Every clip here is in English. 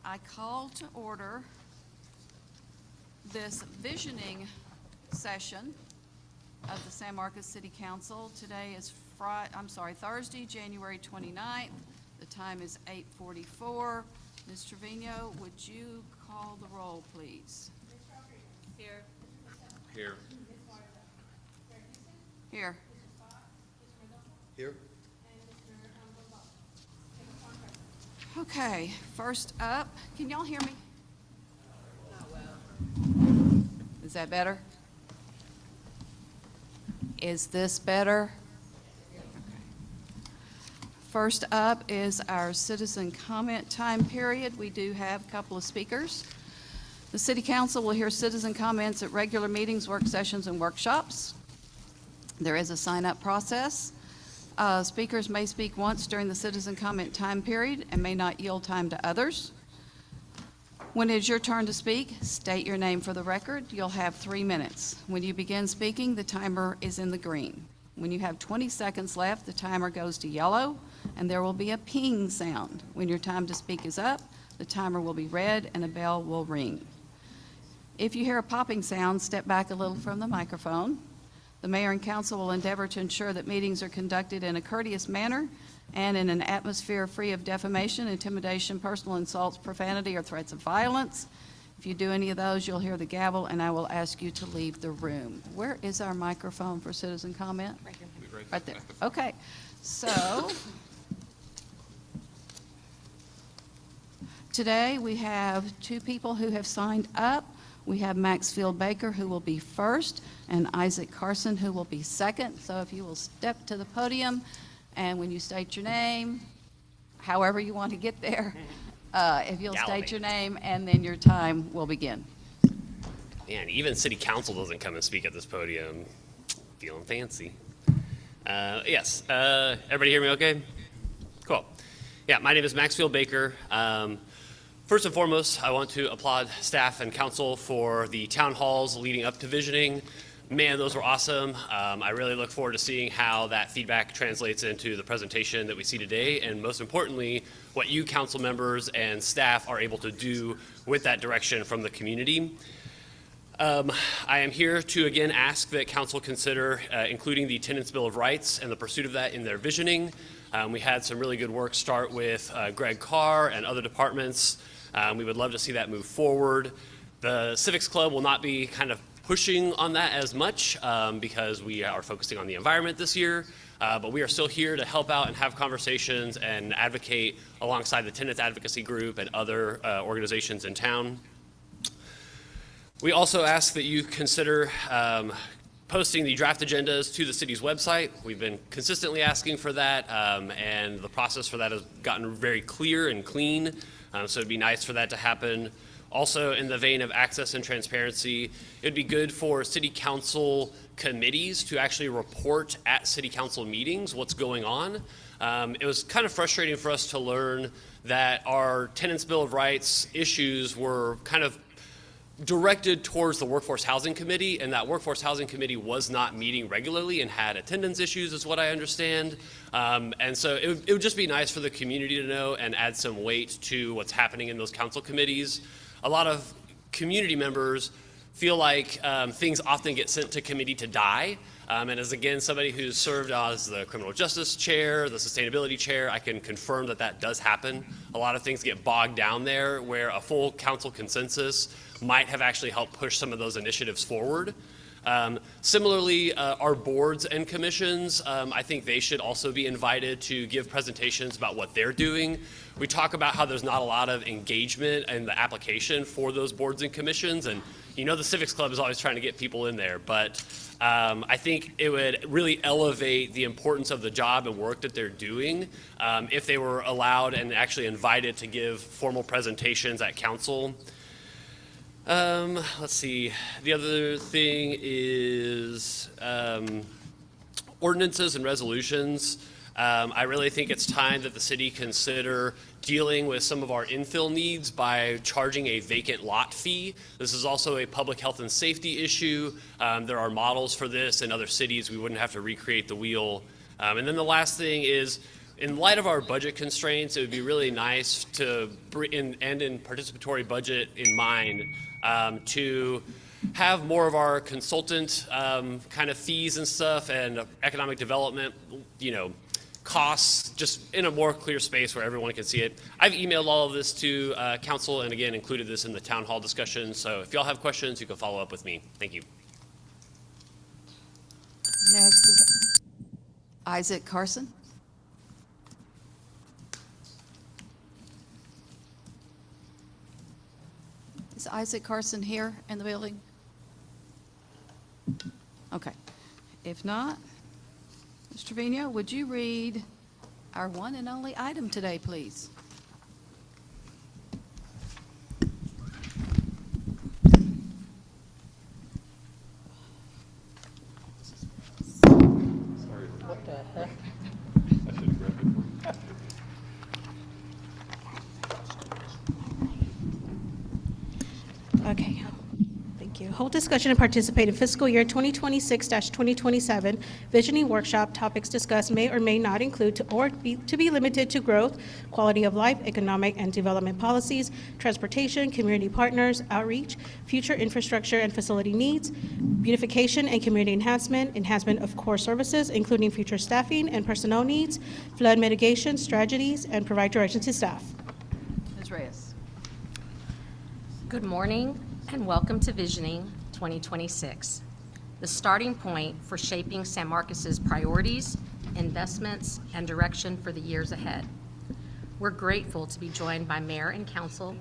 I call to order this visioning session of the San Marcos City Council. Today is Thursday, January 29th. The time is 8:44. Ms. Trevino, would you call the roll, please? Here. Here. Here. Here. Okay, first up, can y'all hear me? Not well. Is that better? Is this better? Okay. First up is our citizen comment time period. We do have a couple of speakers. The City Council will hear citizen comments at regular meetings, work sessions, and workshops. There is a sign-up process. Speakers may speak once during the citizen comment time period and may not yield time to others. When it is your turn to speak, state your name for the record. You'll have 3 minutes. When you begin speaking, the timer is in the green. When you have 20 seconds left, the timer goes to yellow, and there will be a ping sound. When your time to speak is up, the timer will be red and a bell will ring. If you hear a popping sound, step back a little from the microphone. The mayor and council will endeavor to ensure that meetings are conducted in a courteous manner and in an atmosphere free of defamation, intimidation, personal insults, profanity, or threats of violence. If you do any of those, you'll hear the gavel, and I will ask you to leave the room. Where is our microphone for citizen comment? Right here. Right there. Okay. So today we have 2 people who have signed up. We have Maxfield Baker, who will be first, and Isaac Carson, who will be second. So if you will step to the podium, and when you state your name, however you want to get there, if you'll state your name, and then your time will begin. Man, even city council doesn't come and speak at this podium. Feeling fancy. Yes. Everybody hear me okay? Cool. Yeah, my name is Maxfield Baker. First and foremost, I want to applaud staff and council for the town halls leading up to visioning. Man, those were awesome. I really look forward to seeing how that feedback translates into the presentation that we see today, and most importantly, what you council members and staff are able to do with that direction from the community. I am here to again ask that council consider including the Tenants' Bill of Rights and the pursuit of that in their visioning. We had some really good work start with Greg Carr and other departments. We would love to see that move forward. The Civics Club will not be kind of pushing on that as much because we are focusing on the environment this year, but we are still here to help out and have conversations and advocate alongside the Tenants Advocacy Group and other organizations in town. We also ask that you consider posting the draft agendas to the city's website. We've been consistently asking for that, and the process for that has gotten very clear and clean, so it'd be nice for that to happen. Also, in the vein of access and transparency, it'd be good for city council committees to actually report at city council meetings what's going on. It was kind of frustrating for us to learn that our Tenants' Bill of Rights issues were kind of directed towards the Workforce Housing Committee, and that Workforce Housing Committee was not meeting regularly and had attendance issues, is what I understand. And so it would just be nice for the community to know and add some weight to what's happening in those council committees. A lot of community members feel like things often get sent to committee to die. And as again, somebody who's served as the criminal justice chair, the sustainability chair, I can confirm that that does happen. A lot of things get bogged down there where a full council consensus might have actually helped push some of those initiatives forward. Similarly, our boards and commissions, I think they should also be invited to give presentations about what they're doing. We talk about how there's not a lot of engagement in the application for those boards and commissions, and you know the Civics Club is always trying to get people in there, but I think it would really elevate the importance of the job and work that they're doing if they were allowed and actually invited to give formal presentations at council. Let's see. The other thing is ordinances and resolutions. I really think it's time that the city consider dealing with some of our infill needs by charging a vacant lot fee. This is also a public health and safety issue. There are models for this in other cities. We wouldn't have to recreate the wheel. And then the last thing is in light of our budget constraints, it would be really nice to, in participatory budget in mind, to have more of our consultant kind of fees and stuff and economic development, costs just in a more clear space where everyone can see it. I've emailed all of this to council and again included this in the town hall discussion. So if y'all have questions, you can follow up with me. Thank you. Next is Isaac Carson. Is Isaac Carson here in the building? Okay. If not, Mr. Trevino, would you read our one and only item today, please? What the heck? I should have grabbed it for you. Okay, thank you. Hold discussion and participate in fiscal year 2026-2027 visioning workshop. Topics discussed may or may not include to be limited to growth, quality of life, economic and development policies, transportation, community partners, outreach, future infrastructure and facility needs, beautification and community enhancement of core services, including future staffing and personnel needs, flood mitigation strategies, and provide direction to staff. Ms. Reyes. Good morning and welcome to Visioning 2026, the starting point for shaping San Marcos's priorities, investments, and direction for the years ahead. We're grateful to be joined by Mayor and Council,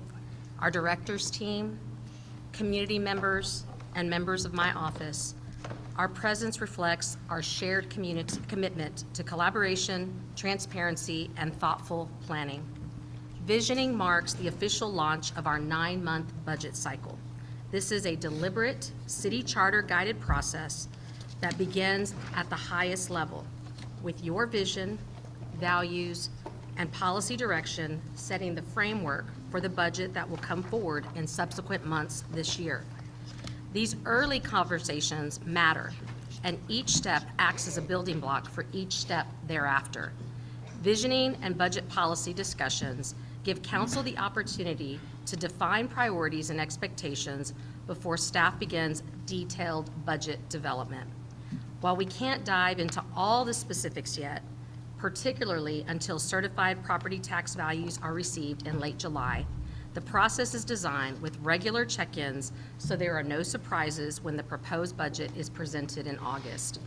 our directors team, community members, and members of my office. Our presence reflects our shared commitment to collaboration, transparency, and thoughtful planning. Visioning marks the official launch of our 9-month budget cycle. This is a deliberate, city charter-guided process that begins at the highest level, with your vision, values, and policy direction setting the framework for the budget that will come forward in subsequent months this year. These early conversations matter, and each step acts as a building block for each step thereafter. Visioning and budget policy discussions give council the opportunity to define priorities and expectations before staff begins detailed budget development. While we can't dive into all the specifics yet, particularly until certified property tax values are received in late July, the process is designed with regular check-ins so there are no surprises when the proposed budget is presented in August.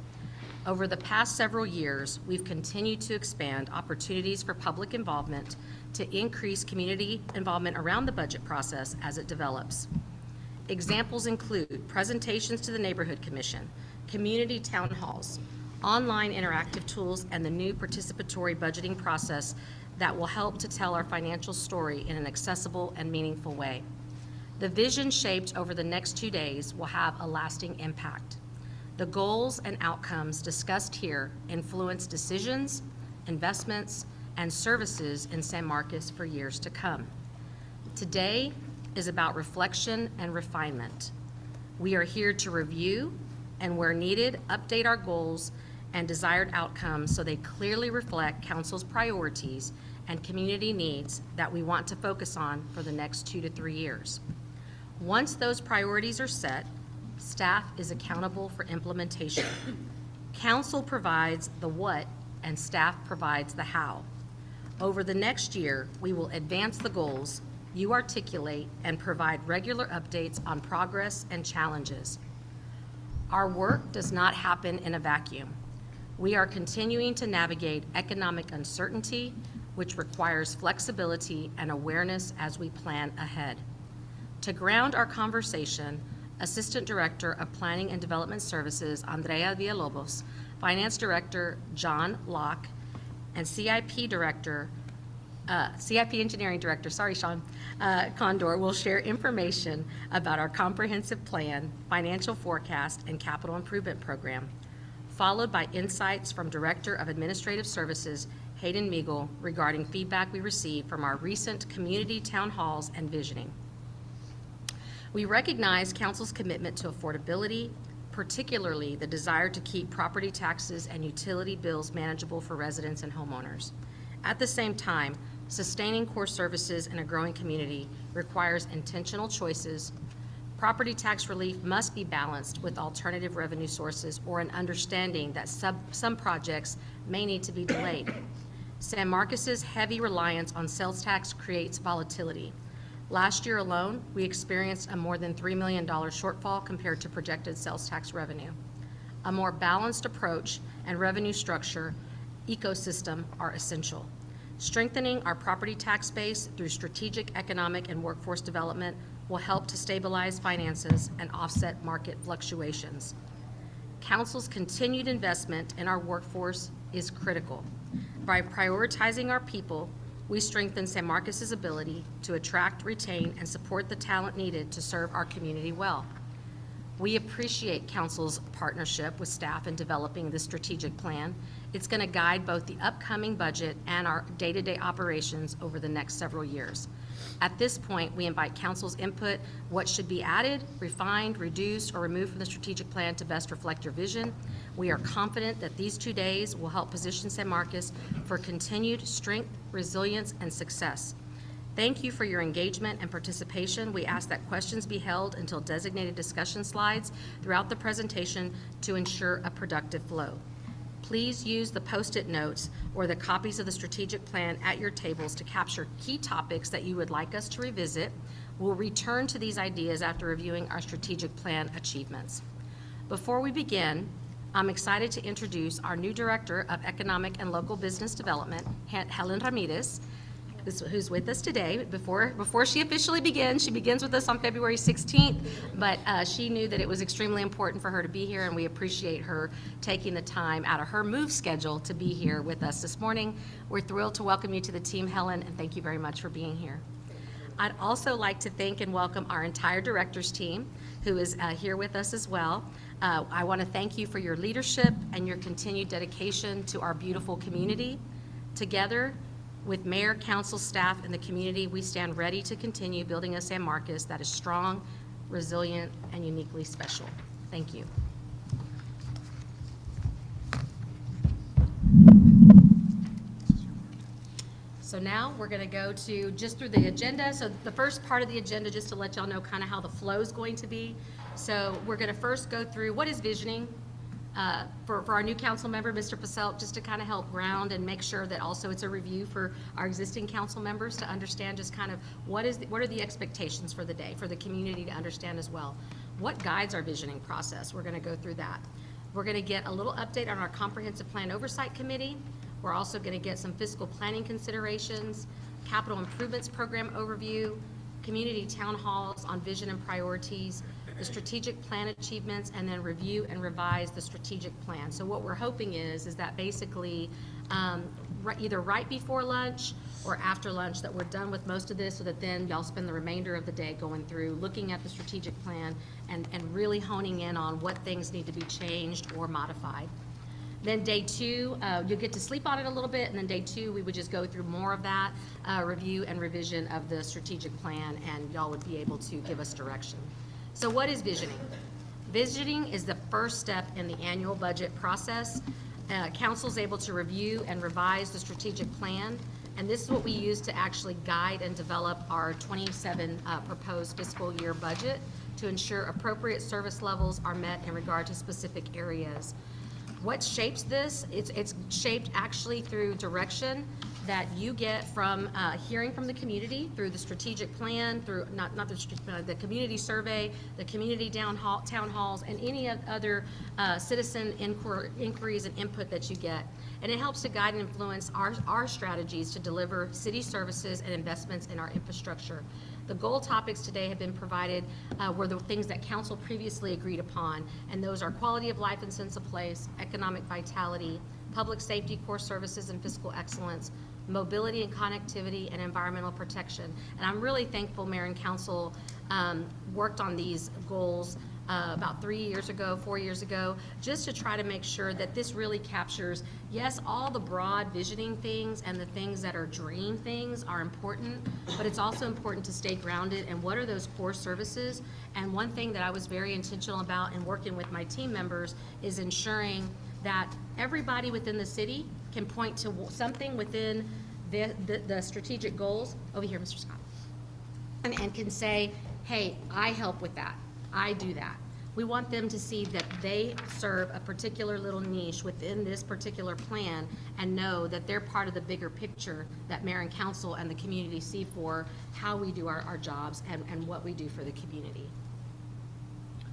Over the past several years, we've continued to expand opportunities for public involvement to increase community involvement around the budget process as it develops. Examples include presentations to the Neighborhood Commission, community town halls, online interactive tools, and the new participatory budgeting process that will help to tell our financial story in an accessible and meaningful way. The vision shaped over the next 2 days will have a lasting impact. The goals and outcomes discussed here influence decisions, investments, and services in San Marcos for years to come. Today is about reflection and refinement. We are here to review and, where needed, update our goals and desired outcomes so they clearly reflect Council's priorities and community needs that we want to focus on for the next 2 to 3 years. Once those priorities are set, staff is accountable for implementation. Council provides the what and staff provides the how. Over the next year, we will advance the goals you articulate and provide regular updates on progress and challenges. Our work does not happen in a vacuum. We are continuing to navigate economic uncertainty, which requires flexibility and awareness as we plan ahead. To ground our conversation, Assistant Director of Planning and Development Services, Andrea Villalobos, Finance Director, John Locke, and CIP Engineering Director, Sean Condor will share information about our comprehensive plan, financial forecast, and capital improvement program, followed by insights from Director of Administrative Services, Hayden Meagle, regarding feedback we received from our recent community town halls and visioning. We recognize Council's commitment to affordability, particularly the desire to keep property taxes and utility bills manageable for residents and homeowners. At the same time, sustaining core services in a growing community requires intentional choices. Property tax relief must be balanced with alternative revenue sources or an understanding that some projects may need to be delayed. San Marcos's heavy reliance on sales tax creates volatility. Last year alone, we experienced a more than $3 million shortfall compared to projected sales tax revenue. A more balanced approach and revenue structure ecosystem are essential. Strengthening our property tax base through strategic economic and workforce development will help to stabilize finances and offset market fluctuations. Council's continued investment in our workforce is critical. By prioritizing our people, we strengthen San Marcos's ability to attract, retain, and support the talent needed to serve our community well. We appreciate Council's partnership with staff in developing this strategic plan. It's going to guide both the upcoming budget and our day-to-day operations over the next several years. At this point, we invite Council's input, what should be added, refined, reduced, or removed from the strategic plan to best reflect your vision. We are confident that these 2 days will help position San Marcos for continued strength, resilience, and success. Thank you for your engagement and participation. We ask that questions be held until designated discussion slides throughout the presentation to ensure a productive flow. Please use the Post-it notes or the copies of the strategic plan at your tables to capture key topics that you would like us to revisit. We'll return to these ideas after reviewing our strategic plan achievements. Before we begin, I'm excited to introduce our new Director of Economic and Local Business Development, Helen Ramirez, who's with us today. Before she officially begins, she begins with us on February 16th, but she knew that it was extremely important for her to be here, and we appreciate her taking the time out of her move schedule to be here with us this morning. We're thrilled to welcome you to the team, Helen, and thank you very much for being here. I'd also like to thank and welcome our entire directors team, who is here with us as well. I want to thank you for your leadership and your continued dedication to our beautiful community. Together, with mayor, council, staff, and the community, we stand ready to continue building a San Marcos that is strong, resilient, and uniquely special. Thank you. So now we're going to go to just through the agenda. So the first part of the agenda, just to let y'all know kind of how the flow is going to be. So we're going to first go through what is visioning. For our new council member, Mr. Paselt, just to kind of help ground and make sure that also it's a review for our existing council members to understand just kind of what are the expectations for the day, for the community to understand as well. What guides our visioning process? We're going to go through that. We're going to get a little update on our Comprehensive Plan Oversight Committee. We're also going to get some fiscal planning considerations, capital improvements program overview, community town halls on vision and priorities, the strategic plan achievements, and then review and revise the strategic plan. So what we're hoping is that basically either right before lunch or after lunch that we're done with most of this, so that then y'all spend the remainder of the day going through, looking at the strategic plan and really honing in on what things need to be changed or modified. Then day two, you'll get to sleep on it a little bit, and then day two, we would just go through more of that review and revision of the strategic plan, and y'all would be able to give us direction. So what is visioning? Visioning is the first step in the annual budget process. Council's able to review and revise the strategic plan, and this is what we use to actually guide and develop our 27 proposed fiscal year budget to ensure appropriate service levels are met in regard to specific areas. What shapes this? It's shaped actually through direction that you get from hearing from the community through the strategic plan, through the community survey, the community town halls, and any other citizen inquiries and input that you get. And it helps to guide and influence our strategies to deliver city services and investments in our infrastructure. The goal topics today have been provided were the things that council previously agreed upon, and those are quality of life and sense of place, economic vitality, public safety, core services and fiscal excellence, mobility and connectivity, and environmental protection. And I'm really thankful Mayor and Council worked on these goals about 4 years ago, just to try to make sure that this really captures, yes, all the broad visioning things and the things that are dream things are important, but it's also important to stay grounded in what are those core services. And one thing that I was very intentional about in working with my team members is ensuring that everybody within the city can point to something within the strategic goals, over here, Mr. Scott, and can say, hey, I help with that, I do that. We want them to see that they serve a particular little niche within this particular plan and know that they're part of the bigger picture that mayor and council and the community see for how we do our jobs and what we do for the community.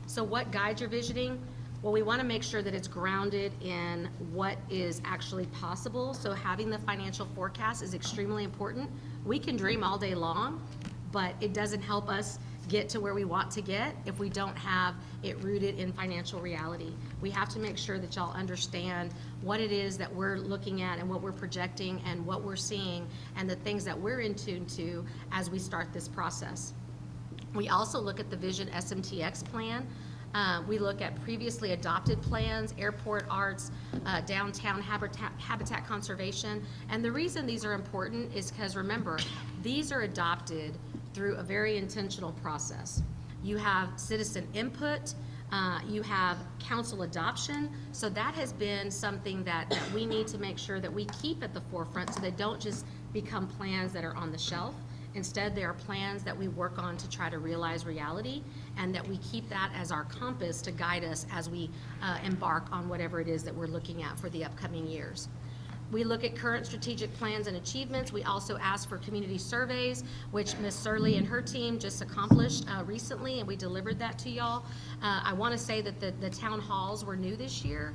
So what guides your visioning? Well, we want to make sure that it's grounded in what is actually possible. So having the financial forecast is extremely important. We can dream all day long, but it doesn't help us get to where we want to get if we don't have it rooted in financial reality. We have to make sure that y'all understand what it is that we're looking at and what we're projecting and what we're seeing and the things that we're in tune to as we start this process. We also look at the Vision SMTX plan. We look at previously adopted plans, airport arts, downtown habitat conservation. And the reason these are important is because, remember, these are adopted through a very intentional process. You have citizen input, you have council adoption, so that has been something that we need to make sure that we keep at the forefront so they don't just become plans that are on the shelf. Instead, they are plans that we work on to try to realize reality, and that we keep that as our compass to guide us as we embark on whatever it is that we're looking at for the upcoming years. We look at current strategic plans and achievements. We also ask for community surveys, which Ms. Surley and her team just accomplished recently, and we delivered that to y'all. I want to say that the town halls were new this year,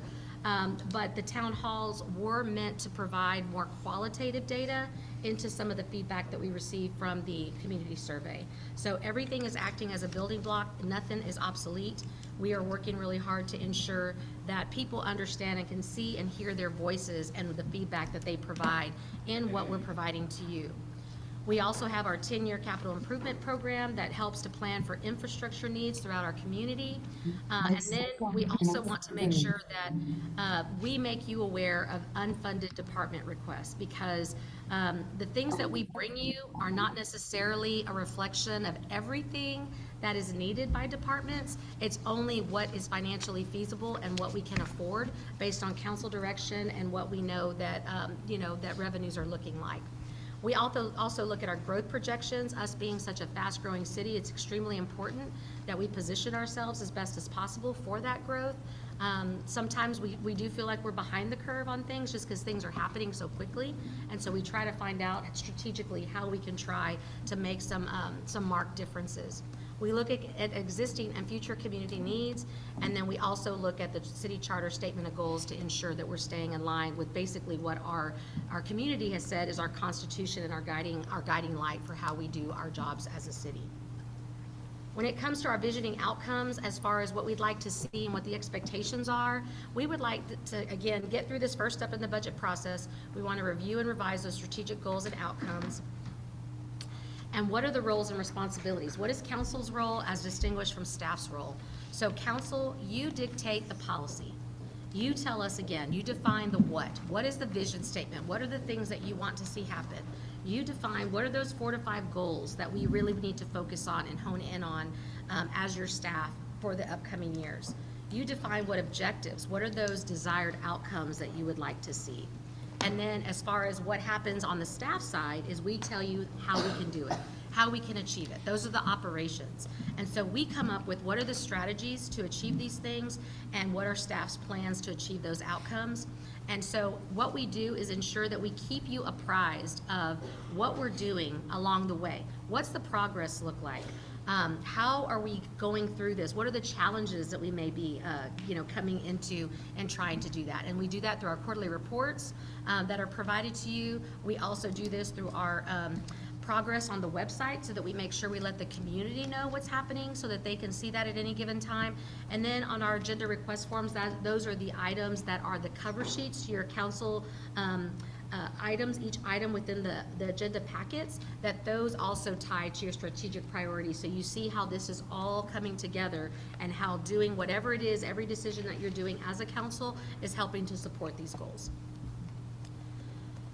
but the town halls were meant to provide more qualitative data into some of the feedback that we received from the community survey. So everything is acting as a building block. Nothing is obsolete. We are working really hard to ensure that people understand and can see and hear their voices and the feedback that they provide in what we're providing to you. We also have our 10-year capital improvement program that helps to plan for infrastructure needs throughout our community. And then we also want to make sure that we make you aware of unfunded department requests, because the things that we bring you are not necessarily a reflection of everything that is needed by departments. It's only what is financially feasible and what we can afford based on council direction and what we know that, that revenues are looking like. We also look at our growth projections. Us being such a fast-growing city, it's extremely important that we position ourselves as best as possible for that growth. Sometimes we do feel like we're behind the curve on things just because things are happening so quickly. And so we try to find out strategically how we can try to make some marked differences. We look at existing and future community needs, and then we also look at the city charter statement of goals to ensure that we're staying in line with basically what our community has said is our constitution and our guiding light for how we do our jobs as a city. When it comes to our visioning outcomes, as far as what we'd like to see and what the expectations are, we would like to again, get through this first step in the budget process. We want to review and revise those strategic goals and outcomes. And what are the roles and responsibilities? What is council's role as distinguished from staff's role? So council, you dictate the policy. You tell us again, you define the what. What is the vision statement? What are the things that you want to see happen? You define what are those 4 to 5 goals that we really need to focus on and hone in on as your staff for the upcoming years. You define what objectives, what are those desired outcomes that you would like to see. And then as far as what happens on the staff side is we tell you how we can do it, how we can achieve it. Those are the operations. And so we come up with what are the strategies to achieve these things and what are staff's plans to achieve those outcomes. And so what we do is ensure that we keep you apprised of what we're doing along the way. What's the progress look like? How are we going through this? What are the challenges that we may be, coming into and trying to do that? And we do that through our quarterly reports that are provided to you. We also do this through our progress on the website so that we make sure we let the community know what's happening so that they can see that at any given time. And then on our agenda request forms, those are the items that are the cover sheets to your council items, each item within the agenda packets, that those also tie to your strategic priorities. So you see how this is all coming together and how doing whatever it is, every decision that you're doing as a council is helping to support these goals.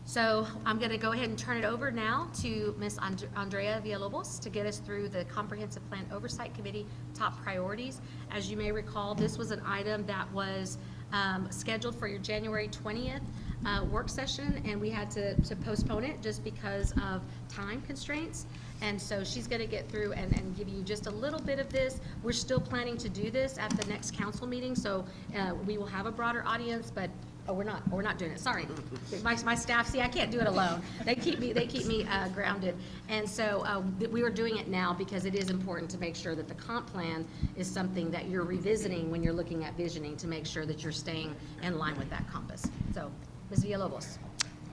So I'm going to go ahead and turn it over now to Ms. Andrea Villalobos to get us through the Comprehensive Plan Oversight Committee top priorities. As you may recall, this was an item that was scheduled for your January 20th work session, and we had to postpone it just because of time constraints. And so she's going to get through and give you just a little bit of this. We're still planning to do this at the next council meeting, so we will have a broader audience, but we're not doing it. Sorry, my staff. See, I can't do it alone. They keep me grounded, and so we are doing it now because it is important to make sure that the comp plan is something that you're revisiting when you're looking at visioning to make sure that you're staying in line with that compass. So, Ms. Villalobos.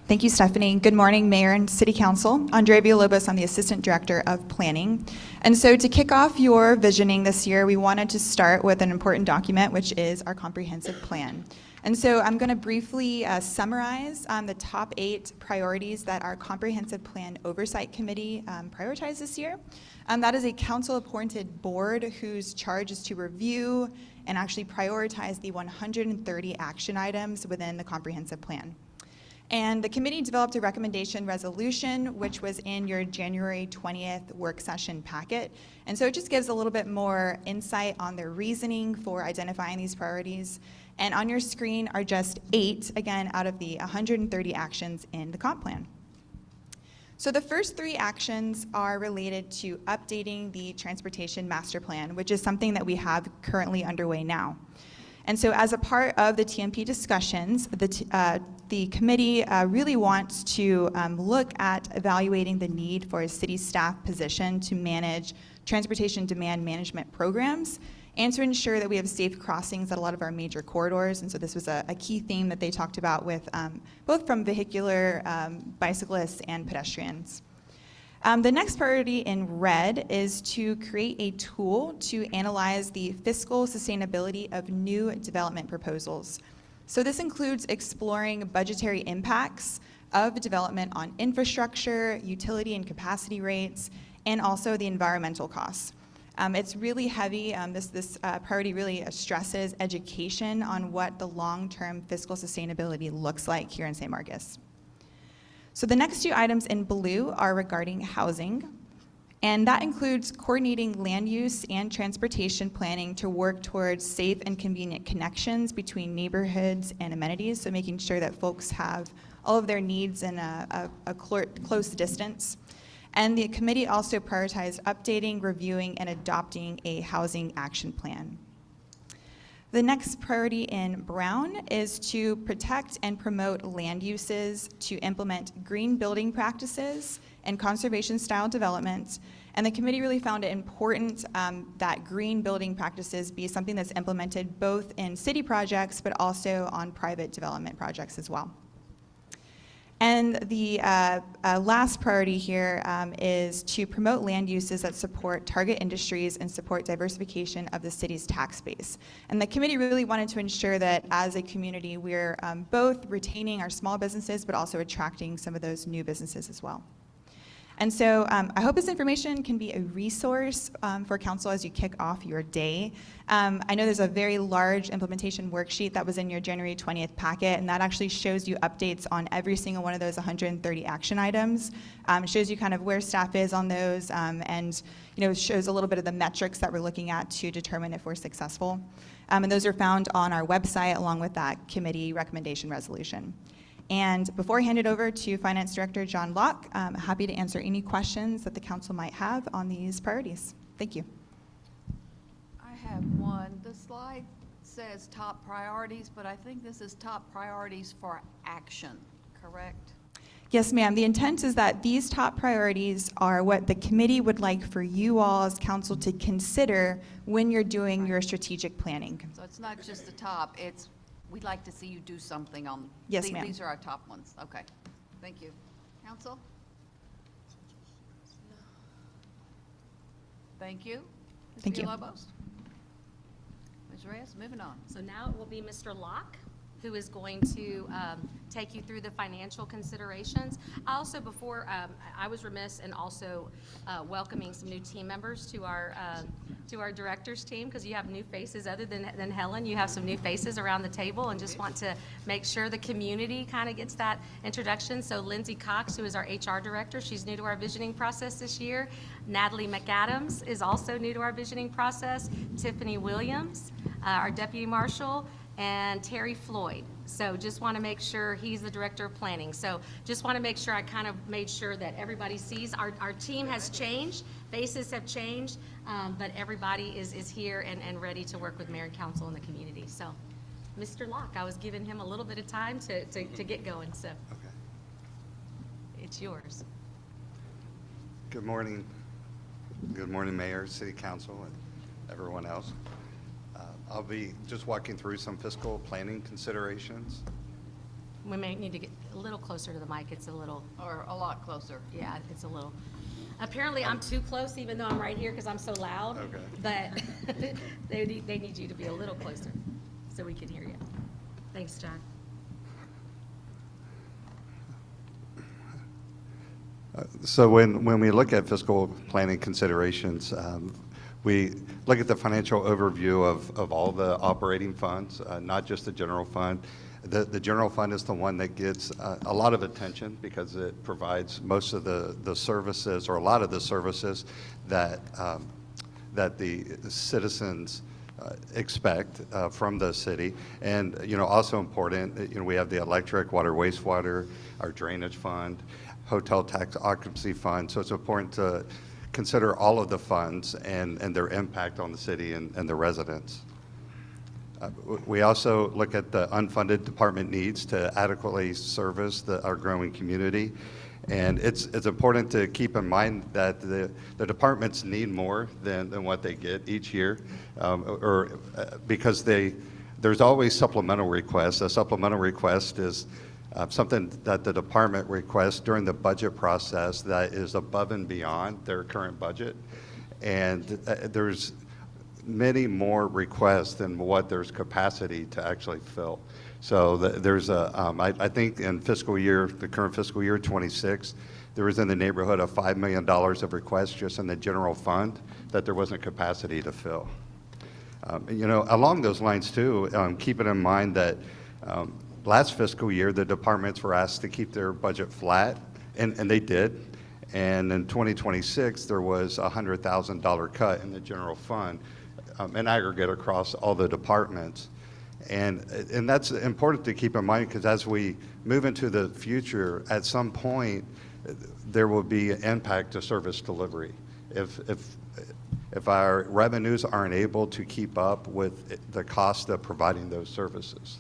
Thank you, Stephanie. Good morning, Mayor and City Council. Andrea Villalobos, I'm the Assistant Director of Planning. And so to kick off your visioning this year, we wanted to start with an important document, which is our comprehensive plan. And so I'm going to briefly summarize the top 8 priorities that our Comprehensive Plan Oversight Committee prioritized this year. That is a council-appointed board whose charge is to review and actually prioritize the 130 action items within the comprehensive plan. And the committee developed a recommendation resolution, which was in your January 20th work session packet. And so it just gives a little bit more insight on their reasoning for identifying these priorities. And on your screen are just 8, again, out of the 130 actions in the comp plan. So the first 3 actions are related to updating the transportation master plan, which is something that we have currently underway now. And so as a part of the TMP discussions, the committee really wants to look at evaluating the need for a city staff position to manage transportation demand management programs and to ensure that we have safe crossings at a lot of our major corridors. And so this was a key theme that they talked about with both from vehicular bicyclists and pedestrians. The next priority in red is to create a tool to analyze the fiscal sustainability of new development proposals. So this includes exploring budgetary impacts of development on infrastructure, utility and capacity rates, and also the environmental costs. It's really heavy. This priority really stresses education on what the long-term fiscal sustainability looks like here in San Marcos. So the next 2 items in blue are regarding housing, and that includes coordinating land use and transportation planning to work towards safe and convenient connections between neighborhoods and amenities, so making sure that folks have all of their needs in a close distance. And the committee also prioritized updating, reviewing, and adopting a housing action plan. The next priority in brown is to protect and promote land uses to implement green building practices and conservation-style development. And the committee really found it important that green building practices be something that's implemented both in city projects, but also on private development projects as well. And the last priority here is to promote land uses that support target industries and support diversification of the city's tax base. And the committee really wanted to ensure that as a community, we're both retaining our small businesses, but also attracting some of those new businesses as well. And so I hope this information can be a resource for council as you kick off your day. I know there's a very large implementation worksheet that was in your January 20th packet, and that actually shows you updates on every single one of those 130 action items. It shows you kind of where staff is on those, and shows a little bit of the metrics that we're looking at to determine if we're successful. And those are found on our website along with that committee recommendation resolution. And before I hand it over to Finance Director John Locke, I'm happy to answer any questions that the council might have on these priorities. Thank you. I have one. The slide says top priorities, but I think this is top priorities for action, correct? Yes, ma'am. The intent is that these top priorities are what the committee would like for you all as council to consider when you're doing your strategic planning. So it's not just the top, it's we'd like to see you do something on. Yes, ma'am. These are our top ones. Okay. Thank you. Council? Thank you. Ms. Thank you. Villalobos? Ms. Reyes, moving on. So now it will be Mr. Locke, who is going to take you through the financial considerations. I also, before, I was remiss in also welcoming some new team members to our directors team, because you have new faces other than Helen. You have some new faces around the table, and just want to make sure the community kind of gets that introduction. So Lindsay Cox, who is our HR director, she's new to our visioning process this year. Natalie McAdams is also new to our visioning process. Tiffany Williams, our deputy marshal, and Terry Floyd. So just want to make sure, he's the Director of Planning. So just want to make sure I kind of made sure that everybody sees. Our team has changed, faces have changed, but everybody is here and ready to work with Mayor and Council and the community. So, Mr. Locke, I was giving him a little bit of time to get going, so it's yours. Good morning. Good morning, Mayor, City Council, and everyone else. I'll be just walking through some fiscal planning considerations. We may need to get a little closer to the mic. It's a little, Or a lot closer. yeah, it's a little. Apparently, I'm too close, even though I'm right here because I'm so loud. Okay. But they need you to be a little closer so we can hear you. Thanks, John. So when we look at fiscal planning considerations, we look at the financial overview of all the operating funds, not just the general fund. The general fund is the one that gets a lot of attention because it provides most of the services, or a lot of the services that that the citizens expect from the city. And also important, we have the electric, water, wastewater, our drainage fund, hotel tax occupancy fund. So it's important to consider all of the funds and their impact on the city and the residents. We also look at the unfunded department needs to adequately service our growing community. And it's important to keep in mind that the departments need more than what they get each year, because there's always supplemental requests. A supplemental request is something that the department requests during the budget process that is above and beyond their current budget. And there's many more requests than what there's capacity to actually fill. So there's I think in the current fiscal year 26, there was in the neighborhood of $5 million of requests just in the general fund that there wasn't capacity to fill. Along those lines too, keeping in mind that last fiscal year, the departments were asked to keep their budget flat, and they did. And in 2026, there was a $100,000 cut in the general fund, in aggregate across all the departments. And that's important to keep in mind, because as we move into the future, at some point, there will be an impact to service delivery. If our revenues aren't able to keep up with the cost of providing those services.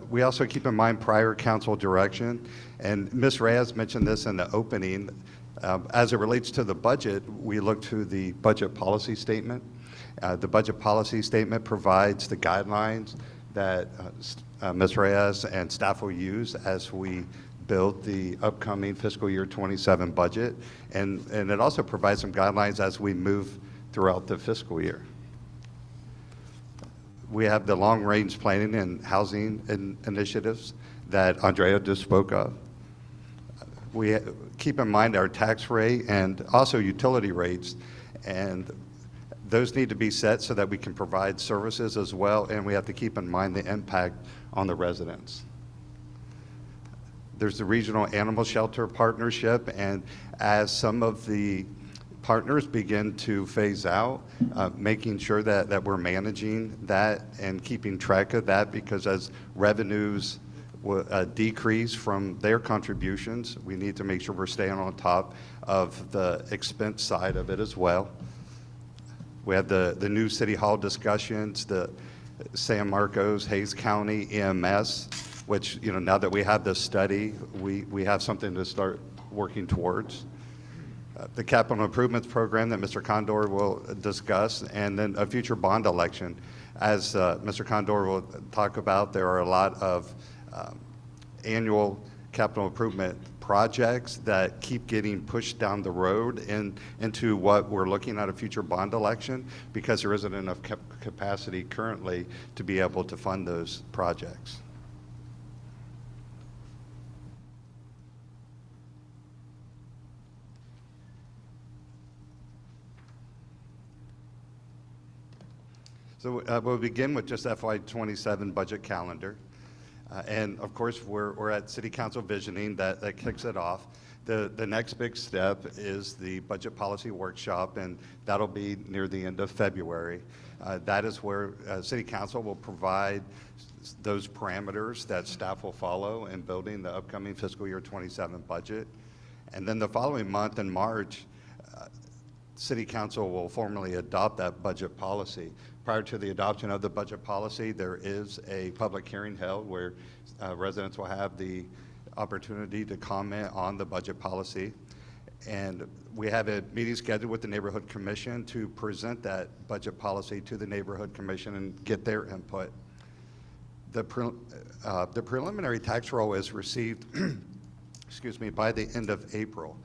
We also keep in mind prior council direction, and Ms. Reyes mentioned this in the opening. As it relates to the budget, we look to the budget policy statement. The budget policy statement provides the guidelines that Ms. Reyes and staff will use as we build the upcoming fiscal year 27 budget, and it also provides some guidelines as we move throughout the fiscal year. We have the long-range planning and housing initiatives that Andrea just spoke of. We keep in mind our tax rate and also utility rates, and those need to be set so that we can provide services as well, and we have to keep in mind the impact on the residents. There's the Regional Animal Shelter Partnership, and as some of the partners begin to phase out, making sure that we're managing that and keeping track of that, because as revenues decrease from their contributions, we need to make sure we're staying on top of the expense side of it as well. We have the new City Hall discussions, the San Marcos, Hays County EMS, which, now that we have this study, we have something to start working towards. The capital improvements program that Mr. Condor will discuss, and then a future bond election. As Mr. Condor will talk about, there are a lot of annual capital improvement projects that keep getting pushed down the road into what we're looking at a future bond election, because there isn't enough capacity currently to be able to fund those projects. So we'll begin with just FY27 budget calendar. And of course, we're at City Council visioning that kicks it off. The next big step is the budget policy workshop, and that'll be near the end of February. That is where City Council will provide those parameters that staff will follow in building the upcoming fiscal year 27 budget. And then the following month in March, City Council will formally adopt that budget policy. Prior to the adoption of the budget policy, there is a public hearing held where residents will have the opportunity to comment on the budget policy. And we have a meeting scheduled with the Neighborhood Commission to present that budget policy to the Neighborhood Commission and get their input. The preliminary tax roll is received excuse me, by the end of April.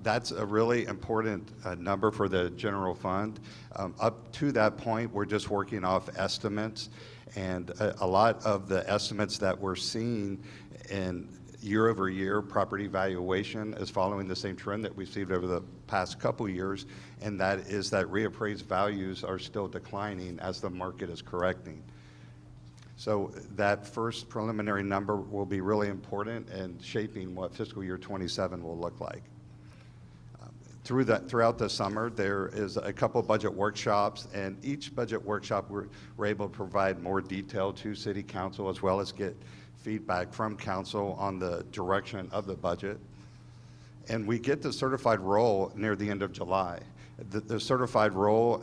That's a really important number for the general fund. Up to that point, we're just working off estimates, and a lot of the estimates that we're seeing in year-over-year property valuation is following the same trend that we've seen over the past couple years, and that is that reappraised values are still declining as the market is correcting. So that first preliminary number will be really important in shaping what fiscal year 27 will look like. Throughout the summer, there is a couple budget workshops, and each budget workshop we're able to provide more detail to City Council as well as get feedback from Council on the direction of the budget. And we get the certified roll near the end of July. The certified roll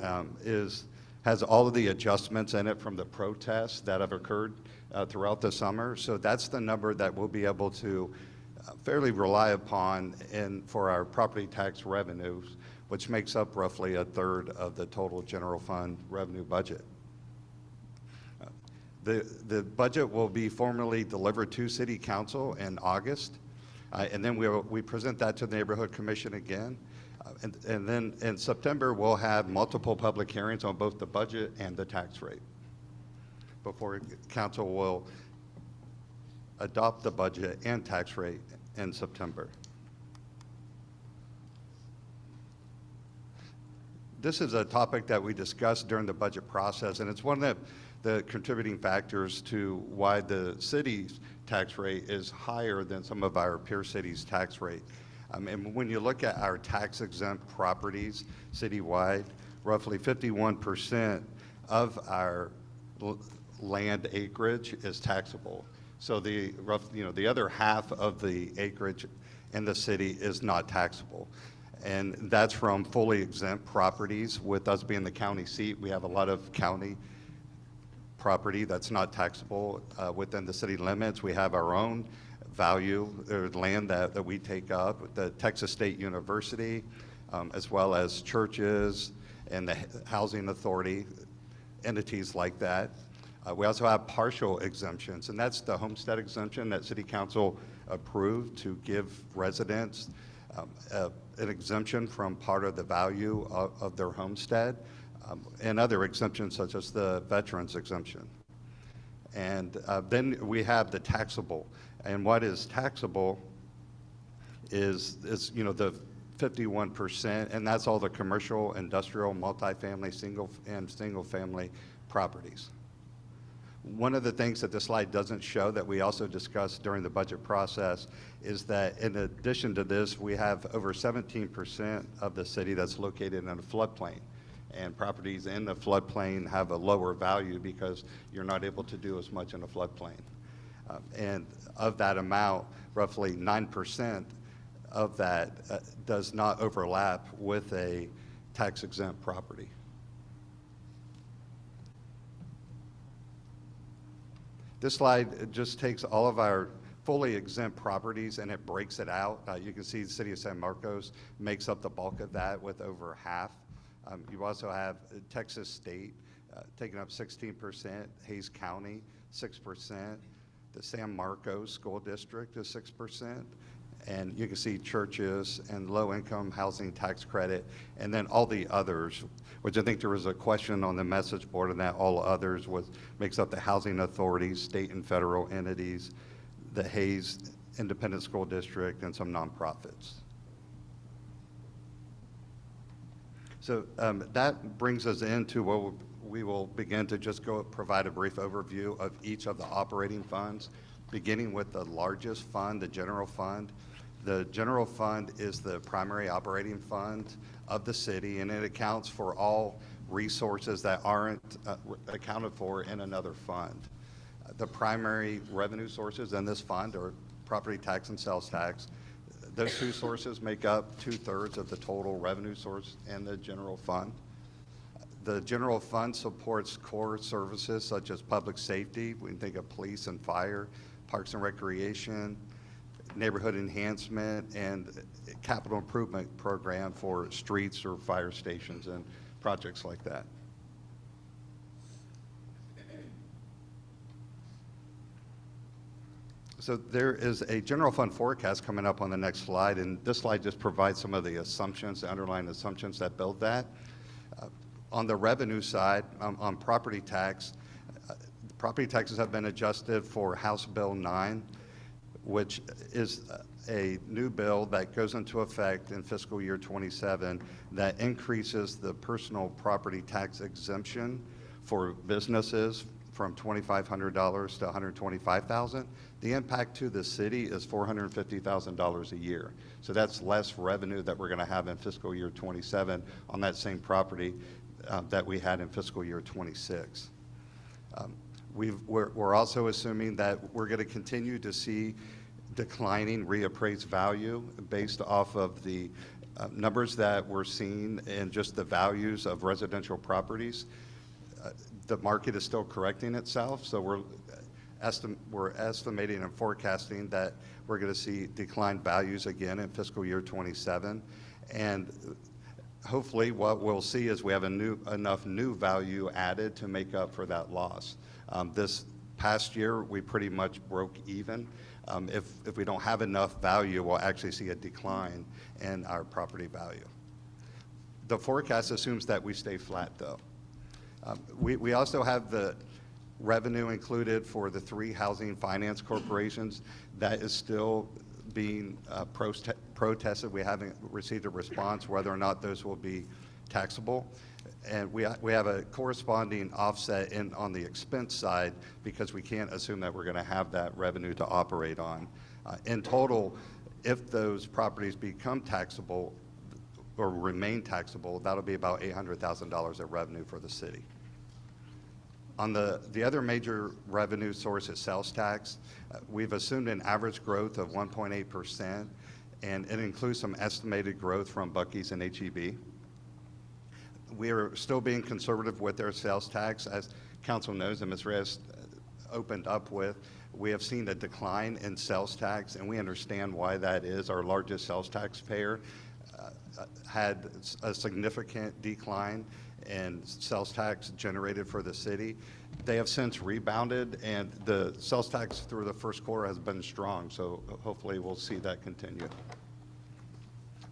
has all of the adjustments in it from the protests that have occurred throughout the summer. So that's the number that we'll be able to fairly rely upon for our property tax revenues, which makes up roughly a third of the total general fund revenue budget. The budget will be formally delivered to City Council in August, and then we present that to the Neighborhood Commission again. And then in September, we'll have multiple public hearings on both the budget and the tax rate before Council will adopt the budget and tax rate in September. This is a topic that we discussed during the budget process, and it's one of the contributing factors to why the city's tax rate is higher than some of our peer cities' tax rate. And when you look at our tax-exempt properties citywide, roughly 51% of our land acreage is taxable. So the other half of the acreage in the city is not taxable. And that's from fully exempt properties. With us being the county seat, we have a lot of county property that's not taxable within the city limits. We have our own value, or land that we take up, the Texas State University, as well as churches and the housing authority, entities like that. We also have partial exemptions, and that's the homestead exemption that City Council approved to give residents an exemption from part of the value of their homestead, and other exemptions such as the veterans exemption. And then we have the taxable. And what is taxable is the 51%, and that's all the commercial, industrial, multifamily, single family properties. One of the things that the slide doesn't show that we also discussed during the budget process is that in addition to this, we have over 17% of the city that's located in a floodplain. And properties in the floodplain have a lower value because you're not able to do as much in a floodplain. And of that amount, roughly 9% of that does not overlap with a tax-exempt property. This slide just takes all of our fully exempt properties and it breaks it out. You can see the city of San Marcos makes up the bulk of that with over half. You also have Texas State taking up 16%, Hays County 6%, the San Marcos School District is 6%, and you can see churches and low-income housing tax credit, and then all the others, which I think there was a question on the message board, and that all others makes up the housing authorities, state and federal entities, the Hays Independent School District, and some nonprofits. So that brings us into what we will begin to just provide a brief overview of each of the operating funds, beginning with the largest fund, the general fund. The general fund is the primary operating fund of the city, and it accounts for all resources that aren't accounted for in another fund. The primary revenue sources in this fund are property tax and sales tax. Those two sources make up 2/3 of the total revenue source in the general fund. The general fund supports core services such as public safety. We can think of police and fire, parks and recreation, neighborhood enhancement, and capital improvement program for streets or fire stations and projects like that. So there is a general fund forecast coming up on the next slide, and this slide just provides some of the assumptions, the underlying assumptions that build that. On the revenue side, on property tax, property taxes have been adjusted for House Bill 9, which is a new bill that goes into effect in fiscal year 27 that increases the personal property tax exemption for businesses from $2,500 to $125,000. The impact to the city is $450,000 a year. So that's less revenue that we're going to have in fiscal year 27 on that same property that we had in fiscal year 26. We're also assuming that we're going to continue to see declining reappraised value based off of the numbers that we're seeing in just the values of residential properties. The market is still correcting itself, so we're estimating and forecasting that we're going to see declined values again in fiscal year 27. And hopefully what we'll see is we have enough new value added to make up for that loss. This past year, we pretty much broke even. If we don't have enough value, we'll actually see a decline in our property value. The forecast assumes that we stay flat, though. We also have the revenue included for the 3 housing finance corporations. That is still being protested. We haven't received a response whether or not those will be taxable. And we have a corresponding offset on the expense side because we can't assume that we're going to have that revenue to operate on. In total, if those properties become taxable or remain taxable, that'll be about $800,000 of revenue for the city. On the other major revenue source is sales tax. We've assumed an average growth of 1.8%, and it includes some estimated growth from Buc-ee's and H-E-B. We are still being conservative with their sales tax. As council knows and Ms. Reyes opened up with, we have seen a decline in sales tax, and we understand why that is. Our largest sales taxpayer had a significant decline in sales tax generated for the city. They have since rebounded, and the sales tax through the first quarter has been strong, so hopefully we'll see that continue.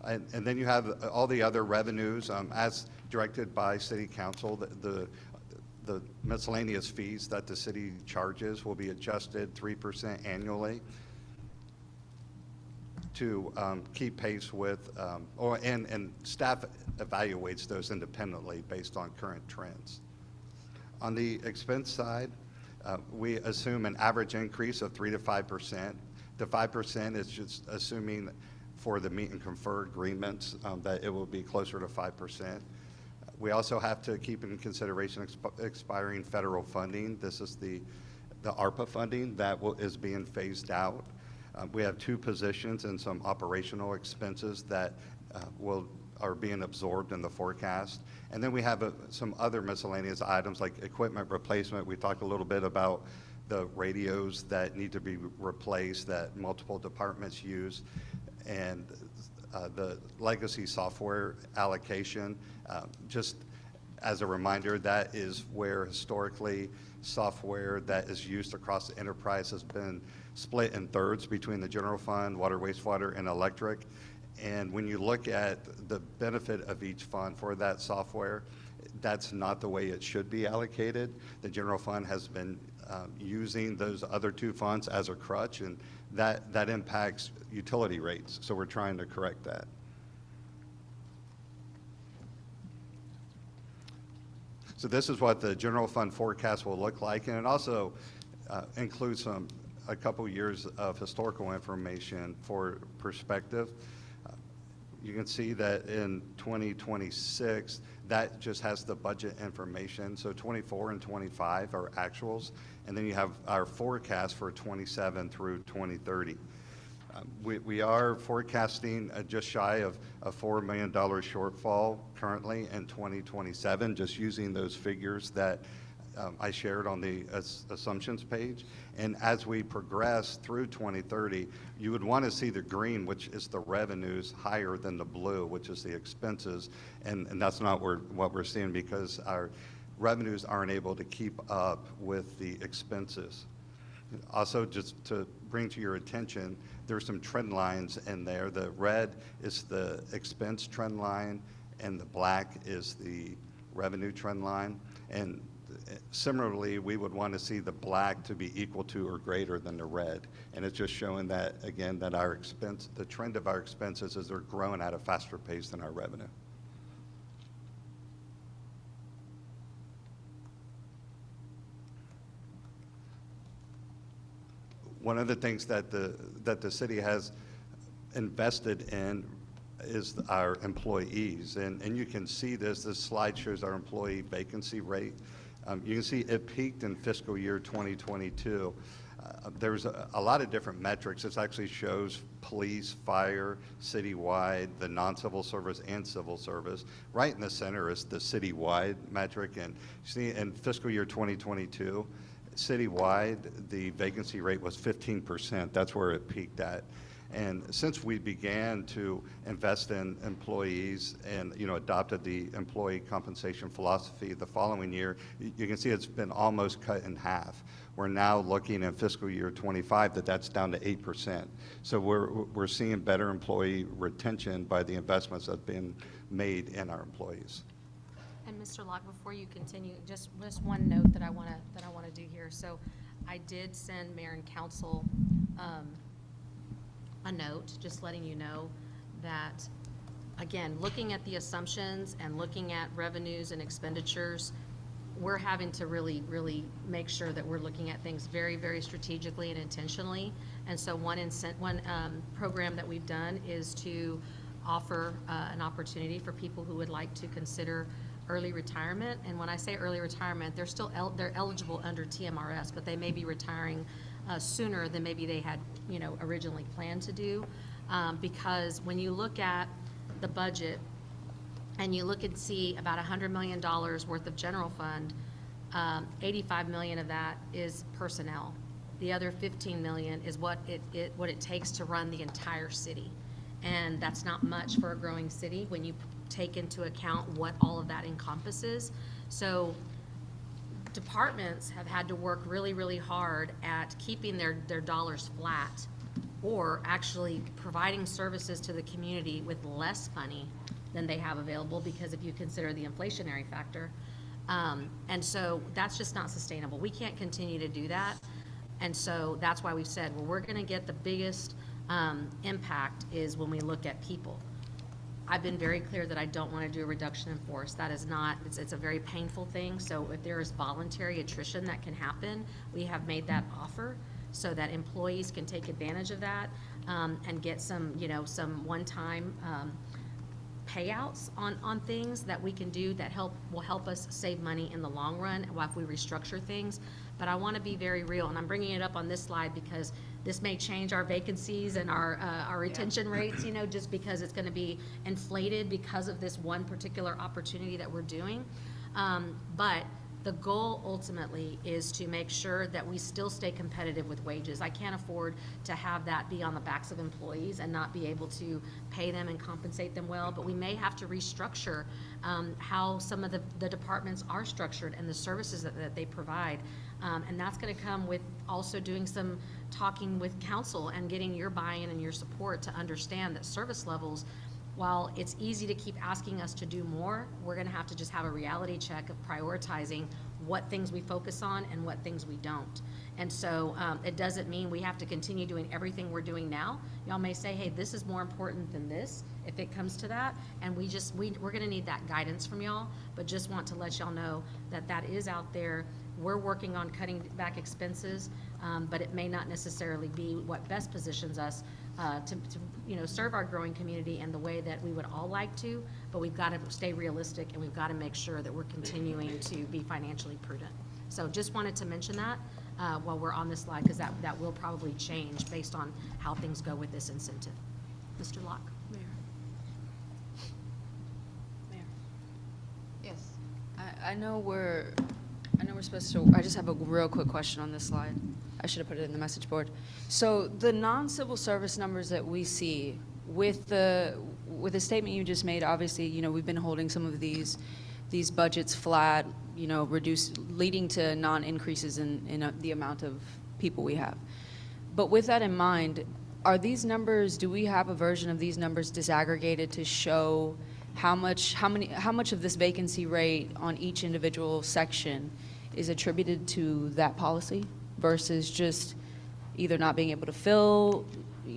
And then you have all the other revenues as directed by City Council. The miscellaneous fees that the city charges will be adjusted 3% annually to keep pace with, and staff evaluates those independently based on current trends. On the expense side, we assume an average increase of 3 to 5%. The 5% is just assuming for the meet and confer agreements that it will be closer to 5%. We also have to keep in consideration expiring federal funding. This is the ARPA funding that is being phased out. We have 2 positions and some operational expenses that are being absorbed in the forecast. And then we have some other miscellaneous items like equipment replacement. We talked a little bit about the radios that need to be replaced that multiple departments use, and the legacy software allocation. Just as a reminder, that is where historically software that is used across the enterprise has been split in thirds between the general fund, water, wastewater, and electric. And when you look at the benefit of each fund for that software, that's not the way it should be allocated. The general fund has been using those other 2 funds as a crutch, and that impacts utility rates. So we're trying to correct that. So this is what the general fund forecast will look like, and it also includes some a couple years of historical information for perspective. You can see that in 2026, that just has the budget information. So 24 and 25 are actuals, and then you have our forecast for 27 through 2030. We are forecasting just shy of a $4 million shortfall currently in 2027, just using those figures that I shared on the assumptions page. And as we progress through 2030, you would want to see the green, which is the revenues, higher than the blue, which is the expenses. And that's not what we're seeing, because our revenues aren't able to keep up with the expenses. Also, just to bring to your attention, there's some trend lines in there. The red is the expense trend line, and the black is the revenue trend line. And similarly, we would want to see the black to be equal to or greater than the red. And it's just showing that, again, that our expense, the trend of our expenses is they're growing at a faster pace than our revenue. One of the things that the city has invested in is our employees. And you can see this slide shows our employee vacancy rate. You can see it peaked in fiscal year 2022. There's a lot of different metrics. This actually shows police, fire, citywide, the non-civil service and civil service. Right in the center is the citywide metric. And you see in fiscal year 2022, citywide, the vacancy rate was 15%. That's where it peaked at. And since we began to invest in employees and, adopted the employee compensation philosophy the following year, you can see it's been almost cut in half. We're now looking in fiscal year 25 that's down to 8%. So we're seeing better employee retention by the investments that have been made in our employees. And Mr. Locke, before you continue, just one note that I want to do here. So I did send Mayor and Council a note, just letting you know that, again, looking at the assumptions and looking at revenues and expenditures, we're having to really, really make sure that we're looking at things very, very strategically and intentionally. And so one program that we've done is to offer an opportunity for people who would like to consider early retirement. And when I say early retirement, they're still they're eligible under TMRS, but they may be retiring sooner than maybe they had originally planned to do, because when you look at the budget and you look and see about $100 million worth of general fund, 85 million of that is personnel. The other 15 million is what it takes to run the entire city. And that's not much for a growing city when you take into account what all of that encompasses. So departments have had to work really, really hard at keeping their dollars flat, or actually providing services to the community with less money than they have available, because if you consider the inflationary factor. And so that's just not sustainable. We can't continue to do that. And so that's why we've said, well, we're going to get the biggest impact is when we look at people. I've been very clear that I don't want to do a reduction in force. That is not, it's a very painful thing. So if there is voluntary attrition that can happen, we have made that offer so that employees can take advantage of that and get some, some one-time payouts on things that we can do that will help us save money in the long run while if we restructure things. But I want to be very real, and I'm bringing it up on this slide because this may change our vacancies and our retention rates, just because it's going to be inflated because of this one particular opportunity that we're doing. But the goal ultimately is to make sure that we still stay competitive with wages. I can't afford to have that be on the backs of employees and not be able to pay them and compensate them well, but we may have to restructure how some of the departments are structured and the services that they provide. And that's going to come with also doing some talking with council and getting your buy-in and your support to understand that service levels, while it's easy to keep asking us to do more, we're going to have to just have a reality check of prioritizing what things we focus on and what things we don't. And so it doesn't mean we have to continue doing everything we're doing now. Y'all may say, hey, this is more important than this if it comes to that. And we're going to need that guidance from y'all, but just want to let y'all know that that is out there We're working on cutting back expenses, but it may not necessarily be what best positions us to serve our growing community in the way that we would all like to, but we've got to stay realistic and we've got to make sure that we're continuing to be financially prudent. So just wanted to mention that while we're on this slide, because that will probably change based on how things go with this incentive. Mr. Locke? Yes. I know we're supposed to, I just have a real quick question on this slide. I should have put it in the message board. So the non-civil service numbers that we see with the statement you just made, obviously, we've been holding some of these budgets flat, leading to non-increases in the amount of people we have. But with that in mind, are these numbers, do we have a version of these numbers disaggregated to show how much of this vacancy rate on each individual section is attributed to that policy versus just either not being able to fill,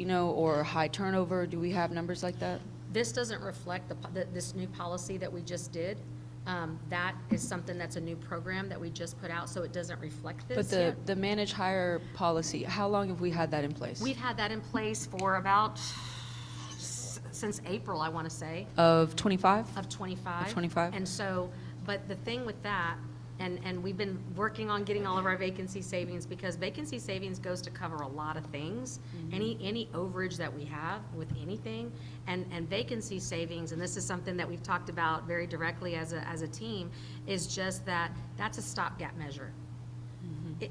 or high turnover? Do we have numbers like that? This doesn't reflect this new policy that we just did. That is something that's a new program that we just put out, so it doesn't reflect this But yet. the manage hire policy, how long have we had that in place? We've had that in place for about, since April, I want to say. Of 25? Of 25. Of 25. And so, but the thing with that, and we've been working on getting all of our vacancy savings, because vacancy savings goes to cover a lot of things. Any overage that we have with anything, and vacancy savings, and this is something that we've talked about very directly as a team, is just that's a stopgap measure.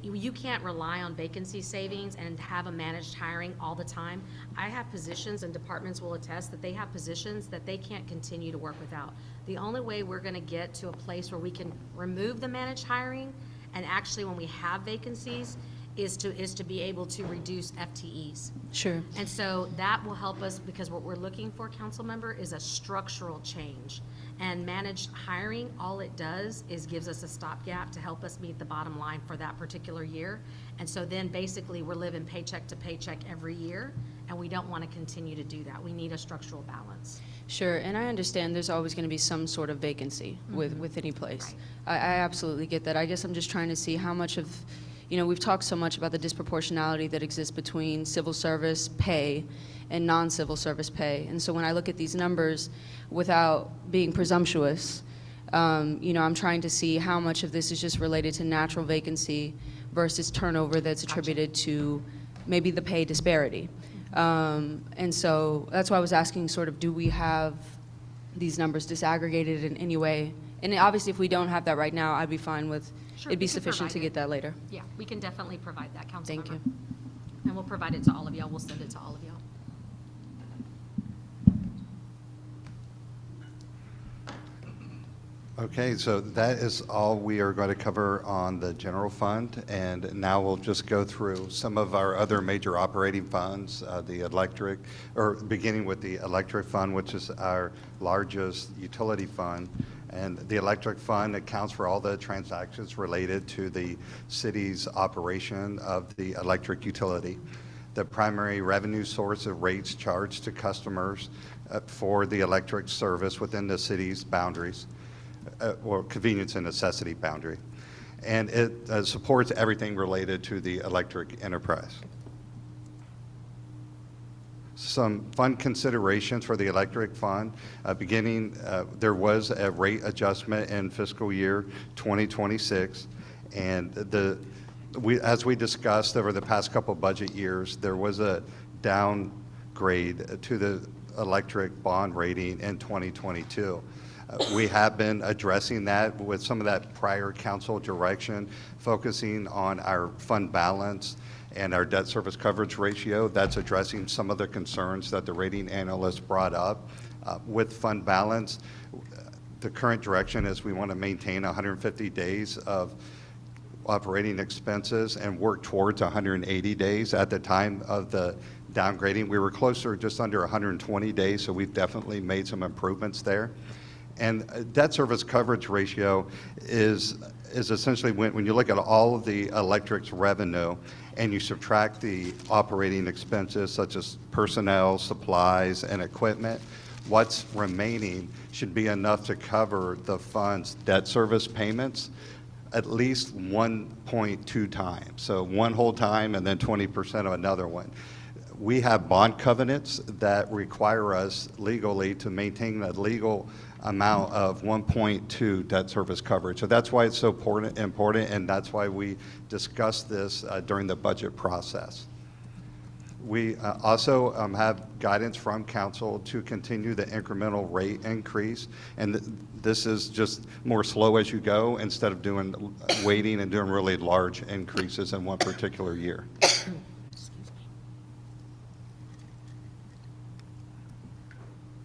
You can't rely on vacancy savings and have a managed hiring all the time. I have positions, and departments will attest that they have positions that they can't continue to work without. The only way we're going to get to a place where we can remove the managed hiring, and actually when we have vacancies, is to be able to reduce FTEs. Sure. And so that will help us, because what we're looking for, council member, is a structural change. And managed hiring, all it does is gives us a stopgap to help us meet the bottom line for that particular year. And so then basically we're living paycheck to paycheck every year, and we don't want to continue to do that. We need a structural balance. Sure, and I understand there's always going to be some sort of vacancy with any place. I absolutely get that. I guess I'm just trying to see how much of, we've talked so much about the disproportionality that exists between civil service pay and non-civil service pay. And so when I look at these numbers, without being presumptuous, I'm trying to see how much of this is just related to natural vacancy versus turnover that's attributed to maybe the pay disparity. And so that's why I was asking sort of, do we have these numbers disaggregated in any way? And obviously if we don't have that right now, I'd be fine with, Sure, it'd be we can sufficient to provide get that later. Yeah, we can definitely provide that, council Thank member. you. And we'll provide it to all of y'all. We'll send it to all of y'all. Okay, so that is all we are going to cover on the general fund, and now we'll just go through some of our other major operating funds, beginning with the electric fund, which is our largest utility fund. And the electric fund accounts for all the transactions related to the city's operation of the electric utility. The primary revenue source of rates charged to customers for the electric service within the city's boundaries, or convenience and necessity boundary. And it supports everything related to the electric enterprise. Some fund considerations for the electric fund. There was a rate adjustment in fiscal year 2026, and as we discussed over the past couple budget years, there was a downgrade to the electric bond rating in 2022. We have been addressing that with some of that prior council direction, focusing on our fund balance and our debt service coverage ratio. That's addressing some of the concerns that the rating analysts brought up. With fund balance, the current direction is we want to maintain 150 days of operating expenses and work towards 180 days. At the time of the downgrading, we were closer, just under 120 days, so we've definitely made some improvements there. And debt service coverage ratio is essentially when you look at all of the electric's revenue and you subtract the operating expenses such as personnel, supplies, and equipment, what's remaining should be enough to cover the fund's debt service payments at least 1.2 times. So one whole time and then 20% of another one. We have bond covenants that require us legally to maintain a legal amount of 1.2 debt service coverage. So that's why it's so important, and that's why we discussed this during the budget process. We also have guidance from council to continue the incremental rate increase, and this is just more slow as you go instead of waiting and doing really large increases in one particular year.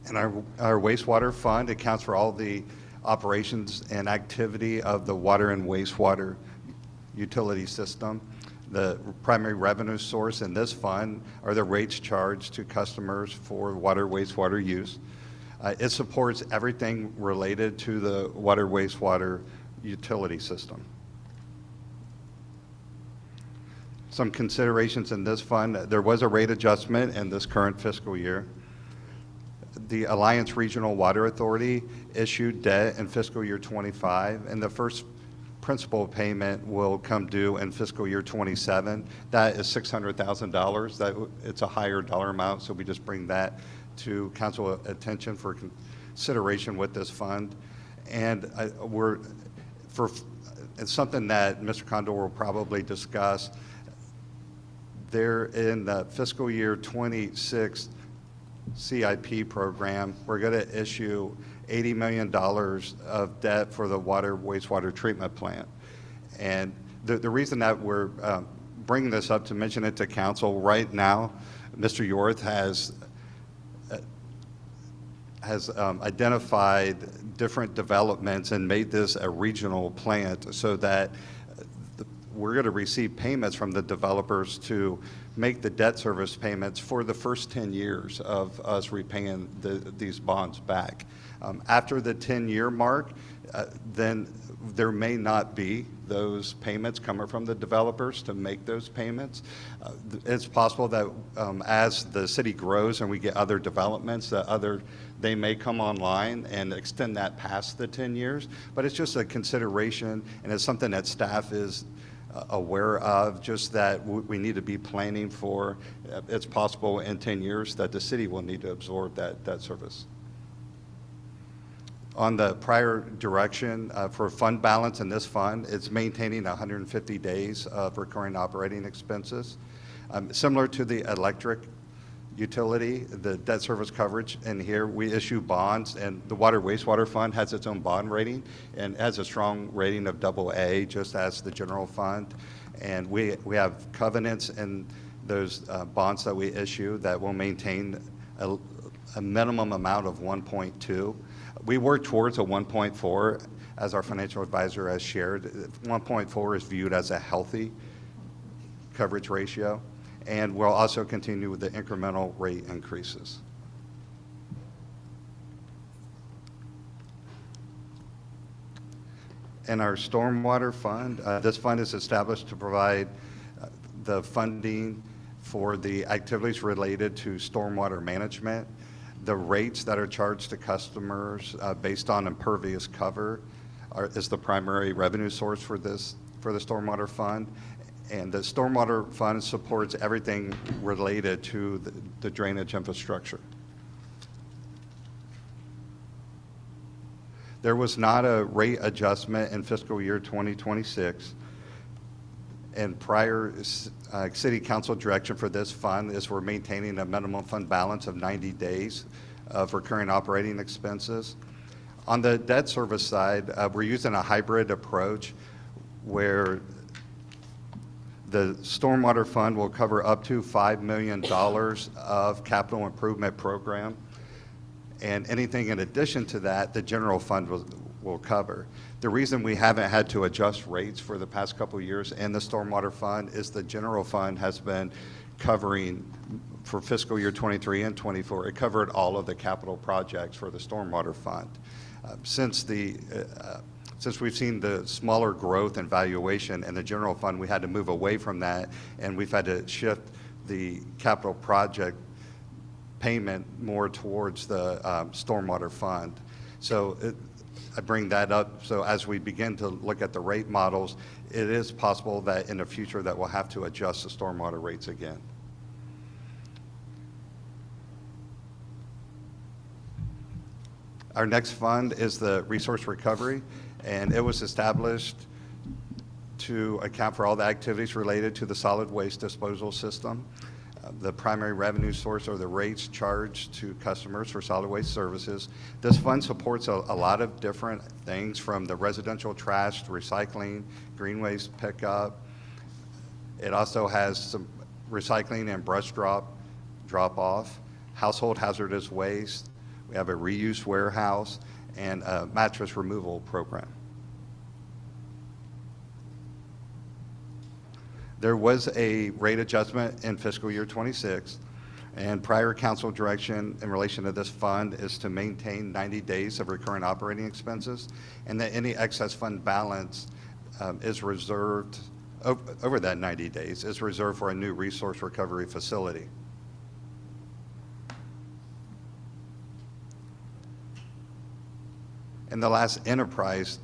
And our wastewater fund accounts for all the operations and activity of the water and wastewater utility system. The primary revenue source in this fund are the rates charged to customers for water, wastewater use. It supports everything related to the water, wastewater utility system. Some considerations in this fund: there was a rate adjustment in this current fiscal year. The Alliance Regional Water Authority issued debt in fiscal year 25, and the first principal payment will come due in fiscal year 27. That is $600,000. It's a higher dollar amount, so we just bring that to council attention for consideration with this fund. And it's something that Mr. Condor will probably discuss. There in the fiscal year 26 CIP program, we're going to issue $80 million of debt for the water wastewater treatment plant. And the reason that we're bringing this up to mention it to council right now, Mr. Yorth has identified different developments and made this a regional plant so that we're going to receive payments from the developers to make the debt service payments for the first 10 years of us repaying these bonds back. After the 10-year mark, then there may not be those payments coming from the developers to make those payments. It's possible that as the city grows and we get other developments, they may come online and extend that past the 10 years. But it's just a consideration, and it's something that staff is aware of, just that we need to be planning for. It's possible in 10 years that the city will need to absorb that service. On the prior direction for fund balance in this fund, it's maintaining 150 days of recurring operating expenses. Similar to the electric utility, the debt service coverage in here, we issue bonds, and the water wastewater fund has its own bond rating and has a strong rating of AA, just as the general fund. And we have covenants in those bonds that we issue that will maintain a minimum amount of 1.2. We work towards a 1.4, as our financial advisor has shared. 1.4 is viewed as a healthy coverage ratio. And we'll also continue with the incremental rate increases. In our stormwater fund, this fund is established to provide the funding for the activities related to stormwater management. The rates that are charged to customers based on impervious cover is the primary revenue source for the stormwater fund. And the stormwater fund supports everything related to the drainage infrastructure. There was not a rate adjustment in fiscal year 2026. And prior city council direction for this fund is we're maintaining a minimum fund balance of 90 days of recurring operating expenses. On the debt service side, we're using a hybrid approach where the stormwater fund will cover up to $5 million of capital improvement program. And anything in addition to that, the general fund will cover. The reason we haven't had to adjust rates for the past couple of years in the stormwater fund is the general fund has been covering, for fiscal year 23 and 24, it covered all of the capital projects for the stormwater fund. Since we've seen the smaller growth and valuation in the general fund, we had to move away from that, and we've had to shift the capital project payment more towards the stormwater fund. So I bring that up, so as we begin to look at the rate models, it is possible that in the future that we'll have to adjust the stormwater rates again. Our next fund is the Resource Recovery, and it was established to account for all the activities related to the solid waste disposal system. The primary revenue source are the rates charged to customers for solid waste services. This fund supports a lot of different things, from the residential trash to recycling, green waste pickup. It also has some recycling and brush drop-off, household hazardous waste. We have a reuse warehouse and a mattress removal program. There was a rate adjustment in fiscal year 26, and prior council direction in relation to this fund is to maintain 90 days of recurrent operating expenses, and that any excess fund balance is reserved over that 90 days, is reserved for a new resource recovery facility. And the last enterprise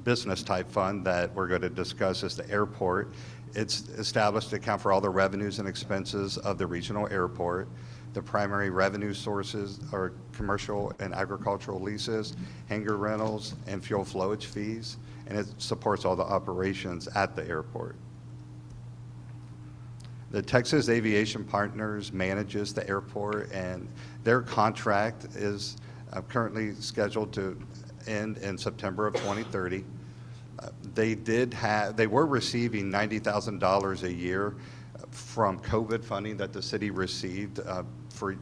business type fund that we're going to discuss is the airport. It's established to account for all the revenues and expenses of the regional airport. The primary revenue sources are commercial and agricultural leases, hangar rentals, and fuel flowage fees, and it supports all the operations at the airport. The Texas Aviation Partners manages the airport, and their contract is currently scheduled to end in September of 2030. They were receiving $90,000 a year from COVID funding that the city received for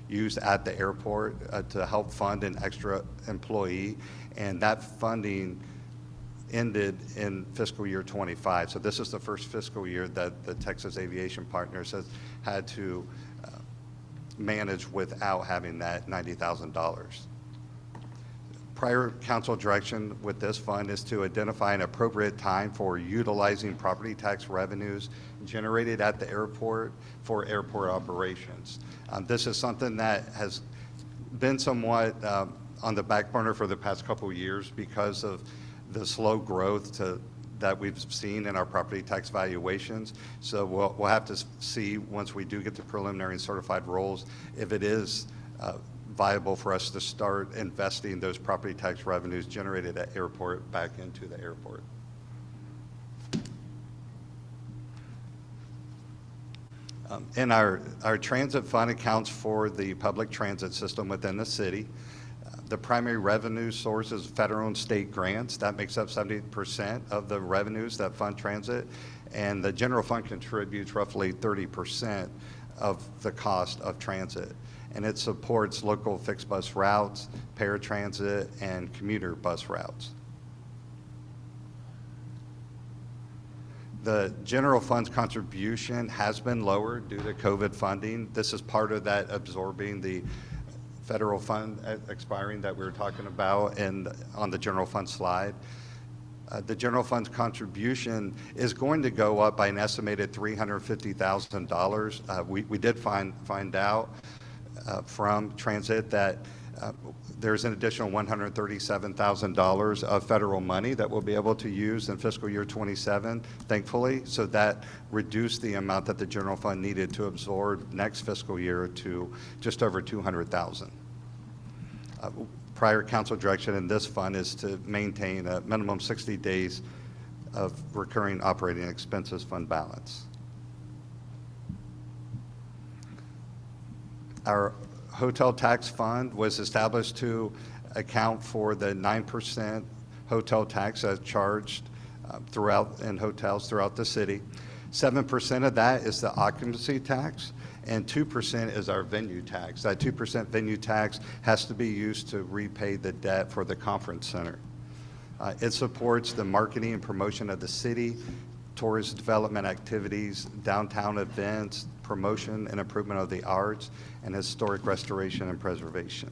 use at the airport to help fund an extra employee, and that funding ended in fiscal year 25. So this is the first fiscal year that the Texas Aviation Partners has had to manage without having that $90,000. Prior council direction with this fund is to identify an appropriate time for utilizing property tax revenues generated at the airport for airport operations. This is something that has been somewhat on the back burner for the past couple of years because of the slow growth that we've seen in our property tax valuations. So we'll have to see, once we do get the preliminary and certified rolls, if it is viable for us to start investing those property tax revenues generated at airport back into the airport. And our transit fund accounts for the public transit system within the city. The primary revenue source is federal and state grants. That makes up 70% of the revenues that fund transit, and the general fund contributes roughly 30% of the cost of transit. And it supports local fixed bus routes, paratransit, and commuter bus routes. The general fund's contribution has been lowered due to COVID funding. This is part of that absorbing the federal fund expiring that we were talking about on the general fund slide. The general fund's contribution is going to go up by an estimated $350,000. We did find out from transit that there's an additional $137,000 of federal money that we'll be able to use in fiscal year 27, thankfully. So that reduced the amount that the general fund needed to absorb next fiscal year to just over $200,000. Prior council direction in this fund is to maintain a minimum 60 days of recurring operating expenses fund balance. Our hotel tax fund was established to account for the 9% hotel tax that's charged in hotels throughout the city. 7% of that is the occupancy tax, and 2% is our venue tax. That 2% venue tax has to be used to repay the debt for the conference center. It supports the marketing and promotion of the city, tourist development activities, downtown events, promotion and improvement of the arts, and historic restoration and preservation.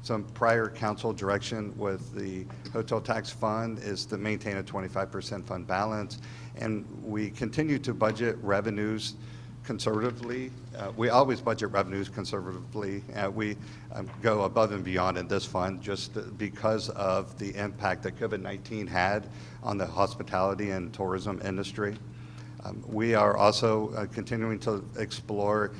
Some prior council direction with the hotel tax fund is to maintain a 25% fund balance, and we continue to budget revenues conservatively. We always budget revenues conservatively. We go above and beyond in this fund just because of the impact that COVID-19 had on the hospitality and tourism industry. We are also continuing to explore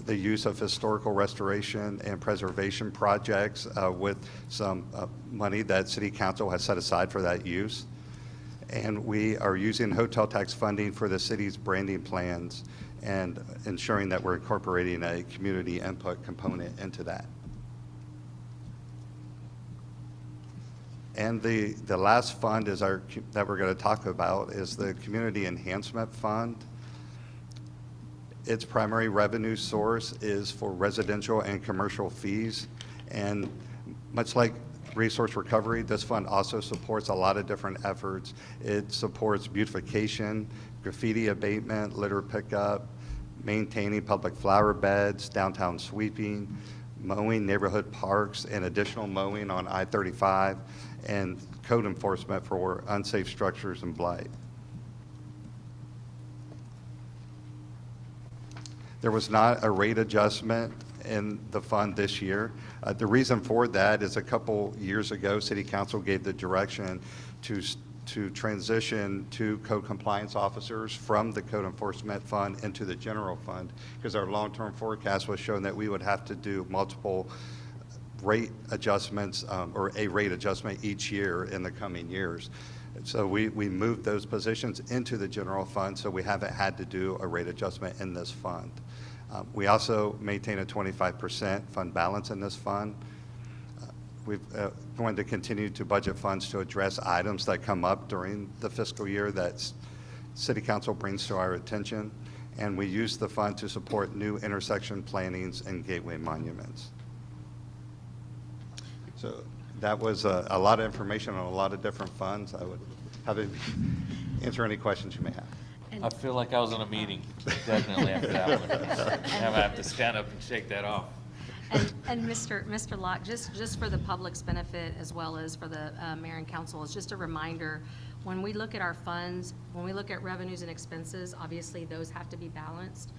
the use of historical restoration and preservation projects with some money that City Council has set aside for that use. And we are using hotel tax funding for the city's branding plans and ensuring that we're incorporating a community input component into that. And the last fund is that we're going to talk about is the Community Enhancement Fund. Its primary revenue source is for residential and commercial fees. And much like resource recovery, this fund also supports a lot of different efforts. It supports beautification, graffiti abatement, litter pickup, maintaining public flower beds, downtown sweeping, mowing neighborhood parks, and additional mowing on I-35, and code enforcement for unsafe structures and blight. There was not a rate adjustment in the fund this year. The reason for that is a couple years ago, City Council gave the direction to transition to code compliance officers from the code enforcement fund into the general fund, because our long-term forecast was showing that we would have to do multiple rate adjustments or a rate adjustment each year in the coming years. So we moved those positions into the general fund, so we haven't had to do a rate adjustment in this fund. We also maintain a 25% fund balance in this fund. We've going to continue to budget funds to address items that come up during the fiscal year that City Council brings to our attention, and we use the fund to support new intersection plannings and gateway monuments. So that was a lot of information on a lot of different funds. I would have to answer any questions you may have. I feel like I was in a meeting, definitely after that one. I'm gonna have to stand up and shake that off. And Mr. Locke, just for the public's benefit as well as for the mayor and council, it's just a reminder, when we look at our funds, when we look at revenues and expenses, obviously those have to be balanced.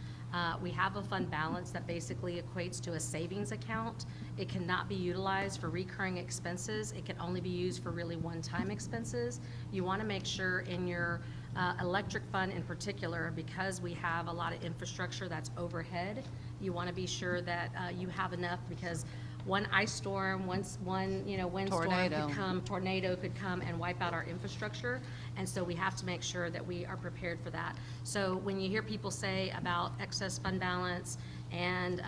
We have a fund balance that basically equates to a savings account. It cannot be utilized for recurring expenses. It can only be used for really one-time expenses. You want to make sure in your electric fund in particular, because we have a lot of infrastructure that's overhead, you want to be sure that you have enough, because one ice storm, one windstorm tornado could come and wipe out our infrastructure. And so we have to make sure that we are prepared for that. So when you hear people say about excess fund balance, and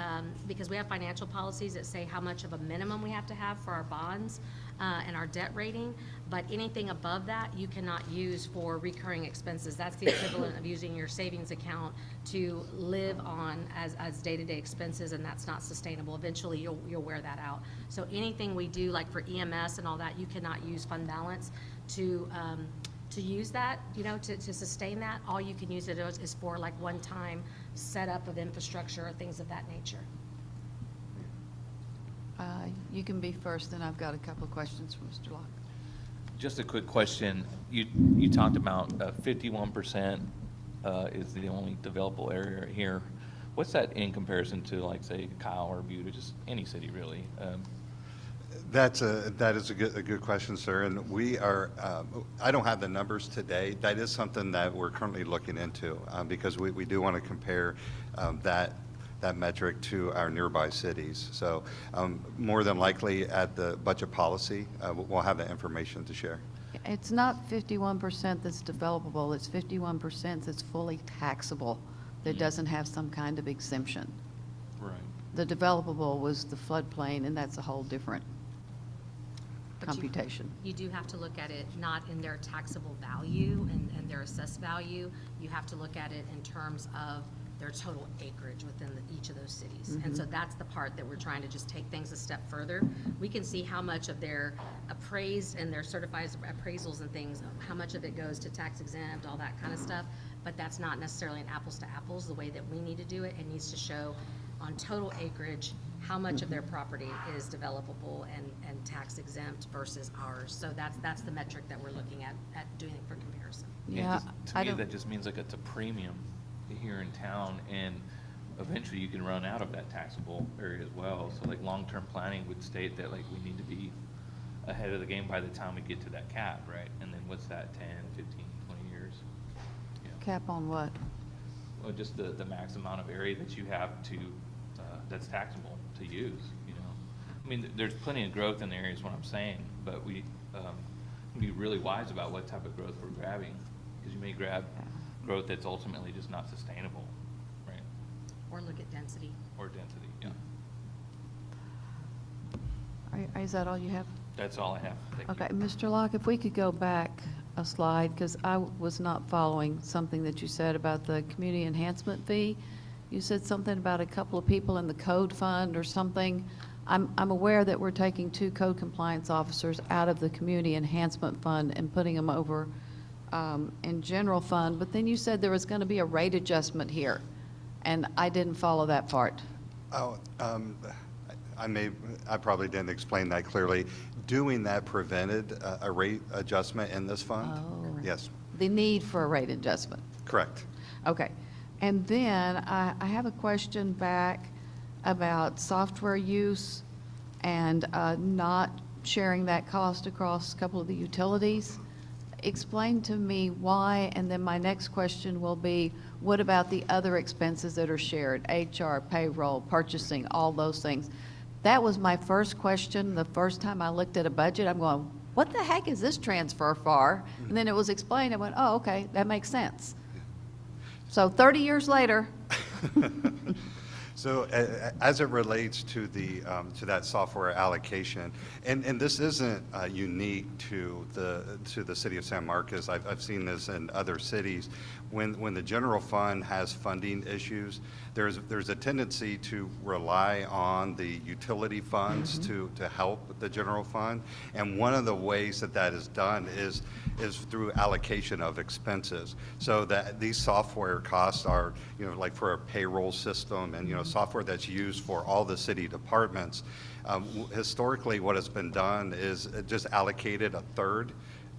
because we have financial policies that say how much of a minimum we have to have for our bonds and our debt rating, but anything above that you cannot use for recurring expenses. That's the equivalent of using your savings account to live on as day-to-day expenses, and that's not sustainable. Eventually you'll wear that out. So anything we do, like for EMS and all that, you cannot use fund balance to use that, to sustain that. All you can use it is for like one-time setup of infrastructure or things of that nature. You can be first, then I've got a couple of questions for Mr. Locke. Just a quick question. You talked about 51% is the only developable area here. What's that in comparison to, like, say, Kyle or Butte, just any city really? That is a good question, sir. And we are, I don't have the numbers today. That is something that we're currently looking into because we do want to compare that metric to our nearby cities. So more than likely at the budget policy, we'll have that information to share. It's not 51% that's developable, it's 51% that's fully taxable, that doesn't have some kind of exemption. Right. The developable was the floodplain, and that's a whole different computation. You do have to look at it not in their taxable value and their assessed value. You have to look at it in terms of their total acreage within each of those cities. And so that's the part that we're trying to just take things a step further. We can see how much of their appraised and their certified appraisals and things, how much of it goes to tax exempt, all that kind of stuff, but that's not necessarily an apples to apples the way that we need to do it. It needs to show on total acreage how much of their property is developable and tax exempt versus ours. So that's the metric that we're looking at doing for comparison. Yeah, To me, that just means like it's a premium here in town, and eventually you can run out of that taxable area as well. So like long-term planning would state that like we need to be ahead of the game by the time we get to that cap, right? And then what's that, 10, 15, 20 years? Yeah. Cap on what? Well, just the max amount of area that you have to, that's taxable to use, you know? I mean, there's plenty of growth in the area is what I'm saying, but we can be really wise about what type of growth we're grabbing, because you may grab growth that's ultimately just not sustainable, right? Or look at density. Or density, yeah. Is that all you have? That's all I have. Thank you. Okay, Mr. Locke, if we could go back a slide, because I was not following something that you said about the community enhancement fee. You said something about a couple of people in the code fund or something. I'm aware that we're taking 2 code compliance officers out of the community enhancement fund and putting them over in general fund, but then you said there was going to be a rate adjustment here, and I didn't follow that part. Oh, I probably didn't explain that clearly. Doing that prevented a rate adjustment in this fund? Oh. Yes, The need for a rate adjustment. correct. Okay. And then I have a question back about software use and not sharing that cost across a couple of the utilities. Explain to me why, and then my next question will be, what about the other expenses that are shared? HR, payroll, purchasing, all those things. That was my first question. The first time I looked at a budget, I'm going, what the heck is this transfer for? And then it was explained. I went, oh, okay, that makes sense. So 30 years later. So as it relates to the to that software allocation, and this isn't unique to the city of San Marcos. I've seen this in other cities. When the general fund has funding issues, there's a tendency to rely on the utility funds to help the general fund. And one of the ways that is done is through allocation of expenses. So that these software costs are, like for a payroll system and, software that's used for all the city departments. Historically, what has been done is just allocated a third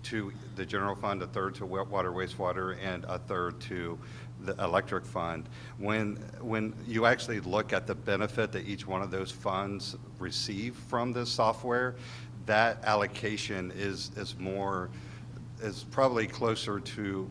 to the general fund, a third to water, wastewater, and a third to the electric fund. When you actually look at the benefit that each one of those funds receive from this software, that allocation is probably closer to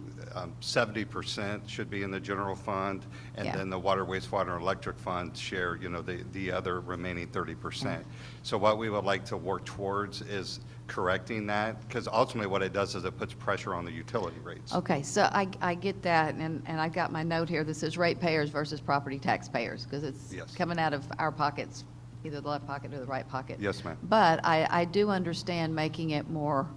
70% should be in the general fund, and Yeah. then the water, wastewater, and electric fund share, the other remaining 30%. So what we would like to work towards is correcting that, because ultimately what it does is it puts pressure on the utility rates. Okay, so I get that, and I've got my note here that says ratepayers versus property taxpayers, because it's Yes. coming out of our pockets, either the left pocket or the right pocket. Yes, ma'am. But I do understand making it more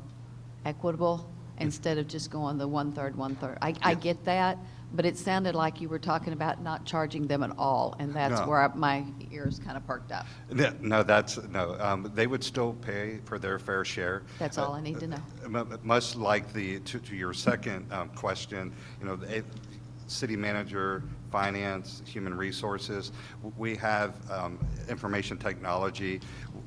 equitable instead of just going the one-third, one-third. I Yeah. get that, but it sounded like you were talking about not charging them at all, and that's No. where my ears kind of perked up. No, they would still pay for their fair share. That's all I need to know. Much like to your second question, the city manager, finance, human resources, we have information technology.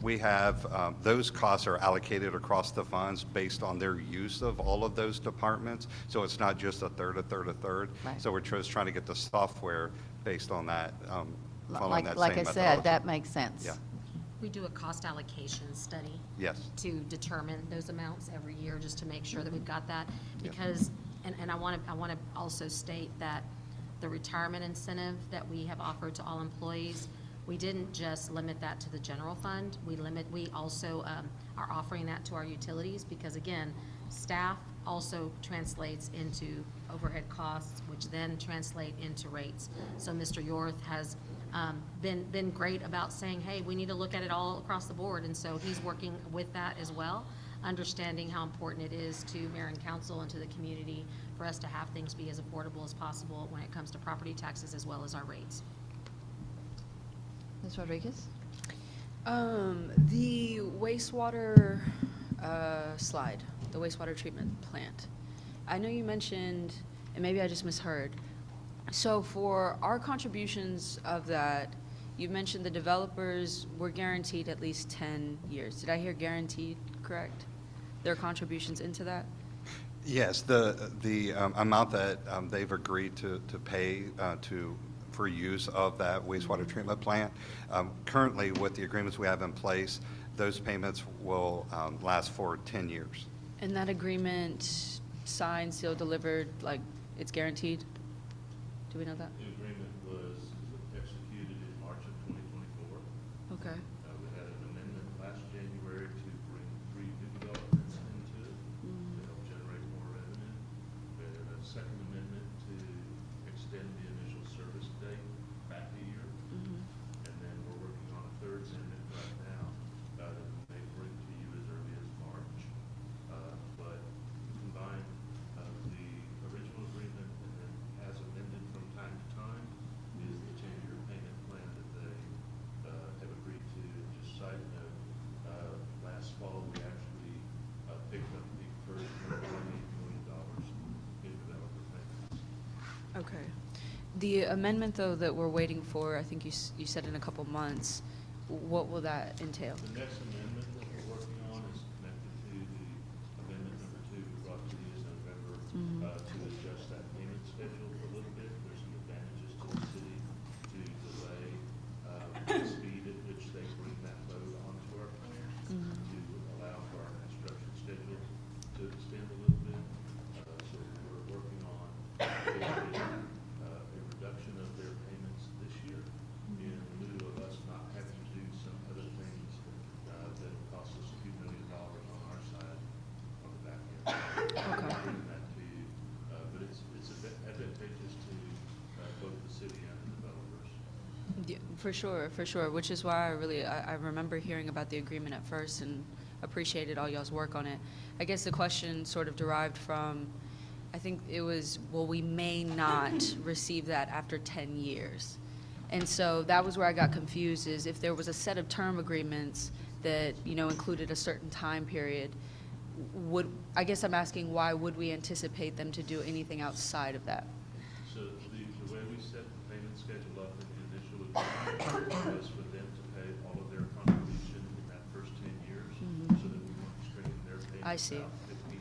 We have, those costs are allocated across the funds based on their use of all of those departments. So it's not just a third, a third, a third. Right. So we're just trying to get the software based on that, following that same Like I methodology. said, that makes sense. Yeah. We do a cost allocation study Yes. to determine those amounts every year, just to make sure that we've got that. Yeah. Because, and I want to also state that the retirement incentive that we have offered to all employees, we didn't just limit that to the general fund. We also are offering that to our utilities, because again, staff also translates into overhead costs, which then translate into rates. So Mr. Yorth has been great about saying, hey, we need to look at it all across the board. And so he's working with that as well, understanding how important it is to mayor and council and to the community for us to have things be as affordable as possible when it comes to property taxes as well as our rates. Ms. Rodriguez? The wastewater slide, the wastewater treatment plant. I know you mentioned, and maybe I just misheard. So for our contributions of that, you mentioned the developers were guaranteed at least 10 years. Did I hear guaranteed correct? Their contributions into that? Yes, the amount that they've agreed to pay for use of that wastewater treatment plant, currently with the agreements we have in place, those payments will last for 10 years. And that agreement signed, sealed, delivered, like, it's guaranteed? Do we know that? The agreement was executed in March of 2024. Okay. We had an amendment last January to bring 3 new developments into it to help generate more revenue. We had a second amendment to extend the initial service date back a year. And then we're working on a third amendment right now that may bring to you as early as March. But combine the original agreement and then as amended from time to time is the 10-year payment plan that they have agreed to. Just side note, last fall we actually picked up the first $1.8 million in developer payments. Okay. The amendment, though, that we're waiting for, I think you said in a couple months, what will that entail? The next amendment that we're working on is connected to the amendment number 2 we brought to you in November to adjust that payment schedule a little bit. There's some advantages to the city to delay the speed at which they bring that load onto our plant to allow for our construction schedule to extend a little bit. So we're working on a reduction of their payments this year in lieu of us not having to do some other things that cost us a few $1 million on our side on the back end. Okay. Bringing that to you, but it's advantageous to both the city and the developers. Yeah, for sure, which is why I remember hearing about the agreement at first and appreciated all y'all's work on it. I guess the question sort of derived from, I think it was, well, we may not receive that after 10 years. And so that was where I got confused, is if there was a set of term agreements that, included a certain time period, I guess I'm asking, why would we anticipate them to do anything outside of that? So the way we set the payment schedule up in the initial agreement was for them to pay all of their contribution in that first 10 years so that we weren't stringing their I payments see. out 15, 20,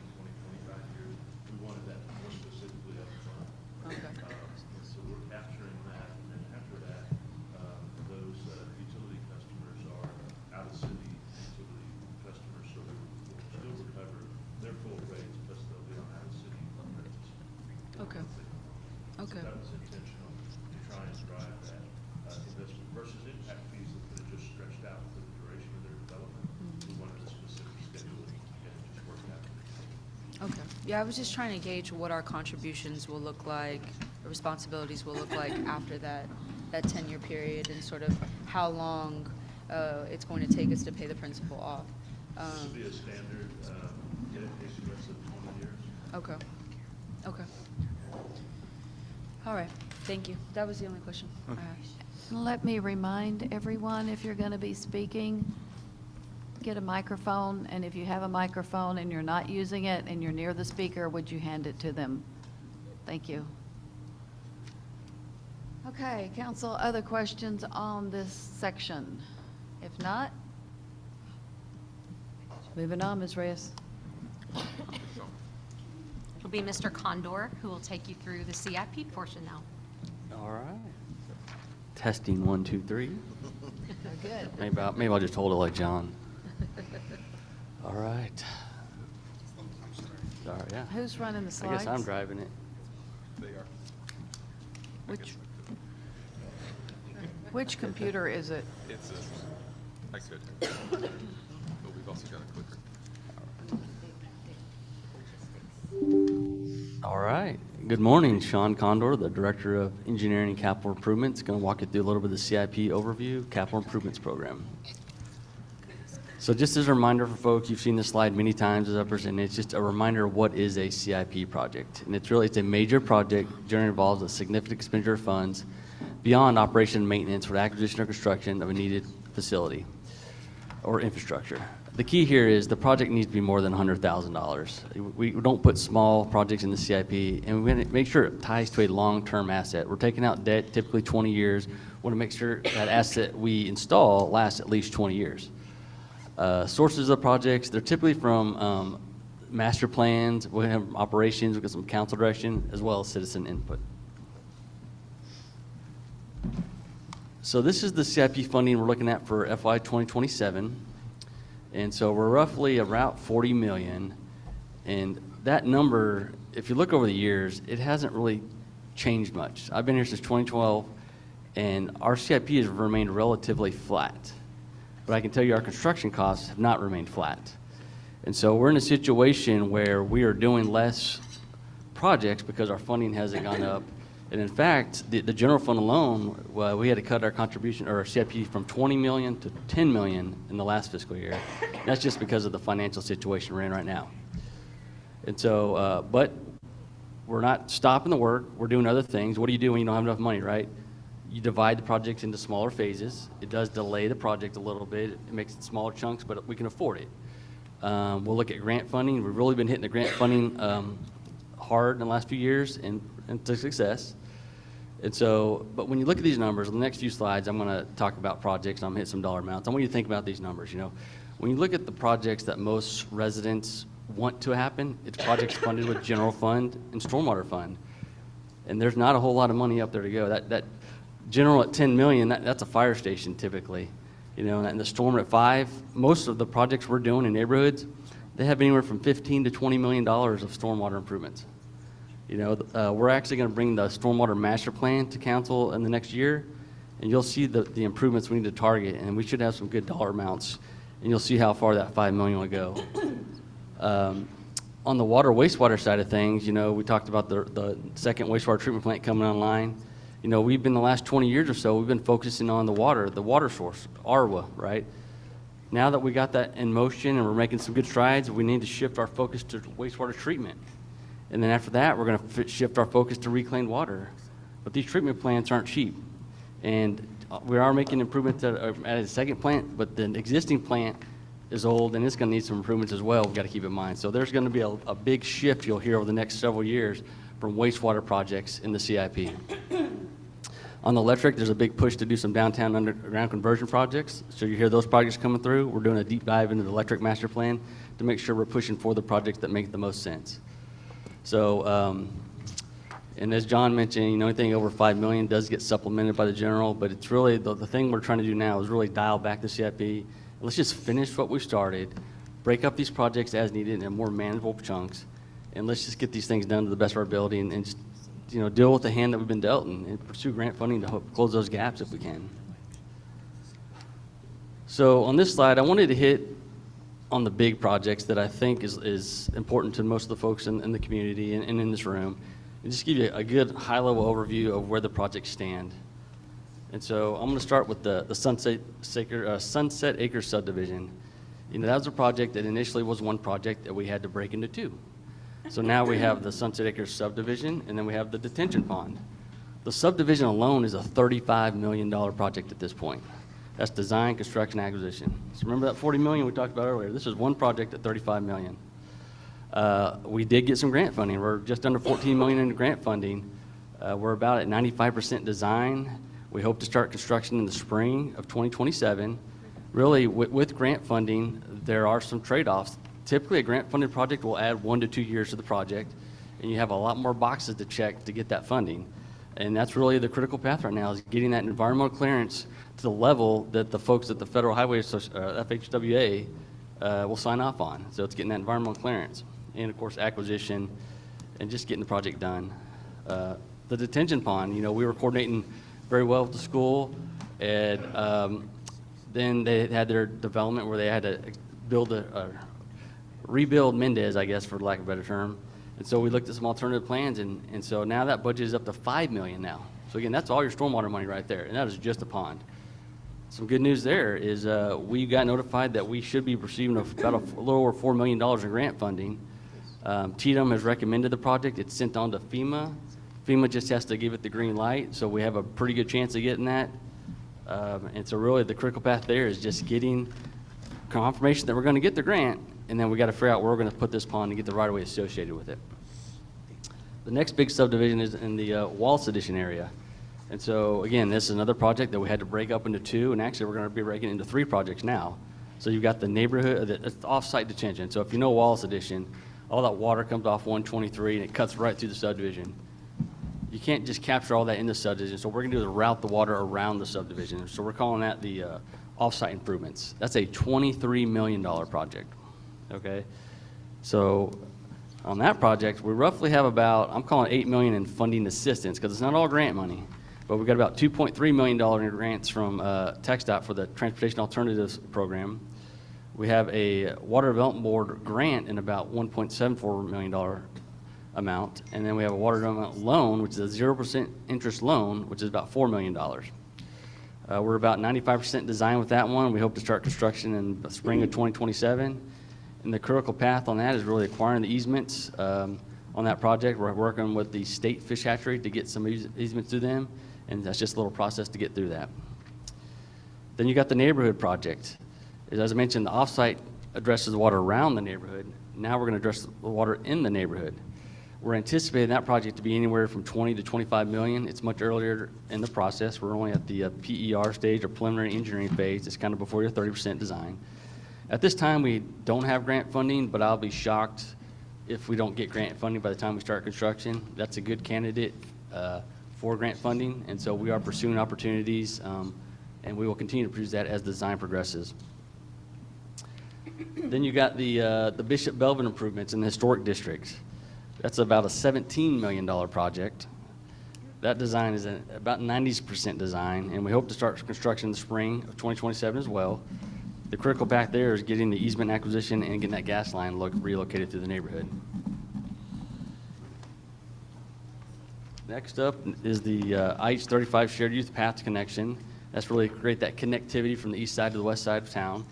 25 years. We wanted that more specifically up front. Okay. And so we're capturing that, and then after that, those utility customers are out-of-city utility customers, so they will still recover their full rates, plus they'll be on out-of-city rates. Okay. Okay. So that was intentional to try and drive that investment versus impact fees that could have just stretched out for the duration of their development. We wanted a specific schedule and it just worked out. Okay. Yeah, I was just trying to gauge what our contributions will look like, the responsibilities will look like after that 10-year period, and sort of how long it's going to take us to pay the principal off. This would be a standard issuance of 20 years. Okay. Okay. All right. Thank you. That was the only question I had. Let me remind everyone, if you're going to be speaking, get a microphone, and if you have a microphone and you're not using it and you're near the speaker, would you hand it to them? Thank you. Okay, council, other questions on this section? If not, moving on, Ms. Reyes. It'll be Mr. Condor who will take you through the CIP portion now. All right. Testing 1, 2, 3. Good. Maybe I'll just hold it like John. All right. All right, yeah. Who's running the I slides? guess I'm driving it. Which computer is it? It's I could, but we've also got a clicker. All right. Good morning, Sean Condor, the Director of Engineering and Capital Improvements. Going to walk you through a little bit of the CIP overview, Capital Improvements Program. So just as a reminder for folks, you've seen this slide many times as others, and it's just a reminder of what is a CIP project. And it's a major project, generally involves a significant expenditure of funds beyond operation and maintenance for the acquisition or construction of a needed facility or infrastructure. The key here is the project needs to be more than $100,000. We don't put small projects in the CIP, and we want to make sure it ties to a long-term asset. We're taking out debt, typically 20 years. We want to make sure that asset we install lasts at least 20 years. Sources of projects, they're typically from master plans, we have operations, we got some council direction, as well as citizen input. So this is the CIP funding we're looking at for FY 2027. And so we're roughly around 40 million. And that number, if you look over the years, it hasn't really changed much. I've been here since 2012, and our CIP has remained relatively flat. But I can tell you our construction costs have not remained flat. And so we're in a situation where we are doing less projects because our funding hasn't gone up. And in fact, the general fund alone, well, we had to cut our contribution, or our CIP, from 20 million to 10 million in the last fiscal year. And that's just because of the financial situation we're in right now. And so, but we're not stopping the work. We're doing other things. What do you do when you don't have enough money, right? You divide the projects into smaller phases. It does delay the project a little bit. It makes it smaller chunks, but we can afford it. We'll look at grant funding. We've really been hitting the grant funding hard in the last few years and to success. And so, but when you look at these numbers, in the next few slides, I'm going to talk about projects. I'm going to hit some dollar amounts. I want you to think about these numbers. You know, when you look at the projects that most residents want to happen, it's projects funded with general fund and stormwater fund. And there's not a whole lot of money up there to go. That general at 10 million, that's a fire station typically. You know, and the storm at 5, most of the projects we're doing in neighborhoods, they have anywhere from $15 to $20 million of stormwater improvements. You know, we're actually going to bring the stormwater master plan to council in the next year, and you'll see the improvements we need to target, and we should have some good dollar amounts, and you'll see how far that $5 million will go. On the water wastewater side of things, you know, we talked about the second wastewater treatment plant coming online. You know, we've been the last 20 years or so, we've been focusing on the water source, ARWA, right? Now that we got that in motion and we're making some good strides, we need to shift our focus to wastewater treatment. And then after that, we're going to shift our focus to reclaimed water. But these treatment plants aren't cheap. And we are making improvements at a second plant, but the existing plant is old and it's going to need some improvements as well. We've got to keep in mind. So there's going to be a big shift you'll hear over the next several years from wastewater projects in the CIP. On the electric, there's a big push to do some downtown underground conversion projects. So you hear those projects coming through. We're doing a deep dive into the electric master plan to make sure we're pushing for the projects that make the most sense. So, and as John mentioned, you know, anything over 5 million does get supplemented by the general, but it's really, the thing we're trying to do now is really dial back the CIP. Let's just finish what we started, break up these projects as needed in more manageable chunks, and let's just get these things done to the best of our ability and just, you know, deal with the hand that we've been dealt and pursue grant funding to help close those gaps if we can. So on this slide, I wanted to hit on the big projects that I think is important to most of the folks in the community and in this room, and just give you a good high-level overview of where the projects stand. And so I'm going to start with the Sunset Acres subdivision. You know, that was a project that initially was one project that we had to break into two. So now we have the Sunset Acres subdivision, and then we have the detention pond. The subdivision alone is a $35 million project at this point. That's design, construction, acquisition. So remember that 40 million we talked about earlier? This is one project at 35 million. We did get some grant funding. We're just under 14 million in grant funding. We're about at 95% design. We hope to start construction in the spring of 2027. Really, with grant funding, there are some trade-offs. Typically, a grant-funded project will add 1 to 2 years to the project, and you have a lot more boxes to check to get that funding. And that's really the critical path right now, is getting that environmental clearance to the level that the folks at the Federal Highway FHWA will sign off on. So it's getting that environmental clearance, and of course acquisition, and just getting the project done. The detention pond, you know, we were coordinating very well with the school, and then they had their development where they had to rebuild Mendez, I guess, for lack of a better term. And so we looked at some alternative plans, and so now that budget is up to $5 million now. So again, that's all your stormwater money right there, and that is just a pond. Some good news there is we got notified that we should be receiving about a little over $4 million in grant funding. TDM has recommended the project. It's sent on to FEMA. FEMA just has to give it the green light, so we have a pretty good chance of getting that. And so really the critical path there is just getting confirmation that we're going to get the grant, and then we got to figure out where we're going to put this pond and get the right-of-way associated with it. The next big subdivision is in the Wallace Addition area. And so, again, this is another project that we had to break up into two, and actually we're going to be breaking it into 3 projects now. So you've got the neighborhood, the off-site detention. So if you know Wallace Addition, all that water comes off 123 and it cuts right through the subdivision. You can't just capture all that in the subdivision, so what we're gonna do is route the water around the subdivision. So we're calling that the off-site improvements. That's a $23 million project, okay? So on that project, we roughly have about, I'm calling $8 million in funding assistance, because it's not all grant money, but we've got about $2.3 million in grants from TxDOT for the Transportation Alternatives Program. We have a Water Development Board grant in about $1.74 million amount, and then we have a water development loan, which is a 0% interest loan, which is about $4 million. We're about 95% design with that one. We hope to start construction in the spring of 2027. And the critical path on that is really acquiring the easements on that project. We're working with the state fish hatchery to get some easements through them, and that's just a little process to get through that. Then you got the neighborhood project. As I mentioned, the offsite addresses the water around the neighborhood. Now we're going to address the water in the neighborhood. We're anticipating that project to be anywhere from 20 to 25 million. It's much earlier in the process. We're only at the PER stage, or preliminary engineering phase. It's kind of before your 30% design. At this time, we don't have grant funding, but I'll be shocked if we don't get grant funding by the time we start construction. That's a good candidate for grant funding, and so we are pursuing opportunities, and we will continue to pursue that as design progresses. Then you got the Bishop Belvin improvements in the historic districts. That's about a $17 million project. That design is about 90% design, and we hope to start construction in the spring of 2027 as well. The critical path there is getting the easement acquisition and getting that gas line relocated through the neighborhood. Next up is the IH-35 Shared Youth Path Connection. That's really create that connectivity from the east side to the west side of town.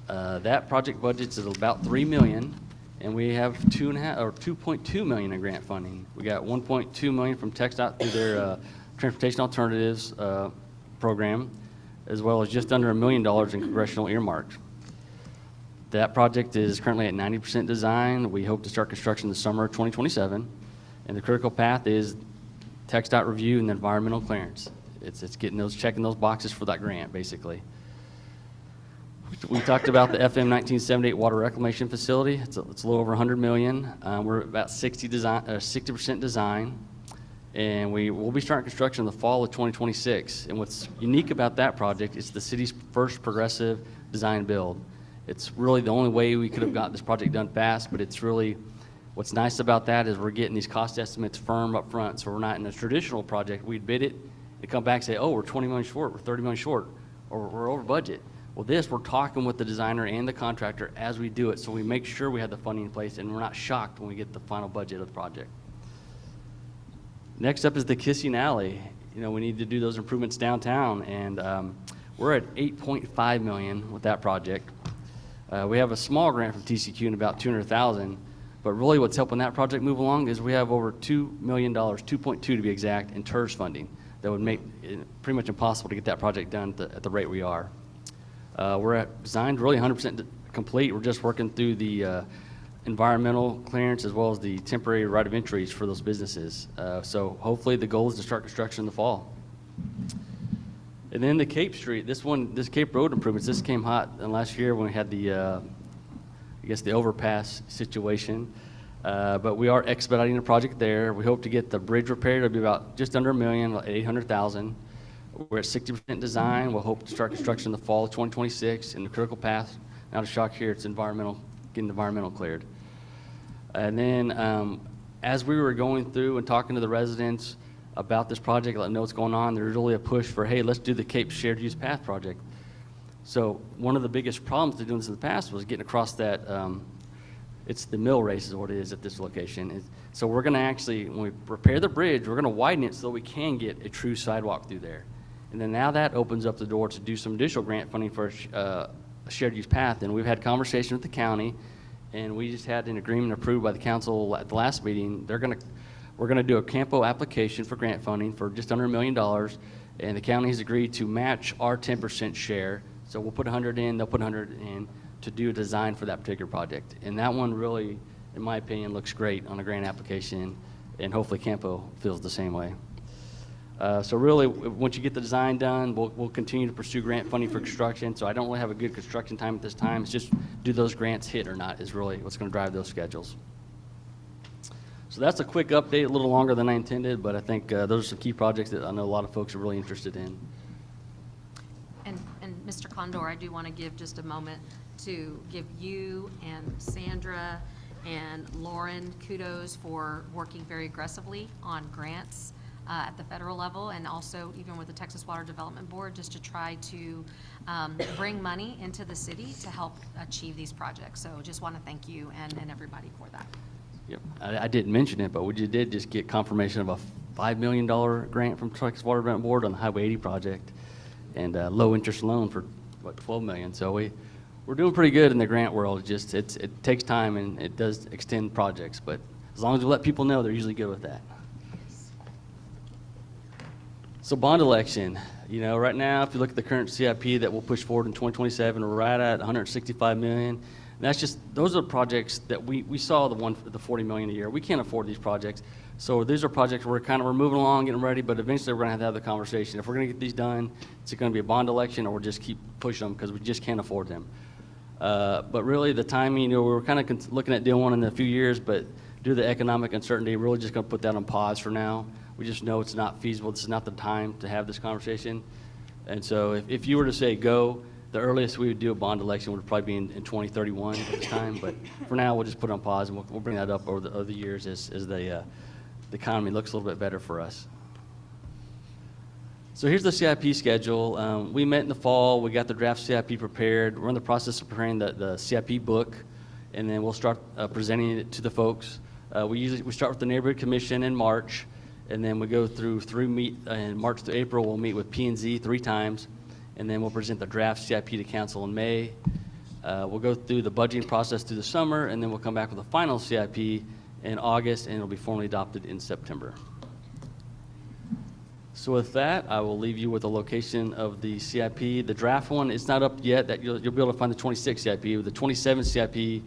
That project budget's at about $3 million, and we have $2.2 million in grant funding. We got $1.2 million from TxDOT through their Transportation Alternatives program, as well as just under $1 million in congressional earmarks. That project is currently at 90% design. We hope to start construction in the summer of 2027, and the critical path is TxDOT review and environmental clearance. It's getting checking those boxes for that grant, basically. We talked about the FM 1978 water reclamation facility. It's a little over $100 million. We're about 60% design, and we will be starting construction in the fall of 2026. And what's unique about that project is the city's first progressive design build. It's really the only way we could have got this project done fast, but it's really, what's nice about that is we're getting these cost estimates firm up front, so we're not in a traditional project. We'd bid it and come back and say, oh, we're 20 million short, we're 30 million short, or we're over budget. Well, we're talking with the designer and the contractor as we do it, so we make sure we have the funding in place and we're not shocked when we get the final budget of the project. Next up is the Kissing Alley. We need to do those improvements downtown, and we're at $8.5 million with that project. We have a small grant from TCQ in about $200,000, but really what's helping that project move along is we have over $2 million, 2.2 to be exact, in TERS funding that would make it pretty much impossible to get that project done at the rate we are. We're at designed really 100% complete. We're just working through the environmental clearance as well as the temporary right of entries for those businesses. So hopefully the goal is to start construction in the fall. And then the Cape Street, this Cape Road improvements, this came hot last year when we had the, I guess the overpass situation. But we are expediting the project there. We hope to get the bridge repaired. It'll be about just under $1 million, about $800,000. We're at 60% design. We'll hope to start construction in the fall of 2026. And the critical path, not a shock here, it's getting environmental cleared. And then as we were going through and talking to the residents about this project, letting them know what's going on, there's really a push for, hey, let's do the Cape Shared Use Path project. So one of the biggest problems to doing this in the past was getting across that, it's the mill race is what it is at this location. So we're going to actually, when we repair the bridge, we're going to widen it so we can get a true sidewalk through there. And then now that opens up the door to do some additional grant funding for a shared use path. And we've had conversation with the county, and we just had an agreement approved by the council at the last meeting. We're going to do a Campo application for grant funding for just under $1 million, and the county has agreed to match our 10% share. So we'll put 100 in, they'll put 100 in to do a design for that particular project. And that one really, in my opinion, looks great on a grant application, and hopefully Campo feels the same way. So really, once you get the design done, we'll continue to pursue grant funding for construction. So I don't really have a good construction time at this time. It's just, do those grants hit or not is really what's going to drive those schedules. So that's a quick update, a little longer than I intended, but I think those are some key projects that I know a lot of folks are really interested in. And Mr. Condor, I do want to give just a moment to give you and Sandra and Lauren kudos for working very aggressively on grants at the federal level, and also even with the Texas Water Development Board, just to try to bring money into the city to help achieve these projects. So just want to thank you and everybody for that. Yep. I didn't mention it, but we did just get confirmation of a $5 million grant from Texas Water Development Board on the Highway 80 project, and a low-interest loan for, what, $12 million. So we're doing pretty good in the grant world. Just it takes time, and it does extend projects, but as long as we let people know, they're usually good with that. So bond election, right now, if you look at the current CIP that we'll push forward in 2027, we're right at $165 million. And those are projects that we saw the $40 million a year. We can't afford these projects. So these are projects we're moving along, getting ready, but eventually we're going to have the conversation. If we're going to get these done, it's going to be a bond election, or we'll just keep pushing them because we just can't afford them. But really the timing, we were kind of looking at doing one in a few years, but due to the economic uncertainty, we're really just going to put that on pause for now. We just know it's not feasible. This is not the time to have this conversation. And so if you were to say go, the earliest we would do a bond election would probably be in 2031 at this time. But for now, we'll just put it on pause, and we'll bring that up over the years as the economy looks a little bit better for us. So here's the CIP schedule. We met in the fall. We got the draft CIP prepared. We're in the process of preparing the CIP book, and then we'll start presenting it to the folks. We start with the Neighborhood Commission in March, and then we go through in March to April. We'll meet with P&Z 3 times, and then we'll present the draft CIP to council in May. We'll go through the budgeting process through the summer, and then we'll come back with a final CIP in August, and it'll be formally adopted in September. So with that, I will leave you with the location of the CIP. The draft one, it's not up yet. That you'll be able to find the 26 CIP. With the 27 CIP,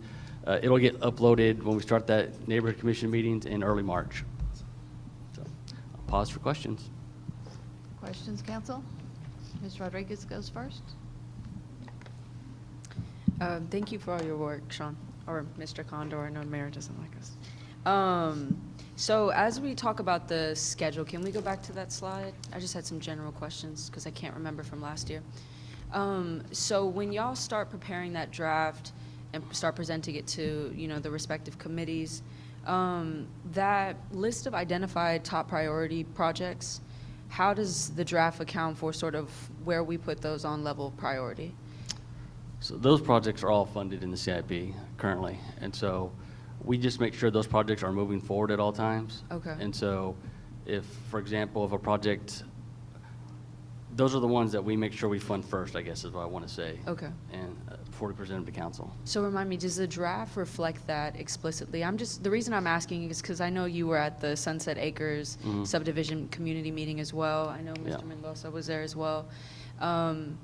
it'll get uploaded when we start that neighborhood commission meetings in early March. So I'll pause for questions. Questions, council? Ms. Rodriguez goes first. Thank you for all your work, Sean, or Mr. Condor. I know Mayor doesn't like us. So as we talk about the schedule, can we go back to that slide? I just had some general questions because I can't remember from last year. So when y'all start preparing that draft and start presenting it to, the respective committees, that list of identified top priority projects, how does the draft account for sort of where we put those on level of priority? So those projects are all funded in the CIP currently, and so we just make sure those projects are moving forward at all times. Okay. And so if, for example, if a project, those are the ones that we make sure we fund first, I guess is what I want to say. Okay. And before we present them to council. So remind me, does the draft reflect that explicitly? The reason I'm asking is because I know you were at the Sunset Acres subdivision community meeting as well. I know Mr. Mendoza was there as well. And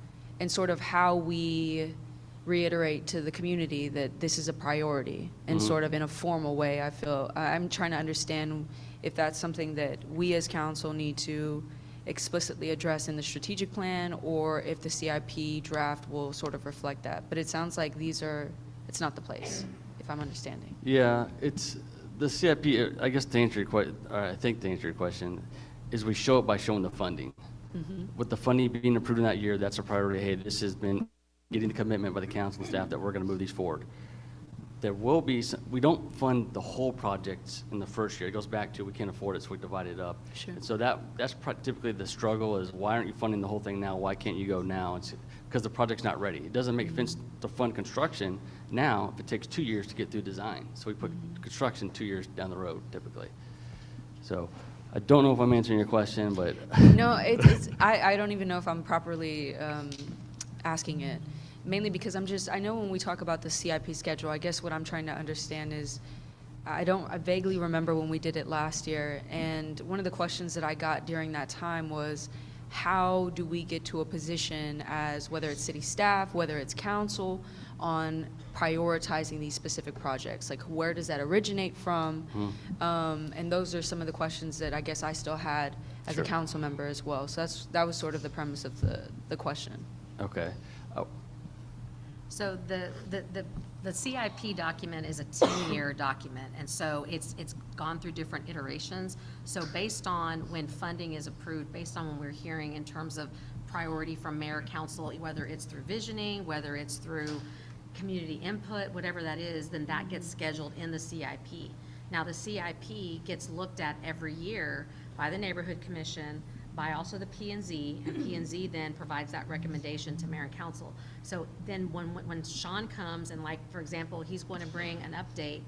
sort of how we reiterate to the community that this is a priority and sort of in a formal way. I'm trying to understand if that's something that we as council need to explicitly address in the strategic plan, or if the CIP draft will sort of reflect that. But it sounds like it's not the place, if I'm understanding. Yeah, it's the CIP, I guess to answer your question, I think to answer your question, is we show it by showing the funding. With the funding being approved in that year, that's a priority. Hey, this has been getting the commitment by the council and staff that we're going to move these forward. There will be we don't fund the whole projects in the first year. It goes back to we can't afford it, so we divide it up. Sure. And so that's typically the struggle is, why aren't you funding the whole thing now? Why can't you go now? It's because the project's not ready. It doesn't make sense to fund construction now if it takes 2 years to get through design. So we put construction 2 years down the road typically. So I don't know if I'm answering your question, but No, I don't even know if I'm properly asking it. Mainly because I know when we talk about the CIP schedule, I guess what I'm trying to understand is, I vaguely remember when we did it last year, and one of the questions that I got during that time was, how do we get to a position as, whether it's city staff, whether it's council, on prioritizing these specific projects? Like, where does that originate from? And those are some of the questions that I guess I still had as Sure. a council member as well. So that was sort of the premise of the question. Okay. Oh, So the CIP document is a 10-year document, and so it's gone through different iterations. So based on when funding is approved, based on when we're hearing in terms of priority from mayor, council, whether it's through visioning, whether it's through community input, whatever that is, then that gets scheduled in the CIP. Now, the CIP gets looked at every year by the Neighborhood Commission, by also the P&Z, and P&Z then provides that recommendation to mayor and council. So then when Sean comes and, like, for example, he's going to bring an update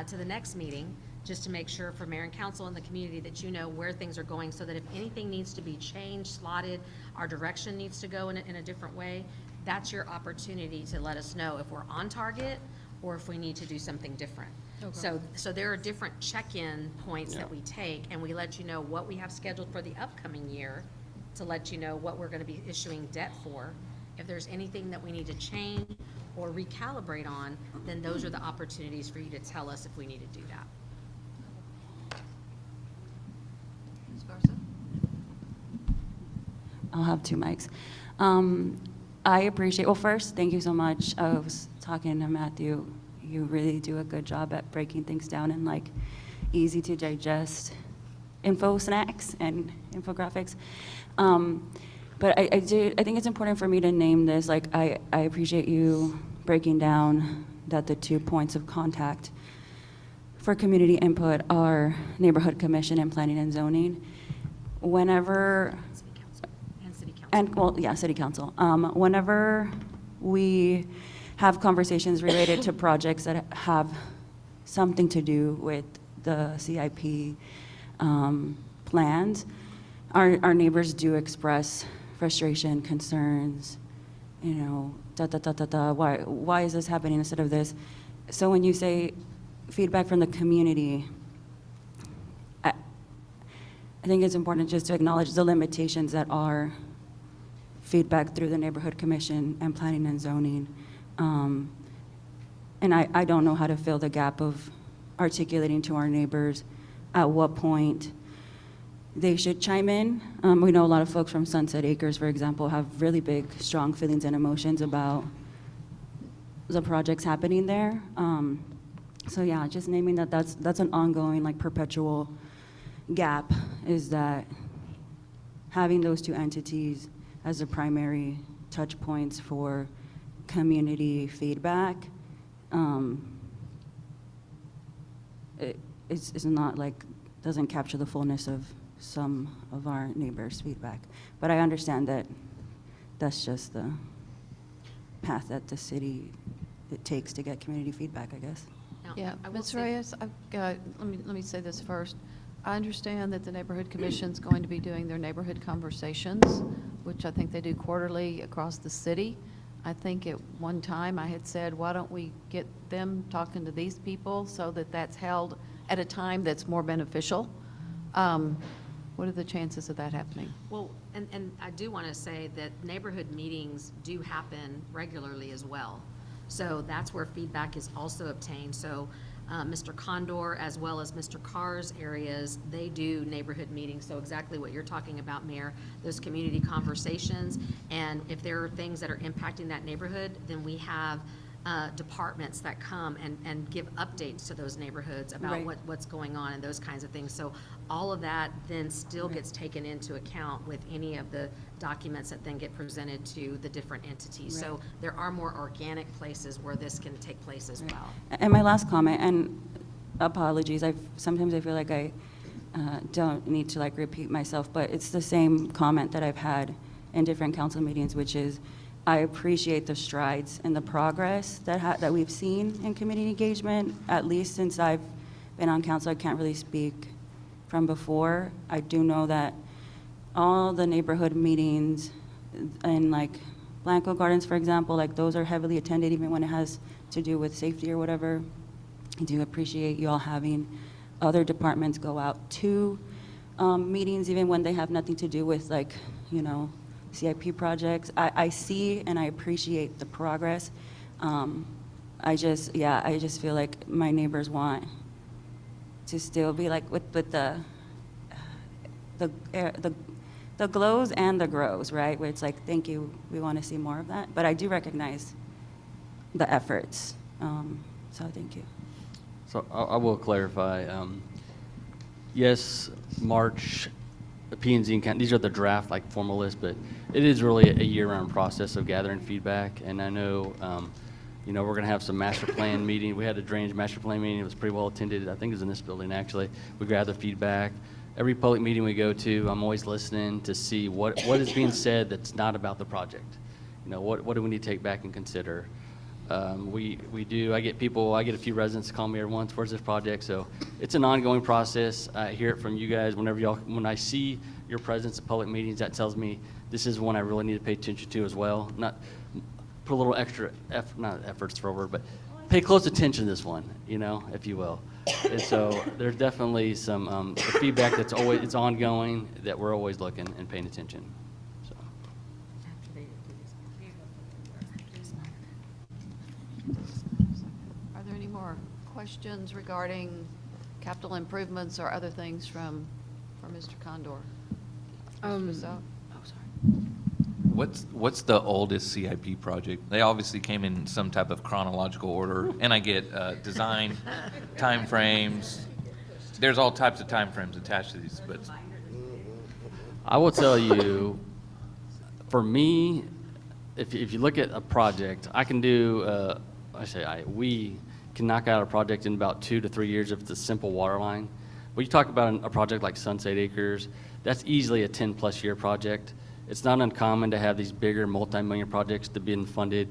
to the next meeting, just to make sure for mayor and council and the community that you know where things are going, so that if anything needs to be changed, slotted, our direction needs to go in a different way, that's your opportunity to let us know if we're on target or if we need to do something different. So there are different check-in points that we take, and we let you know what we have scheduled for the upcoming year, to let you know what we're going to be issuing debt for. If there's anything that we need to change or recalibrate on, then those are the opportunities for you to tell us if we need to do that. Ms. Garza? I'll have two mics. I appreciate, well, first, thank you so much. I was talking to Matthew. You really do a good job at breaking things down in like easy to digest info snacks and infographics. But I think it's important for me to name this. Like, I appreciate you breaking down that the 2 points of contact for community input are Neighborhood Commission and Planning and Zoning. Whenever, City council. and, well, yeah, City Council. Whenever we have conversations related to projects that have something to do with the CIP plans, our neighbors do express frustration, concerns, you know, why is this happening instead of this? So when you say feedback from the community, I think it's important just to acknowledge the limitations that are feedback through the Neighborhood Commission and Planning and Zoning. And I don't know how to fill the gap of articulating to our neighbors at what point they should chime in. We know a lot of folks from Sunset Acres, for example, have really big, strong feelings and emotions about the projects happening there. So yeah, just naming that that's an ongoing, like, perpetual gap, is that having those two entities as the primary touch points for community feedback it's not like, doesn't capture the fullness of some of our neighbors' feedback. But I understand that that's just the path that the city, it takes to get community feedback, I guess. Now, Yeah, I will Ms. say- Reyes, let me say this first. I understand that the Neighborhood Commission's going to be doing their neighborhood conversations, which I think they do quarterly across the city. I think at one time I had said, why don't we get them talking to these people so that that's held at a time that's more beneficial? What are the chances of that happening? Well, and I do want to say that neighborhood meetings do happen regularly as well. So that's where feedback is also obtained. So Mr. Condor, as well as Mr. Carr's areas, they do neighborhood meetings. So exactly what you're talking about, Mayor, those community conversations. And if there are things that are impacting that neighborhood, then we have departments that come and give updates to those neighborhoods about Right. what's going on and those kinds of things. So all of that then still gets taken into account with any of the documents that then get presented to the different entities. So there are more organic places where this can take place as well. And my last comment, and apologies, sometimes I feel like I don't need to like repeat myself, but it's the same comment that I've had in different council meetings, which is I appreciate the strides and the progress that we've seen in community engagement, at least since I've been on council. I can't really speak from before. I do know that all the neighborhood meetings in like Blanco Gardens, for example, like those are heavily attended, even when it has to do with safety or whatever. I do appreciate you all having other departments go out to meetings, even when they have nothing to do with, like, you know, CIP projects. I see and I appreciate the progress. I just feel like my neighbors want to still be like with the, the glows and the grows, right? Where it's like, thank you, we want to see more of that. But I do recognize the efforts. So thank you. So I will clarify. Yes, March, the P&Z and County, these are the draft, like, formal list, but it is really a year-round process of gathering feedback. And I know, we're going to have some master plan meeting. We had a drainage master plan meeting. It was pretty well attended. I think it was in this building, actually. We gather feedback. Every public meeting we go to, I'm always listening to see what is being said that's not about the project. What do we need to take back and consider? I get a few residents call me every once, where's this project? So it's an ongoing process. I hear it from you guys when I see your presence at public meetings, that tells me this is one I really need to pay attention to as well. Not put a little extra not efforts forward, but pay close attention to this one, if you will. And so there's definitely some feedback it's ongoing, that we're always looking and paying attention. So. Are there any more questions regarding capital improvements or other things for Mr. Condor? Mr. Rousseau? Oh, sorry. What's the oldest CIP project? They obviously came in some type of chronological order, and I get design, timeframes. There's all types of timeframes attached to these, but I will tell you, for me, if you look at a project, I can do, we can knock out a project in about 2 to 3 years if it's a simple water line. But you talk about a project like Sunset Acres, that's easily a 10-plus year project. It's not uncommon to have these bigger multi-million projects that have been funded,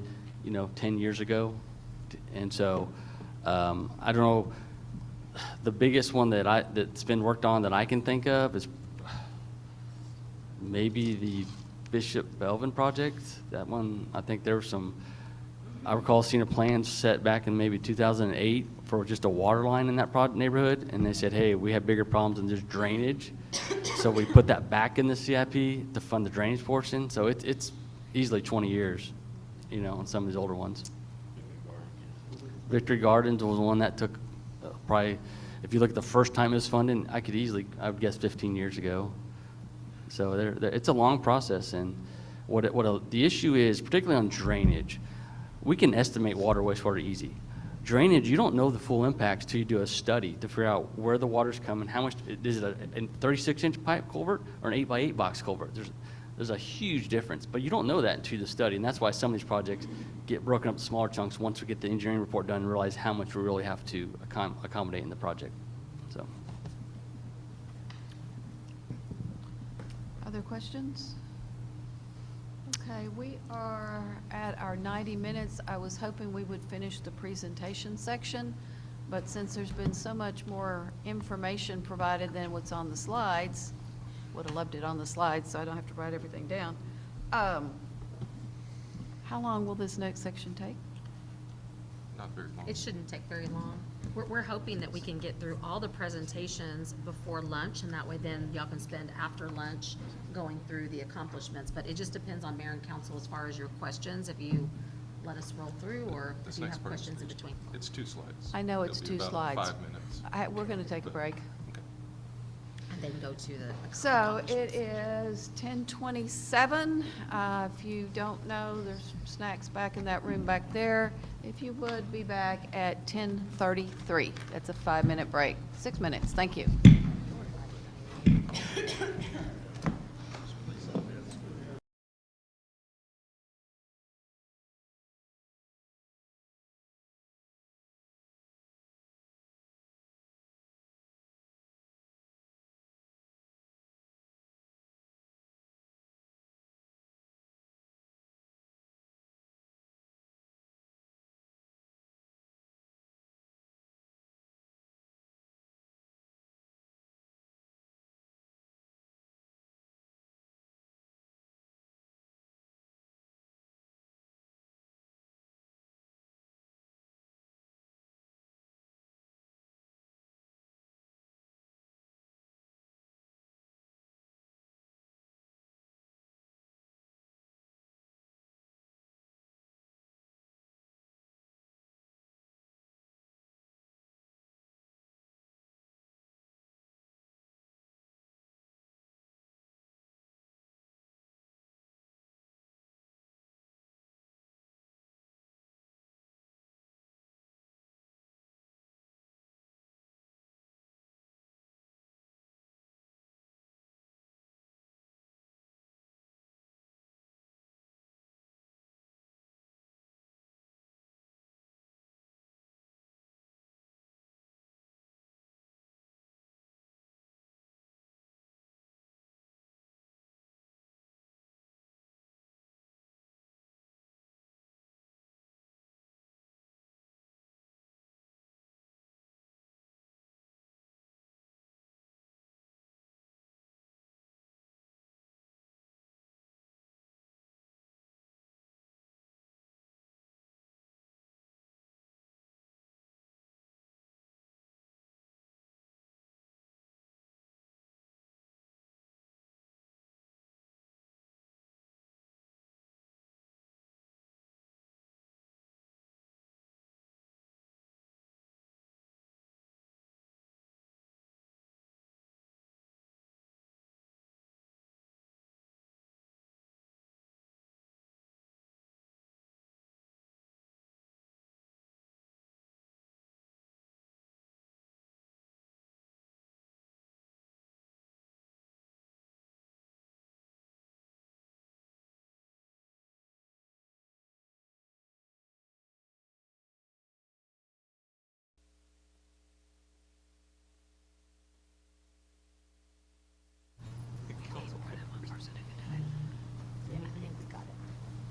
10 years ago. And so, I don't know, the biggest one that's been worked on that I can think of is maybe the Bishop Belvin project. That one, I think there were I recall seeing a plan set back in maybe 2008 for just a water line in that neighborhood, and they said, hey, we have bigger problems than just drainage. So we put that back in the CIP to fund the drainage portion. So it's easily 20 years, on some of these older ones. Victory Gardens was one that took probably, if you look at the first time it was funded, I would guess 15 years ago. So it's a long process, and the issue is, particularly on drainage, we can estimate water, wastewater easy. Drainage, you don't know the full impacts till you do a study to figure out where the water's coming, how much, is it a 36-inch pipe culvert or an 8x8 box culvert? There's a huge difference, but you don't know that until you do the study, and that's why some of these projects get broken up to smaller chunks once we get the engineering report done and realize how much we really have to accommodate in the project. So. Other questions? Okay, we are at our 90 minutes. I was hoping we would finish the presentation section, but since there's been so much more information provided than what's on the slides, would have loved it on the slides so I don't have to write everything down. How long will this next section take? Not very long. It shouldn't take very long. We're hoping that we can get through all the presentations before lunch, and that way then y'all can spend after lunch going through the accomplishments. But it just depends on mayor and council as far as your questions, if you let us roll through, or if This you next have part is questions in two- between. It's 2 slides. I know it's It'll be 2 about slides. 5 minutes. We're going to take a break. Okay. And then go to the So accomplishments. it is 10:27. If you don't know, there's snacks back in that room back there. If you would, be back at 10:33. That's a 5-minute break. 6 minutes. Thank you.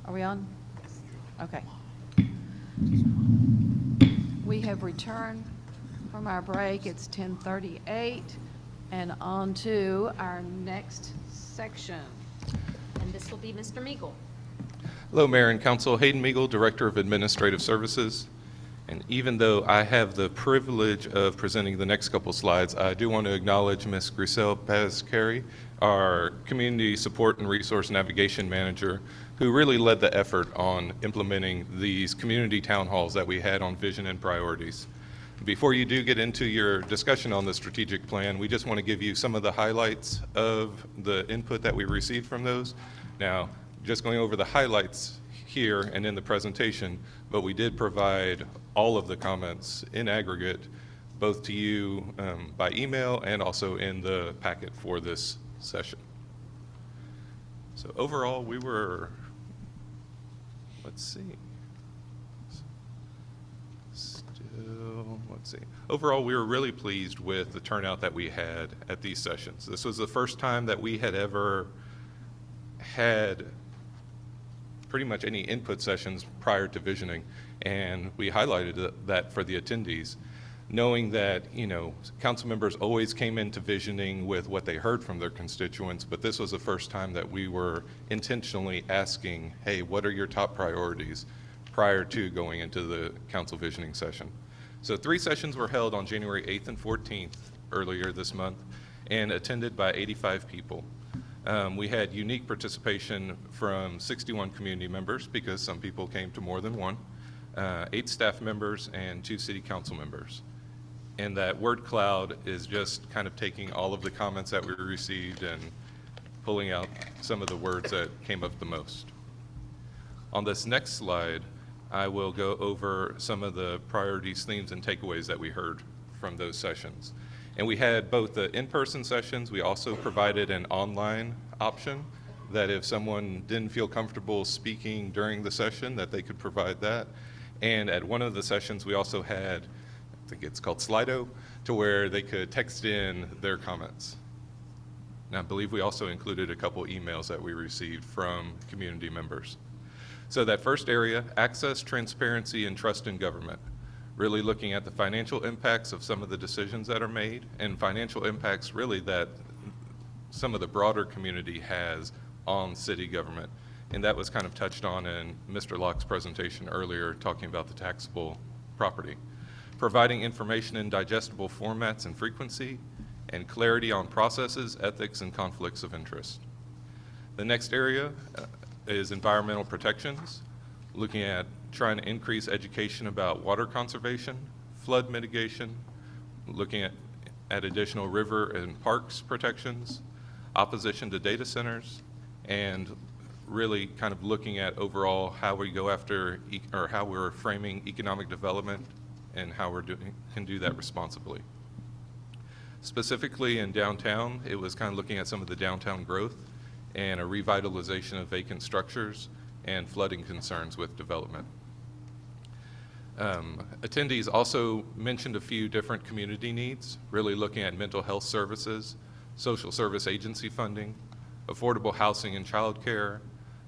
Are we on? Okay. We have returned from our break. It's 10:38, and on to our next section. And this will be Mr. Meagle. Hello, Mayor and Council. Hayden Meagle, Director of Administrative Services. And even though I have the privilege of presenting the next couple slides, I do want to acknowledge Ms. Grisel Paz-Carey, our Community Support and Resource Navigation Manager, who really led the effort on implementing these community town halls that we had on vision and priorities. Before you do get into your discussion on the strategic plan, we just want to give you some of the highlights of the input that we received from those. Now, just going over the highlights here and in the presentation, but we did provide all of the comments in aggregate, both to you by email and also in the packet for this session. So overall, we were, let's see. Overall, we were really pleased with the turnout that we had at these sessions. This was the first time that we had ever had pretty much any input sessions prior to visioning, and we highlighted that for the attendees, knowing that, you know, council members always came into visioning with what they heard from their constituents, but this was the first time that we were intentionally asking, hey, what are your top priorities prior to going into the council visioning session. So 3 sessions were held on January 8th and 14th earlier this month and attended by 85 people. We had unique participation from 61 community members because some people came to more than one, 8 staff members and 2 city council members. And that word cloud is just kind of taking all of the comments that we received and pulling out some of the words that came up the most. On this next slide, I will go over some of the priorities, themes, and takeaways that we heard from those sessions. And we had both the in-person sessions. We also provided an online option that if someone didn't feel comfortable speaking during the session, that they could provide that. And at one of the sessions, we also had, I think it's called Slido, to where they could text in their comments. And I believe we also included a couple emails that we received from community members. So that first area, access, transparency, and trust in government. Really looking at the financial impacts of some of the decisions that are made and financial impacts really that some of the broader community has on city government. And that was kind of touched on in Mr. Locke's presentation earlier, talking about the taxable property. Providing information in digestible formats and frequency, and clarity on processes, ethics, and conflicts of interest. The next area is environmental protections, looking at trying to increase education about water conservation, flood mitigation, looking at additional river and parks protections, opposition to data centers, and really kind of looking at overall how we go after, or how we're framing economic development and how can do that responsibly. Specifically in downtown, it was kind of looking at some of the downtown growth and a revitalization of vacant structures and flooding concerns with development. Attendees also mentioned a few different community needs, really looking at mental health services, social service agency funding, affordable housing and childcare,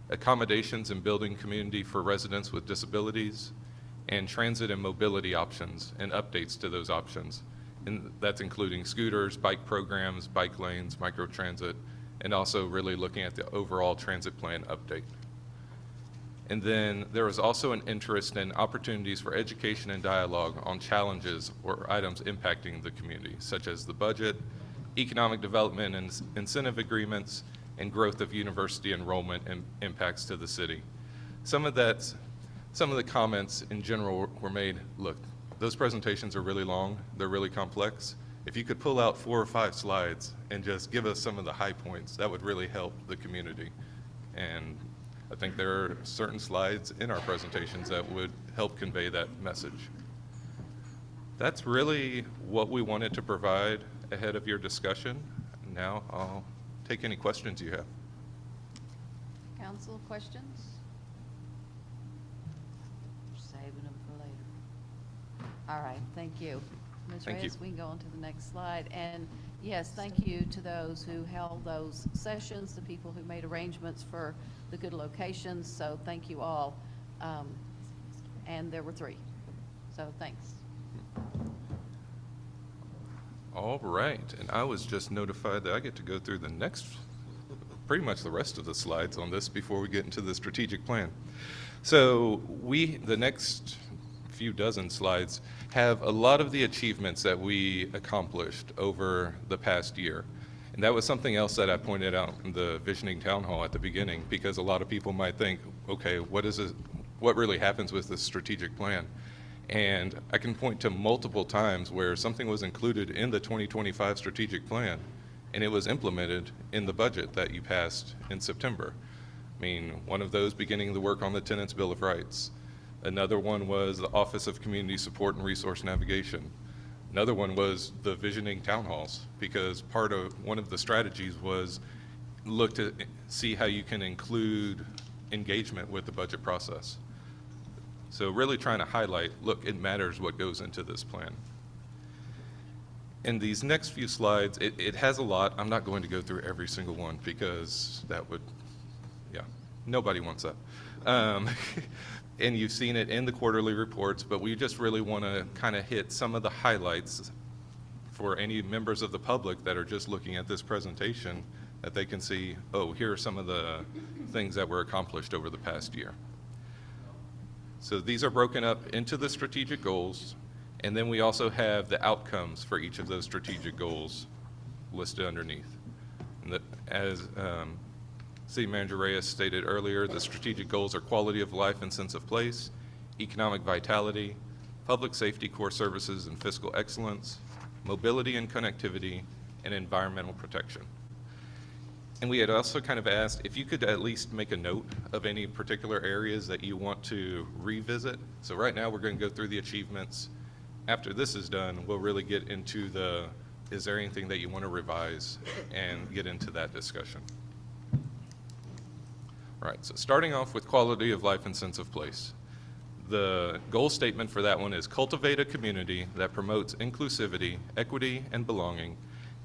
accommodations and building community for residents with disabilities, and transit and mobility options and updates to those options. And that's including scooters, bike programs, bike lanes, microtransit, and also really looking at the overall transit plan update. And then there was also an interest in opportunities for education and dialogue on challenges or items impacting the community, such as the budget, economic development and incentive agreements, and growth of university enrollment and impacts to the city. Some of the comments in general were made, look, those presentations are really long, they're really complex. If you could pull out 4 or 5 slides and just give us some of the high points, that would really help the community. And I think there are certain slides in our presentations that would help convey that message. That's really what we wanted to provide ahead of your discussion. Now I'll take any questions you have. Council, questions? Saving them for later. All right, thank you. Ms. Thank Reyes, you. we can go on to the next slide. And Yes, thank you to those who held those sessions, the people who made arrangements for the good locations, so thank you all. And there were 3, so thanks. All right, and I was just notified that I get to go through the next, pretty much the rest of the slides on this before we get into the strategic plan. So the next few dozen slides have a lot of the achievements that we accomplished over the past year. And that was something else that I pointed out in the Visioning Town Hall at the beginning, because a lot of people might think, okay, what really happens with this strategic plan? And I can point to multiple times where something was included in the 2025 strategic plan and it was implemented in the budget that you passed in September. I mean, one of those beginning the work on the Tenants' Bill of Rights. Another one was the Office of Community Support and Resource Navigation. Another one was the Visioning Town Halls, because one of the strategies was look to see how you can include engagement with the budget process. So really trying to highlight, look, it matters what goes into this plan. In these next few slides, it has a lot. I'm not going to go through every single one because that would, yeah, nobody wants that. And you've seen it in the quarterly reports, but we just really want to kind of hit some of the highlights for any members of the public that are just looking at this presentation, that they can see, oh, here are some of the things that were accomplished over the past year. So these are broken up into the strategic goals, and then we also have the outcomes for each of those strategic goals listed underneath. And as City Manager Reyes stated earlier, the strategic goals are quality of life and sense of place, economic vitality, public safety core services and fiscal excellence, mobility and connectivity, and environmental protection. And we had also kind of asked if you could at least make a note of any particular areas that you want to revisit. So right now we're going to go through the achievements. After this is done, we'll really get into is there anything that you want to revise and get into that discussion. All right, so starting off with quality of life and sense of place. The goal statement for that one is cultivate a community that promotes inclusivity, equity, and belonging,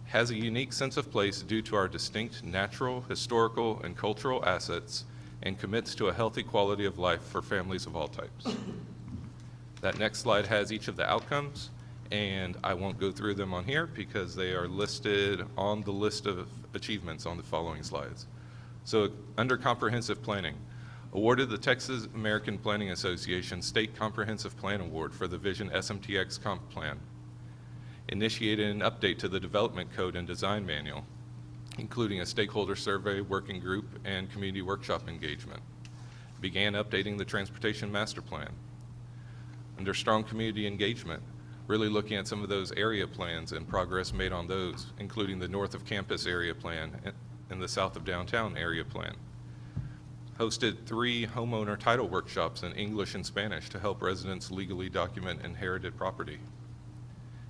has a unique sense of place due to our distinct natural, historical, and cultural assets, and commits to a healthy quality of life for families of all types. That next slide has each of the outcomes, and I won't go through them on here because they are listed on the list of achievements on the following slides. So under comprehensive planning, awarded the Texas American Planning Association State Comprehensive Plan Award for the Vision SMTX Comp Plan. Initiated an update to the Development Code and Design Manual, including a stakeholder survey, working group, and community workshop engagement. Began updating the Transportation Master Plan. Under strong community engagement, really looking at some of those area plans and progress made on those, including the North of Campus Area Plan and the South of Downtown Area Plan. Hosted 3 homeowner title workshops in English and Spanish to help residents legally document inherited property.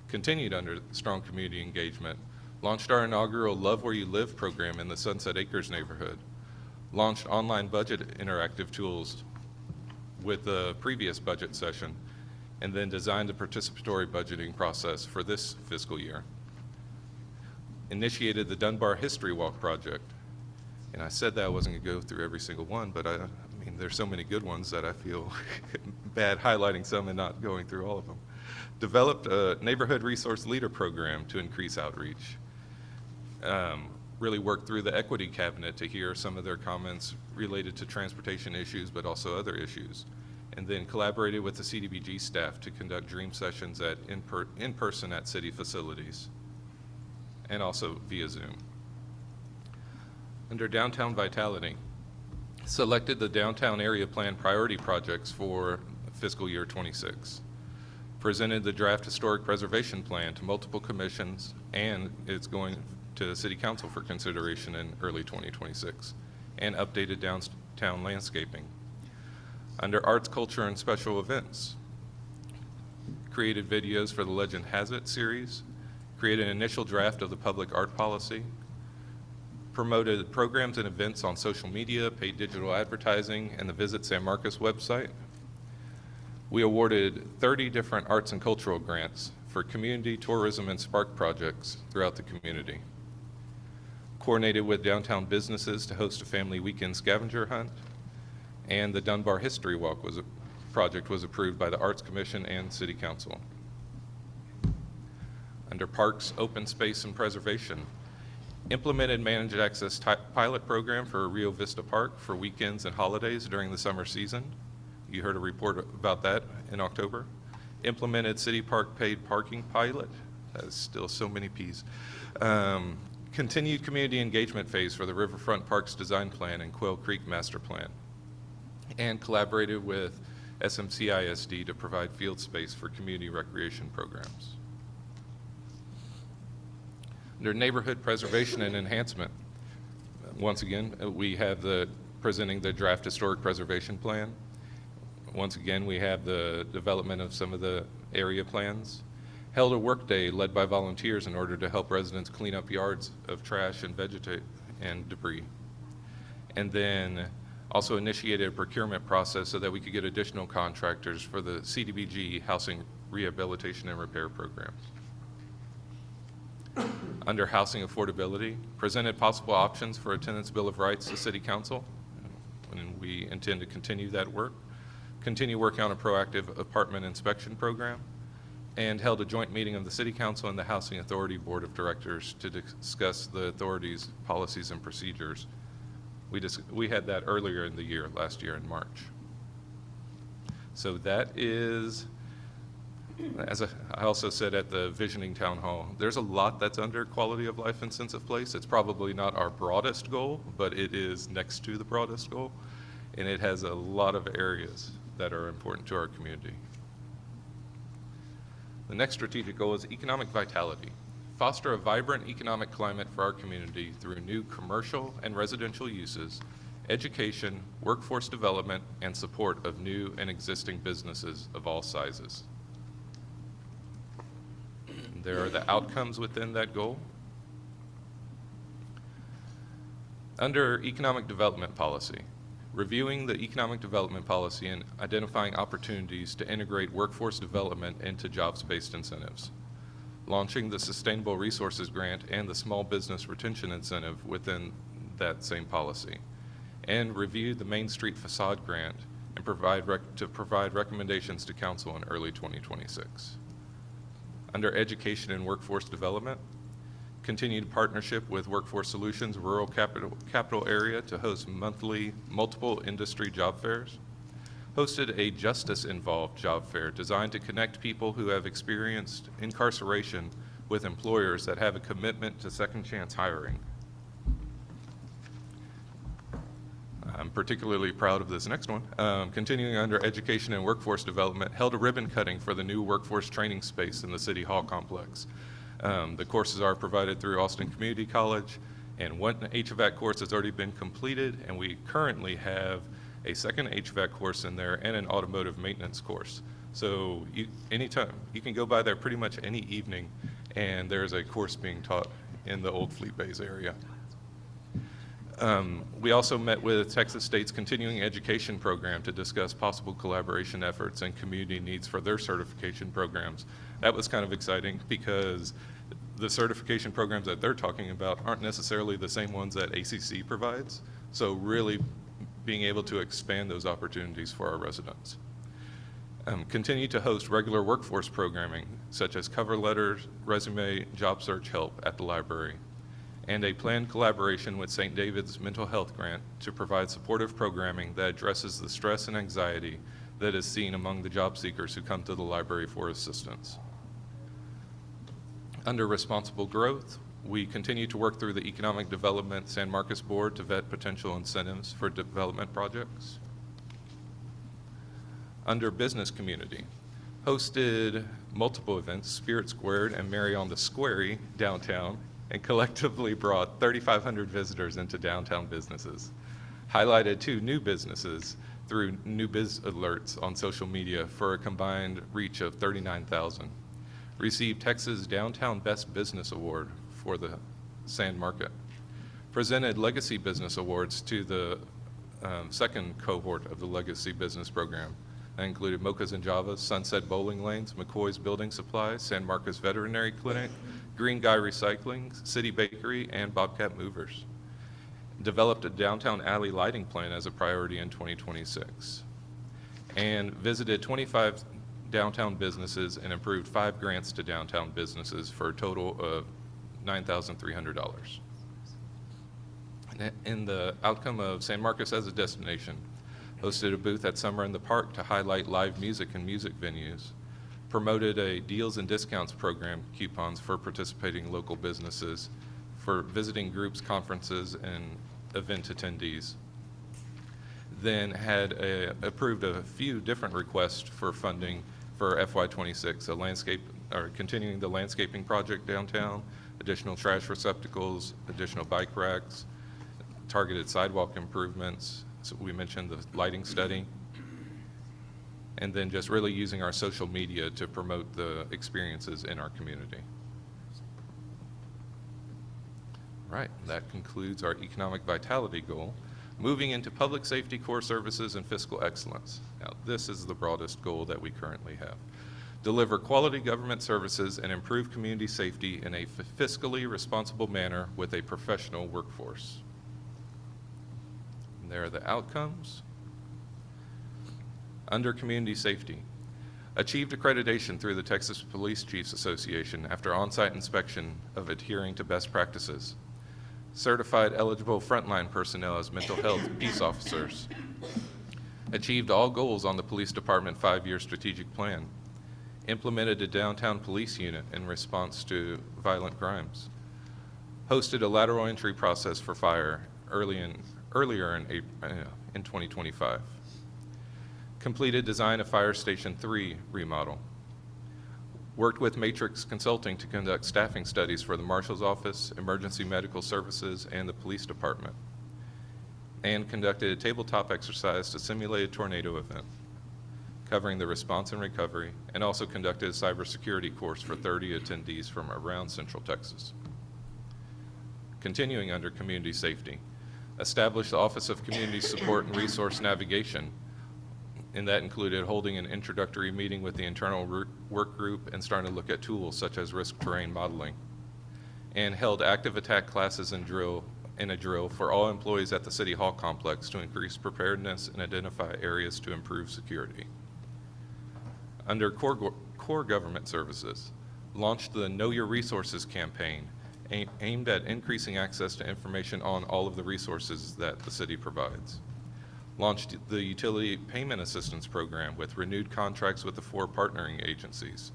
Continued under strong community engagement, launched our inaugural Love Where You Live program in the Sunset Acres neighborhood, launched online budget interactive tools with the previous budget session, and then designed a participatory budgeting process for this fiscal year. Initiated the Dunbar History Walk project. And I said that I wasn't going to go through every single one, but I mean, there's so many good ones that I feel bad highlighting some and not going through all of them. Developed a neighborhood resource leader program to increase outreach. Really worked through the equity cabinet to hear some of their comments related to transportation issues, but also other issues. And then collaborated with the CDBG staff to conduct dream sessions in person at city facilities, and also via Zoom. Under Downtown Vitality, selected the Downtown Area Plan priority projects for fiscal year 26. Presented the draft historic preservation plan to multiple commissions, and it's going to City Council for consideration in early 2026, and updated downtown landscaping. Under Arts, Culture, and Special Events, created videos for the Legend Has It series, created an initial draft of the public art policy, promoted programs and events on social media, paid digital advertising, and the Visit San Marcos website. We awarded 30 different arts and cultural grants, for community, tourism, and spark projects throughout the community. Coordinated with downtown businesses to host a family weekend scavenger hunt, and the Dunbar History Walk project was approved by the Arts Commission and City Council. Under Parks, Open Space, and Preservation, implemented managed access pilot program for Rio Vista Park for weekends and holidays during the summer season. You heard a report about that in October. Implemented city park paid parking pilot. That is still so many P's. Continued community engagement phase for the Riverfront Parks Design Plan and Quail Creek Master Plan. And collaborated with SMCISD to provide field space for community recreation programs. Under Neighborhood Preservation and Enhancement, once again, we have presenting the draft historic preservation plan. Once again, we have the development of some of the area plans. Held a work day led by volunteers in order to help residents clean up yards of trash and vegetate and debris. And then also initiated a procurement process so that we could get additional contractors for the CDBG housing rehabilitation and repair programs. Under housing affordability, presented possible options for a tenant's bill of rights to City Council, and we intend to continue that work. Continue working on a proactive apartment inspection program, and held a joint meeting of the City Council and the Housing Authority Board of Directors to discuss the authority's policies and procedures. We had that earlier in the year, last year in March. So that is, as I also said at the Visioning Town Hall, there's a lot that's under quality of life and sense of place. It's probably not our broadest goal, but it is next to the broadest goal, and it has a lot of areas that are important to our community. The next strategic goal is economic vitality. Foster a vibrant economic climate for our community through new commercial and residential uses, education, workforce development, and support of new and existing businesses of all sizes. There are the outcomes within that goal. Under economic development policy, reviewing the economic development policy and identifying opportunities to integrate workforce development into jobs-based incentives. Launching the Sustainable Resources Grant and the Small Business Retention Incentive within that same policy. And review the Main Street Facade Grant and provide recommendations to Council in early 2026. Under education and workforce development, continued partnership with Workforce Solutions Rural Capital Area to host monthly multiple industry job fairs. Hosted a justice-involved job fair designed to connect people who have experienced incarceration with employers that have a commitment to second chance hiring. I'm particularly proud of this next one. Continuing under education and workforce development, held a ribbon cutting for the new workforce training space in the City Hall complex. The courses are provided through Austin Community College, and one HVAC course has already been completed, and we currently have a second HVAC course in there and an automotive maintenance course. So anytime, you can go by there pretty much any evening, and there's a course being taught in the Old Fleet Bays area. We also met with Texas State's continuing education program to discuss possible collaboration efforts and community needs for their certification programs. That was kind of exciting because the certification programs that they're talking about aren't necessarily the same ones that ACC provides. So really being able to expand those opportunities for our residents. Continue to host regular workforce programming such as cover letters, resume, job search help at the library, and a planned collaboration with St. David's Mental Health Grant to provide supportive programming that addresses the stress and anxiety that is seen among the job seekers who come to the library for assistance. Under responsible growth, we continue to work through the Economic Development San Marcos Board to vet potential incentives for development projects. Under business community, hosted multiple events, Spirit Squared and Mary on the Squarey downtown, and collectively brought 3,500 visitors into downtown businesses. Highlighted 2 new businesses through new biz alerts on social media for a combined reach of 39,000. Received Texas Downtown Best Business Award for the Sand Market. Presented Legacy Business Awards to the second cohort of the Legacy Business Program That included Mochas and Javas, Sunset Bowling Lanes, McCoy's Building Supplies, San Marcos Veterinary Clinic, Green Guy Recycling, City Bakery, and Bobcat Movers. Developed a downtown alley lighting plan as a priority in 2026. And visited 25 downtown businesses and approved 5 grants to downtown businesses for a total of $9,300. In the outcome of San Marcos as a destination, hosted a booth at Summer in the Park to highlight live music and music venues, promoted a deals and discounts program, coupons for participating local businesses, for visiting groups, conferences, and event attendees. Then had approved a few different requests for funding for FY26, continuing the landscaping project downtown, additional trash receptacles, additional bike racks, targeted sidewalk improvements. So we mentioned the lighting study, and then just really using our social media to promote the experiences in our community. Right, that concludes our economic vitality goal. Moving into public safety, core services, and fiscal excellence. Now, this is the broadest goal that we currently have. Deliver quality government services and improve community safety in a fiscally responsible manner with a professional workforce. And there are the outcomes. Under community safety, achieved accreditation through the Texas Police Chiefs Association after on-site inspection of adhering to best practices. Certified eligible frontline personnel as mental health peace officers. Achieved all goals on the police department 5-year strategic plan. Implemented a downtown police unit in response to violent crimes. Hosted a lateral entry process for fire earlier in 2025. Completed design of Fire Station 3 remodel. Worked with Matrix Consulting to conduct staffing studies for the Marshal's Office, Emergency Medical Services, and the Police Department. And conducted a tabletop exercise to simulate a tornado event, covering the response and recovery, and also conducted a cybersecurity course for 30 attendees from around Central Texas. Continuing under community safety, established the Office of Community Support and Resource Navigation, and that included holding an introductory meeting with the internal work group and starting to look at tools such as risk terrain modeling, and held active attack classes and a drill for all employees at the City Hall complex to increase preparedness and identify areas to improve security. Under core government services, launched the Know Your Resources campaign aimed at increasing access to information on all of the resources that the city provides. Launched the Utility Payment Assistance Program with renewed contracts with the 4 partnering agencies.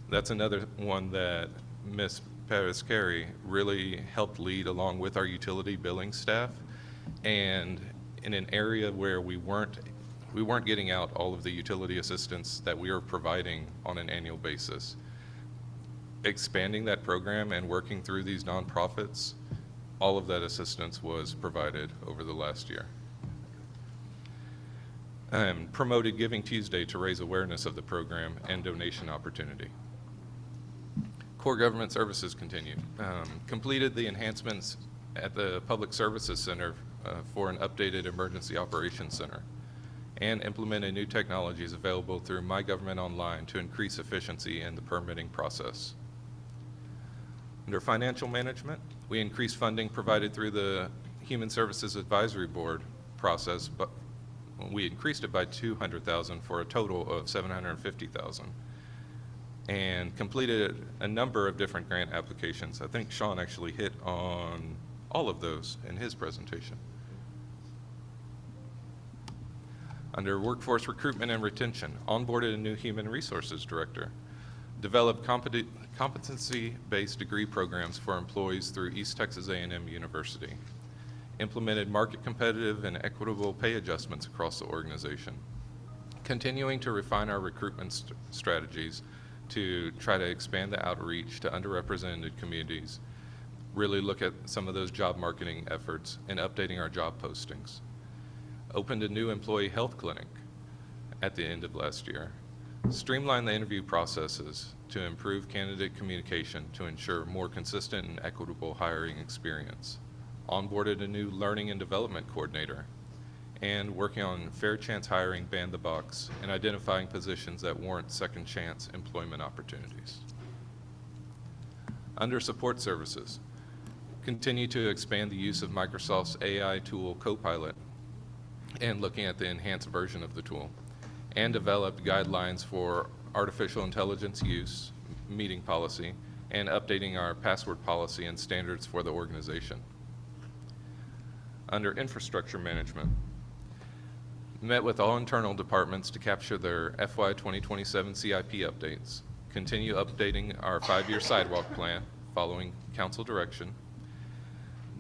That's another one that Ms. Perez-Carey really helped lead along with our utility billing staff, and in an area where we weren't getting out all of the utility assistance that we are providing on an annual basis. Expanding that program and working through these nonprofits, all of that assistance was provided over the last year. Promoted Giving Tuesday to raise awareness of the program and donation opportunity. Core government services continued. Completed the enhancements at the Public Services Center for an updated Emergency Operations Center, and implemented new technologies available through My Government Online to increase efficiency in the permitting process. Under financial management, we increased funding provided through the Human Services Advisory Board process, but we increased it by $200,000 for a total of $750,000, and completed a number of different grant applications. I think Sean actually hit on all of those in his presentation. Under workforce recruitment and retention, onboarded a new human resources director, developed competency-based degree programs for employees through East Texas A&M University, implemented market competitive and equitable pay adjustments across the organization, continuing to refine our recruitment strategies to try to expand the outreach to underrepresented communities, really look at some of those job marketing efforts, and updating our job postings. Opened a new employee health clinic at the end of last year. Streamlined the interview processes to improve candidate communication to ensure more consistent and equitable hiring experience. Onboarded a new learning and development coordinator, and working on fair chance hiring, ban the box, and identifying positions that warrant second chance employment opportunities. Under support services, continue to expand the use of Microsoft's AI tool Copilot and looking at the enhanced version of the tool, and develop guidelines for artificial intelligence use, meeting policy, and updating our password policy and standards for the organization. Under infrastructure management, met with all internal departments to capture their FY 2027 CIP updates, continue updating our 5-year sidewalk plan following council direction,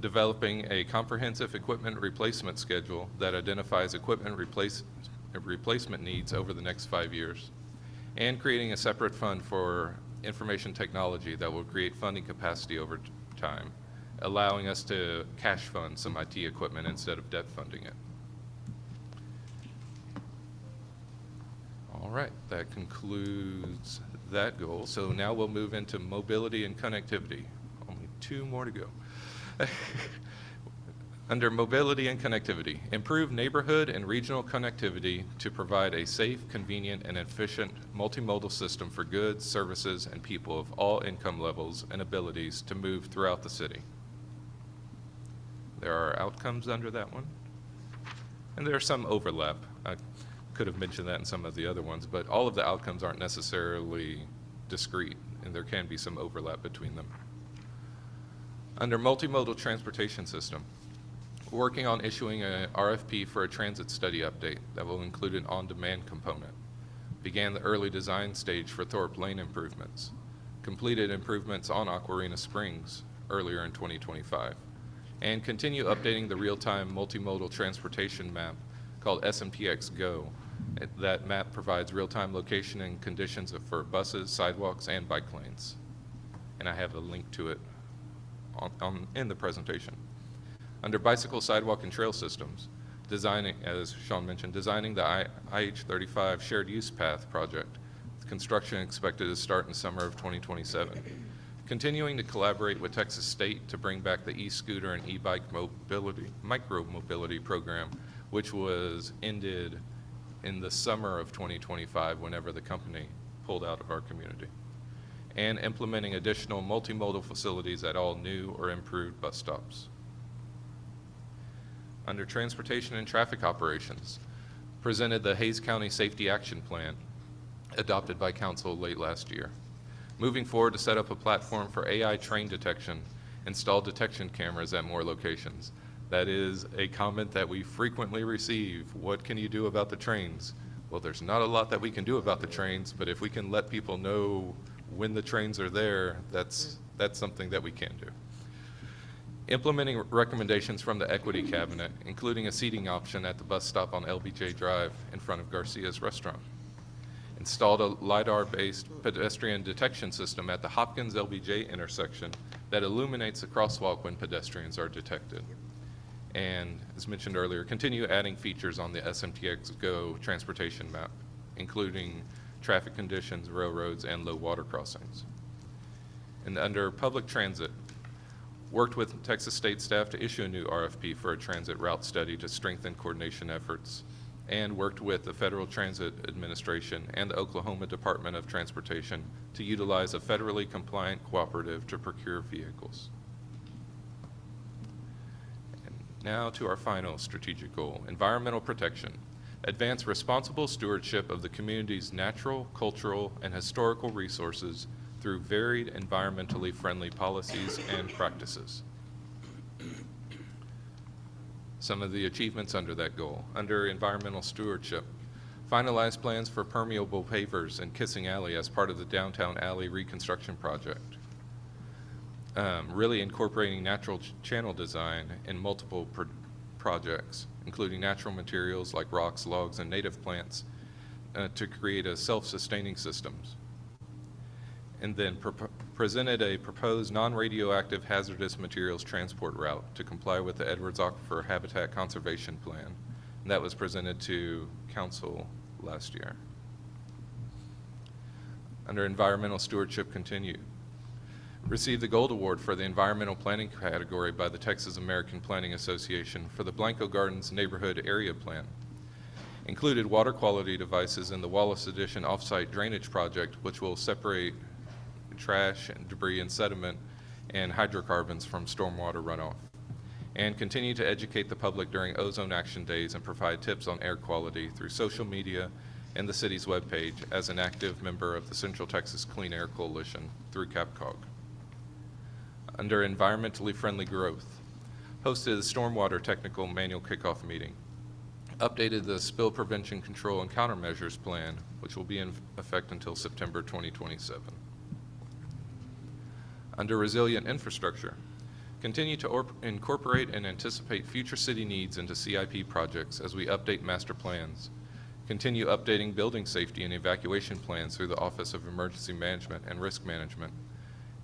developing a comprehensive equipment replacement schedule that identifies equipment replacement needs over the next 5 years, and creating a separate fund for information technology that will create funding capacity over time, allowing us to cash fund some IT equipment instead of debt funding it. All right, that concludes that goal. So now we'll move into mobility and connectivity. Only 2 more to go. Under mobility and connectivity, improve neighborhood and regional connectivity to provide a safe, convenient, and efficient multimodal system for goods, services, and people of all income levels and abilities to move throughout the city. There are outcomes under that one, and there's some overlap. I could have mentioned that in some of the other ones, but all of the outcomes aren't necessarily discrete, and there can be some overlap between them. Under multimodal transportation system, working on issuing an RFP for a transit study update that will include an on-demand component. Began the early design stage for Thorpe Lane improvements. Completed improvements on Aquarina Springs earlier in 2025. And continue updating the real-time multimodal transportation map called SMTX Go. That map provides real-time location and conditions for buses, sidewalks, and bike lanes. And I have a link to it in the presentation. Under bicycle, sidewalk, and trail systems, designing, as Sean mentioned, designing the IH-35 shared use path project. Construction expected to start in summer of 2027. Continuing to collaborate with Texas State to bring back the e-scooter and e-bike micro-mobility program, which was ended in the summer of 2025 whenever the company pulled out of our community. And implementing additional multimodal facilities at all new or improved bus stops. Under Transportation and Traffic Operations, presented the Hays County Safety Action Plan, adopted by Council late last year. Moving forward to set up a platform for AI train detection, install detection cameras at more locations. That is a comment that we frequently receive. What can you do about the trains? Well, there's not a lot that we can do about the trains, but if we can let people know when the trains are there, that's something that we can do. Implementing recommendations from the Equity Cabinet, including a seating option at the bus stop on LBJ Drive in front of Garcia's Restaurant. Installed a LiDAR-based pedestrian detection system at the Hopkins-LBJ intersection that illuminates the crosswalk when pedestrians are detected. And, as mentioned earlier, continue adding features on the SMTX Go transportation map, including traffic conditions, railroads, and low water crossings. And under public transit, worked with Texas State staff to issue a new RFP for a transit route study to strengthen coordination efforts, and worked with the Federal Transit Administration and the Oklahoma Department of Transportation to utilize a federally compliant cooperative to procure vehicles. And now to our final strategic goal, environmental protection. Advance responsible stewardship of the community's natural, cultural, and historical resources through varied environmentally friendly policies and practices. Some of the achievements under that goal. Under environmental stewardship, finalized plans for permeable pavers in Kissing Alley as part of the Downtown Alley reconstruction project. Really incorporating natural channel design in multiple projects, including natural materials like rocks, logs, and native plants to create a self-sustaining systems. And then presented a proposed non-radioactive hazardous materials transport route to comply with the Edwards Aquifer Habitat Conservation Plan. And that was presented to Council last year. Under environmental stewardship continued. Received the Gold Award for the Environmental Planning category by the Texas American Planning Association for the Blanco Gardens Neighborhood Area Plan. Included water quality devices in the Wallace Addition offsite drainage project, which will separate trash and debris and sediment and hydrocarbons from stormwater runoff. And continue to educate the public during Ozone Action Days and provide tips on air quality through social media and the city's webpage as an active member of the Central Texas Clean Air Coalition through CAPCOG. Under environmentally friendly growth, hosted the Stormwater Technical Manual Kickoff Meeting, updated the Spill Prevention Control and Countermeasures Plan, which will be in effect until September 2027. Under resilient infrastructure, continue to incorporate and anticipate future city needs into CIP projects as we update master plans. Continue updating building safety and evacuation plans through the Office of Emergency Management and Risk Management.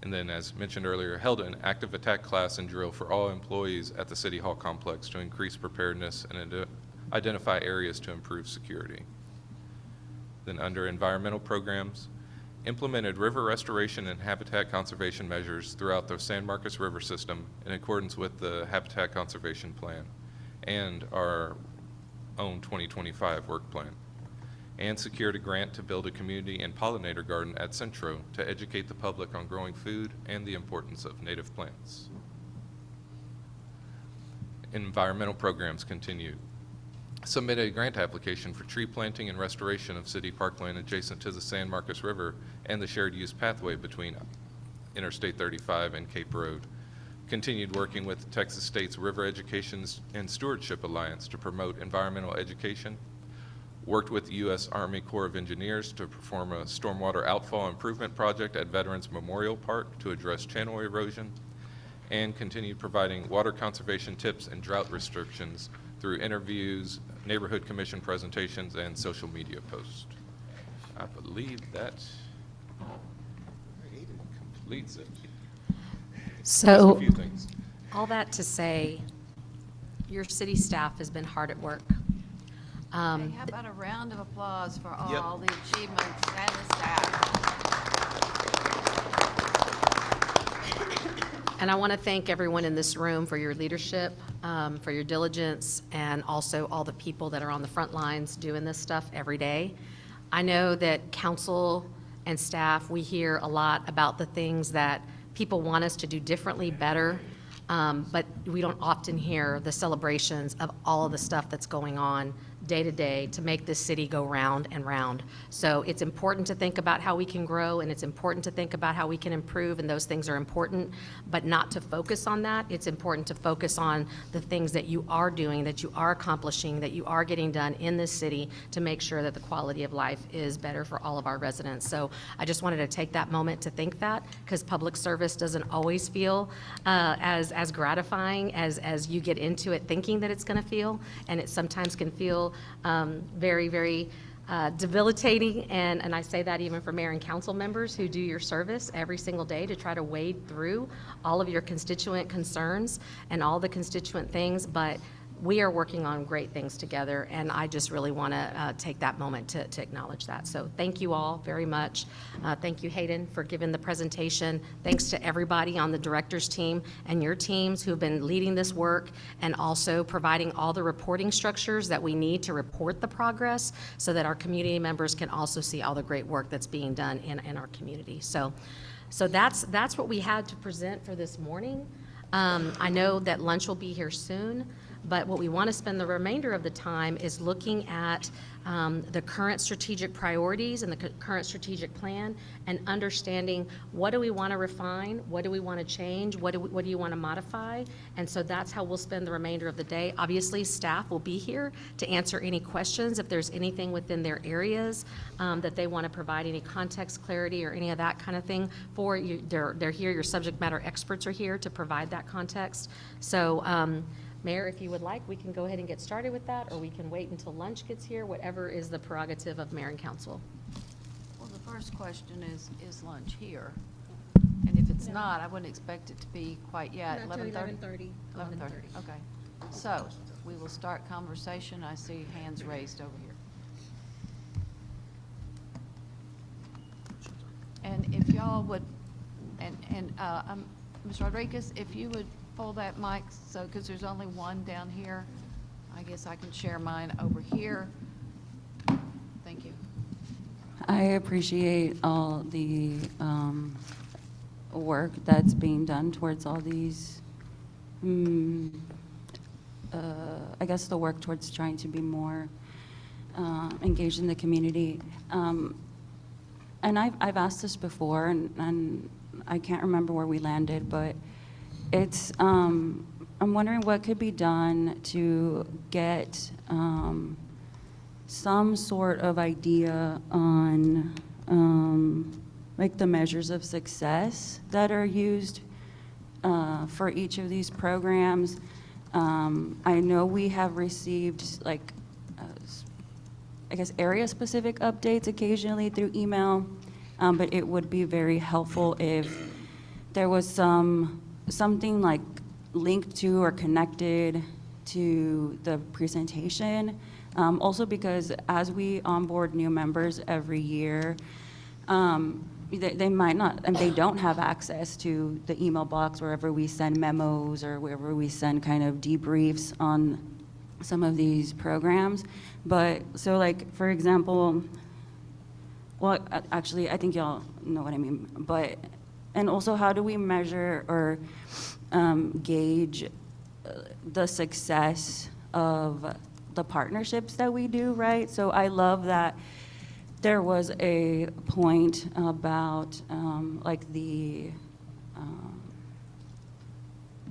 And then, as mentioned earlier, held an active attack class and drill for all employees at the City Hall complex to increase preparedness and identify areas to improve security. Then under environmental programs, implemented river restoration and habitat conservation measures throughout the San Marcos River system in accordance with the Habitat Conservation Plan and our own 2025 work plan, and secured a grant to build a community and pollinator garden at Centro to educate the public on growing food and the importance of native plants. Environmental programs continued. Submitted a grant application for tree planting and restoration of city parkland adjacent to the San Marcos River and the shared use pathway between Interstate 35 and Cape Road. Continued working with Texas State's River Education and Stewardship Alliance to promote environmental education. Worked with the U.S. Army Corps of Engineers to perform a stormwater outfall improvement project at Veterans Memorial Park to address channel erosion, and continued providing water conservation tips and drought restrictions through interviews, neighborhood commission presentations, and social media posts. I believe that completes it. So, Just a few things. all that to say, your city staff has been hard at work. Hey, how about a round of applause for all the achievements and the staff? And I want to thank everyone in this room for your leadership, for your diligence, and also all the people that are on the front lines doing this stuff every day. I know that council and staff, we hear a lot about the things that people want us to do differently, better, but we don't often hear the celebrations of all of the stuff that's going on day to day to make this city go round and round. So it's important to think about how we can grow, and it's important to think about how we can improve, and those things are important, but not to focus on that. It's important to focus on the things that you are doing, that you are accomplishing, that you are getting done in this city to make sure that the quality of life is better for all of our residents. So I just wanted to take that moment to think that, because public service doesn't always feel as gratifying as you get into it thinking that it's going to feel, and it sometimes can feel very, very debilitating, and I say that even for mayor and council members who do your service every single day to try to wade through all of your constituent concerns and all the constituent things, but we are working on great things together, and I just really want to take that moment to acknowledge that. So thank you all very much. Thank you, Hayden, for giving the presentation. Thanks to everybody on the director's team and your teams who've been leading this work and also providing all the reporting structures that we need to report the progress so that our community members can also see all the great work that's being done in our community. So that's what we had to present for this morning. I know that lunch will be here soon, but what we want to spend the remainder of the time is looking at the current strategic priorities and the current strategic plan, and understanding what do we want to refine, what do we want to change, what do you want to modify, and so that's how we'll spend the remainder of the day. Obviously, staff will be here to answer any questions if there's anything within their areas that they want to provide any context, clarity, or any of that kind of thing for you. They're here, your subject matter experts are here to provide that context. So Mayor, if you would like, we can go ahead and get started with that, or we can wait until lunch gets here, whatever is the prerogative of mayor and council. Well, the first question is lunch here? And if it's not, I wouldn't expect it to be quite yet. Not till 11:30? 11:30, okay. So we will start conversation. I see hands raised over here. And if y'all would Ms. Rodriguez, if you would pull that mic, so, because there's only one down here, I guess I can share mine over here. Thank you. I appreciate all the work that's being done towards all these, I guess the work towards trying to be more engaged in the community. And I've asked this before, and I can't remember where we landed, but it's, I'm wondering what could be done to get some sort of idea on like the measures of success that are used for each of these programs. I know we have received like I guess area-specific updates occasionally through email, but it would be very helpful if there was something like linked to or connected to the presentation. Also because as we onboard new members every year, they might not, and they don't have access to the email box wherever we send memos or wherever we send kind of debriefs on some of these programs. But so like, for example, well, actually, I think y'all know what I mean, but, and also how do we measure or gauge the success of the partnerships that we do, right? So I love that there was a point about like the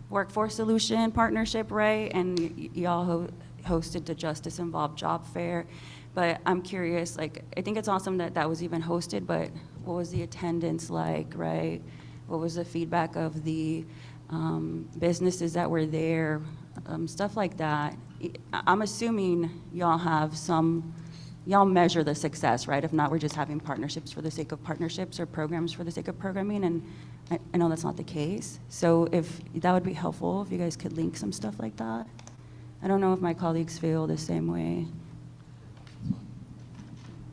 Workforce Solution partnership, right? And y'all hosted the Justice Involved Job Fair. But I'm curious, like, I think it's awesome that that was even hosted, but what was the attendance like, right? What was the feedback of the businesses that were there, stuff like that. I'm assuming y'all have y'all measure the success, right? If not, we're just having partnerships for the sake of partnerships or programs for the sake of programming, and I know that's not the case. So if that would be helpful, if you guys could link some stuff like that. I don't know if my colleagues feel the same way.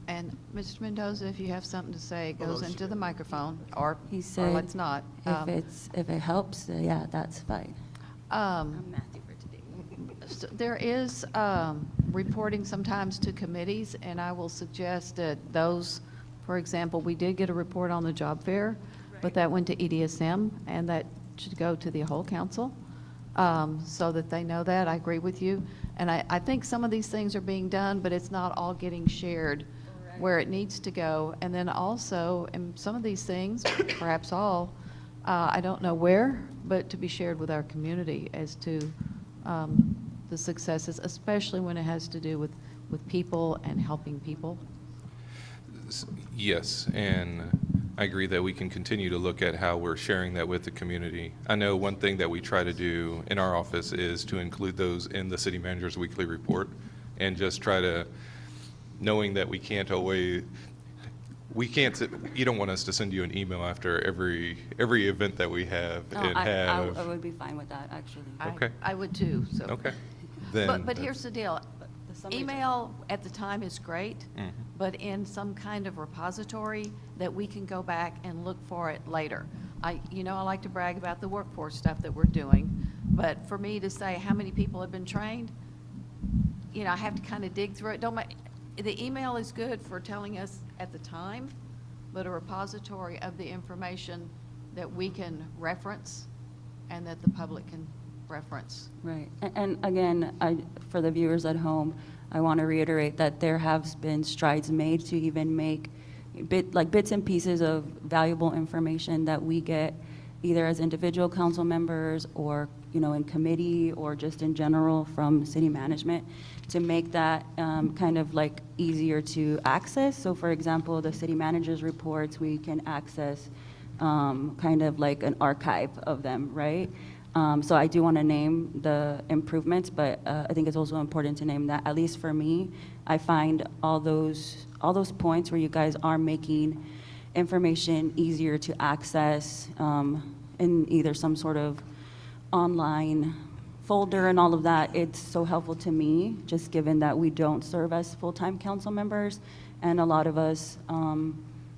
And Mr. Mendoza, if you have something to say, it goes into the microphone, or He said, let's not. if it helps, yeah, that's fine. So there is reporting sometimes to committees, and I will suggest that those, for example, we did get a report on the job fair, but that went to EDSM, and that should go to the whole council, so that they know that. I agree with you. And I think some of these things are being done, but it's not all getting shared where it needs to go. And then also, and some of these things, perhaps all, I don't know where, but to be shared with our community as to the successes, especially when it has to do with people and helping people. Yes, and I agree that we can continue to look at how we're sharing that with the community. I know one thing that we try to do in our office is to include those in the city manager's weekly report, and just try to, knowing that we can't always, you don't want us to send you an email after every event that we have I would be fine with that, actually. Okay. I would too, so. Okay. Then But here's the deal. Email at the time is great, Mhm. but in some kind of repository that we can go back and look for it later. I like to brag about the workforce stuff that we're doing, but for me to say how many people have been trained, I have to kind of dig through it. The email is good for telling us at the time, but a repository of the information that we can reference and that the public can reference. Right. And again, for the viewers at home, I want to reiterate that there have been strides made to even make bits and pieces of valuable information that we get either as individual council members or, in committee or just in general from city management, to make that kind of like easier to access. So for example, the city manager's reports, we can access kind of like an archive of them, right? So I do want to name the improvements, but I think it's also important to name that, at least for me, I find all those points where you guys are making information easier to access in either some sort of online folder and all of that. It's so helpful to me, just given that we don't serve as full-time council members, and a lot of us,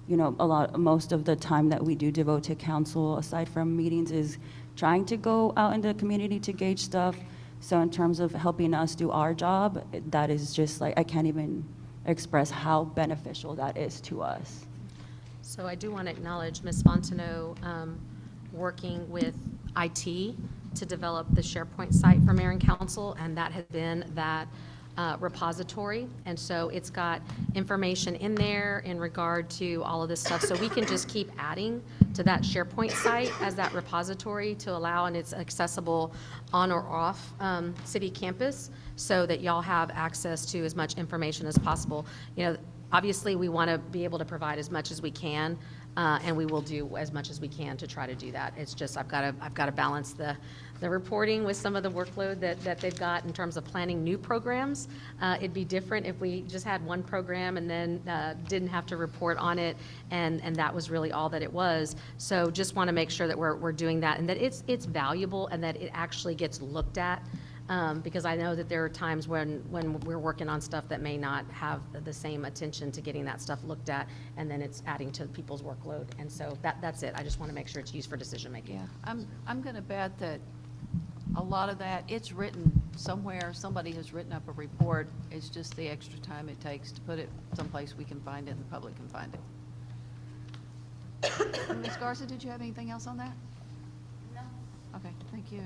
most of the time that we do devote to council, aside from meetings, is trying to go out in the community to gauge stuff. So in terms of helping us do our job, that is just like, I can't even express how beneficial that is to us. So I do want to acknowledge Ms. Fontenot working with IT to develop the SharePoint site for mayor and council, and that has been that repository. And so it's got information in there in regard to all of this stuff. So we can just keep adding to that SharePoint site as that repository to allow, and it's accessible on or off city campus so that y'all have access to as much information as possible. Obviously, we want to be able to provide as much as we can, and we will do as much as we can to try to do that. It's just I've got to balance the reporting with some of the workload that they've got in terms of planning new programs. It'd be different if we just had one program and then didn't have to report on it, and that was really all that it was. So just want to make sure that we're doing that and that it's valuable and that it actually gets looked at. Because I know that there are times when we're working on stuff that may not have the same attention to getting that stuff looked at, and then it's adding to people's workload. And so that's it. I just want to make sure it's used for decision making. Yeah, I'm going to bet that a lot of that, it's written somewhere, somebody has written up a report. It's just the extra time it takes to put it someplace we can find it and the public can find it. Ms. Garza, did you have anything else on that? No. Okay, thank you.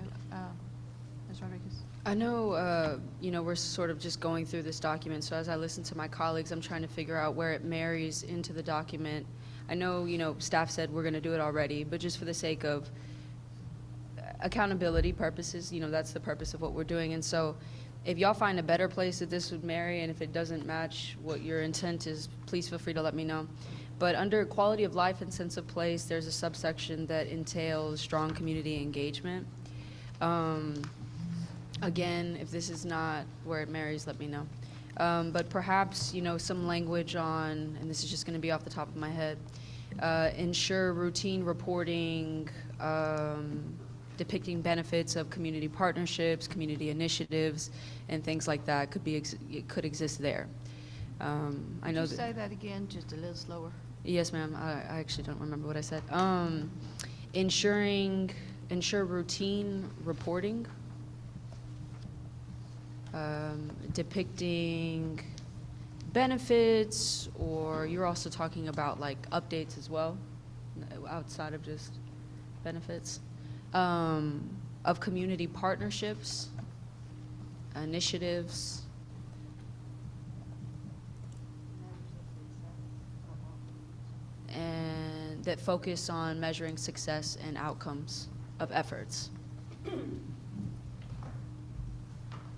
Ms. Rodriguez? I know, we're sort of just going through this document, so as I listen to my colleagues, I'm trying to figure out where it marries into the document. I know, staff said we're going to do it already, but just for the sake of accountability purposes, that's the purpose of what we're doing. And so if y'all find a better place that this would marry, and if it doesn't match what your intent is, please feel free to let me know. But under quality of life and sense of place, there's a subsection that entails strong community engagement. Again, if this is not where it marries, let me know. But perhaps, some language on, and this is just going to be off the top of my head, ensure routine reporting, depicting benefits of community partnerships, community initiatives, and things like that could exist there. I know Could you that. say that again, just a little slower? Yes, ma'am. I actually don't remember what I said. Ensure routine reporting, depicting benefits, or you're also talking about like updates as well, outside of just benefits, of community partnerships, initiatives. And that focus on measuring success and outcomes of efforts. You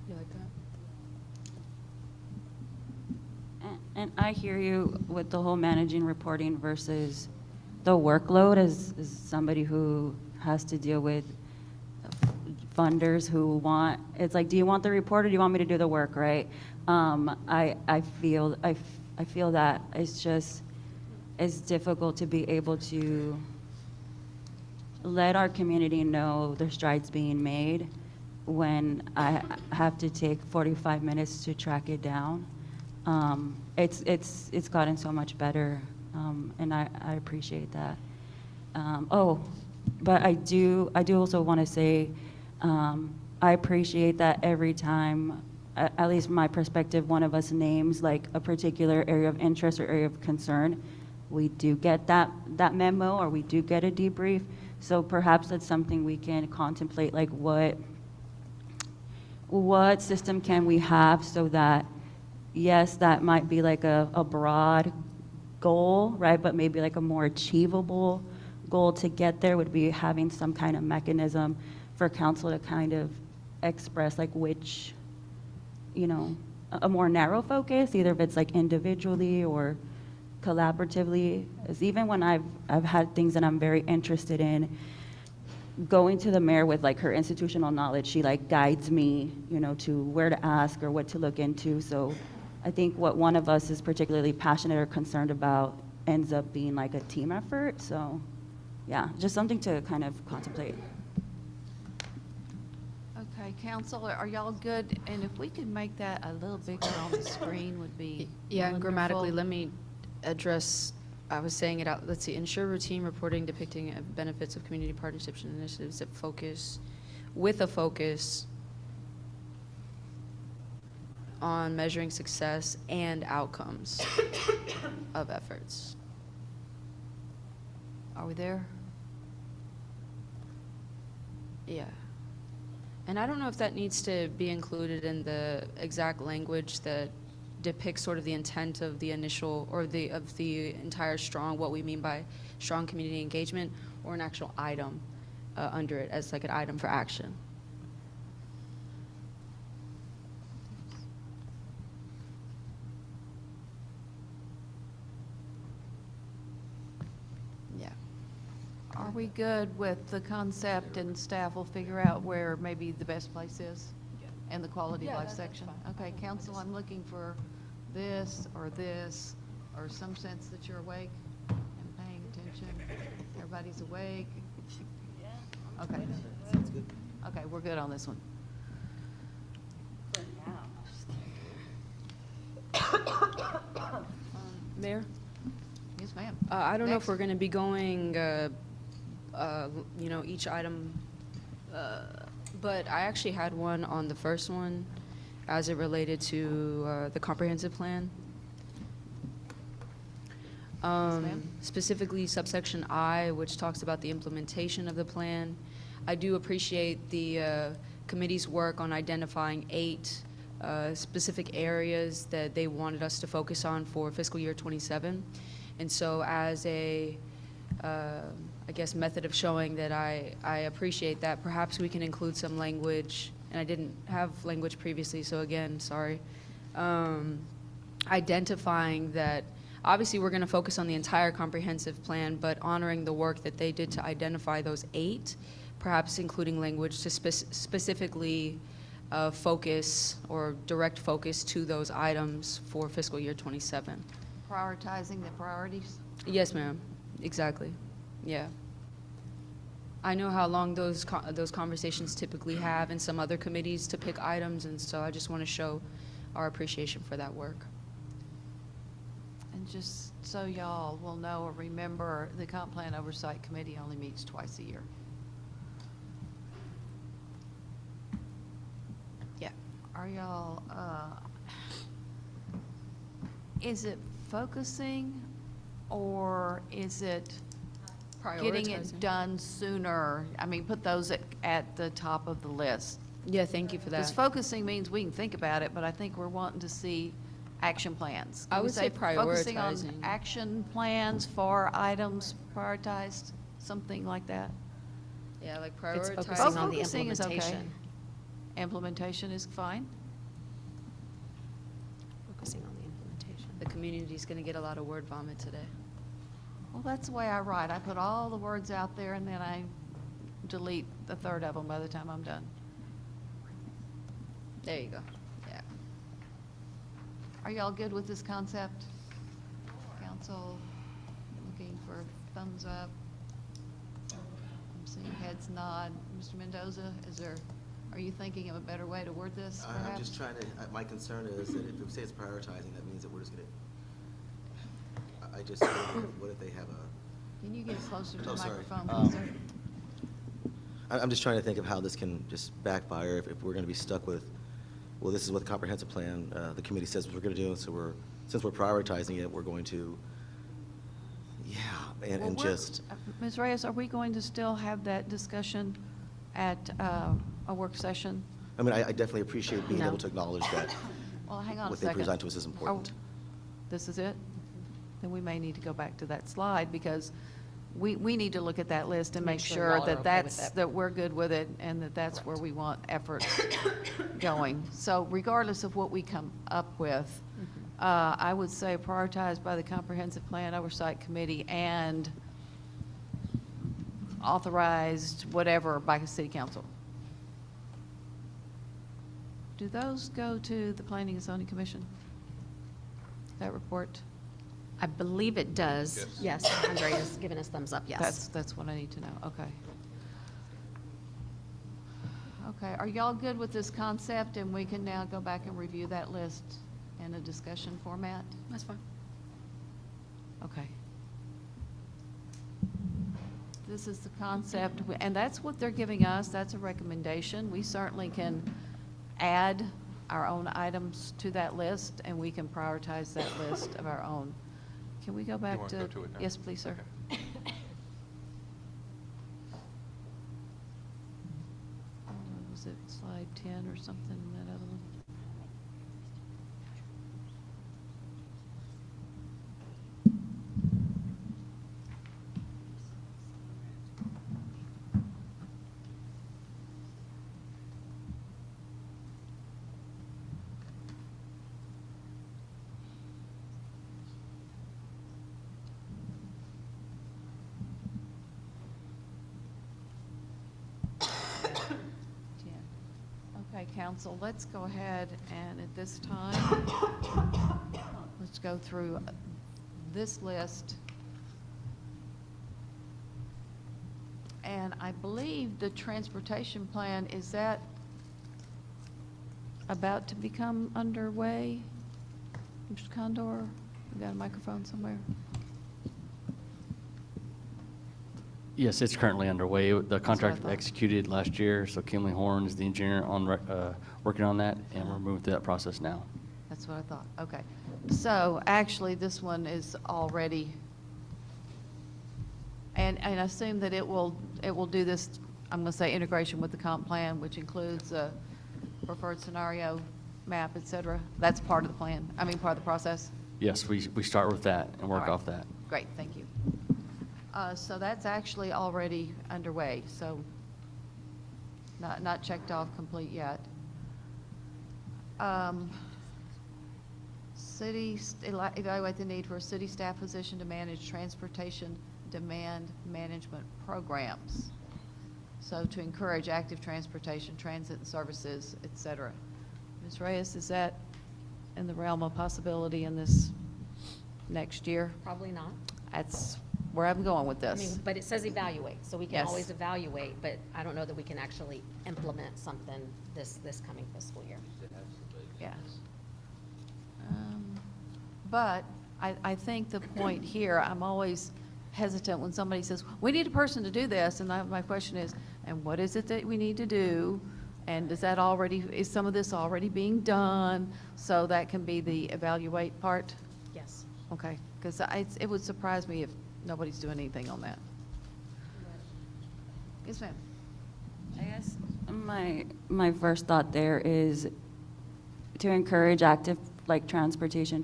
like that? And I hear you with the whole managing reporting versus the workload as somebody who has to deal with funders who want, it's like, do you want the report or do you want me to do the work, right? I feel that it's difficult to be able to let our community know their strides being made when I have to take 45 minutes to track it down. It's gotten so much better, and I appreciate that. But I do also want to say I appreciate that every time, at least my perspective, one of us names like a particular area of interest or area of concern, we do get that memo or we do get a debrief. So perhaps that's something we can contemplate, like what system can we have so that, yes, that might be like a broad goal, right? But maybe like a more achievable goal to get there would be having some kind of mechanism for council to kind of express like which, a more narrow focus, either if it's like individually or collaboratively. As even when I've had things that I'm very interested in, going to the mayor with like her institutional knowledge, she like guides me, to where to ask or what to look into. So I think what one of us is particularly passionate or concerned about ends up being like a team effort. So yeah, just something to kind of contemplate. Okay, council, are y'all good? And if we could make that a little bigger on the screen would be Yeah, and grammatically, wonderful. let me address I was saying it out, let's see, ensure routine reporting depicting benefits of community partnerships and initiatives that focus, with a focus on measuring success and outcomes of efforts. Are we there? Yeah. And I don't know if that needs to be included in the exact language that depicts sort of the intent of the initial, or of the entire strong, what we mean by strong community engagement, or an actual item under it as like an item for action. Yeah. Are we good with the concept, and staff will figure out where maybe the best place is and the quality of life section? Okay, council, I'm looking for this, or some sense that you're awake and paying attention. Everybody's awake? Okay. Okay, we're good on this one. Mayor? Yes, ma'am. I don't know if Next. we're going to be going, each item, but I actually had one on the first one as it related to the comprehensive plan. ma'am. Specifically subsection I, which talks about the implementation of the plan. I do appreciate the committee's work on identifying 8 specific areas that they wanted us to focus on for fiscal year '27. And so as a, I guess, method of showing that I appreciate that, perhaps we can include some language, and I didn't have language previously, so again, sorry, identifying that obviously we're going to focus on the entire comprehensive plan, but honoring the work that they did to identify those 8, perhaps including language to specifically focus or direct focus to those items for fiscal year '27. Prioritizing the priorities? Yes, ma'am. Exactly. Yeah. I know how long those conversations typically have in some other committees to pick items, and so I just want to show our appreciation for that work. And just so y'all will know or remember, the Comp Plan Oversight Committee only meets twice a year. Yeah. Are y'all, is it focusing, or is it getting it Prioritizing. done sooner? I mean, put those at the top of the list. Yeah, thank you for Because that. focusing means we can think about it, but I think we're wanting to see action plans. I Can we would say Focusing on prioritizing. action plans for items prioritized, something like that? Yeah, like It's prioritizing. focusing on the Focusing is okay. implementation. Implementation is fine. Focusing on the implementation. The community's going to get a lot of word vomit today. Well, that's the way I write. I put all the words out there, and then I delete a third of them by the time I'm done. There you go. Yeah. Are y'all good with this concept? Council, looking for thumbs up. I'm seeing heads nod. Mr. Mendoza, are you thinking of a better way to word this, perhaps? I'm just trying to, my concern is that if we say it's prioritizing, that means that we're just gonna, I just, what if they have a, Can you get closer to the Oh, sorry. microphone, please, sir? I'm just trying to think of how this can just backfire if we're gonna be stuck with, well, this is what the comprehensive plan, the committee says we're gonna do, so since we're prioritizing it, we're going to, yeah, and Well, just, Ms. Reyes, are we going to still have that discussion at a work session? I mean, I definitely appreciate being No. able to acknowledge that Well, hang on a what they second. present to us is important. Oh, this is it? Then we may need to go back to that slide, because we need to look at that list and make sure y'all are that okay with that's, that. that we're good with it, and that that's where we want efforts going. So regardless of what we come up with, I would say prioritized by the Comprehensive Plan Oversight Committee and authorized whatever by the city council. Do those go to the Planning and Zoning Commission? That report? I believe it does. Yes, Andrea's given us thumbs up, yes. That's what I need to know, okay. Okay, are y'all good with this concept, and we can now go back and review that list in a discussion format? That's fine. Okay. this is the concept, and that's what they're giving us. That's a recommendation. We certainly can add our own items to that list, and we can prioritize that list of our own. Can we go back wanna to? go to it now? Yes, please, sir. Was it slide 10 or something in that other one? Okay, council, let's go ahead and at this time, let's go through this list. And I believe the transportation plan, is that about to become underway? Mr. Condor, you got a microphone somewhere? Yes, it's currently underway. The what I contract thought. executed last year, so Kimley Horn is the engineer working on that, and we're moving through that process now. That's what I thought, okay. So actually, this one is already, and I assume that it will do this, I'm going to say integration with the comp plan, which includes a preferred scenario map, et cetera. That's part of the plan, part of the process? Yes, we start with that and work All right. off that. Great, thank you. So that's actually already underway, so not checked off complete yet. Evaluate the need for a city staff position to manage transportation demand management programs. So to encourage active transportation, transit and services, et cetera. Ms. Reyes, is that in the realm of possibility in this next year? Probably not. That's where I'm going with I this. mean, but it says evaluate, so we can Yes. always evaluate, but I don't know that we can actually implement something this coming fiscal year. Yes. But I think the point here, I'm always hesitant when somebody says, we need a person to do this, and my question is, and what is it that we need to do? And is some of this already being done? So that can be the evaluate part? Yes. Okay, because it would surprise me if nobody's doing anything on that. Yes, ma'am. I guess my first thought there is to encourage active, like, transportation,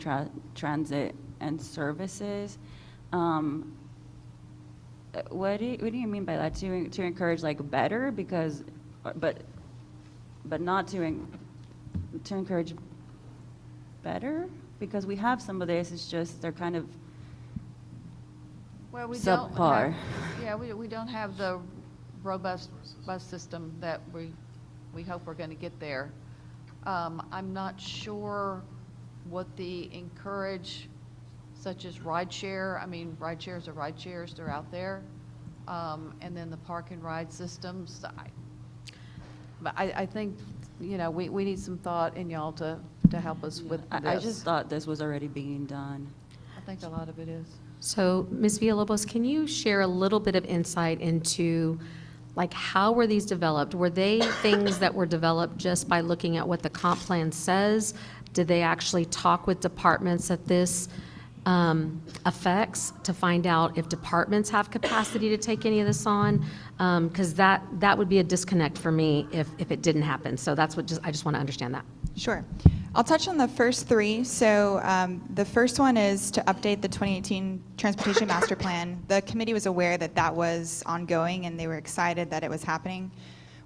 transit, and services. What do you mean by that? To encourage, like, better, because, but not to encourage better? Because we have some of this, it's just they're kind of Well, we don't subpar. we don't have the robust bus system that we hope we're going to get there. I'm not sure what the encourage, such as rideshare, rideshares are rideshares, they're out there. And then the park and ride systems. But I think, we need some thought in y'all to help us with this. I just thought this was already being done. I think a lot of it is. So, Ms. Villalobos, can you share a little bit of insight into, like, how were these developed? Were they things that were developed just by looking at what the comp plan says? Did they actually talk with departments that this affects to find out if departments have capacity to take any of this on? Because that would be a disconnect for me if it didn't happen. So that's I just want to understand that. Sure. I'll touch on the first three. So the first one is to update the 2018 Transportation Master Plan. The committee was aware that that was ongoing, and they were excited that it was happening.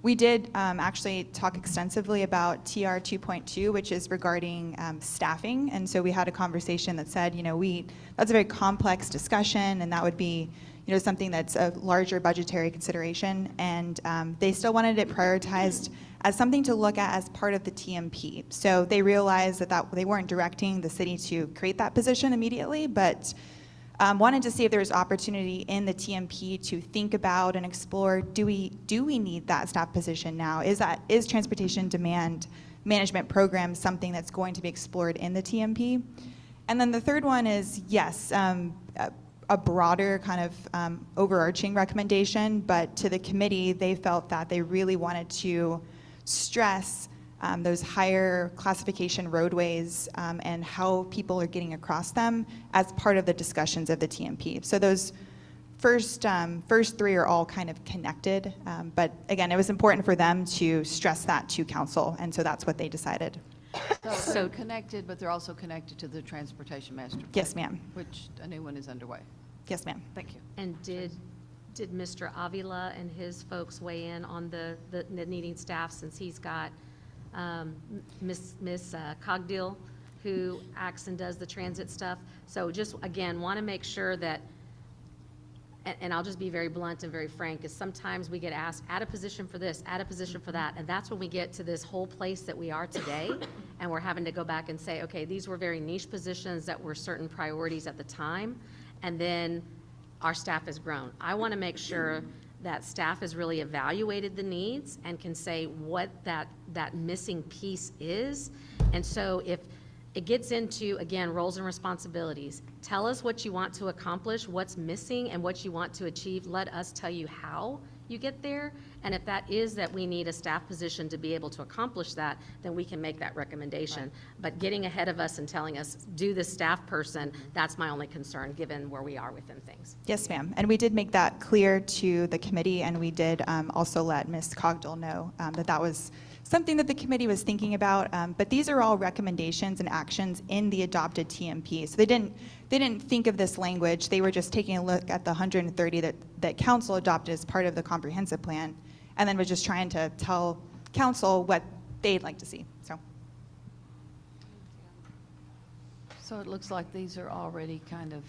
We did actually talk extensively about TR 2.2, which is regarding staffing. And so we had a conversation that said, that's a very complex discussion, and that would be something that's a larger budgetary consideration. And they still wanted it prioritized as something to look at as part of the TMP. So they realized that they weren't directing the city to create that position immediately, but wanted to see if there was opportunity in the TMP to think about and explore, do we need that staff position now? Is transportation demand management program something that's going to be explored in the TMP? And then the third one is, yes, a broader kind of overarching recommendation, but to the committee, they felt that they really wanted to stress those higher classification roadways and how people are getting across them as part of the discussions of the TMP. So those first three are all kind of connected, but again, it was important for them to stress that to council, and so that's what they decided. So they're connected, but they're also connected to the Transportation Master Plan. Yes, ma'am. Which a new one is underway. Yes, ma'am. Thank you. And did Mr. Avila and his folks weigh in on the needing staff, since he's got Miss Cogdill, who acts and does the transit stuff? So just, again, want to make sure that, and I'll just be very blunt and very frank, is sometimes we get asked, add a position for this, add a position for that, and that's when we get to this whole place that we are today, and we're having to go back and say, okay, these were very niche positions that were certain priorities at the time, and then our staff has grown. I want to make sure that staff has really evaluated the needs and can say what that missing piece is. And so if it gets into, again, roles and responsibilities, tell us what you want to accomplish, what's missing, and what you want to achieve. Let us tell you how you get there. And if that is that we need a staff position to be able to accomplish that, then we can make that recommendation. Right. But getting ahead of us and telling us, do the staff person, that's my only concern, given where we are within things. Yes, ma'am. And we did make that clear to the committee, and we did also let Ms. Cogdill know that that was something that the committee was thinking about. But these are all recommendations and actions in the adopted TMP. So they didn't think of this language. They were just taking a look at the 130 that council adopted as part of the comprehensive plan, and then was just trying to tell council what they'd like to see. So it looks like these are already kind of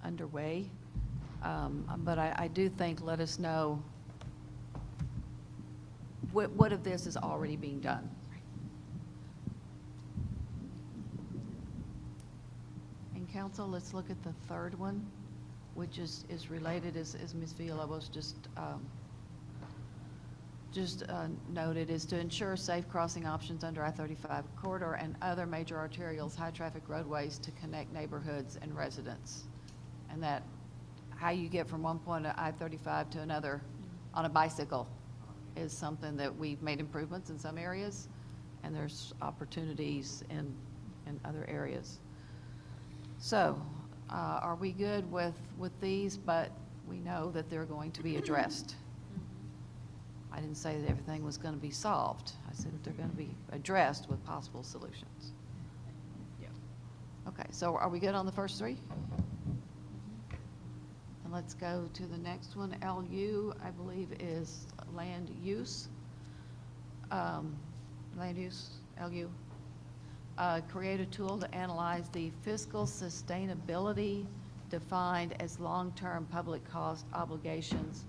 underway. But I do think, let us know what of this is already being done. And council, let's look at the third one, which is related, as Ms. Villalobos just noted, is to ensure safe crossing options under I-35 corridor and other major arterials, high-traffic roadways to connect neighborhoods and residents. And that, how you get from one point of I-35 to another on a bicycle is something that we've made improvements in some areas, and there's opportunities in other areas. So, are we good with these? But we know that they're going to be addressed. I didn't say that everything was going to be solved. I said that they're going to be addressed with possible solutions. Yeah. Okay, so are we good on the first three? And let's go to the next one. LU, I believe, is land use. Land use, LU. Create a tool to analyze the fiscal sustainability defined as long-term public cost obligations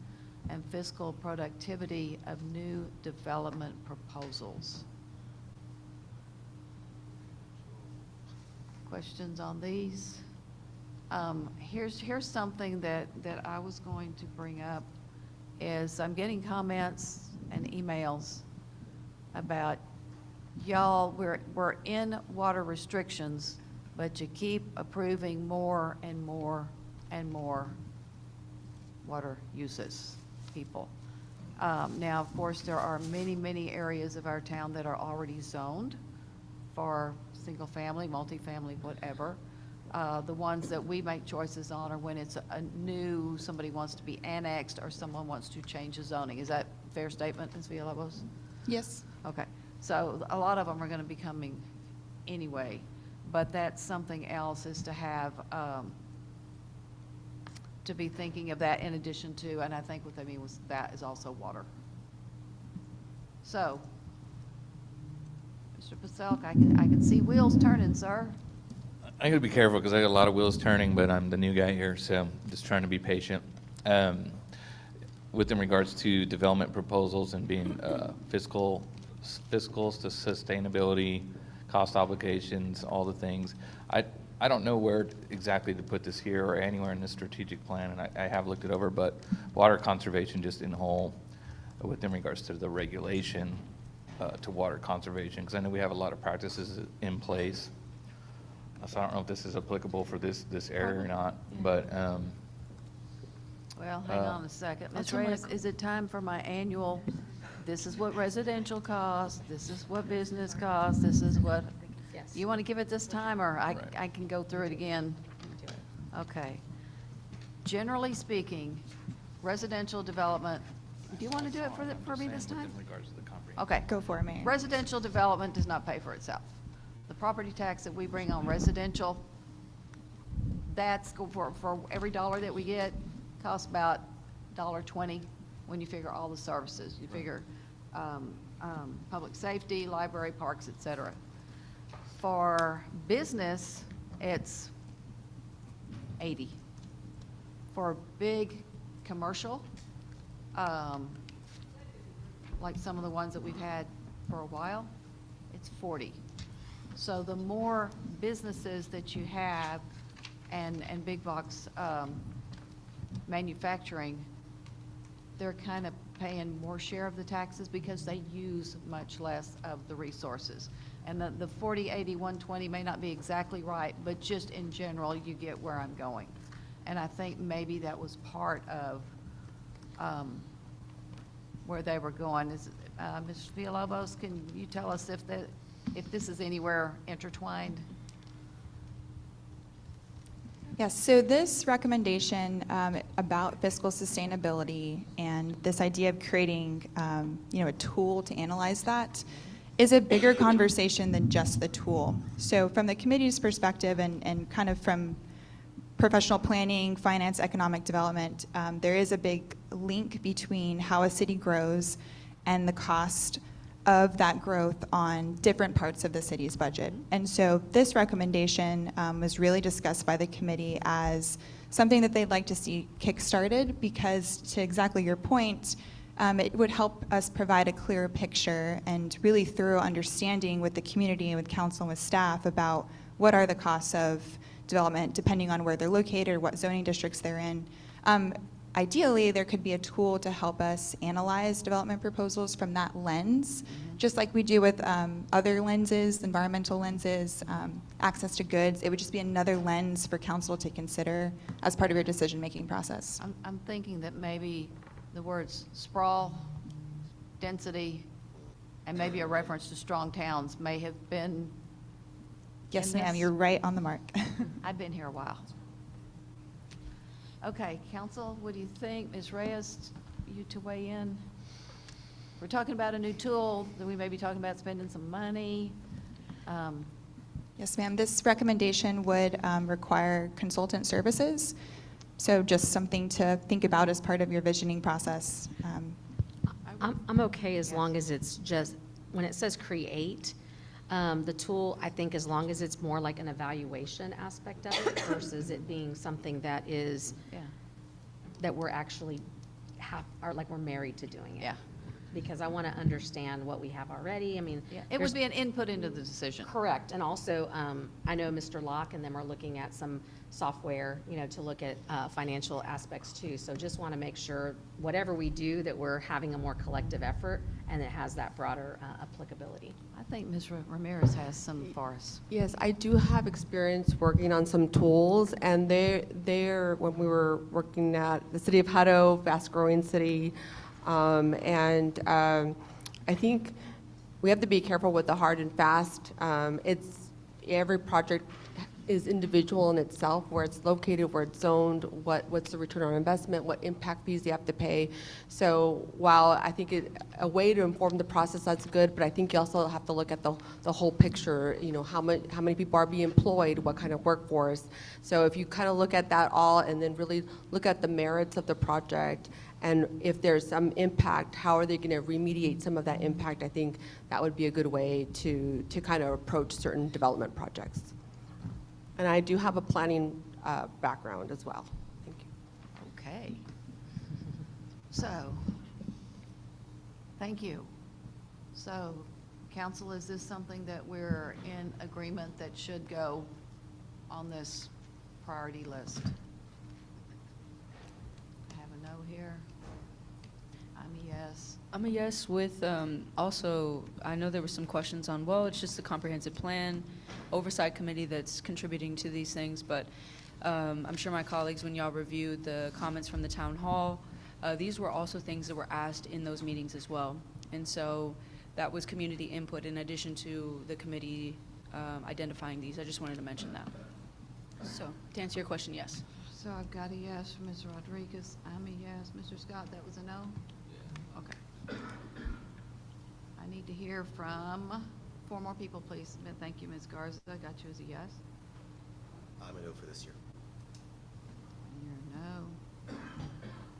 and fiscal productivity of new development proposals. Questions on these? Here's something that I was going to bring up, is I'm getting comments and emails about, y'all, we're in water restrictions, but you keep approving more and more and more water uses, people. Now, of course, there are many, many areas of our town that are already zoned for single-family, multifamily, whatever. The ones that we make choices on are when it's somebody wants to be annexed or someone wants to change the zoning. Is that a fair statement, Ms. Villalobos? Yes. Okay, so a lot of them are going to be coming anyway, but that's something else, is to have, to be thinking of that in addition to, and I think what they mean was that is also water. So, Mr. Paselk, I can see wheels turning, sir. I gotta be careful because I got a lot of wheels turning, but I'm the new guy here, so I'm just trying to be patient. With in regards to development proposals and being fiscal to sustainability, cost obligations, all the things. I don't know where exactly to put this here or anywhere in the strategic plan, and I have looked it over, but water conservation just in whole, within regards to the regulation to water conservation, because I know we have a lot of practices in place. So I don't know if this is applicable for this area or not, but, Well, hang on a second. Ms. Councilwoman Reyes, is it time for my annual, this is what residential costs, this is what business costs, this is what? Yes. You want to give it this time, or I can go through it again? Okay. Generally speaking, residential development, do you want to do it for me this time? in regards to the comprehensive. Okay. Go for it, Mayor. Residential development does not pay for itself. The property tax that we bring on residential, that's for every dollar that we get, costs about $1.20 when you figure all the services. You figure public safety, library, parks, et cetera. For business, it's 80. For big commercial, like some of the ones that we've had for a while, it's 40. So the more businesses that you have and big box manufacturing, they're kind of paying more share of the taxes because they use much less of the resources. And the 40, 80, 120 may not be exactly right, but just in general, you get where I'm going. And I think maybe that was part of where they were going. Ms. Villalobos, can you tell us if this is anywhere intertwined? Yes, so this recommendation about fiscal sustainability and this idea of creating, a tool to analyze that is a bigger conversation than just the tool. So from the committee's perspective and kind of from professional planning, finance, economic development, there is a big link between how a city grows and the cost of that growth on different parts of the city's budget. And so this recommendation was really discussed by the committee as something that they'd like to see kickstarted because, to exactly your point, it would help us provide a clearer picture and really thorough understanding with the community and with council and with staff about what are the costs of development depending on where they're located or what zoning districts they're in. Ideally, there could be a tool to help us analyze development proposals from that lens, just like we do with other lenses, environmental lenses, access to goods. It would just be another lens for council to consider as part of your decision-making process. I'm thinking that maybe the words sprawl, density, and maybe a reference to strong towns may have been. Yes, in ma'am, this. you're right on the mark. I've been here a while. Okay, council, what do you think? Ms. Reyes, you to weigh in? We're talking about a new tool, then we may be talking about spending some money. Yes, ma'am. This recommendation would require consultant services, so just something to think about as part of your visioning process. I'm okay as long as it's just, when it says create, the tool, I think as long as it's more like an evaluation aspect of it versus it being something that is, Yeah. that we're actually or like we're married to doing it. Yeah. Because I want to understand what we have already. I mean. Yeah, it there's- would be an input into the decision. Correct, and also, I know Mr. Locke and them are looking at some software, to look at financial aspects too. So just want to make sure, whatever we do, that we're having a more collective effort and it has that broader applicability. I think Ms. Ramirez has some for us. Yes, I do have experience working on some tools, and they're when we were working at the city of Hutto, fast-growing city, I think we have to be careful with the hard and fast. It's every project is individual in itself, where it's located, where it's zoned, what's the return on investment, what impact fees you have to pay. So while I think a way to inform the process, that's good, but I think you also have to look at the whole picture, how many people are being employed, what kind of workforce. So if you kind of look at that all and then really look at the merits of the project, and if there's some impact, how are they going to remediate some of that impact? I think that would be a good way to kind of approach certain development projects. And I do have a planning background as well. Thank you. Okay. So, thank you. So, council, is this something that we're in agreement that should go on this priority list? I have a no here. I'm a yes. I'm a yes with, also, I know there were some questions on, well, it's just a comprehensive plan, oversight committee that's contributing to these things, but I'm sure my colleagues, when y'all reviewed the comments from the town hall, these were also things that were asked in those meetings as well. And so that was community input in addition to the committee identifying these. I just wanted to mention that. So to answer your question, yes. So I've got a yes from Mr. Rodriguez. I'm a yes. Mr. Scott, that was a no? Okay. I need to hear from 4 more people, please. Thank you, Ms. Garza. I got you as a yes. I'm a no for this year. You're a no.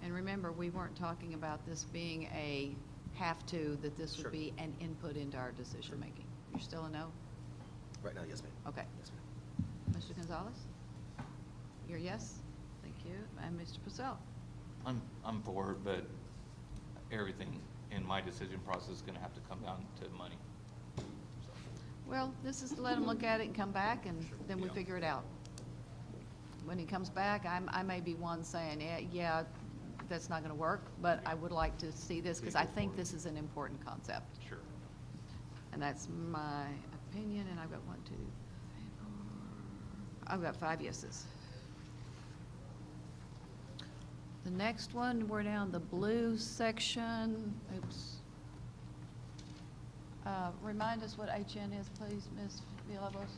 And remember, we weren't talking about this being a have to, that this Sure. would be an input into our decision making. You're still a no? Right now, yes, ma'am. Okay. Yes, ma'am. Mr. Gonzalez? You're yes? Thank you. And Mr. Purcell? I'm for it, but everything in my decision process is gonna have to come down to money. Well, this is to let him look at it and come back, and then we figure it out. When he comes back, I may be one saying, yeah, that's not gonna work, but I would like to see this, because I think this is an important concept. Sure. And that's my opinion, and I've got 1, 2, 3, 4. I've got 5 yeses. The next one, we're down the blue section. Oops. Remind us what HN is, please, Ms. Villalobos.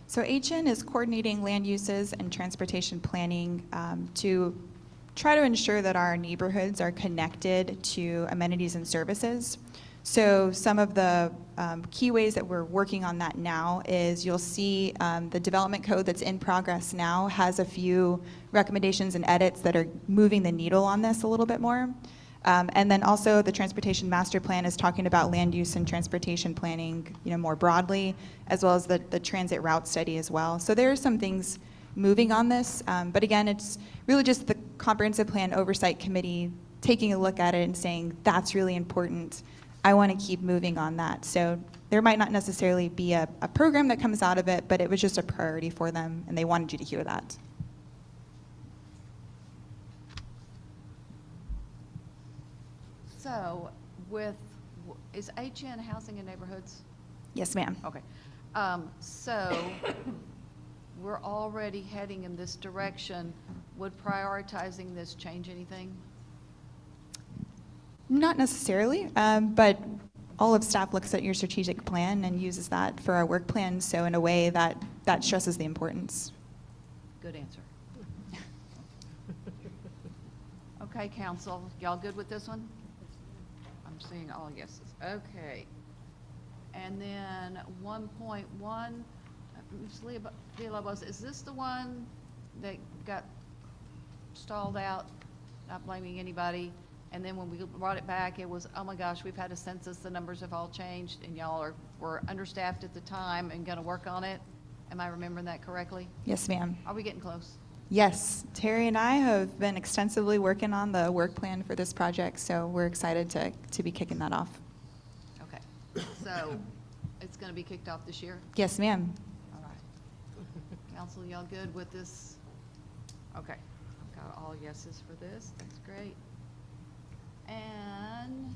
So HN is coordinating land uses and transportation planning to try to ensure that our neighborhoods are connected to amenities and services. So some of the key ways that we're working on that now is you'll see the development code that's in progress now has a few recommendations and edits that are moving the needle on this a little bit more. And then also the transportation master plan is talking about land use and transportation planning, more broadly, as well as the transit route study as well. So there are some things moving on this, but again, it's really just the comprehensive plan oversight committee taking a look at it and saying, that's really important. I want to keep moving on that. So there might not necessarily be a program that comes out of it, but it was just a priority for them, and they wanted you to hear that. So is HN Housing and Neighborhoods? Yes, ma'am. Okay. So we're already heading in this direction. Would prioritizing this change anything? Not necessarily, but all of staff looks at your strategic plan and uses that for our work plan, so in a way that stresses the importance. Good answer. Okay, council, y'all good with this one? I'm seeing all yeses. Okay. And then 1.1, Ms. Villalobos, is this the one that got stalled out? Not blaming anybody. And then when we brought it back, it was, oh my gosh, we've had a census, the numbers have all changed, and y'all were understaffed at the time and gonna work on it. Am I remembering that correctly? Yes, ma'am. Are we getting close? Yes, Terry and I have been extensively working on the work plan for this project, so we're excited to be kicking that off. Okay. So it's gonna be kicked off this year? Yes, ma'am. All right. Council, y'all good with this? Okay. I've got all yeses for this. That's great. And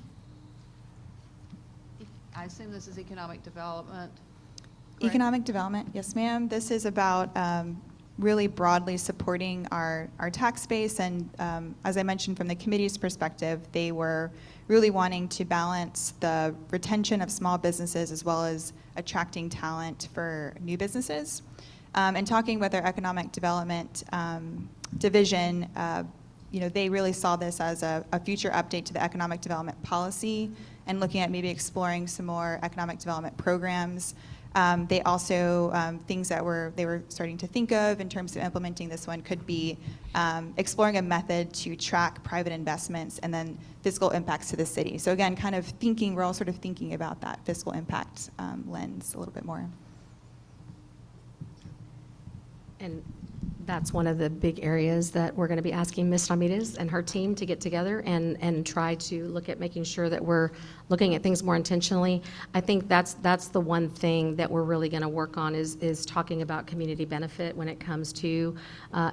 I assume this is economic development? correct? Economic development, yes, ma'am. This is about really broadly supporting our tax base, and as I mentioned from the committee's perspective, they were really wanting to balance the retention of small businesses as well as attracting talent for new businesses. And talking with our economic development division, they really saw this as a future update to the economic development policy and looking at maybe exploring some more economic development programs. They also, things that they were starting to think of in terms of implementing this one could be exploring a method to track private investments and then fiscal impacts to the city. So again, we're all sort of thinking about that fiscal impact lens a little bit more. And that's one of the big areas that we're going to be asking Ms. Ramirez and her team to get together and try to look at making sure that we're looking at things more intentionally. I think that's the one thing that we're really going to work on is talking about community benefit when it comes to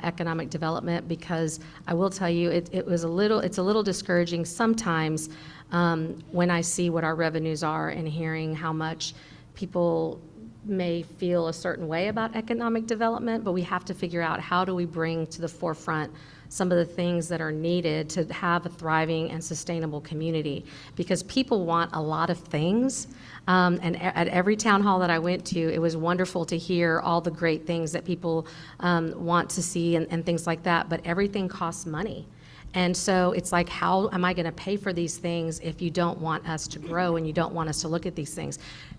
economic development, because I will tell you, it's a little discouraging sometimes when I see what our revenues are and hearing how much people may feel a certain way about economic development, but we have to figure out how do we bring to the forefront some of the things that are needed to have a thriving and sustainable community. Because people want a lot of things, and at every town hall that I went to, it was wonderful to hear all the great things that people want to see and things like that, but everything costs money. And so it's like, how am I going to pay for these things if you don't want us to grow and you don't want us to look at these things?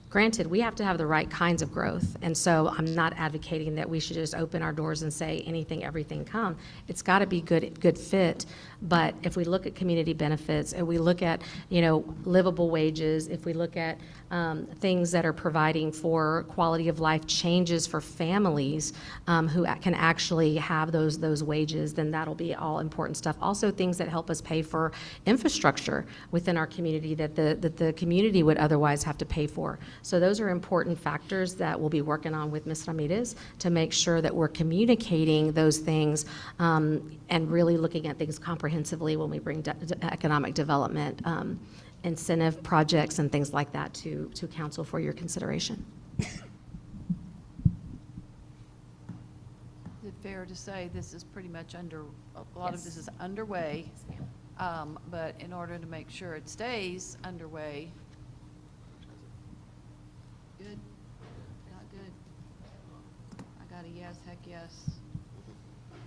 Granted, we have to have the right kinds of growth, and so I'm not advocating that we should just open our doors and say anything, everything come. It's got to be good fit. But if we look at community benefits, and we look at, you know, livable wages, if we look at things that are providing for quality of life changes for families who can actually have those wages, then that'll be all important stuff. Also, things that help us pay for infrastructure within our community that the community would otherwise have to pay for. So those are important factors that we'll be working on with Ms. Ramirez to make sure that we're communicating those things and really looking at things comprehensively when we bring economic development incentive projects and things like that to council for your consideration. Is it fair to say this is pretty much a lot of this is underway? But in order to make sure it stays underway, good, not good. I got a yes, heck yes.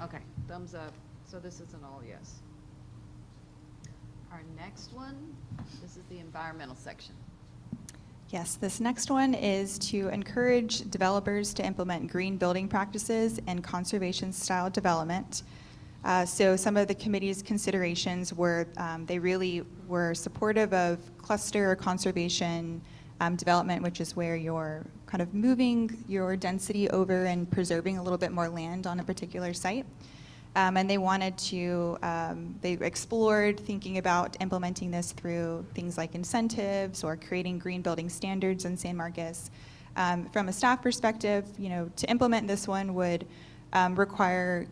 Okay, thumbs up. So this is an all yes. Our next one, this is the environmental section. Yes, this next one is to encourage developers to implement green building practices and conservation-style development. So some of the committee's considerations were they really were supportive of cluster or conservation development, which is where you're kind of moving your density over and preserving a little bit more land on a particular site. And they wanted to, they explored thinking about implementing this through things like incentives or creating green building standards in San Marcos. From a staff perspective, you know, to implement this one would require,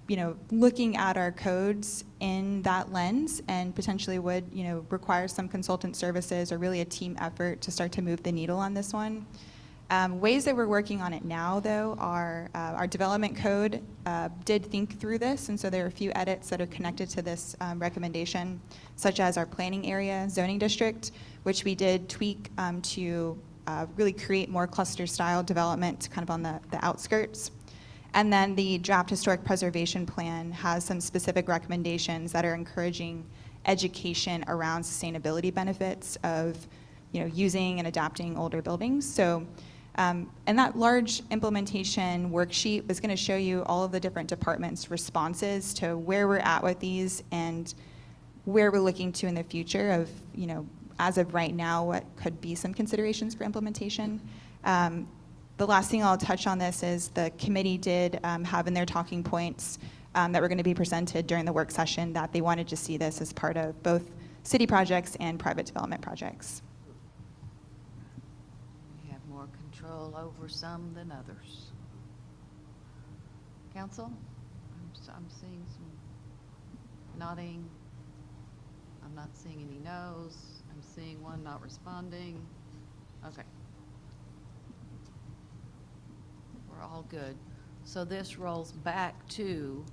you know, looking at our codes in that lens, and potentially would, you know, require some consultant services or really a team effort to start to move the needle on this one. Ways that we're working on it now, though, are our development code did think through this, and so there are a few edits that are connected to this recommendation, such as our planning area zoning district, which we did tweak to really create more cluster-style development kind of on the outskirts. And then the draft historic preservation plan has some specific recommendations that are encouraging education around sustainability benefits of, you know, using and adapting older buildings. So, and that large implementation worksheet was going to show you all of the different departments' responses to where we're at with these and where we're looking to in the future of, you know, as of right now, what could be some considerations for implementation. The last thing I'll touch on this is the committee did have in their talking points that were going to be presented during the work session that they wanted to see this as part of both city projects and private development projects. We have more control over some than others. Council, I'm seeing some nodding. I'm not seeing any no's. I'm seeing one not responding. Okay. We're all good. So this rolls back to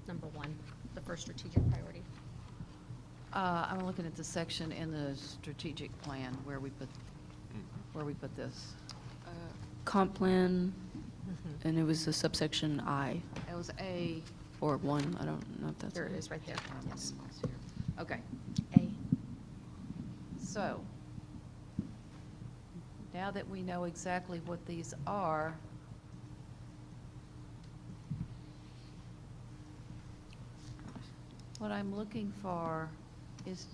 Number one, the first strategic priority. I'm looking at the section in the strategic plan where we put this. Comp plan, and it was the subsection I, It was A. or 1, I don't know if that's. There it is, right there. Yes. Okay. A. So, now that we know exactly what these are, what I'm looking for is,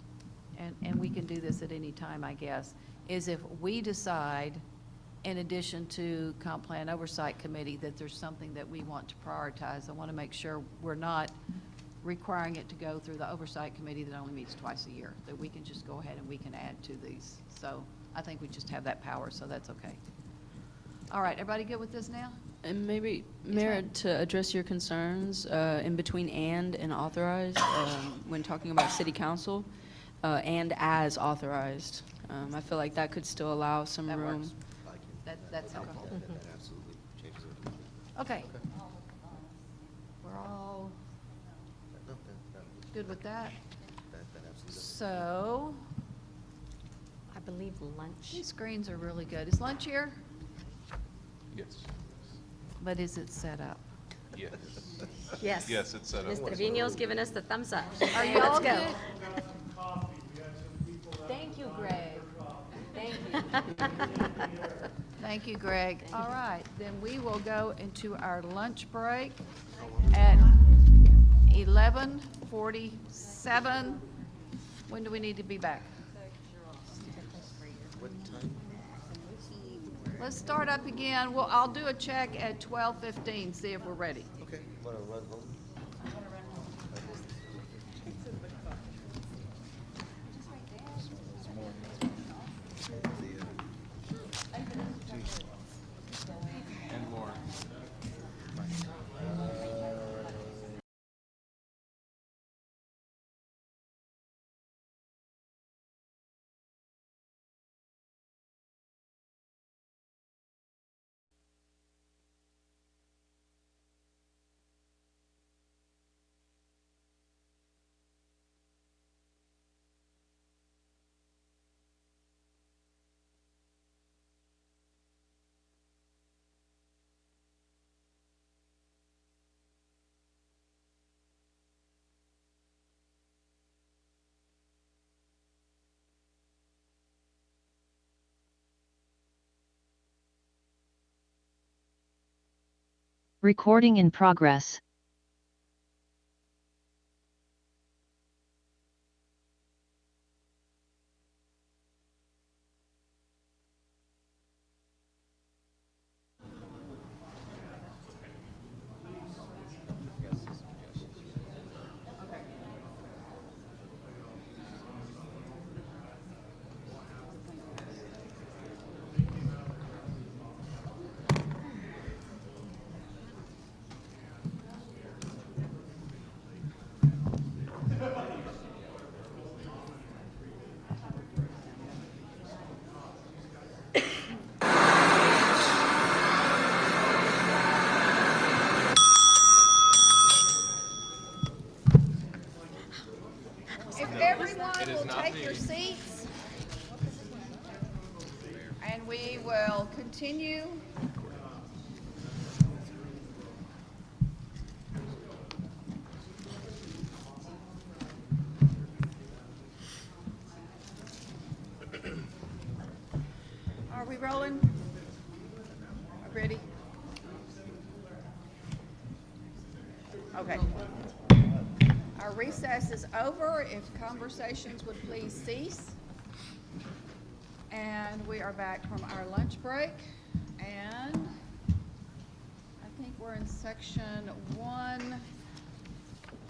and we can do this at any time, I guess, is if we decide, in addition to Comp Plan Oversight Committee, that there's something that we want to prioritize, I want to make sure we're not requiring it to go through the Oversight Committee that only meets twice a year, that we can just go ahead and we can add to these. So I think we just have that power, so that's okay. All right, everybody good with this now? And maybe, Yes, Mayor, ma'am. to address your concerns in between and authorized, when talking about city council, and as authorized. I feel like that could still allow some That room. works. That's helpful. That absolutely changes it. Okay. We're all No, that good with that? absolutely does. So, I believe lunch. these screens are really good. Is lunch here? Yes. But is it set up? Yes. Yes. Yes, it's set up. Mr. Trevino's giving us the thumbs up. Are Okay, y'all let's go. good? Thank you, Greg. Thank you. Thank you, Greg. All right, then we will go into our lunch break at 11:47. When do we need to be back? What time? Let's start up again. Well, I'll do a check at 12:15, see if we're ready. Okay. Want to run home? And more. Recording in progress. If everyone It is will not take your me. seats, and we will continue. Are we rolling? Ready? Okay. Our recess is over. If conversations would please cease. And we are back from our lunch break. And I think we're in section 1,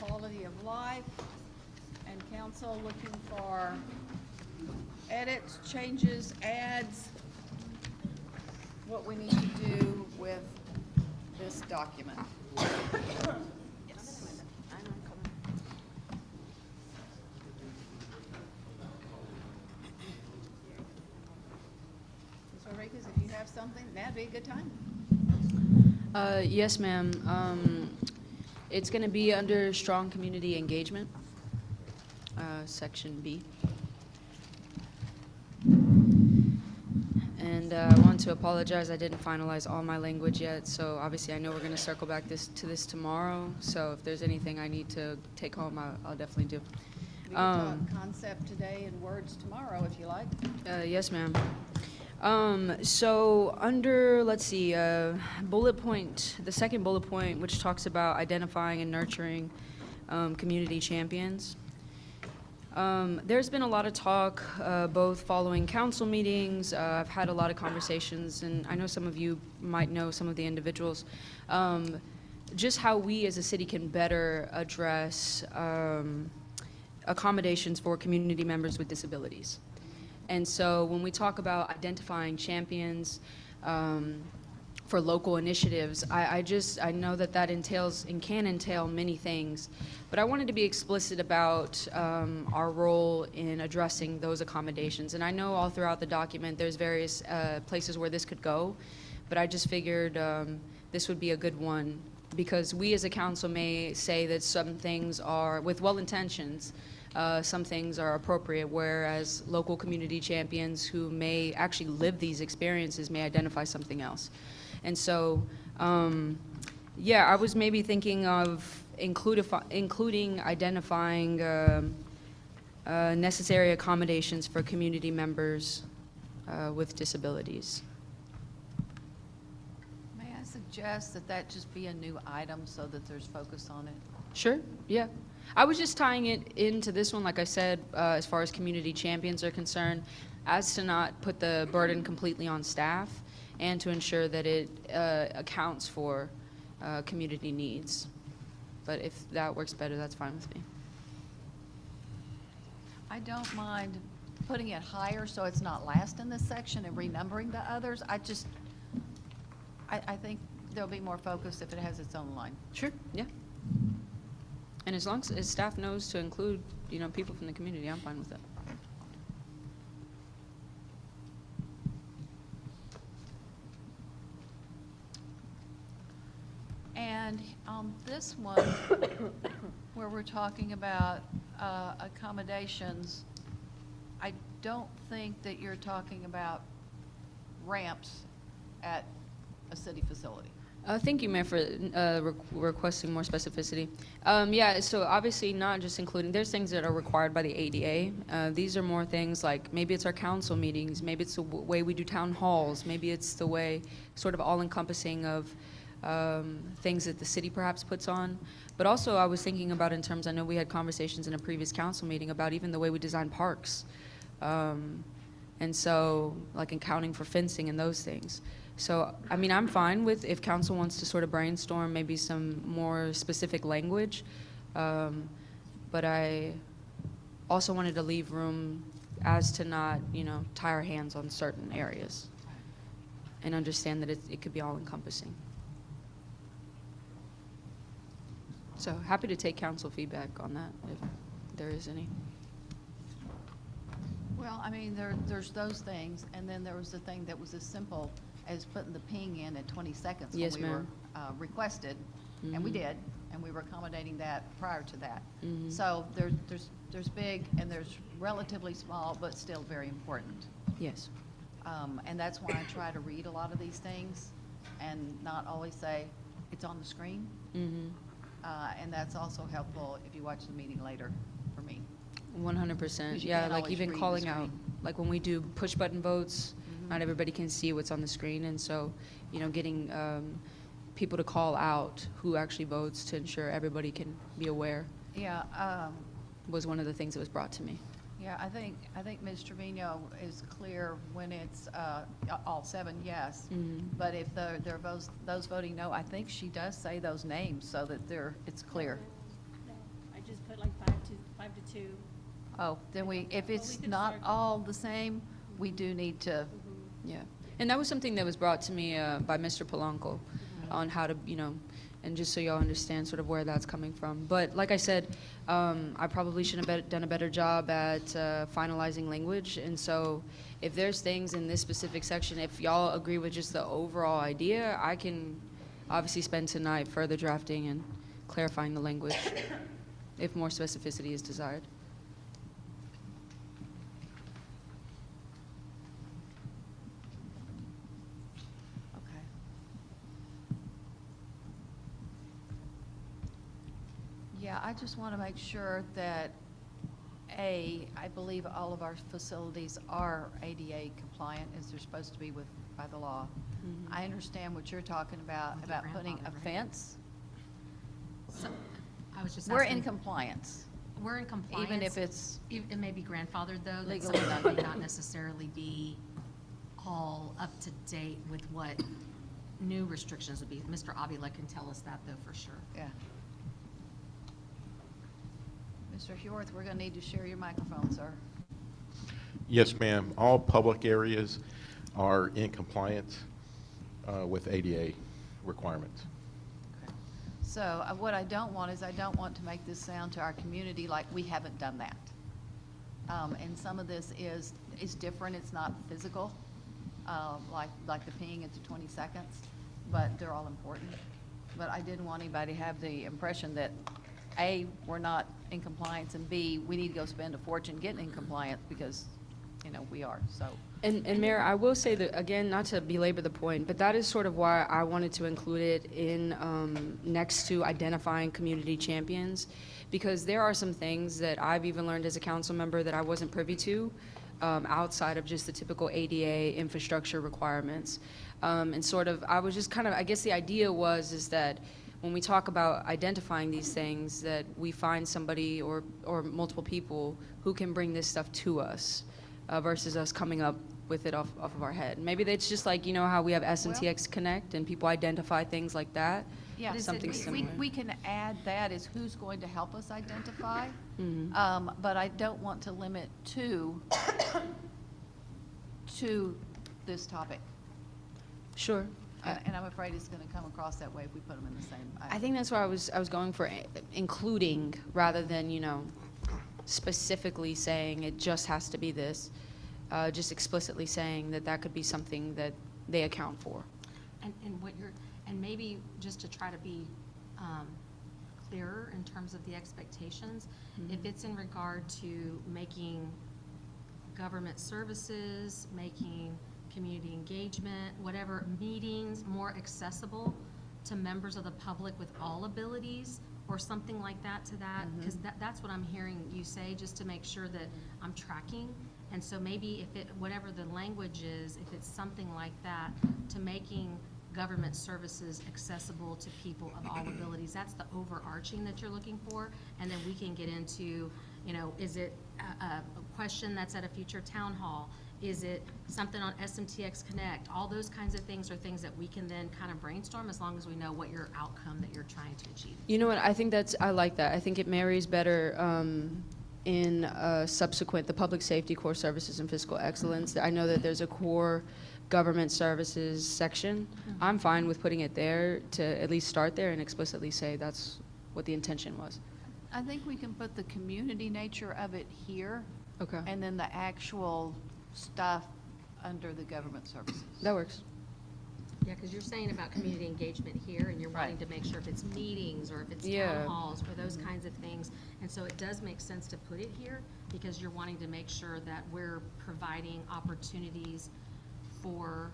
quality of life. And council looking for edits, changes, adds, what we need to do with this document. Yes. Ms. Rodriguez, if you have something, that'd be a good time. Yes, ma'am. It's going to be under strong community engagement, section B. And I want to apologize, I didn't finalize all my language yet, so obviously I know we're going to circle back to this tomorrow, so if there's anything I need to take home, I'll definitely do. We can talk concept today and words tomorrow, if you like. Yes, ma'am. So under, let's see, bullet point, the second bullet point, which talks about identifying and nurturing community champions. There's been a lot of talk, both following council meetings. I've had a lot of conversations, and I know some of you might know some of the individuals. Just how we as a city can better address accommodations for community members with disabilities. And so when we talk about identifying champions, for local initiatives. I know that that entails and can entail many things, but I wanted to be explicit about our role in addressing those accommodations. And I know all throughout the document there's various places where this could go, but I just figured this would be a good one, because we as a council may say that some things are, with well intentions, some things are appropriate, whereas local community champions who may actually live these experiences may identify something else. And so, yeah, I was maybe thinking of including identifying necessary accommodations for community members with disabilities. May I suggest that that just be a new item so that there's focus on it? Sure, yeah. I was just tying it into this one, like I said, as far as community champions are concerned, as to not put the burden completely on staff and to ensure that it accounts for community needs. But if that works better, that's fine with me. I don't mind putting it higher so it's not last in this section and renumbering the others. I think there'll be more focus if it has its own line. Sure, yeah. And as long as staff knows to include, people from the community, I'm fine with it. And on this one, where we're talking about accommodations, I don't think that you're talking about ramps at a city facility. Thank you, Mayor, for requesting more specificity. Yeah, so obviously not just including, there's things that are required by the ADA. These are more things like maybe it's our council meetings, maybe it's the way we do town halls, maybe it's the way sort of all-encompassing of things that the city perhaps puts on. But also I was thinking about in terms, I know we had conversations in a previous council meeting about even the way we design parks. And so, like accounting for fencing and those things. So, I mean, I'm fine with if council wants to sort of brainstorm maybe some more specific language. But I also wanted to leave room as to not, tie our hands on certain areas and understand that it could be all-encompassing. So happy to take council feedback on that if there is any. Well, I mean, there's those things, and then there was the thing that was as simple as putting the ping in at 20 seconds Yes, when we were ma'am. requested, and we Mhm. did, and we were accommodating that prior to that. Mhm. So there's big and there's relatively small, but still very important. Yes. And that's why I try to read a lot of these things and not always say, it's on the screen. Mm-hmm. And that's also helpful if you watch the meeting later for me. 100%. 'Cause you Yeah, can't like always even read the calling out, screen. like when we do push button votes, Mhm. not everybody can see what's on the screen. And so, getting people to call out who actually votes to ensure everybody can be aware Yeah, was one of the things that was brought to me. yeah, I think Ms. Trevino is clear when it's all 7 yes. Mhm. But if they're those voting no, I think she does say those names so that it's clear. I just put like 5 to 2. Oh, then if it's could not start- all the same, we do need to, Yeah. And that was something that was brought to me by Mr. Polanco on how to, and just so y'all understand sort of where that's coming from. But like I said, I probably should have done a better job at finalizing language. And so if there's things in this specific section, if y'all agree with just the overall idea, I can obviously spend tonight further drafting and clarifying the language if more specificity is desired. okay. Yeah, I just want to make sure that, I believe all of our facilities are ADA compliant as they're supposed to be by the law. Mm-hmm. I understand what you're talking about putting a fence. So, I was just We're asking- in compliance. We're in compliance. Even if it's It may be grandfathered, though, that legally some of done. it may not necessarily be all up to date with what new restrictions would be. Mr. Avila can tell us that, though, for sure. Yeah. Mr. Heworth, we're going to need to share your microphone, sir. Yes, ma'am. All public areas are in compliance. with ADA requirements. So what I don't want is I don't want to make this sound to our community like we haven't done that. And some of this is different. It's not physical, like the peeing at the 20 seconds, but they're all important. But I didn't want anybody to have the impression that A, we're not in compliance, and B, we need to go spend a fortune getting in compliance because, we are, so. And Mayor, I will say that, again, not to belabor the point, but that is sort of why I wanted to include it in, next to identifying community champions, because there are some things that I've even learned as a council member that I wasn't privy to, outside of just the typical ADA infrastructure requirements. And sort of, I was just kind of, I guess the idea is that when we talk about identifying these things, that we find somebody or multiple people who can bring this stuff to us, versus us coming up with it off of our head. Maybe it's just like, how we have SMTX Connect and people identify things like that. Yeah, Something similar. we can add that as who's going to help us identify, Mhm. but I don't want to limit to this topic. Sure. And I'm afraid it's going to come across that way if we put them in the same. I think that's why I was going for including rather than, specifically saying it just has to be this, just explicitly saying that could be something that they account for. And maybe just to try to be clearer in terms of the expectations, if it's in regard to making government services, making community engagement, whatever, meetings more accessible to members of the public with all abilities, or something like that to that, because that's what I'm hearing you say, just to make sure that I'm tracking. And so maybe whatever the language is, if it's something like that, to making government services accessible to people of all abilities, that's the overarching that you're looking for. And then we can get into, is it a question that's at a future town hall? Is it something on SMTX Connect? All those kinds of things are things that we can then kind of brainstorm, as long as we know what your outcome that you're trying to achieve. You know what, I like that. I think it marries better in subsequent, the public safety, core services, and fiscal excellence. I know that there's a core government services section. I'm fine with putting it there to at least start there and explicitly say that's what the intention was. I think we can put the community nature of it here. Okay. And then the actual stuff under the government services. That works. Yeah, because you're saying about community engagement here, and you're wanting to make sure if it's meetings or if it's town halls or those kinds of things. And so it does make sense to put it here, because you're wanting to make sure that we're providing opportunities for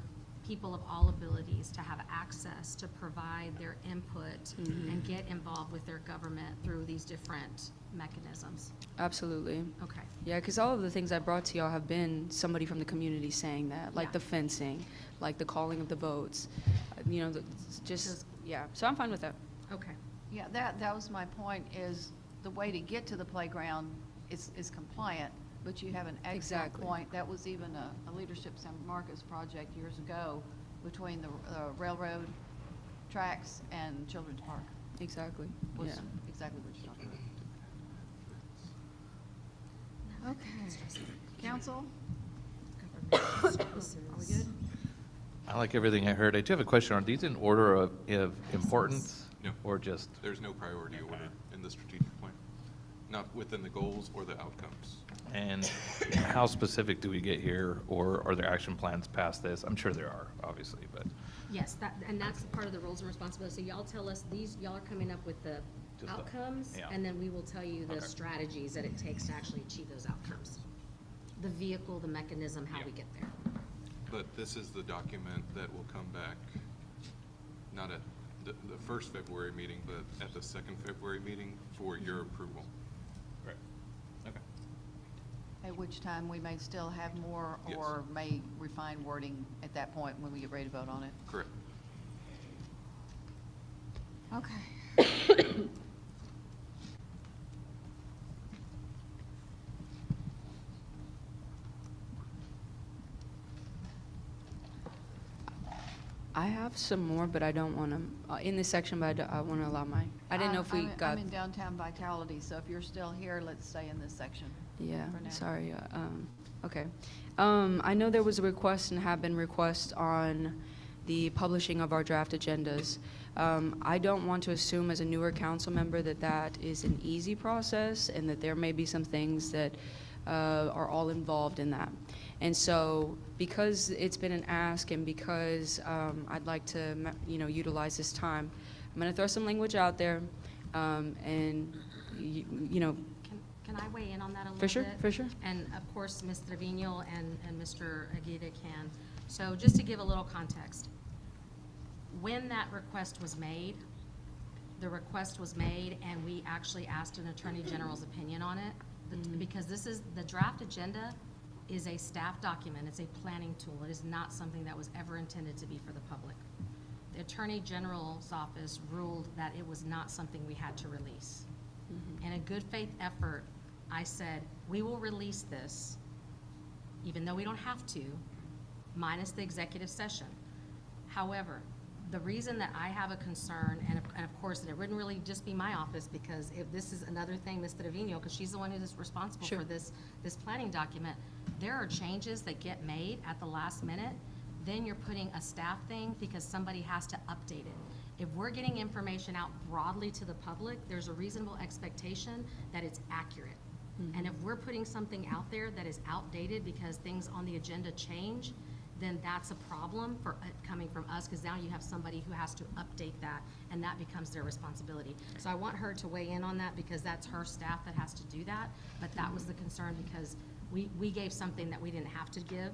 people of all abilities to have access to provide their input and get involved with their government through these different mechanisms. Absolutely. Okay. Yeah, because all of the things I brought to y'all have been somebody from the community saying that, like the fencing, like the calling of the boats, yeah. So I'm fine with that. Okay. Yeah, that was my point, is the way to get to the playground is compliant, but you have an excellent point. That was even a Leadership San Marcos project years ago between the railroad tracks and Children's Park. Exactly. Was Yeah. exactly what you're talking about. Okay. Council? Are we good? I like everything I heard. I do have a question. Are these in order of importance? No. Or just? There's no priority order in the strategic plan, not within the goals or the outcomes. And how specific do we get here, or are there action plans past this? I'm sure there are, obviously, but. Yes, and that's part of the roles and responsibilities. So y'all tell us, y'all are coming up with the Just outcomes, yeah. and then we will tell you the Okay. strategies that it takes to actually achieve those outcomes. The vehicle, the mechanism, how we get there. But this is the document that will come back, not at the first February meeting, but at the second February meeting for your approval. Right. Okay. At which time we may still have more Yes. or may refine wording at that point when we get ready to vote on it. Correct. Okay. I have some more, but I don't want to, in this section, but I want to allow my, I didn't know if we got. I'm in downtown Vitality, so if you're still here, let's stay in this section. Yeah, for now. sorry. Okay. I know there was a request and have been requests on the publishing of our draft agendas. I don't want to assume as a newer council member that that is an easy process and that there may be some things that are all involved in that. And so because it's been an ask and because I'd like to utilize this time, I'm going to throw some language out there and Can I weigh in on that a little For sure, bit? for sure. And of course, Ms. Trevino and Mr. Aguirre can. So just to give a little context, when that request was made, the request was made and we actually asked an Attorney General's opinion on it. Because the draft agenda is a staff document, it's a planning tool. It is not something that was ever intended to be for the public. The Attorney General's office ruled that it was not something we had to release. In a good faith effort, I said, we will release this, even though we don't have to, minus the executive session. However, the reason that I have a concern, and of course, it wouldn't really just be my office, because if this is another thing, Ms. Trevino, because she's the one who is responsible for this planning document, there are changes that get made at the last minute, then you're putting a staff thing because somebody has to update it. If we're getting information out broadly to the public, there's a reasonable expectation that it's accurate. And if we're putting something out there that is outdated because things on the agenda change, then that's a problem for coming from us, because now you have somebody who has to update that, and that becomes their responsibility. So I want her to weigh in on that, because that's her staff that has to do that. But that was the concern, because we gave something that we didn't have to give,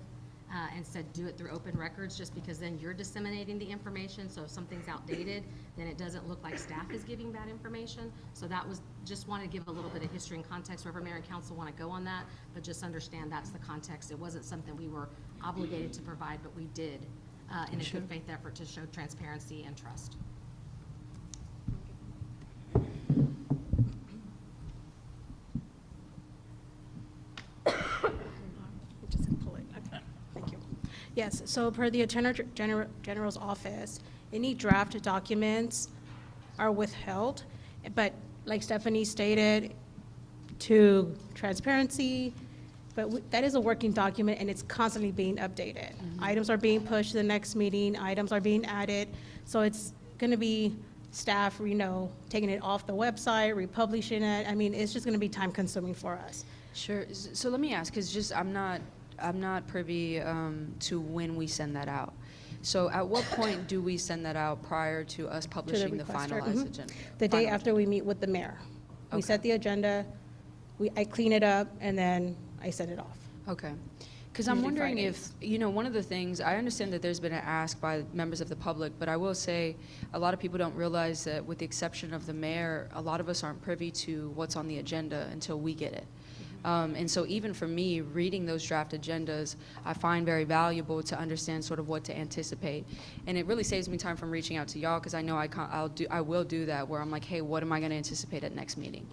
and said do it through open records, just because then you're disseminating the information. So if something's outdated, then it doesn't look like staff is giving that information. So that was, just wanted to give a little bit of history and context, wherever mayor and council want to go on that, but just understand that's the context. It wasn't something we were obligated to provide, but we did in a good faith effort to show transparency and trust. Yes, so per the Attorney General's office, any draft documents are withheld, but like Stephanie stated, to transparency, but that is a working document and it's constantly being updated. Items are being pushed to the next meeting, items are being added, so it's gonna be staff, taking it off the website, republishing it. I mean, it's just gonna be time consuming for us. Sure. So let me ask, because I'm not privy to when we send that out. So at what point do we send that out prior to us publishing the requester. finalized agenda? The day Final after we meet with the mayor. We Okay. set the agenda, I clean it up, and then I send it off. Okay. Because I'm Usually wondering Fridays. if, one of the things, I understand that there's been an ask by members of the public, but I will say, a lot of people don't realize that with the exception of the mayor, a lot of us aren't privy to what's on the agenda until we get it. And so even for me, reading those draft agendas, I find very valuable to understand sort of what to anticipate. And it really saves me time from reaching out to y'all, because I know I will do that, where I'm like, hey, what am I going to anticipate at next meeting?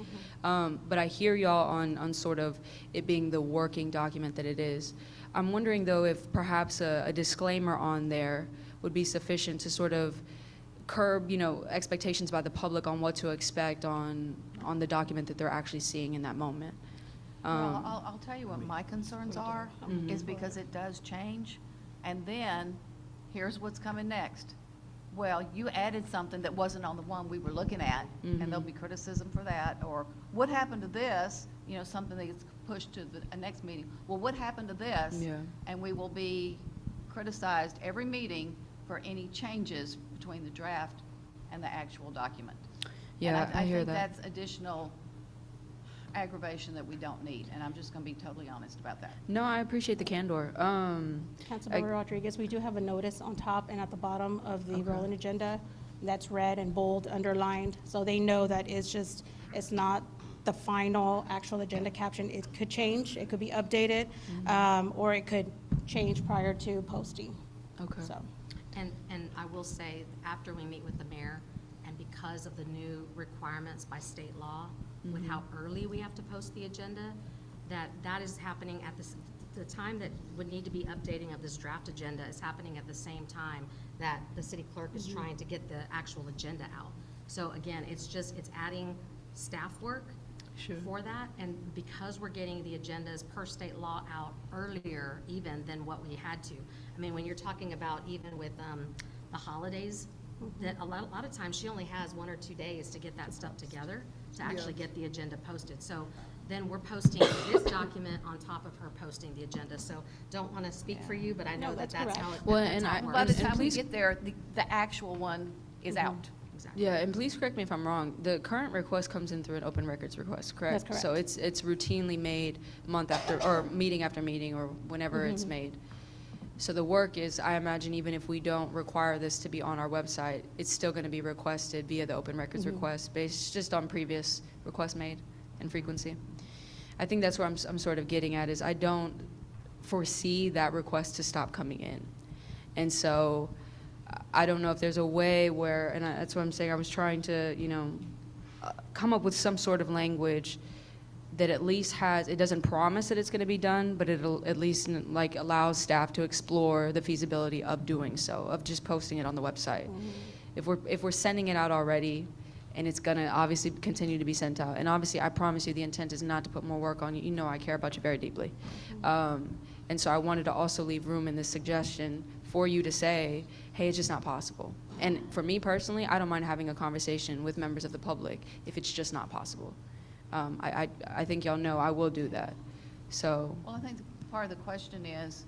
But I hear y'all on sort of it being the working document that it is. I'm wondering, though, if perhaps a disclaimer on there would be sufficient to sort of curb, expectations by the public on what to expect on the document that they're actually seeing in that moment. Well, I'll tell you what my concerns are, is because it does change, and then here's what's coming next. Well, you added something that wasn't on the one we were looking at, and there'll be criticism for that, or what happened to this, something that gets pushed to the next meeting. Well, what happened to this? Yeah. And we will be criticized every meeting for any changes between the draft and the actual document. Yeah, And I hear think that. that's additional aggravation that we don't need, and I'm just going to be totally honest about that. No, I appreciate the candor. Councilmember Rodriguez, we do have a notice on top and at the bottom of the rolling agenda that's red and bold, underlined, so they know that it's not the final actual agenda caption. It could change, it could be updated, or it could change prior to posting. Okay. So, And I will say, after we meet with the mayor, and because of the new requirements by state law, with how early we have to post the agenda, that is happening at the time that would need to be updating of this draft agenda is happening at the same time that the city clerk is trying to get the actual agenda out. So again, it's adding staff work for that. And because we're getting the agendas per state law out earlier even than what we had to. I mean, when you're talking about even with the holidays, that a lot of times she only has 1 or 2 days to get that stuff together to actually get the agenda posted. So then we're posting this document on top of her posting the agenda. So don't want to speak for you, but I know No, that that's that's how it Well, that's and how it I- works. By the And time we please- get there, the actual one is out. Exactly. Yeah, and please correct me if I'm wrong. The current request comes in through an open records request, correct? That's So correct. it's routinely made month after, or meeting after meeting, or whenever it's made. So the work is, I imagine even if we don't require this to be on our website, it's still going to be requested via the open records request based just on previous requests made and frequency. I think that's where I'm sort of getting at is I don't foresee that request to stop coming in. And so I don't know if there's a way where, and that's what I'm saying, I was trying to, come up with some sort of language that at least has, it doesn't promise that it's going to be done, but it'll at least like allows staff to explore the feasibility of doing so, of just posting it on the website. If we're sending it out already, and it's going to obviously continue to be sent out, and obviously I promise you the intent is not to put more work on you. You know I care about you very deeply. And so I wanted to also leave room in this suggestion for you to say, hey, it's just not possible. And for me personally, I don't mind having a conversation with members of the public if it's just not possible. I think y'all know I will do that. So, Well, I think part of the question is,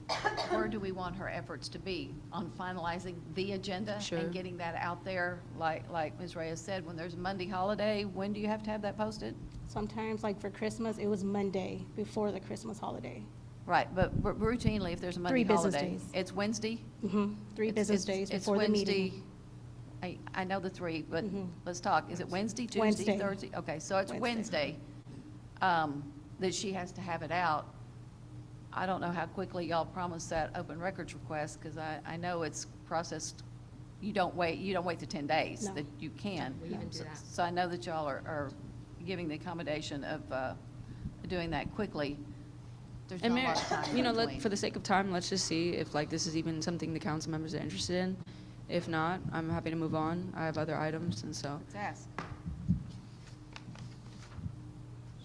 where do we want her efforts to be on finalizing the agenda Sure. and getting that out there? Like Ms. Reyes said, when there's a Monday holiday, when do you have to have that posted? Sometimes, like for Christmas, it was Monday before the Christmas holiday. Right, but routinely, if there's a Monday 3 business holiday, days. it's Wednesday? 3 business days It's before the meeting. Wednesday. I know the 3, but let's talk. Is it Wednesday, Tuesday, Wednesday. Thursday? Okay, so it's Wednesday. Wednesday that she has to have it out. I don't know how quickly y'all promise that open records request, because I know it's processed, you don't wait the 10 days No. that you can. We even do that. So I know that y'all are giving the accommodation of doing that quickly. There's and not a Mayor, lot of time in between. for the sake of time, let's just see if like this is even something the council members are interested in. If not, I'm happy to move on. I have other items, and so. Let's ask.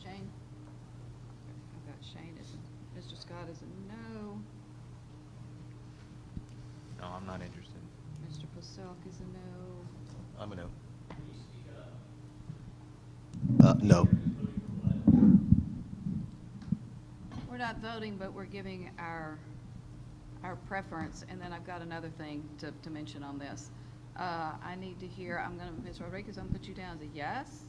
Shane? I've got Shane as a, Mr. Scott as a no. No, I'm not interested. Mr. Paselk is a no. I'm a no. No. We're not voting, but we're giving our preference, and then I've got another thing to mention on this. I need to hear, Ms. Rodriguez, I'm gonna put you down as a yes.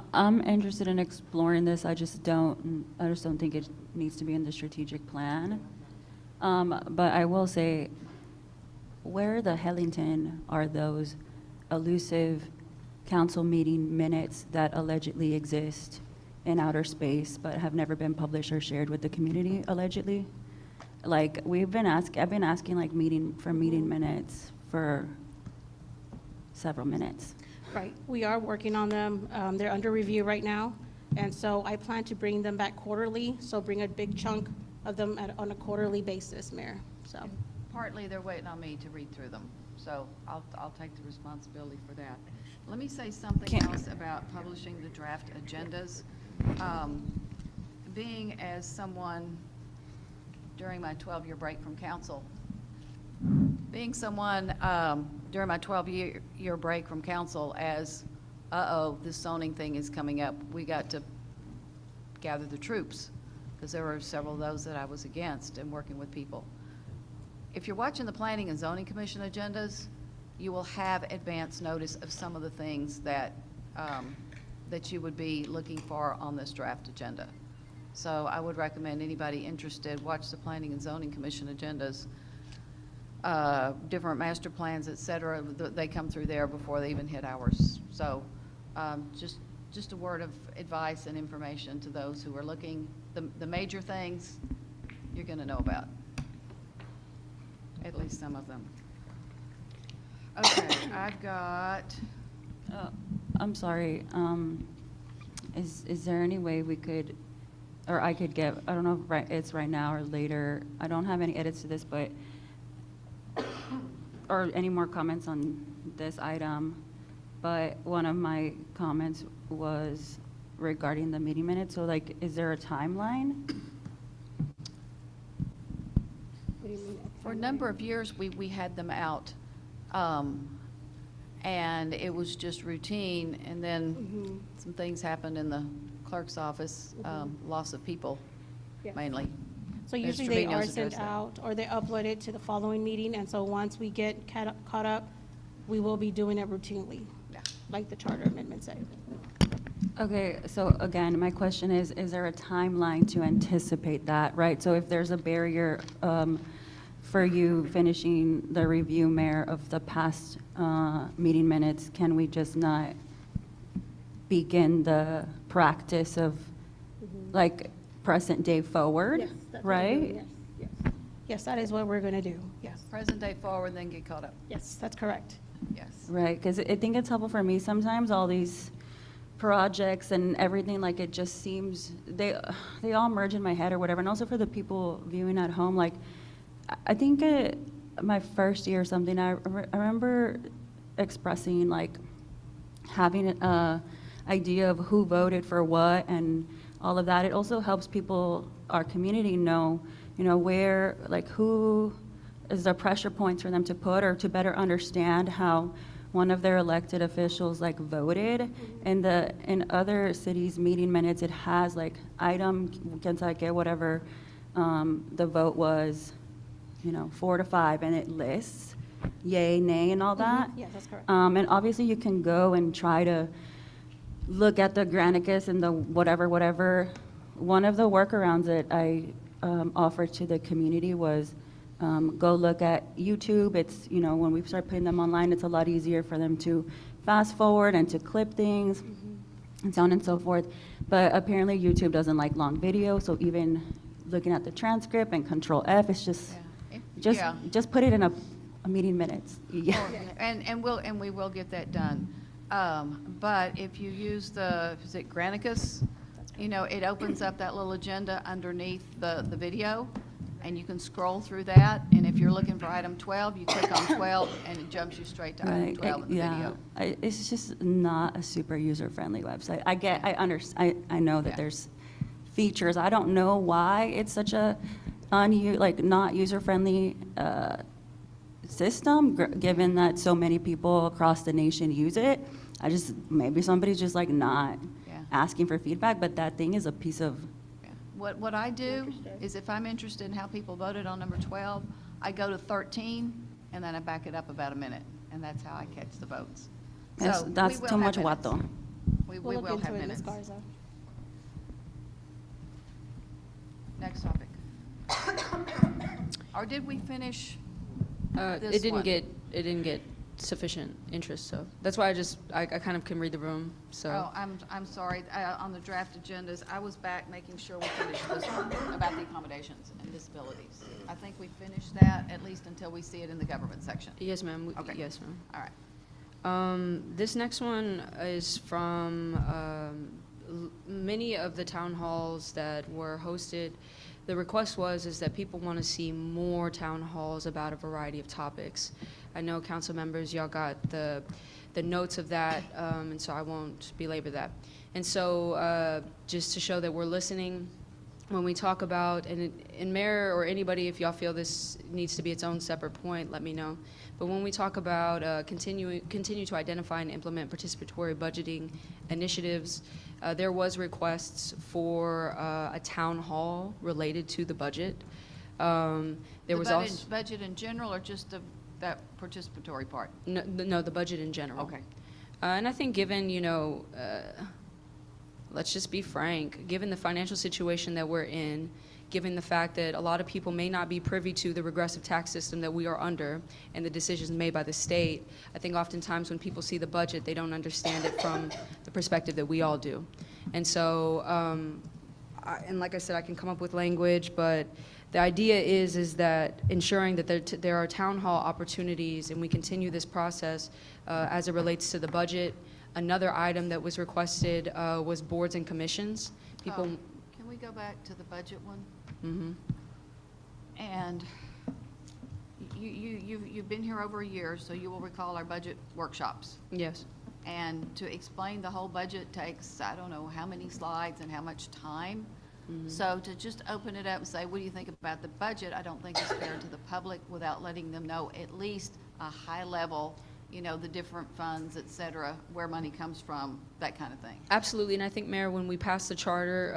I'm interested in exploring this. I just don't think it needs to be in the strategic plan. But I will say, where the Hellington are those elusive council meeting minutes that allegedly exist in outer space but have never been published or shared with the community, allegedly? Like, I've been asking like meeting minutes for several minutes. Right, we are working on them. They're under review right now. And so I plan to bring them back quarterly, so bring a big chunk of them on a quarterly basis, Mayor, so. Partly, they're waiting on me to read through them, so I'll take the responsibility for that. Let me say something else about publishing the draft agendas. Being as someone during my 12-year break from council, during my 12-year break from council as, this zoning thing is coming up, we got to gather the troops, because there were several of those that I was against in working with people. If you're watching the Planning and Zoning Commission agendas, you will have advance notice of some of the things that you would be looking for on this draft agenda. So I would recommend anybody interested, watch the Planning and Zoning Commission agendas, different master plans, et cetera. They come through there before they even hit ours. So just a word of advice and information to those who are looking. The major things you're going to know about, at least some of them. Okay, I've got, I'm sorry, is there any way we could, or I could get, I don't know if it's right now or later, I don't have any edits to this, but, or any more comments on this item, but one of my comments was regarding the meeting minutes. So like, is there a timeline? What do you mean? For a number of years, we had them out, and it was just routine, and then some things happened in the clerk's office, loss of people, Yes. mainly. So Mr. usually they Trevino's are sent addressed that. out, or they upload it to the following meeting, and so once we get caught up, we will be doing it routinely, Yeah. like the charter amendment said. Okay, so again, my question is there a timeline to anticipate that, right? So if there's a barrier for you finishing the review, Mayor, of the past meeting minutes, can we just not begin the practice of, like, present day forward, Yes, that's what we're right? doing, yes, yes. Yes, that is what we're going to do, yes. Present day forward, then get caught up. Yes, that's correct. Yes. Right, because I think it's helpful for me sometimes, all these projects and everything, like it just seems, they all merge in my head or whatever. And also for the people viewing at home, like, I think my first year or something, I remember expressing, like, having an idea of who voted for what and all of that. It also helps people, our community, know, where, like, who is the pressure points for them to put, or to better understand how one of their elected officials, like, voted. In other cities' meeting minutes, it has, like, item, whatever the vote was, 4 to 5, and it lists yay, nay, and all that. Yes, that's correct. And obviously, you can go and try to look at the Granicus and the whatever. One of the workarounds that I offered to the community was go look at YouTube. It's, when we start putting them online, it's a lot easier for them to fast forward and to clip things and so on and so forth. But apparently YouTube doesn't like long video, so even looking at the transcript and Control F, it's just put it in a meeting minutes. Yeah. And we will get that done. But if you use is it Granicus? It opens up that little agenda underneath the video, and you can scroll through that. And if you're looking for item 12, you click on 12, and it jumps you straight to item 12 in the video. It's just not a super user-friendly website. I know that there's features. I don't know why it's such a not user-friendly system, given that so many people across the nation use it. Maybe somebody's just like not asking for feedback, but that thing is a piece of. What I do is, if I'm interested in how people voted on number 12, I go to 13, and then I back it up about a minute, and that's how I catch the votes. That's we will too much have minutes. wato. We We'll look will into have it, minutes. Ms. Garza. Next topic. Or did we finish this It didn't one? get sufficient interest, so that's why I kind of can read the room, so. Oh, I'm sorry. On the draft agendas, I was back making sure we finished this one about the accommodations and disabilities. I think we finished that, at least until we see it in the government section. Yes, ma'am. Okay. Yes, ma'am. All right. This next one is from many of the town halls that were hosted. The request is that people want to see more town halls about a variety of topics. I know council members, y'all got the notes of that, and so I won't belabor that. And so just to show that we're listening, when we talk about, and Mayor or anybody, if y'all feel this needs to be its own separate point, let me know. But when we talk about continue to identify and implement participatory budgeting initiatives, there was requests for a town hall related to the budget. There was also budget in general, or just that participatory part? no, the budget in general. Okay. And I think given, let's just be frank, given the financial situation that we're in, given the fact that a lot of people may not be privy to the regressive tax system that we are under and the decisions made by the state, I think oftentimes when people see the budget, they don't understand it from the perspective that we all do. And so, and like I said, I can come up with language, but the idea is that ensuring that there are town hall opportunities, and we continue this process as it relates to the budget. Another item that was requested was boards and commissions. People. Can we go back to the budget one? Mm-hmm. And you've been here over a year, so you will recall our budget workshops. Yes. And to explain the whole budget takes, I don't know how many slides and how much time. So to just open it up and say, what do you think about the budget, I don't think is fair to the public without letting them know at least a high level, you know, the different funds, et cetera, where money comes from, that kind of thing. Absolutely, and I think, Mayor, when we passed the charter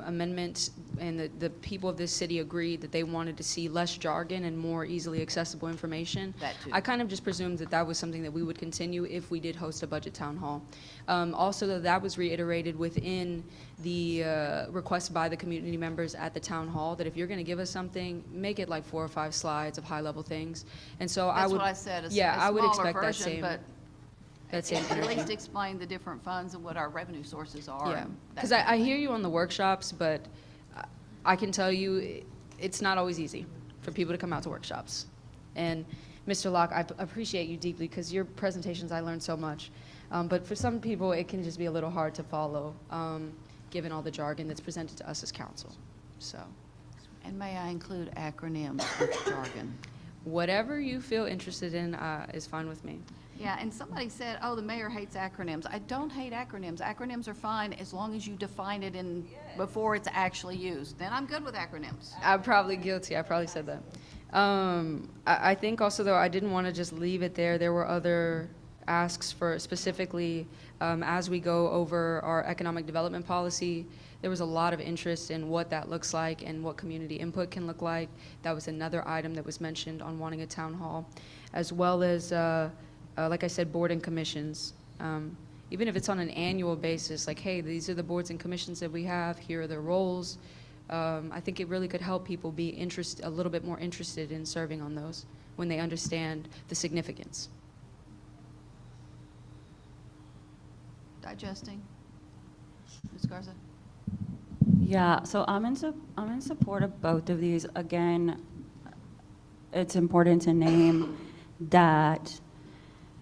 amendment and the people of this city agreed that they wanted to see less jargon and more easily accessible information, That too. I kind of just presumed that that was something that we would continue if we did host a budget town hall. Also, that was reiterated within the request by the community members at the town hall, that if you're going to give us something, make it like 4 or 5 slides of high-level things. And so I That's would, what I said, yeah, I would smaller expect that version, same. but That same at energy. least explain the different funds and what our revenue sources are. Yeah, and that because kind of I thing. hear you on the workshops, but I can tell you, it's not always easy for people to come out to workshops. And Mr. Locke, I appreciate you deeply, because your presentations, I learned so much. But for some people, it can just be a little hard to follow, given all the jargon that's presented to us as council, so. And may I include acronyms with jargon? Whatever you feel interested in is fine with me. Yeah, and somebody said, oh, the mayor hates acronyms. I don't hate acronyms. Acronyms are fine as long as you define it in, before it's actually used. Then I'm good with acronyms. I'm probably guilty. I probably said that. I think also, though, I didn't want to just leave it there. There were other asks for specifically, as we go over our economic development policy, there was a lot of interest in what that looks like and what community input can look like. That was another item that was mentioned on wanting a town hall, as well as, like I said, board and commissions. Even if it's on an annual basis, like, hey, these are the boards and commissions that we have, here are their roles. I think it really could help people be a little bit more interested in serving on those when they understand the significance. Digesting? Ms. Garza? Yeah, so I'm in support of both of these. Again, it's important to name that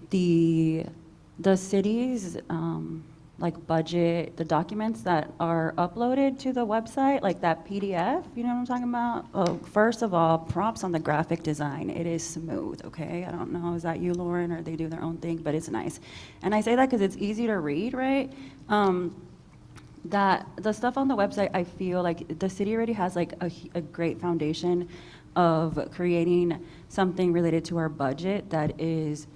the city's like budget, the documents that are uploaded to the website, like that PDF, you know what I'm talking about? Oh, first of all, props on the graphic design. It is smooth, okay? I don't know, is that you, Lauren, or they do their own thing, but it's nice. And I say that because it's easy to read, right? That the stuff on the website, I feel like the city already has like a great foundation of creating something related to our budget that is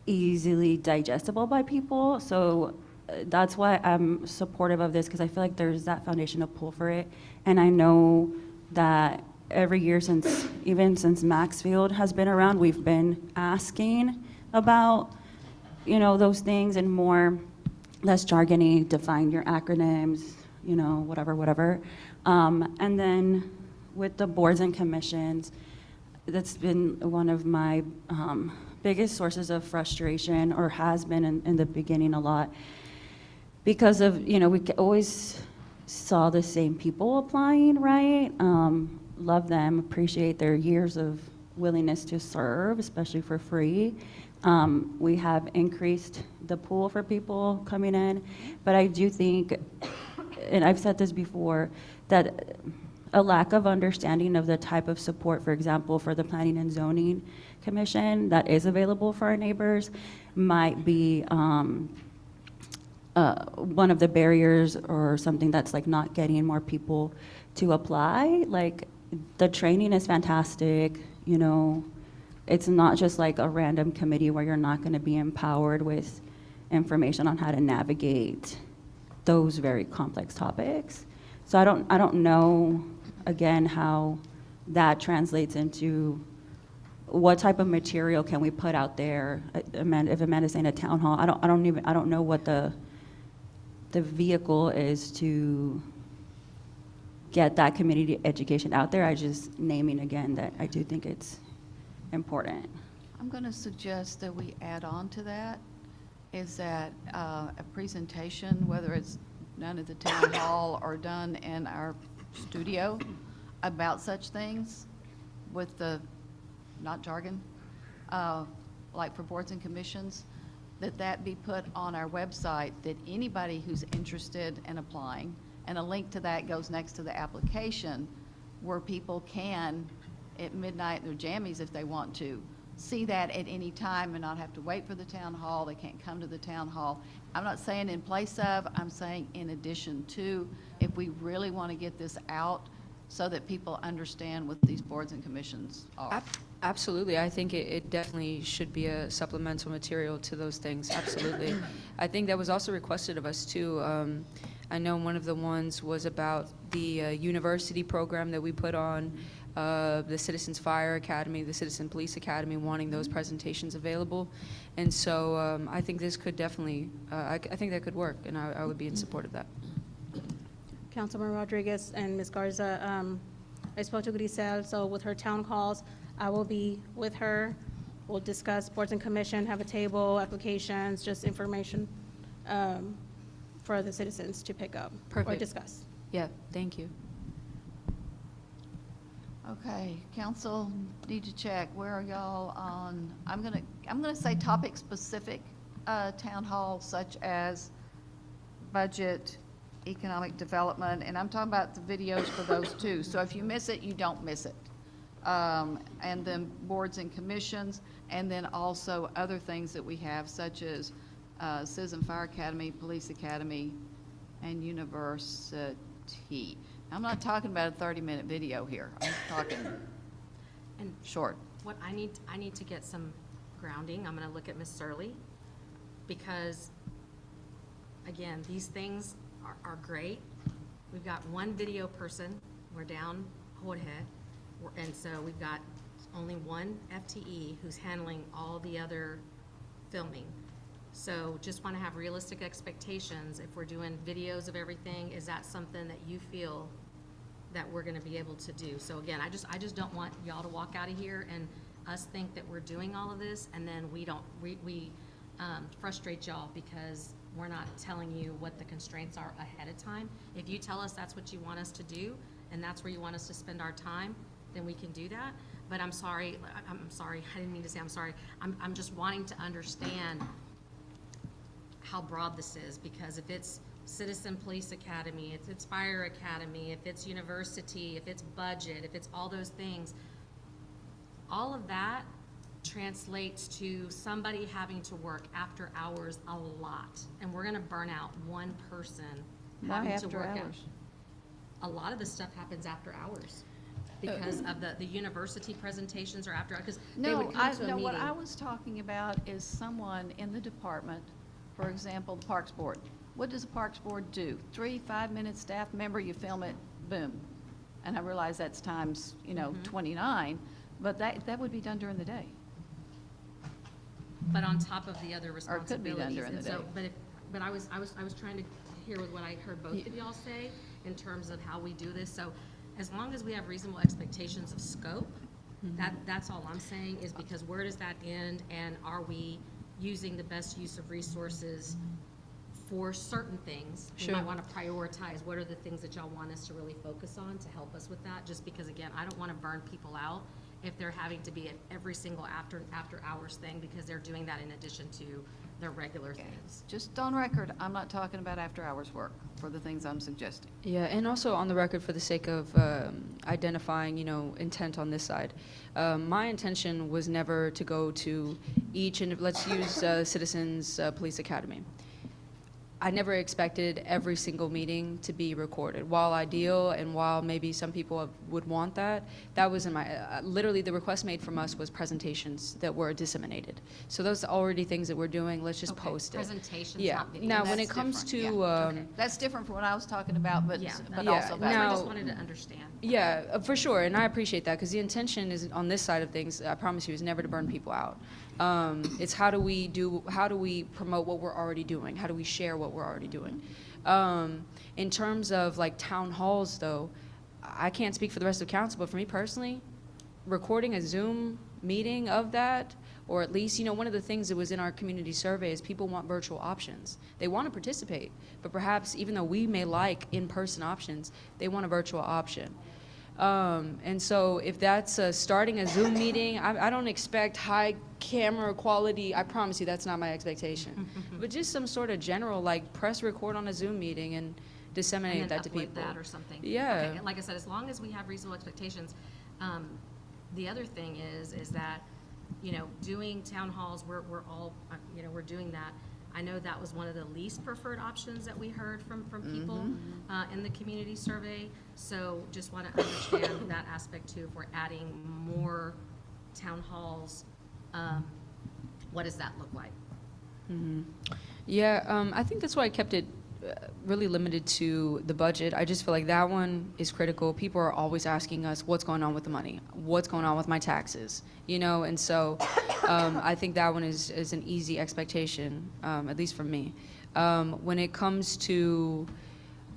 easily digestible by people. So that's why I'm supportive of this, because I feel like there's that foundation to pull for it. And I know that every year even since Maxfield has been around, we've been asking about, you know, those things and more, less jargony, define your acronyms, you know, whatever. And then with the boards and commissions, that's been one of my biggest sources of frustration, or has been in the beginning a lot, because of, you know, we always saw the same people applying, right? Love them, appreciate their years of willingness to serve, especially for free. We have increased the pool for people coming in, but I do think, and I've said this before, that a lack of understanding of the type of support, for example, for the Planning and Zoning Commission that is available for our neighbors might be one of the barriers, or something that's like not getting more people to apply. Like, the training is fantastic, you know, it's not just like a random committee where you're not going to be empowered with information on how to navigate those very complex topics. So I don't know, again, how that translates into what type of material can we put out there. If Amanda's saying a town hall, I don't know what the vehicle is to get that community education out there. I just naming again that I do think it's important. I'm going to suggest that we add on to that, is that a presentation, whether it's done at the town hall or done in our studio, about such things with the, not jargon, like for boards and commissions, that be put on our website, that anybody who's interested in applying, and a link to that goes next to the application, where people can, at midnight, in their jammies if they want to, see that at any time and not have to wait for the town hall. They can't come to the town hall. I'm not saying in place of, I'm saying in addition to, if we really want to get this out so that people understand what these boards and commissions are. Absolutely. I think it definitely should be a supplemental material to those things. Absolutely. I think that was also requested of us too. I know one of the ones was about the university program that we put on, the Citizens Fire Academy, the Citizen Police Academy, wanting those presentations available. And so I think this could definitely, I think that could work, and I would be in support of that. Councilman Rodriguez and Ms. Garza, I spoke to Grisel, so with her town calls, I will be with her. We'll discuss boards and commission, have a table, applications, just information for the citizens to pick up or Perfect. discuss. Yeah, thank you. Okay, council, need to check, where are y'all on, I'm gonna say topic-specific town hall, such as budget, economic development, and I'm talking about the videos for those too. So if you miss it, you don't miss it. And then boards and commissions, and then also other things that we have, such as Citizen Fire Academy, Police Academy, and University. I'm not talking about a 30-minute video here. I'm talking And short. what I need to get some grounding. I'm going to look at Ms. Surley, because, again, these things are great. We've got one video person. We're down Jorge, and so we've got only one FTE who's handling all the other filming. So just want to have realistic expectations. If we're doing videos of everything, is that something that you feel that we're going to be able to do? So again, I just don't want y'all to walk out of here and us think that we're doing all of this, and then we don't, we frustrate y'all because we're not telling you what the constraints are ahead of time. If you tell us that's what you want us to do, and that's where you want us to spend our time, then we can do that. But I'm sorry, I didn't mean to say I'm sorry. I'm just wanting to understand how broad this is, because if it's Citizen Police Academy, if it's Fire Academy, if it's university, if it's budget, if it's all those things, all of that translates to somebody having to work after hours a lot. And we're gonna burn out one person Why having to after work out. hours? A lot of the stuff happens after hours because of the university presentations are after, because they would come to a meeting. What I was talking about is someone in the department, for example, the Parks Board. What does the Parks Board do? 3-5 minute staff member, you film it, boom. And I realize that's times, 29, but that would be done during the day. But on top of the other Or it could be done responsibilities. during And the so, day. but I was trying to hear what I heard both of y'all say in terms of how we do this. So as long as we have reasonable expectations of scope, that's all I'm saying, is because where does that end, and are we using the best use of resources for certain things? We Sure. might want to prioritize what are the things that y'all want us to really focus on to help us with that, just because, again, I don't want to burn people out if they're having to be at every single after hours thing, because they're doing that in addition to their regular things. Just on record, I'm not talking about after-hours work for the things I'm suggesting. Yeah, and also on the record, for the sake of identifying, intent on this side, my intention was never to go to each, and let's use Citizens Police Academy. I never expected every single meeting to be recorded. While ideal, and while maybe some people would want that, that was in my, literally the request made from us was presentations that were disseminated. So those are already things that we're doing, let's just post it. Presentations, Yeah. not videos. Now, when That's it comes different, to, yeah. That's different from what I was talking about, but Yeah, but yeah, also about. I now- just wanted to understand. yeah, for sure, and I appreciate that, because the intention is, on this side of things, I promise you, is never to burn people out. It's how do we promote what we're already doing? How do we share what we're already doing? In terms of like town halls, though, I can't speak for the rest of council, but for me personally, recording a Zoom meeting of that, or at least, one of the things that was in our community survey is people want virtual options. They want to participate, but perhaps even though we may like in-person options, they want a virtual option. And so if that's starting a Zoom meeting, I don't expect high camera quality. I promise you that's not my expectation. But just some sort of general, like, press record on a Zoom meeting and disseminate And then that to upload people. that or something. Yeah. Okay, like I said, as long as we have reasonable expectations. The other thing is that you know, doing town halls, we're all, you know, we're doing that. I know that was one of the least preferred options that we heard from people in the community survey. So just want to understand that aspect too. If we're adding more town halls, what does that look like? Yeah, I think that's why I kept it really limited to the budget. I just feel like that one is critical. People are always asking us, what's going on with the money? What's going on with my taxes? You know, and so I think that one is an easy expectation, at least for me. When it comes to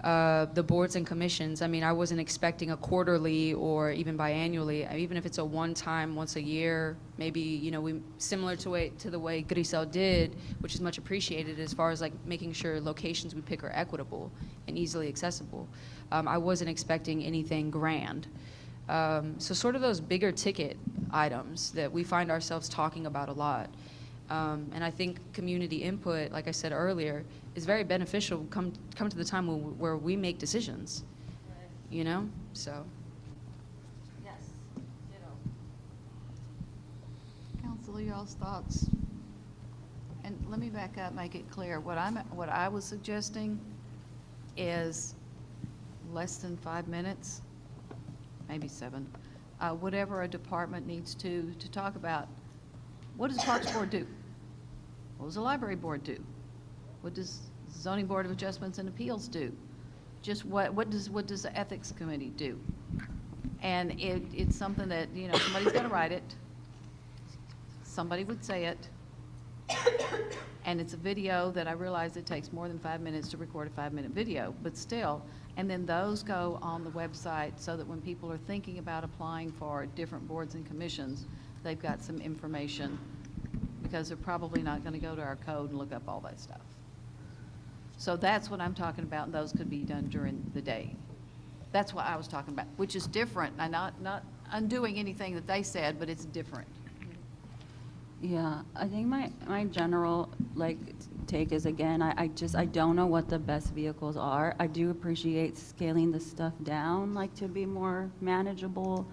the boards and commissions, I mean, I wasn't expecting a quarterly or even biannually, even if it's a one-time, once a year, maybe, you know, similar to the way Grisel did, which is much appreciated as far as like making sure locations we pick are equitable and easily accessible. I wasn't expecting anything grand. So sort of those bigger ticket items that we find ourselves talking about a lot. And I think community input, like I said earlier, is very beneficial come to the time where we make decisions, you know? So. Yes. Council, y'all's thoughts? And let me back up, make it clear. What I was suggesting is less than 5 minutes, maybe 7, whatever a department needs to talk about. What does Parks Board do? What does the Library Board do? What does Zoning Board of Adjustments and Appeals do? Just what does the Ethics Committee do? And it's something that, you know, somebody's got to write it. Somebody would say it. And it's a video that I realize it takes more than 5 minutes to record a 5-minute video, but still. And then those go on the website so that when people are thinking about applying for different boards and commissions, they've got some information, because they're probably not going to go to our code and look up all that stuff. So that's what I'm talking about, and those could be done during the day. That's what I was talking about, which is different. I'm not undoing anything that they said, but it's different. Yeah, I think my general take is, again, I don't know what the best vehicles are. I do appreciate scaling the stuff down, to be more manageable.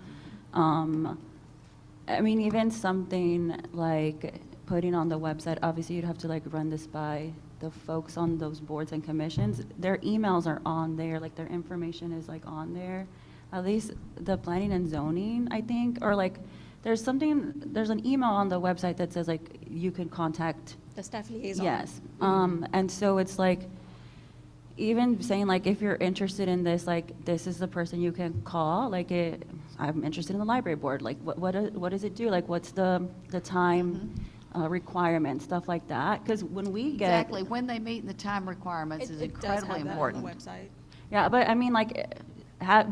I mean, even something like putting on the website, obviously you'd have to run this by the folks on those boards and commissions. Their emails are on there, their information is on there. At least the planning and zoning, I think, or there's an email on the website that says you can contact The staff liaison. Yes. And so it's even saying if you're interested in this, this is the person you can call. I'm interested in the library board. What does it do? What's the time requirement, stuff like that? Because when we get Exactly. When they meet, and the time requirements is incredibly important. Yeah, but I mean,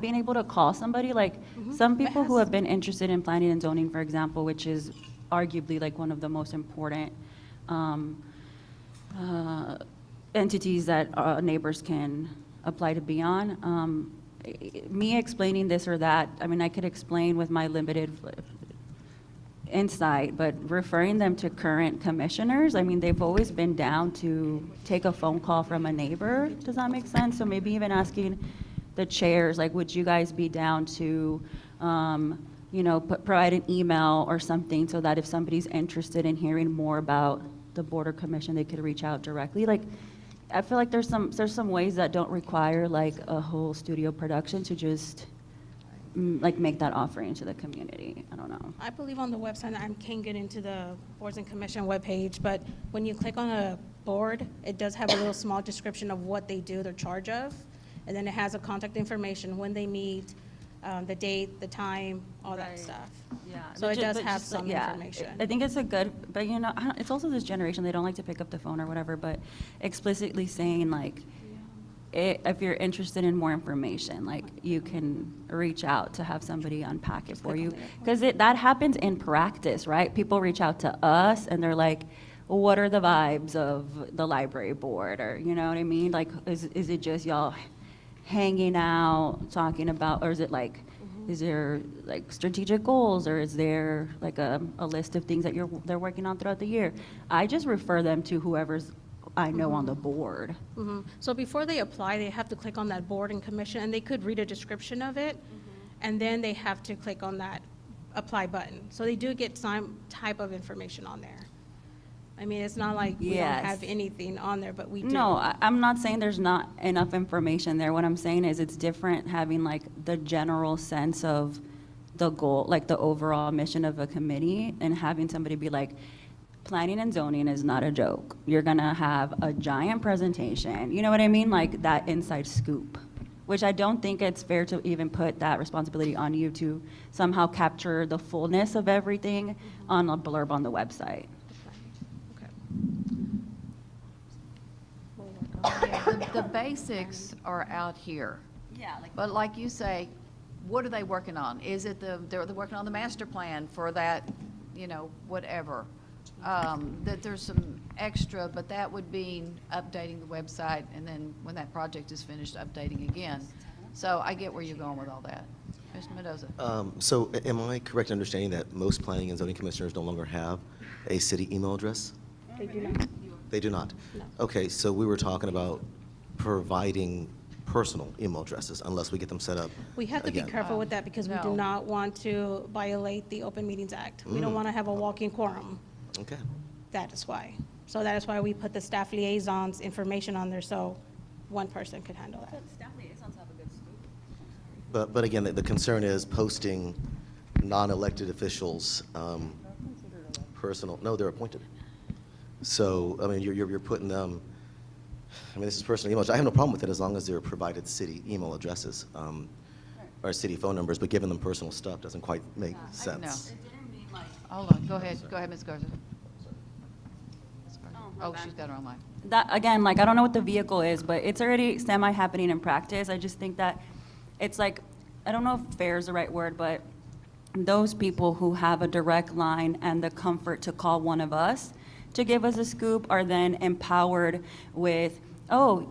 being able to call somebody, some people who have been interested in planning and zoning, for example, which is arguably one of the most important entities that neighbors can apply to be on. Me explaining this or that, I mean, I could explain with my limited insight, but referring them to current commissioners, I mean, they've always been down to take a phone call from a neighbor. Does that make sense? So maybe even asking the chairs, would you guys be down to, provide an email or something so that if somebody's interested in hearing more about the board or commission, they could reach out directly. I feel there's some ways that don't require a whole studio production to just make that offering to the community. I don't know. I believe on the website, I can't get into the boards and commission webpage, but when you click on a board, it does have a little small description of what they do, their charge of, and then it has a contact information, when they meet, the date, the time, all that stuff. Yeah. So it does have some information. I think it's but it's also this generation, they don't like to pick up the phone or whatever, but explicitly saying if you're interested in more information, you can reach out to have somebody unpack it for you. Because that happens in practice, right? People reach out to us and they're like, well, what are the vibes of the library board? Or, you know what I mean? Is it just y'all hanging out, talking about, or is it is there strategic goals, or is there a list of things that they're working on throughout the year? I just refer them to whoever's I know on the board. So before they apply, they have to click on that board and commission, and they could read a description of it, and then they have to click on that apply button. So they do get some type of information on there. I mean, it's not like we don't Yes. have anything on there, but we do. No, I'm not saying there's not enough information there. What I'm saying is it's different having like the general sense of the goal, like the overall mission of a committee, and having somebody be like, planning and zoning is not a joke. You're gonna have a giant presentation. You know what I mean? Like that inside scoop, which I don't think it's fair to even put that responsibility on you to somehow capture the fullness of everything on a blurb on the website. The basics are out here. Yeah. But like you say, what are they working on? Is it they're working on the master plan for that, whatever? That there's some extra, but that would be updating the website, and then when that project is finished, updating again. So I get where you're going with all that. Mr. Mendoza? So am I correct in understanding that most planning and zoning commissioners no longer have a city email address? They do not. They do not? No. Okay, so we were talking about providing personal email addresses unless we get them set up. We have to be again. careful with that because we do No. not want to violate the Open Meetings Act. We don't Mm. want to have a walking quorum. Okay. That is why. So that is why we put the staff liaisons information on there, so one person could handle that. But again, the concern is posting non-elected officials, personal, no, they're appointed. So, I mean, you're putting them, I mean, this is personal emails. I have no problem with it as long as they're provided city email addresses, or city phone numbers, but giving them personal stuff doesn't quite make sense. No. Hold on, go ahead, Ms. Garza. Oh, she's got her own mic. That, again, like, I don't know what the vehicle is, but it's already semi-happening in practice. I just think that it's like, I don't know if fair is the right word, but those people who have a direct line and the comfort to call one of us to give us a scoop are then empowered with, oh,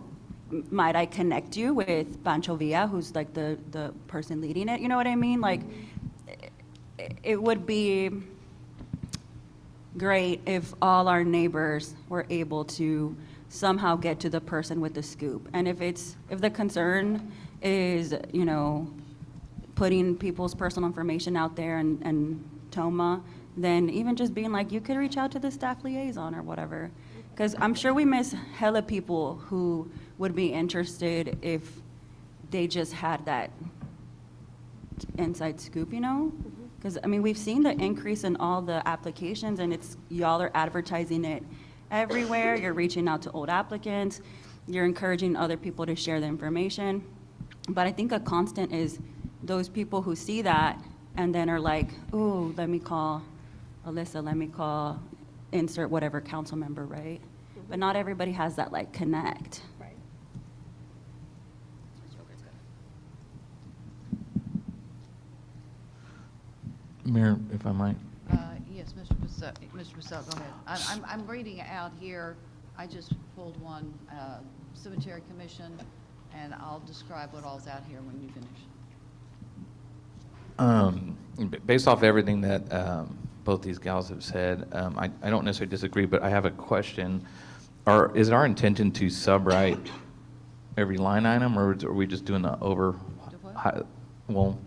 might I connect you with Pancho Villa, who's like the person leading it? You know what I mean? Like, it would be great if all our neighbors were able to somehow get to the person with the scoop. And if the concern is, putting people's personal information out there and TOMA, then even just being like, you could reach out to the staff liaison or whatever. Because I'm sure we miss hella people who would be interested if they just had that inside scoop, Because, I mean, we've seen the increase in all the applications, and y'all are advertising it everywhere. You're reaching out to old applicants. You're encouraging other people to share the information. But I think a constant is those people who see that and then are like, ooh, let me call Alyssa, let me call insert whatever council member, right? But not everybody has that, like, connect. Right. Mayor, if I might. Yes, Mr. Bissell, go ahead. I'm reading out here, I just pulled one, Cemetery Commission, and I'll describe what all's out here when you finish. Based off everything that both these gals have said, I don't necessarily disagree, but I have a question. Is it our intention to subwrite every line item, or are we just doing the well,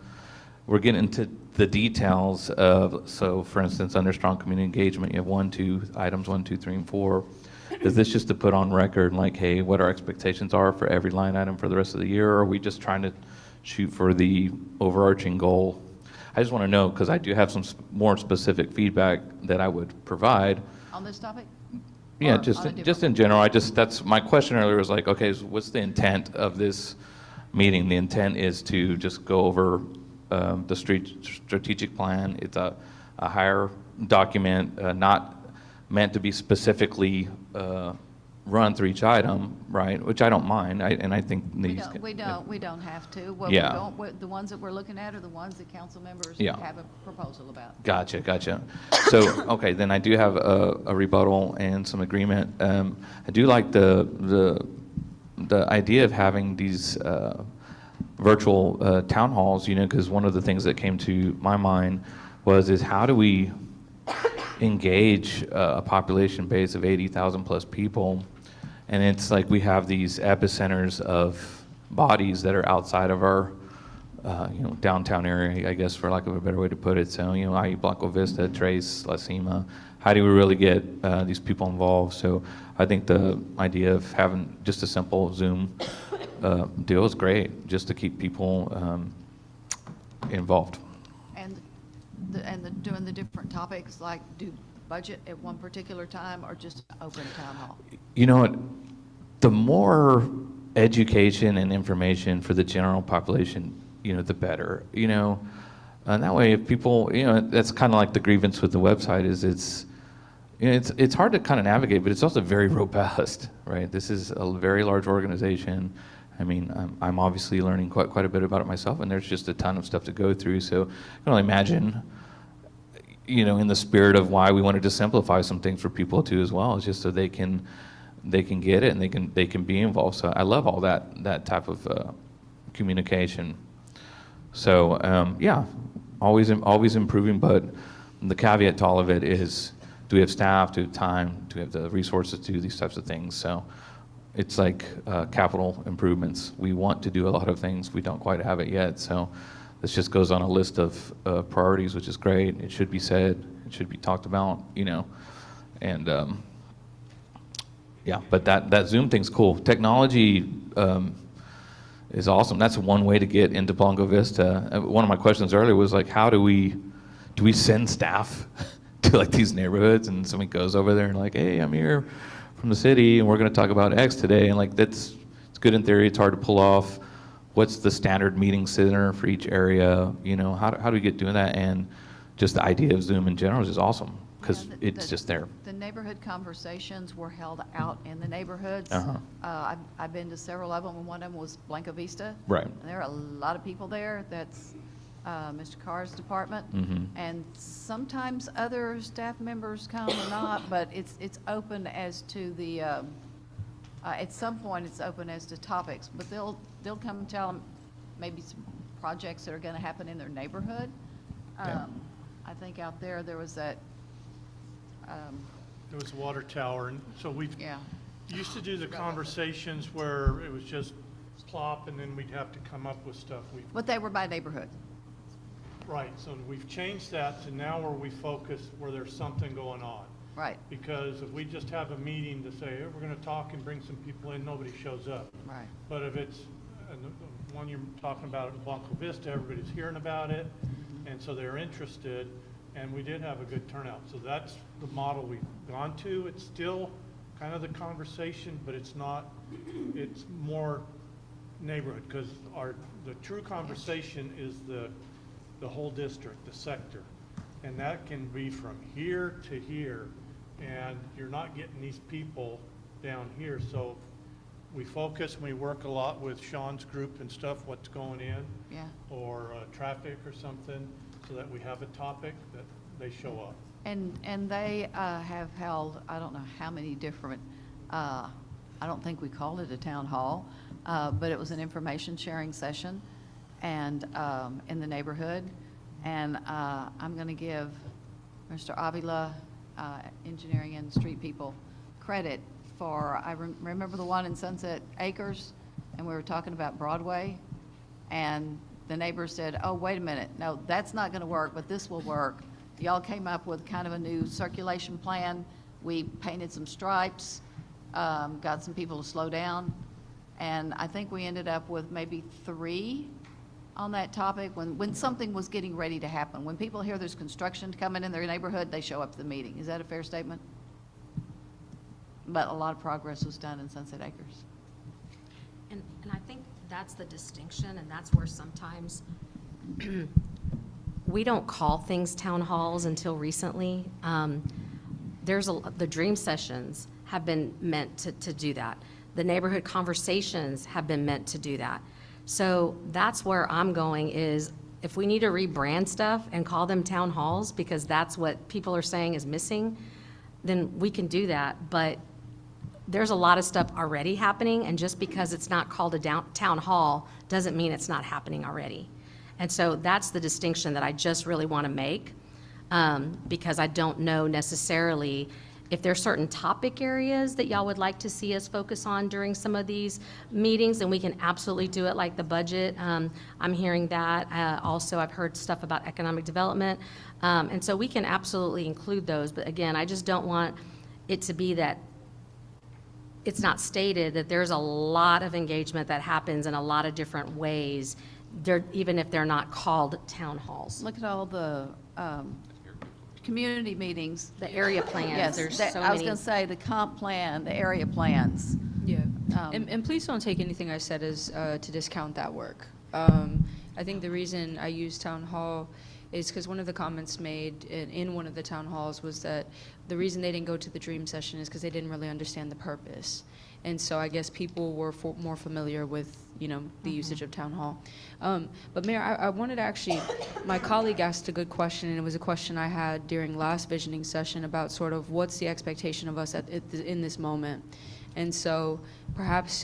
we're getting into the details of, so for instance, under strong community engagement, you have items 1, 2, 3, and 4. Is this just to put on record, like, hey, what our expectations are for every line item for the rest of the year, or are we just trying to shoot for the overarching goal? I just want to know, because I do have some more specific feedback that I would provide. On this topic? Yeah, Or just on a different just in general. That's my question earlier was like, okay, so what's the intent of this meeting? The intent is to just go over the strategic plan. It's a higher document, not meant to be specifically run through each item, right? Which I don't mind, and I think these. We don't have to. Yeah. The ones that we're looking at are the ones that council members Yeah. have a proposal about. Gotcha. So, okay, then I do have a rebuttal and some agreement. I do like the idea of having these virtual town halls, because one of the things that came to my mind is how do we engage a population base of 80,000 plus people, and it's like we have these epicenters of bodies that are outside of our downtown area, I guess, for lack of a better way to put it. So, i.e. Blanco Vista, Trace, La Cima, how do we really get these people involved? So I think the idea of having just a simple Zoom deal is great, just to keep people involved. And doing the different topics, like do budget at one particular time or just open town hall? You know what? The more education and information for the general population, the better. And that way, if people, that's kind of like the grievance with the website is it's hard to kind of navigate, but it's also very robust, right? This is a very large organization. I mean, I'm obviously learning quite a bit about it myself, and there's just a ton of stuff to go through. So I can only imagine, in the spirit of why we wanted to simplify some things for people too as well, is just so they can get it and they can be involved. So I love all that type of communication. So yeah, always improving, but the caveat to all of it is, do we have staff, do we have time, do we have the resources to do these types of things? So it's like capital improvements. We want to do a lot of things, we don't quite have it yet. So this just goes on a list of priorities, which is great. It should be said, it should be talked about, and yeah, but that Zoom thing's cool. Technology is awesome. That's one way to get into Blanco Vista. One of my questions earlier was like, how do we send staff to like these neighborhoods, and somebody goes over there and like, hey, I'm here from the city and we're going to talk about X today, and like it's good in theory, it's hard to pull off. What's the standard meeting center for each area? How do we get doing that? And just the idea of Zoom in general is just awesome, because it's just there. The neighborhood conversations were held out in the neighborhoods. Uh-huh. I've been to several of them, and one of them was Blanco Vista. Right. And there are a lot of people there. That's Mr. Carr's department. Mm-hmm. And sometimes other staff members come or not, but it's open as to the, at some point, it's open as to topics. But they'll come and tell them maybe some projects that are going to happen in their neighborhood. Yeah. I think out there was that. There was a water tower, and so we Yeah. used to do the conversations where it was just plop, and then we'd have to come up with stuff. But they were by neighborhood. Right, so we've changed that to now where we focus where there's something going on. Right. Because if we just have a meeting to say, hey, we're going to talk and bring some people in, nobody shows up. Right. But if it's, and the one you're talking about in Blanco Vista, everybody's hearing about it, and so they're interested, and we did have a good turnout. So that's the model we've gone to. It's still kind of the conversation, but it's not, it's more neighborhood, because the true conversation is the whole district, the sector. And that can be from here to here, and you're not getting these people down here. So we focus and we work a lot with Sean's group and stuff, what's going in. Yeah. Or traffic or something, so that we have a topic that they show up. And they have held, I don't know how many different, I don't think we called it a town hall, but it was an information sharing session and in the neighborhood. And I'm going to give Mr. Avila, engineering and street people, credit for, I remember the one in Sunset Acres, and we were talking about Broadway, and the neighbor said, oh, wait a minute, no, that's not going to work, but this will work. Y'all came up with kind of a new circulation plan. We painted some stripes, got some people to slow down, and I think we ended up with maybe 3 on that topic when something was getting ready to happen. When people hear there's construction coming in their neighborhood, they show up to the meeting. Is that a fair statement? But a lot of progress was done in Sunset Acres. And I think that's the distinction, and that's where sometimes we don't call things town halls until recently. The dream sessions have been meant to do that. The neighborhood conversations have been meant to do that. So that's where I'm going is, if we need to rebrand stuff and call them town halls because that's what people are saying is missing, then we can do that. But there's a lot of stuff already happening, and just because it's not called a town hall doesn't mean it's not happening already. And so that's the distinction that I just really want to make, because I don't know necessarily If there are certain topic areas that y'all would like to see us focus on during some of these meetings, then we can absolutely do it, like the budget. I'm hearing that. Also, I've heard stuff about economic development. And so we can absolutely include those. But again, I just don't want it to be that it's not stated that there's a lot of engagement that happens in a lot of different ways, even if they're not called town halls. Look at all the community meetings. The area plans, Yes, there's that- so I was many. going to say, the comp plan, the area plans. Yeah, Um, and please don't take anything I said as to discount that work. I think the reason I use town hall is because one of the comments made in one of the town halls was that the reason they didn't go to the dream session is because they didn't really understand the purpose. And so I guess people were more familiar with, the usage of town hall. But Mayor, I wanted to actually, my colleague asked a good question, and it was a question I had during last visioning session about sort of what's the expectation of us in this moment. And so perhaps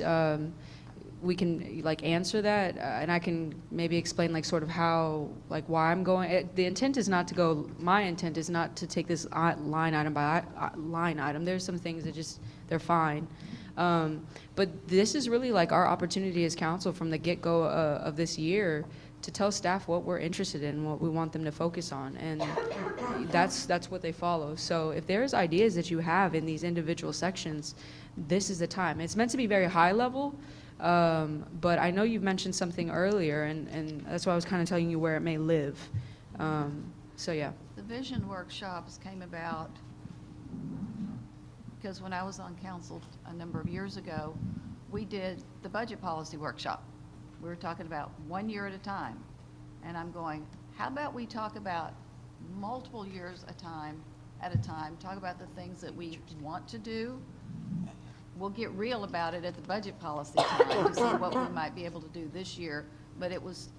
we can answer that, and I can maybe explain sort of how, why I'm going. The intent is not to go, my intent is not to take this line item by line item. There's some things that they're fine. But this is really our opportunity as council from the get-go of this year to tell staff what we're interested in, what we want them to focus on, and that's what they follow. So if there's ideas that you have in these individual sections, this is the time. It's meant to be very high level, but I know you've mentioned something earlier, and that's why I was kind of telling you where it may live. So yeah. The vision workshops came about because when I was on council a number of years ago, we did the budget policy workshop. We were talking about 1 year at a time. And I'm going, how about we talk about multiple years at a time, talk about the things that we want to do. We'll get real about it at the budget policy time to see what we might be able to do this year. But it was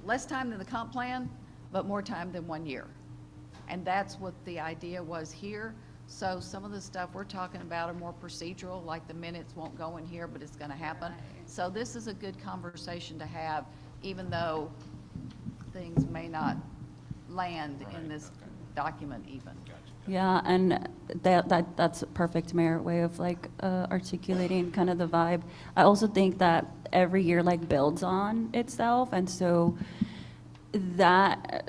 less time than the comp plan, but more time than 1 year. And that's what the idea was here. So some of the stuff we're talking about are more procedural, like the minutes won't go in here, but it's going to happen. So this is a good conversation to have, even though things may not land in this document even. Yeah, and that's a perfect, Mayor, way of articulating kind of the vibe. I also think that every year builds on itself, and so that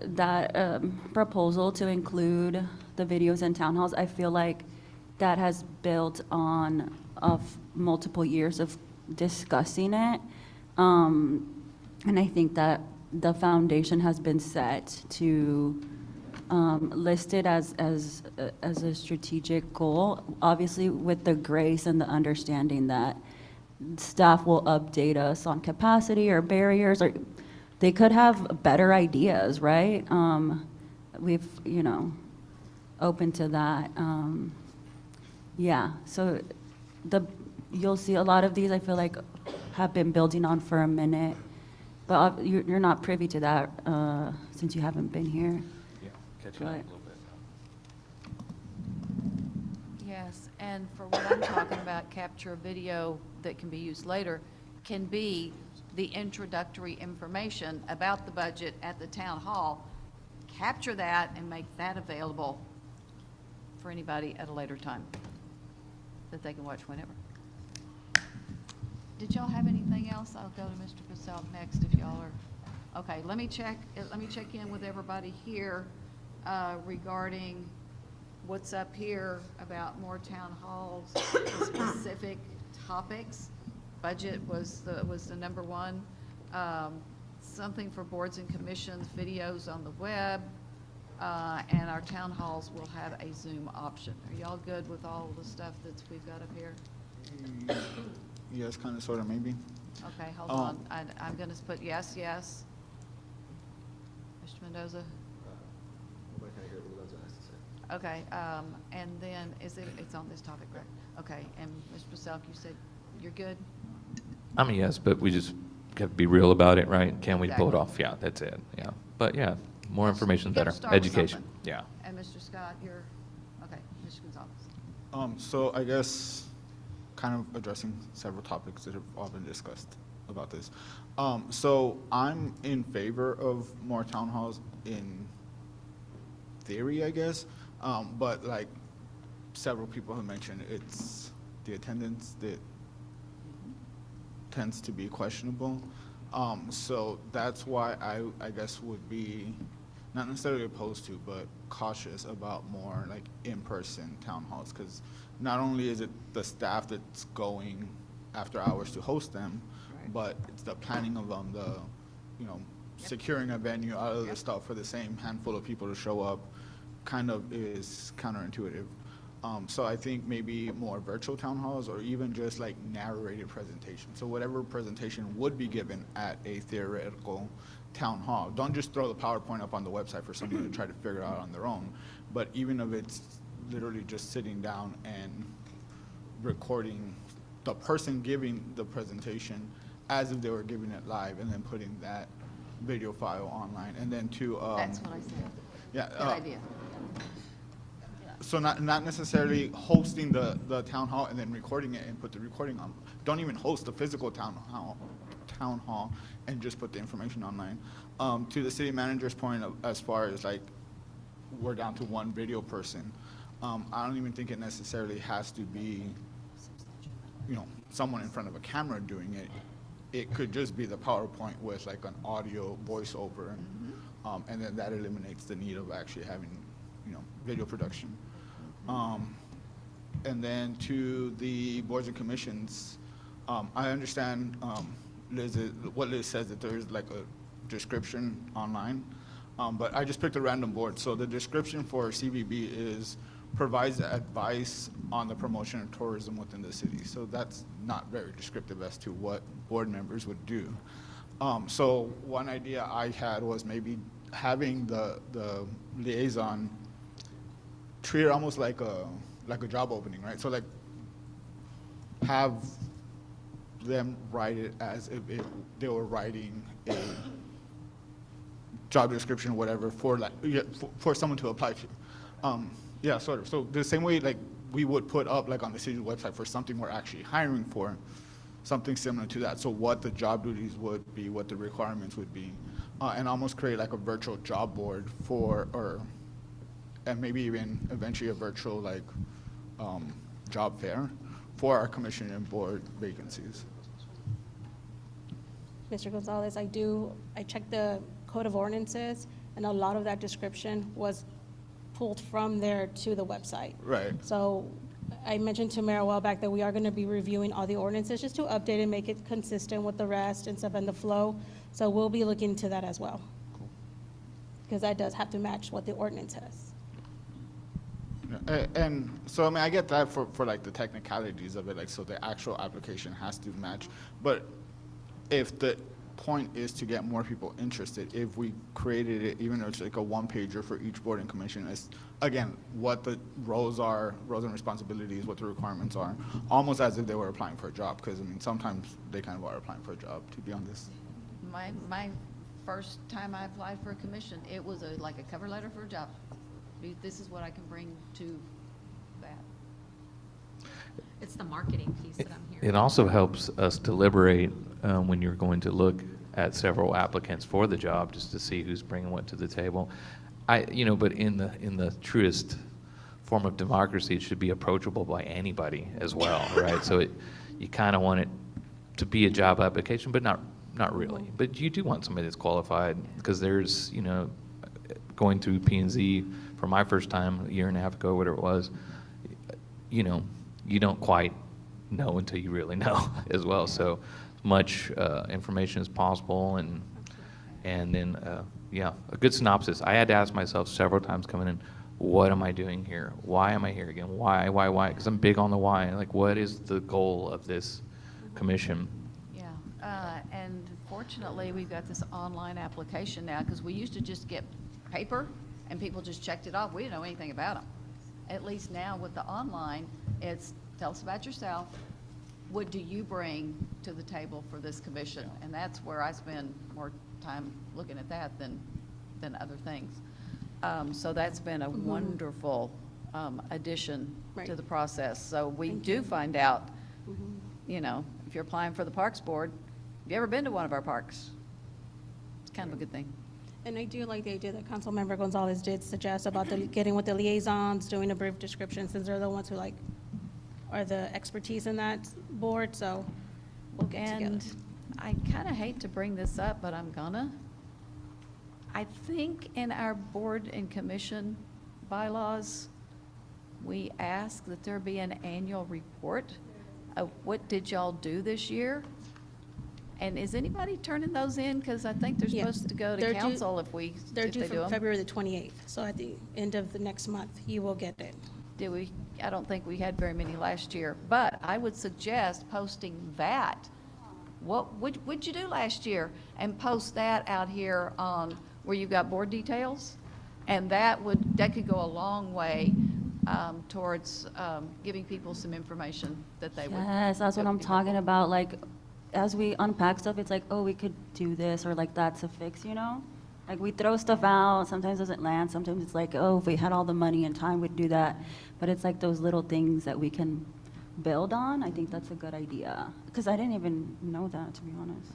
proposal to include the videos and town halls, I feel like that has built on of multiple years of discussing it, and I think that the foundation has been set to list it as a strategic goal, obviously with the grace and the understanding that staff will update us on capacity or barriers, or they could have better ideas, right? We've, open to that. Yeah, so you'll see a lot of these, I feel like, have been building on for a minute, but you're not privy to that since you haven't been here. Yeah, catching up a little bit. Yes, and for what I'm talking about, capture a video that can be used later can be the introductory information about the budget at the town hall. Capture that and make that available for anybody at a later time that they can watch whenever. Did y'all have anything else? I'll go to Mr. Purcell next if y'all are. Okay, let me check in with everybody here regarding what's up here about more town halls, specific topics. Budget was the number one. Something for boards and commissions, videos on the web, and our town halls will have a Zoom option. Are y'all good with all the stuff that we've got up here? Yes, kind of, sort of, maybe. Okay, hold on. I'm going to put yes, yes. Mr. Mendoza? Nobody can hear what Lorenzo has to say. Okay, and then it's on this topic, right? Okay, and Mr. Paselk, you said you're good? I'm a yes, but we just have to be real about it, right? Can we pull it Exactly. off? Yeah, that's it, yeah. But yeah, more information, Gotta better. start with Education, something. yeah. And Mr. Scott, you're, okay, Mr. Gonzalez. So I guess kind of addressing several topics that have all been discussed about this. So I'm in favor of more town halls in theory, I guess, but several people have mentioned, it's the attendance that tends to be questionable. So that's why I guess would be not necessarily opposed to, but cautious about more like in-person town halls, because not only is it the staff that's going after hours to host them, but it's the planning of them, the, you know, securing a venue, all of the stuff for the same handful of people to show up kind of is counterintuitive. So I think maybe more virtual town halls or even just like narrated presentation. So whatever presentation would be given at a theoretical town hall, don't just throw the PowerPoint up on the website for someone to try to figure it out on their own. But even if it's literally just sitting down and recording the person giving the presentation as if they were giving it live, and then putting that video file online, and then to That's what I said. yeah, Good idea. so not necessarily hosting the town hall and then recording it and put the recording on. Don't even host the physical town hall and just put the information online. To the city manager's point of, as far as like we're down to one video person, I don't even think it necessarily has to be, you know, someone in front of a camera doing it. It could just be the PowerPoint with like an audio voiceover, and then that eliminates the need of actually having, you know, video production. And then to the boards and commissions, I understand what Liz says, that there is like a description online, but I just picked a random board. So the description for CVB is provides advice on the promotion of tourism within the city. So that's not very descriptive as to what board members would do. So one idea I had was maybe having the liaison treat it almost like a job opening, right? So like have them write it as if they were writing a job description or whatever for like for someone to apply to. Yeah, sort of. So the same way like we would put up like on the city's website for something we're actually hiring for, something similar to that. So what the job duties would be, what the requirements would be, and almost create like a virtual job board and maybe even eventually a virtual like job fair for our commission and board vacancies. Mr. Gonzalez, I checked the Code of Ordinances, and a lot of that description was pulled from there to the website. Right. So I mentioned to Mayor a while back that we are going to be reviewing all the ordinances just to update and make it consistent with the rest and stuff and the flow. So we'll be looking into that as well. Because that does have to match what the ordinance has. And so, I mean, I get that for like the technicalities of it, like, so the actual application has to match. But if the point is to get more people interested, if we created it, even though it's like a one-pager for each board and commission, is, again, what the roles and responsibilities, what the requirements are, almost as if they were applying for a job, because, I mean, sometimes they kind of are applying for a job, to be honest. My first time I applied for a commission, it was like a cover letter for a job. This is what I can bring to that. It's the marketing piece that I'm hearing. It also helps us deliberate when you're going to look at several applicants for the job, just to see who's bringing what to the table. But in the truest form of democracy, it should be approachable by anybody as well, right? So you kind of want it to be a job application, but not really. But you do want somebody that's qualified, because there's, going through P&Z for my first time a year and a half ago, whatever it was, you don't quite know until you really know as well. So much information as possible, and then a good synopsis. I had to ask myself several times coming in, what am I doing here? Why am I here again? Why? Because I'm big on the why. Like, what is the goal of this commission? Yeah, and fortunately, we've got this online application now, because we used to just get paper and people just checked it off. We didn't know anything about them. At least now with the online, it's tell us about yourself. What do you bring to the table for this commission? And that's where I spend more time looking at that than other things. So that's been a wonderful addition to the process. So we do find out, if you're applying for the Parks Board, have you ever been to one of our parks? It's kind of a good thing. And I do like the idea that Councilmember Gonzalez did suggest about getting with the liaisons, doing a brief description, since they're the ones who are the expertise in that board, so we'll get together. And I kind of hate to bring this up, but I'm gonna. I think in our board and commission bylaws, we ask that there be an annual report of what did y'all do this year? And is anybody turning those in? Because I think they're Yes. supposed to go They're to due- council if we, They're if due they do from them. February the 28th, so at the end of the next month, you will get it. Did we? I don't think we had very many last year, but I would suggest posting that. What'd you do last year? And post that out here on where you've got board details. And that could go a long way towards giving people some information that they would. Yes, that's what I'm talking about. Like, as we unpack stuff, it's like, oh, we could do this, or like, that's a fix, you know? Like, we throw stuff out, sometimes it doesn't land, sometimes it's like, oh, if we had all the money and time, we'd do that. But it's like those little things that we can build on. I think that's a good idea. Because I didn't even know that, to be honest.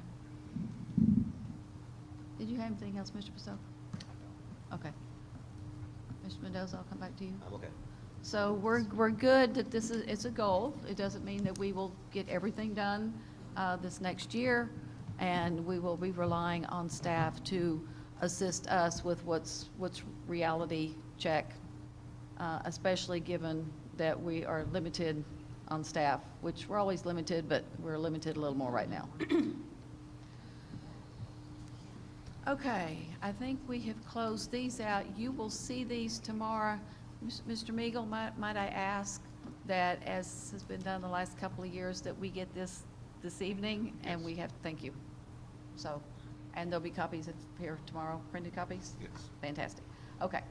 Did you have anything else, Mr. Purcell? Okay. Mr. Mendoza, I'll come back to you. I'm okay. So we're good that it's a goal. It doesn't mean that we will get everything done this next year, and we will be relying on staff to assist us with what's reality check, especially given that we are limited on staff, which we're always limited, but we're limited a little more right now. Okay, I think we have closed these out. You will see these tomorrow. Mr. Meagle, might I ask that, as has been done the last couple of years, that we get this evening, and we have, thank you. So, and there'll be copies here tomorrow, printed copies? Yes. Fantastic. Okay.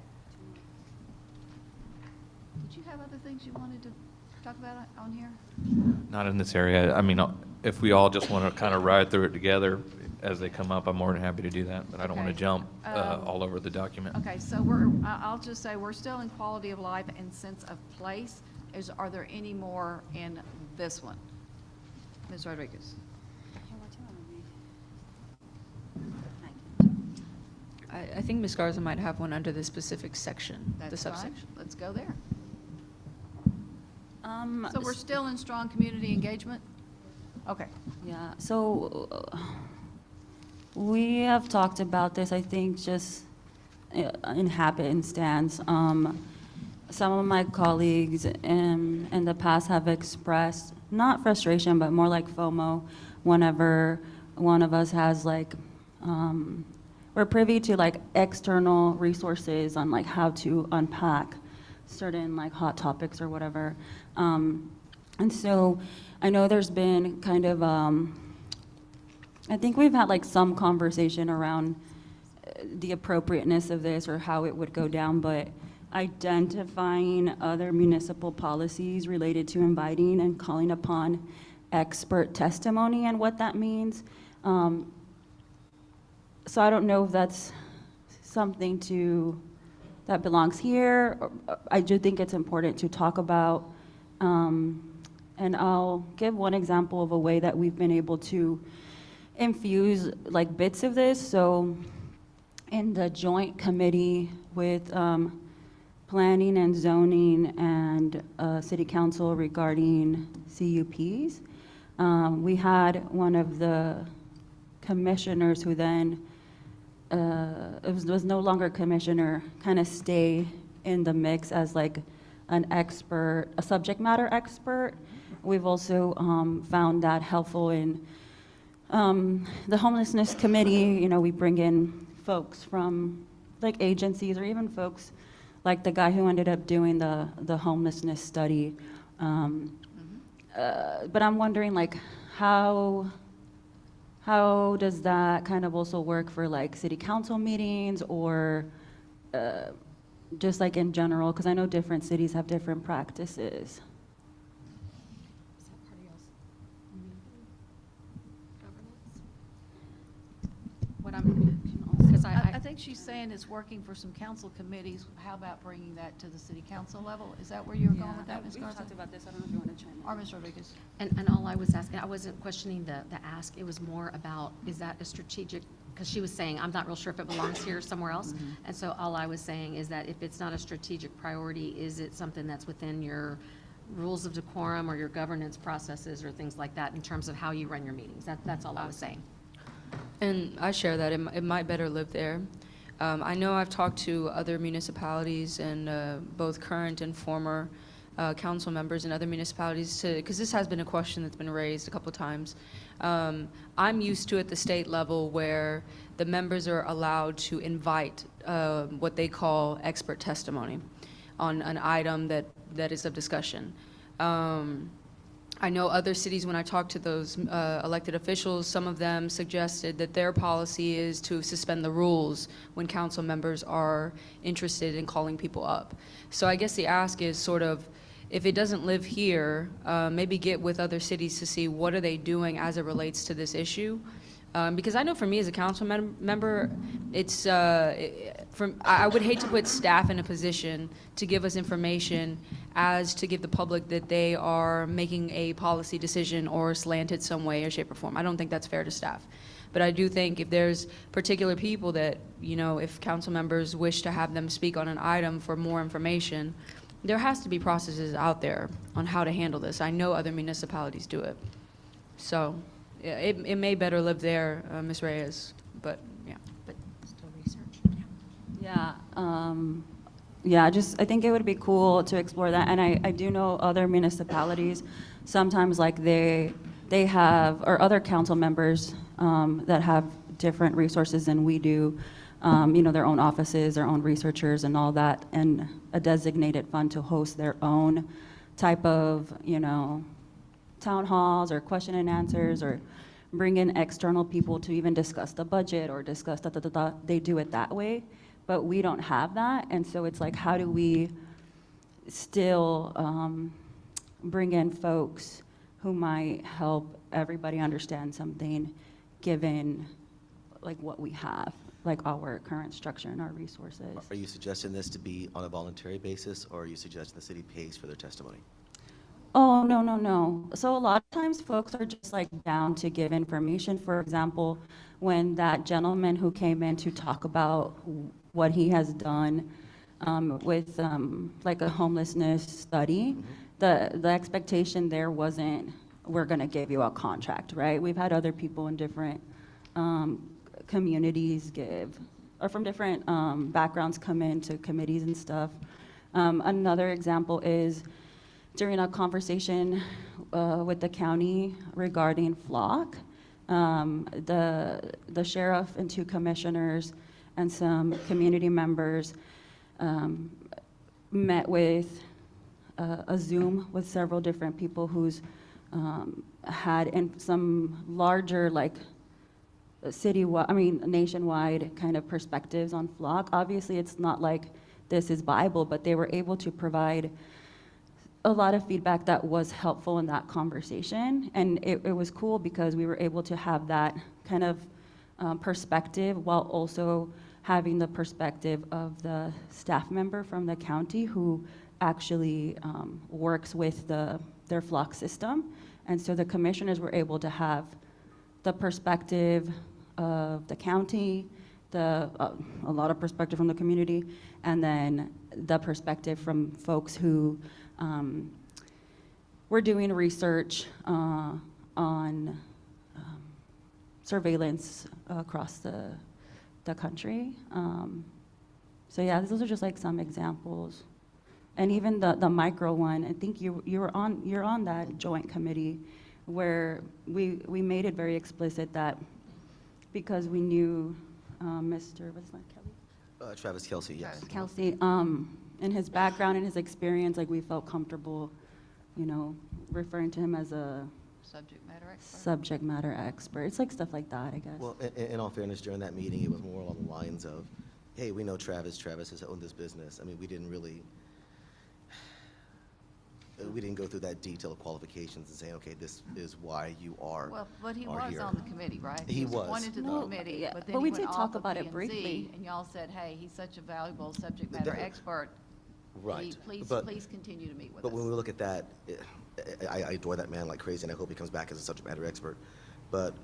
Did you have other things you wanted to talk about on here? Not in this area. I mean, if we all just want to kind of ride through it together as they come up, I'm more than happy to do that, but I don't want to Okay. jump all over the document. Okay, so I'll just say, we're still in quality of life and sense of place. Are there any more in this one? Ms. Rodriguez? I think Ms. Garza might have one under the specific section, the That's fine. subsection. Let's go there. So we're still in strong community engagement? Okay. Yeah, so we have talked about this, I think, just in happenstance. Some of my colleagues in the past have expressed, not frustration, but more like FOMO, whenever one of us has like, we're privy to like external resources on like how to unpack certain like hot topics or whatever. And so I know there's been kind of, I think we've had like some conversation around the appropriateness of this or how it would go down, but identifying other municipal policies related to inviting and calling upon expert testimony and what that means. So I don't know if that's something that belongs here. I do think it's important to talk about. And I'll give one example of a way that we've been able to infuse like bits of this. So in the joint committee with planning and zoning and city council regarding CUPs, we had one of the commissioners who then was no longer a commissioner, kind of stay in the mix as like an expert, a subject matter expert. We've also found that helpful in the homelessness committee. You know, we bring in folks from like agencies or even folks like the guy who ended up doing the homelessness study. But I'm wondering like how does that kind of also work for like city council meetings or just like in general? Because I know different cities have different practices. What because I think she's saying it's working for some council committees. How about bringing that to the city council level? Is that where you're going with that, Ms. Garza? We've talked about this. I don't know if you want to chime in. Or Ms. Rodriguez? And all I was asking, I wasn't questioning the ask, it was more about, is that a strategic because she was saying, I'm not real sure if it belongs here or somewhere else. And so all I was saying is that if it's not a strategic priority, is it something that's within your rules of decorum or your governance processes or things like that in terms of how you run your meetings? That's all I was saying. And I share that. It might better live there. I know I've talked to other municipalities and both current and former council members in other municipalities because this has been a question that's been raised a couple times. I'm used to at the state level where the members are allowed to invite what they call expert testimony on an item that is of discussion. I know other cities, when I talked to those elected officials, some of them suggested that their policy is to suspend the rules when council members are interested in calling people up. So I guess the ask is sort of, if it doesn't live here, maybe get with other cities to see what are they doing as it relates to this issue. Because I know for me as a council member, it's I would hate to put staff in a position to give us information as to give the public that they are making a policy decision or slanted some way or shape or form. I don't think that's fair to staff. But I do think if there's particular people that, you know, if council members wish to have them speak on an item for more information, there has to be processes out there on how to handle this. I know other municipalities do it. So yeah, it may better live there, Ms. Reyes, but yeah. But still research. Yeah, yeah, I think it would be cool to explore that. And I do know other municipalities, sometimes like they have, or other council members that have different resources than we do, you know, their own offices, their own researchers and all that, and a designated fund to host their own type of, you know, town halls or question and answers, or bring in external people to even discuss the budget or discuss da-da-da-da. They do it that way, but we don't have that. And so it's like, how do we still bring in folks who might help everybody understand something, given like what we have, like our current structure and our resources. Are you suggesting this to be on a voluntary basis, or are you suggesting the city pays for their testimony? Oh, no, no, no. So a lot of times folks are just like down to give information. For example, when that gentleman who came in to talk about what he has done with like a homelessness study, the expectation there wasn't, we're gonna give you a contract, right? We've had other people in different communities give, or from different backgrounds come into committees and stuff. Another example is, during a conversation with the county regarding Flock, the sheriff and 2 commissioners and some community members met with a Zoom with several different people who's had in some larger, like, citywide, I mean, nationwide kind of perspectives on Flock. Obviously, it's not like this is Bible, but they were able to provide a lot of feedback that was helpful in that conversation. And it was cool because we were able to have that kind of perspective while also having the perspective of the staff member from the county who actually works with their Flock system. And so the commissioners were able to have the perspective of the county, a lot of perspective from the community, and then the perspective from folks who we're doing research on surveillance across the country. So yeah, those are just like some examples. And even the micro one, I think you're on that joint committee where we made it very explicit that because we knew Mr. what's that, Kelly? Travis Kelsey, yes. Kelsey, in his background and his experience, like we felt comfortable, you know, referring to him as a subject matter expert. It's like stuff like that, I guess. Well, in all fairness, during that meeting, it was more along the lines of, hey, we know Travis. Travis has owned this business. I mean, we didn't go through that detail of qualifications and say, okay, this is why you are. Well, but he are was here. on the committee, right? He was. Appointed to the No, committee, yeah, but then but he we went did off talk of about it P&Z, briefly. And y'all said, hey, he's such a valuable subject But matter that- expert. Right. Please continue to meet with But us. when we look at that, I adore that man like crazy, and I hope he comes back as a subject matter expert. But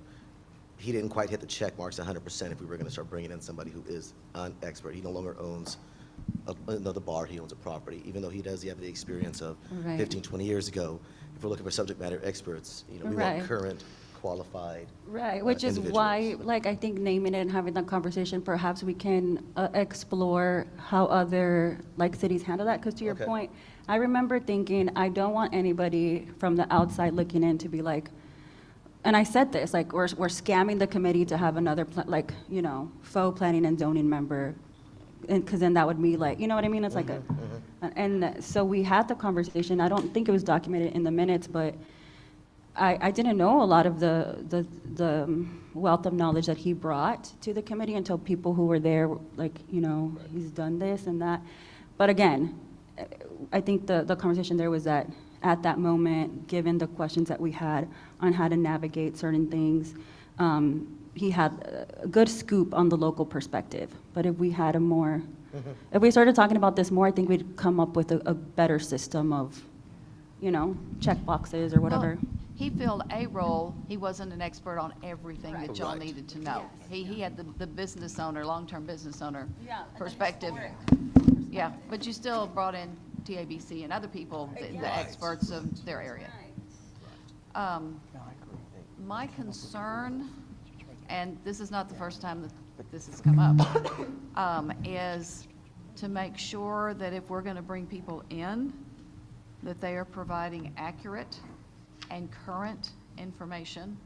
he didn't quite hit the check marks 100% if we were going to start bringing in somebody who is an expert. He no longer owns another bar, he owns a property, even though he does have the experience of Right. 15, 20 years ago. If we're looking for subject matter experts, we Right. want current, qualified Right, which is why, like, I think naming it and having that conversation, perhaps we can explore how other, like, cities handle that, because to your Okay. point, I remember thinking, I don't want anybody from the outside looking in to be like, and I said this, like, we're scamming the committee to have another, faux planning and zoning member, because then that would be like, you know what I mean? It's like and so we had the conversation. I don't think it was documented in the minutes, but I didn't know a lot of the wealth of knowledge that he brought to the committee until people who were there, like, he's done this and that. But again, I think the conversation there was that at that moment, given the questions that we had on how to navigate certain things, he had a good scoop on the local perspective. But if we had if we started talking about this more, I think we'd come up with a better system of, check boxes or whatever. Well, he filled a role. He wasn't an expert on everything that y'all needed to know. He had the business owner, long-term business owner perspective. Yeah, but you still brought in TABC and other people, the experts of their area. My concern, and this is not the first time that this has come up, is to make sure that if we're going to bring people in, that they are providing accurate and current information,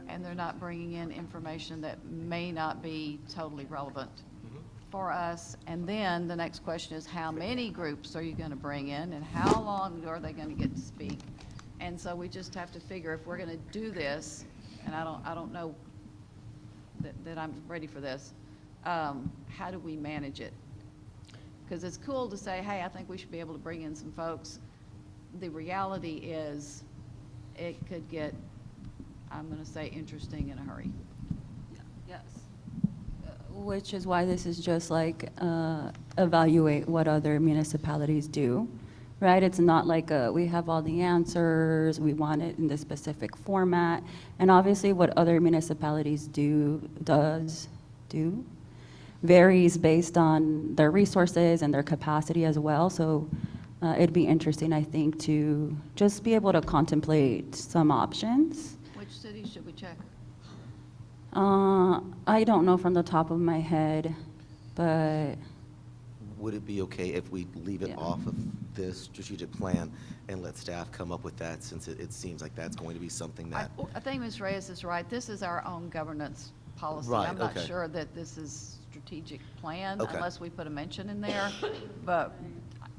and they're not bringing in information that may not be totally relevant for us. And then the next question is, how many groups are you going to bring in, and how long are they going to get to speak? And so we just have to figure, if we're going to do this, and I don't know that I'm ready for this, how do we manage it? Because it's cool to say, hey, I think we should be able to bring in some folks. The reality is, it could get, I'm going to say, interesting in a hurry. Yes. Which is why this is just like evaluate what other municipalities do, right? It's not like we have all the answers, we want it in this specific format. And obviously what other municipalities do varies based on their resources and their capacity as well. So it'd be interesting, I think, to just be able to contemplate some options. Which cities should we check? I don't know from the top of my head, but Would it be okay if we leave it off of this strategic plan and let staff come up with that, since it seems like that's going to be something that, I think Ms. Reyes is right. This is our own governance policy. Right, I'm not okay. sure that this is strategic plan Okay. unless we put a mention in there. But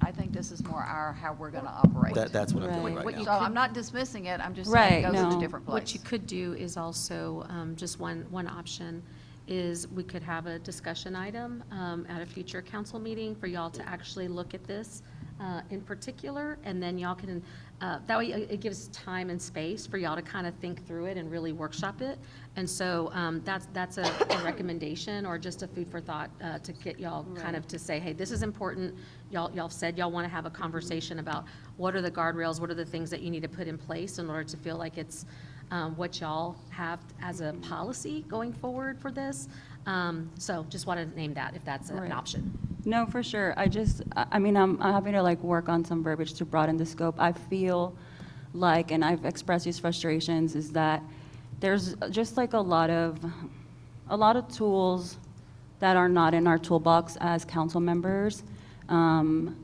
I think this is more how we're going to operate. that's what I'm doing right What now. you So I'm not dismissing it. I'm just Right, saying it goes in no. a different place. What you could do is also, just one option, is we could have a discussion item at a future council meeting for y'all to actually look at this in particular, and then y'all can, that way it gives time and space for y'all to kind of think through it and really workshop it. And so that's a recommendation or just a food for thought to get y'all kind of to say, hey, this is important. Y'all said y'all want to have a conversation about what are the guardrails, what are the things that you need to put in place in order to feel like it's what y'all have as a policy going forward for this. So just want to name that if that's an Right. option. no, for sure. I mean, I'm having to like work on some verbiage to broaden the scope. I feel like, and I've expressed these frustrations, is that there's just like a lot of tools that are not in our toolbox as council members. And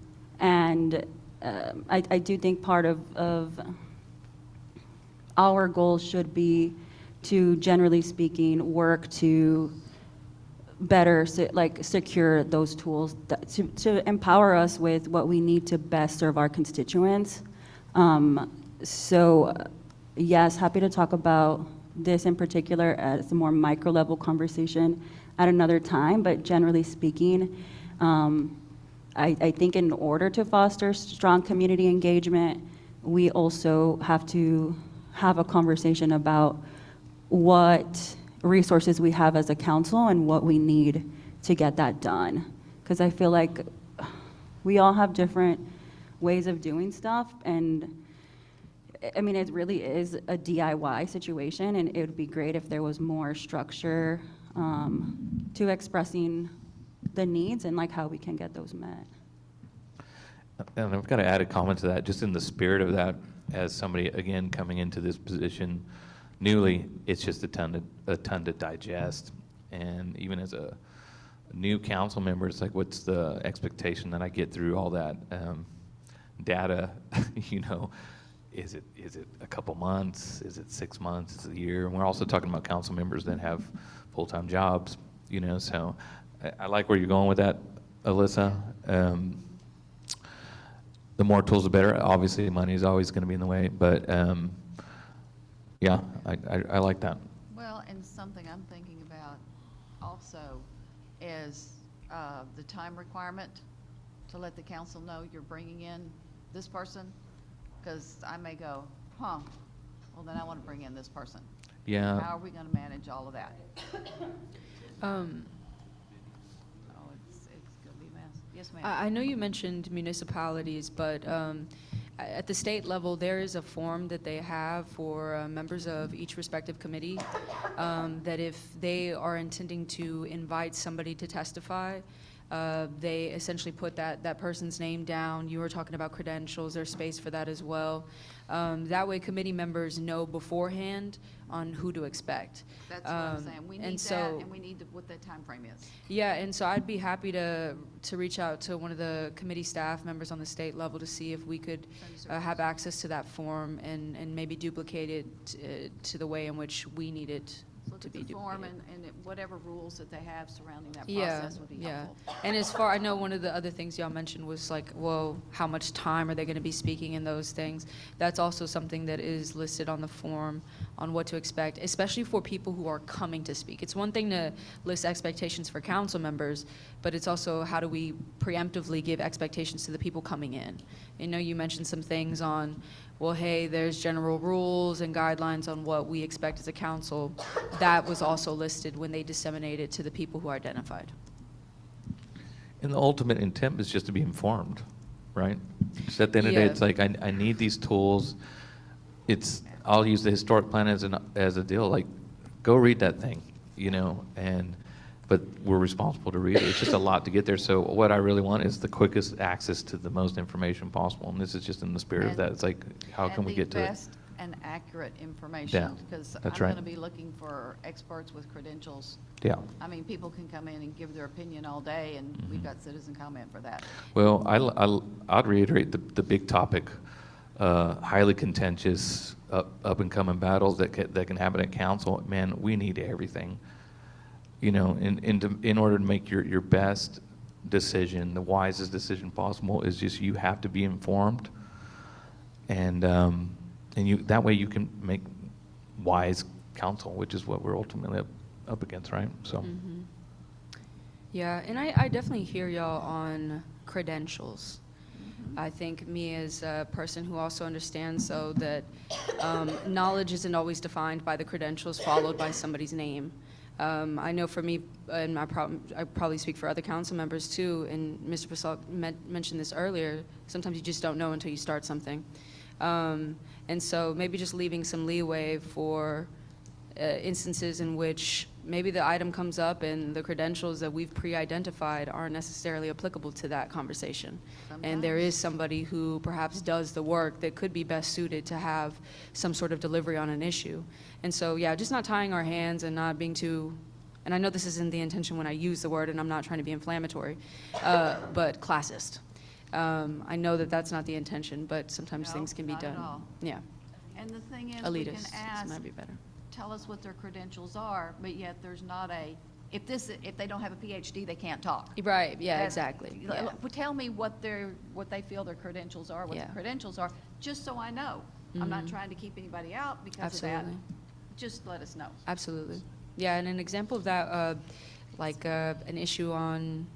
I do think part of our goal should be to, generally speaking, work to better secure those tools, to empower us with what we need to best serve our constituents. So yes, happy to talk about this in particular as a more micro level conversation at another time, but generally speaking, I think in order to foster strong community engagement, we also have to have a conversation about what resources we have as a council and what we need to get that done. Because I feel like we all have different ways of doing stuff, and I mean, it really is a DIY situation, and it would be great if there was more structure to expressing the needs and like how we can get those met. And I've got to add a comment to that, just in the spirit of that, as somebody, again, coming into this position newly, it's just a ton to digest. And even as a new council member, it's like, what's the expectation that I get through all that data? You know, is it a couple months? Is it 6 months? Is it a year? And we're also talking about council members that have full-time jobs, you know, so I like where you're going with that, Alyssa. The more tools, the better. Obviously, money is always going to be in the way, but yeah, I like that. Well, and something I'm thinking about also is the time requirement to let the council know you're bringing in this person, because I may go, well, then I want to bring in this person. Yeah. How are we going to manage all of that? Oh, it's going to be a mess. Yes, ma'am. I know you mentioned municipalities, but at the state level, there is a form that they have for members of each respective committee that if they are intending to invite somebody to testify, they essentially put that person's name down. You were talking about credentials. There's space for that as well. That way, committee members know beforehand on who to expect. That's what I'm saying. We need that, and we need what that time frame is. Yeah, and so I'd be happy to reach out to one of the committee staff members on the state level to see if we could have access to that form and maybe duplicate it to the way in which we need it Look to at be the form duplicated. and whatever rules that they have surrounding that Yeah, process would be yeah. helpful. And as far, I know one of the other things y'all mentioned was like, well, how much time are they going to be speaking in those things? That's also something that is listed on the form on what to expect, especially for people who are coming to speak. It's one thing to list expectations for council members, but it's also how do we preemptively give expectations to the people coming in? I know you mentioned some things on, well, hey, there's general rules and guidelines on what we expect as a council. That was also listed when they disseminated to the people who are identified. And the ultimate intent is just to be informed, right? Just at the end of the day, Yeah. it's like, I need these tools. I'll use the historic plan as a deal, like, go read that thing, you know, but we're responsible to read it. It's just a lot to get there. So what I really want is the quickest access to the most information possible. And this is just in the spirit of that. It's like, how can we get to And it? the best and accurate information. Yeah, Because I'm that's going right. to be looking for experts with credentials. Yeah. I mean, people can come in and give their opinion all day, and we've got citizen comment for that. Well, I'd reiterate the big topic, highly contentious, up and coming battles that can happen at council. Man, we need everything. You know, in order to make your best decision, the wisest decision possible, is just you have to be informed, and you that way you can make wise counsel, which is what we're ultimately up against, right? So. Mm-hmm. Yeah, and I definitely hear y'all on credentials. I think me as a person who also understands so that knowledge isn't always defined by the credentials followed by somebody's name. I know for me, and I probably speak for other council members too, and Mr. Pasal mentioned this earlier, sometimes you just don't know until you start something. And so maybe just leaving some leeway for instances in which maybe the item comes up and the credentials that we've pre-identified aren't necessarily applicable to that conversation. And there is somebody who perhaps does the work that could be best suited to have some sort of delivery on an issue. And so, yeah, just not tying our hands and not being too, and I know this isn't the intention when I use the word, and I'm not trying to be inflammatory, but classist. I know that that's not the intention, but sometimes No, things can be not at done. all. Yeah. And the thing is, we can Elitist ask, might be better. tell us what their credentials are, but yet there's not if they don't have a PhD, they can't talk. Right, yeah, That- exactly. Yeah. Tell me what they feel their credentials are, what Yeah. the credentials are, just so I know. I'm not Mhm. trying to keep anybody out because Absolutely. of that. Just let us know. Absolutely. Yeah, and an example of that, an issue on,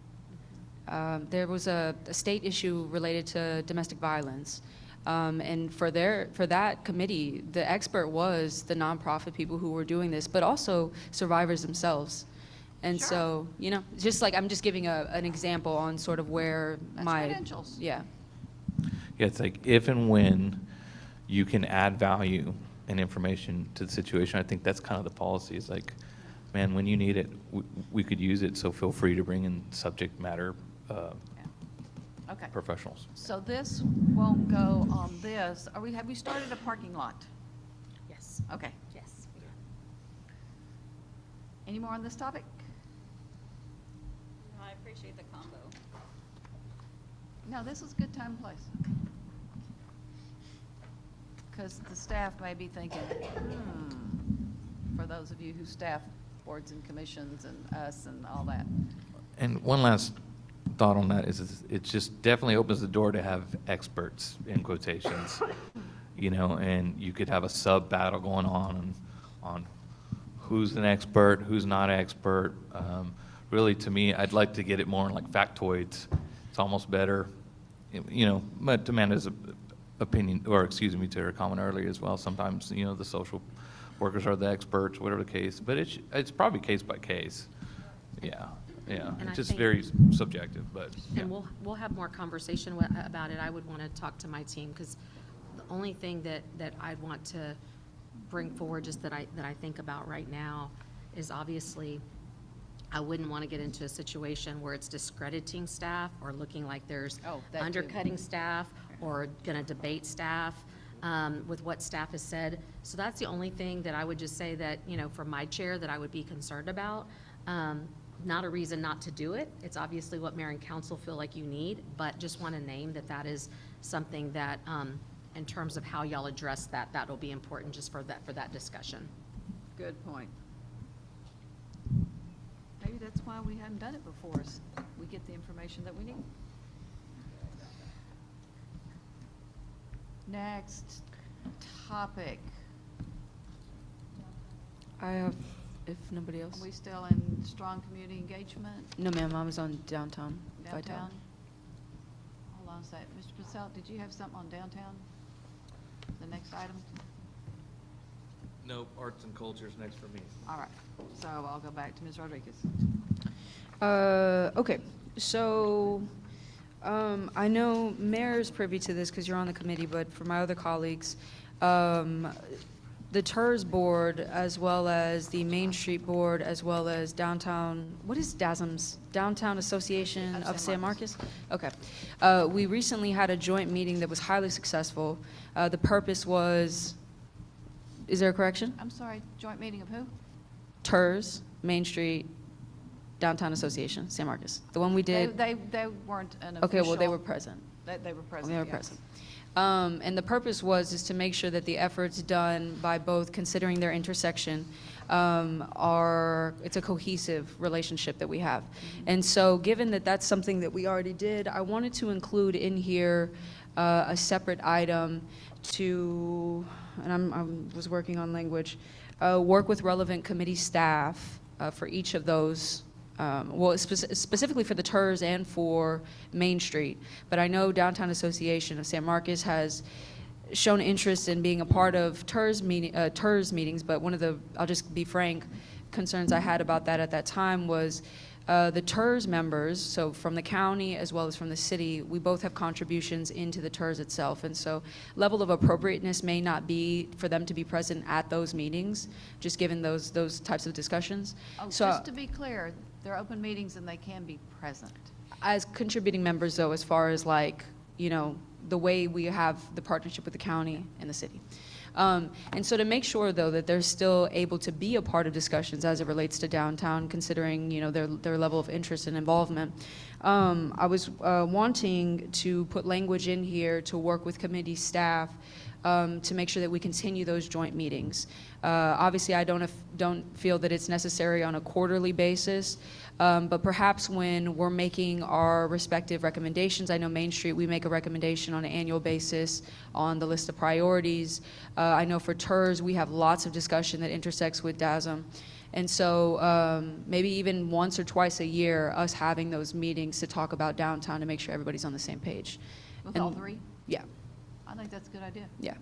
there was a state issue related to domestic violence. And for that committee, the expert was the nonprofit people who were doing this, but also survivors themselves. And so, you know, just like, I'm just giving an example on sort of where That's my. credentials. Yeah. Yeah, it's like if and when you can add value and information to the situation. I think that's kind of the policy. Is like, man, when you need it, we could use it. So feel free to bring in subject matter Okay. professionals. So this won't go on this. Have we started a parking lot? Yes. Okay. Yes. Any more on this topic? I appreciate the combo. No, this is good time and place. Because the staff may be thinking, for those of you who staff boards and commissions and us and all that. And one last thought on that is it just definitely opens the door to have experts in quotations, you know, and you could have a sub battle going on who's an expert, who's not an expert. Really, to me, I'd like to get it more like factoids. It's almost better, you know, but to Amanda's opinion, or excuse me, to her comment earlier as well, sometimes, you know, the social workers are the experts, whatever the case, but it's probably case by case. Yeah. Yeah, And I it's just think- very subjective, but. yeah. And we'll have more conversation about it. I would want to talk to my team, because the only thing that I'd want to bring forward, just that I think about right now, is obviously, I wouldn't want to get into a situation where it's discrediting staff or looking like there's that too. undercutting staff or going to debate staff with what staff has said. So that's the only thing that I would just say that, you know, from my chair, that I would be concerned about. Not a reason not to do it. It's obviously what mayor and council feel like you need, but just want to name that is something that, in terms of how y'all address that, that'll be important just for that discussion. Good point. Maybe that's why we haven't done it before, is we get the information that we need. Next topic. I have, if nobody else. Are we still in strong community engagement? No, ma'am, I was on downtown. Vital. Downtown? Hold on a sec. Mr. Purcell, did you have something on downtown? The next item? No, arts and culture is next for me. All right. So I'll go back to Ms. Rodriguez. Okay, so I know Mayor's privy to this because you're on the committee, but for my other colleagues, the TERS board, as well as the Main Street board, as well as downtown, what is DASM's? Downtown Association of San Marcos? Okay. We recently had a joint meeting that was highly successful. The purpose was, is there a correction? I'm sorry, joint meeting of who? TERS, Main Street, Downtown Association, San Marcos. The one we did. They weren't an official. Okay, well, they were present. They were present, They were yes. present. And the purpose was to make sure that the efforts done by both considering their intersection it's a cohesive relationship that we have. And so given that that's something that we already did, I wanted to include in here a separate item to, and I was working on language, work with relevant committee staff for each of those, specifically for the TERS and for Main Street. But I know Downtown Association of San Marcos has shown interest in being a part of TERS meetings, but one of the, I'll just be frank, concerns I had about that at that time was the TERS members, so from the county as well as from the city, we both have contributions into the TERS itself. And so level of appropriateness may not be for them to be present at those meetings, just given those types of discussions. Oh, So just to be clear, they're open meetings and they can be present. as contributing members, though, as far as like, you know, the way we have the partnership with the county and the city. And so to make sure, though, that they're still able to be a part of discussions as it relates to downtown, considering, you know, their level of interest and involvement, I was wanting to put language in here to work with committee staff to make sure that we continue those joint meetings. Obviously, I don't feel that it's necessary on a quarterly basis, but perhaps when we're making our respective recommendations, I know Main Street, we make a recommendation on an annual basis on the list of priorities. I know for TERS, we have lots of discussion that intersects with DASM. And so maybe even once or twice a year, us having those meetings to talk about downtown to make sure everybody's on the same page. With And- all three? Yeah. I think that's a good idea. Yeah.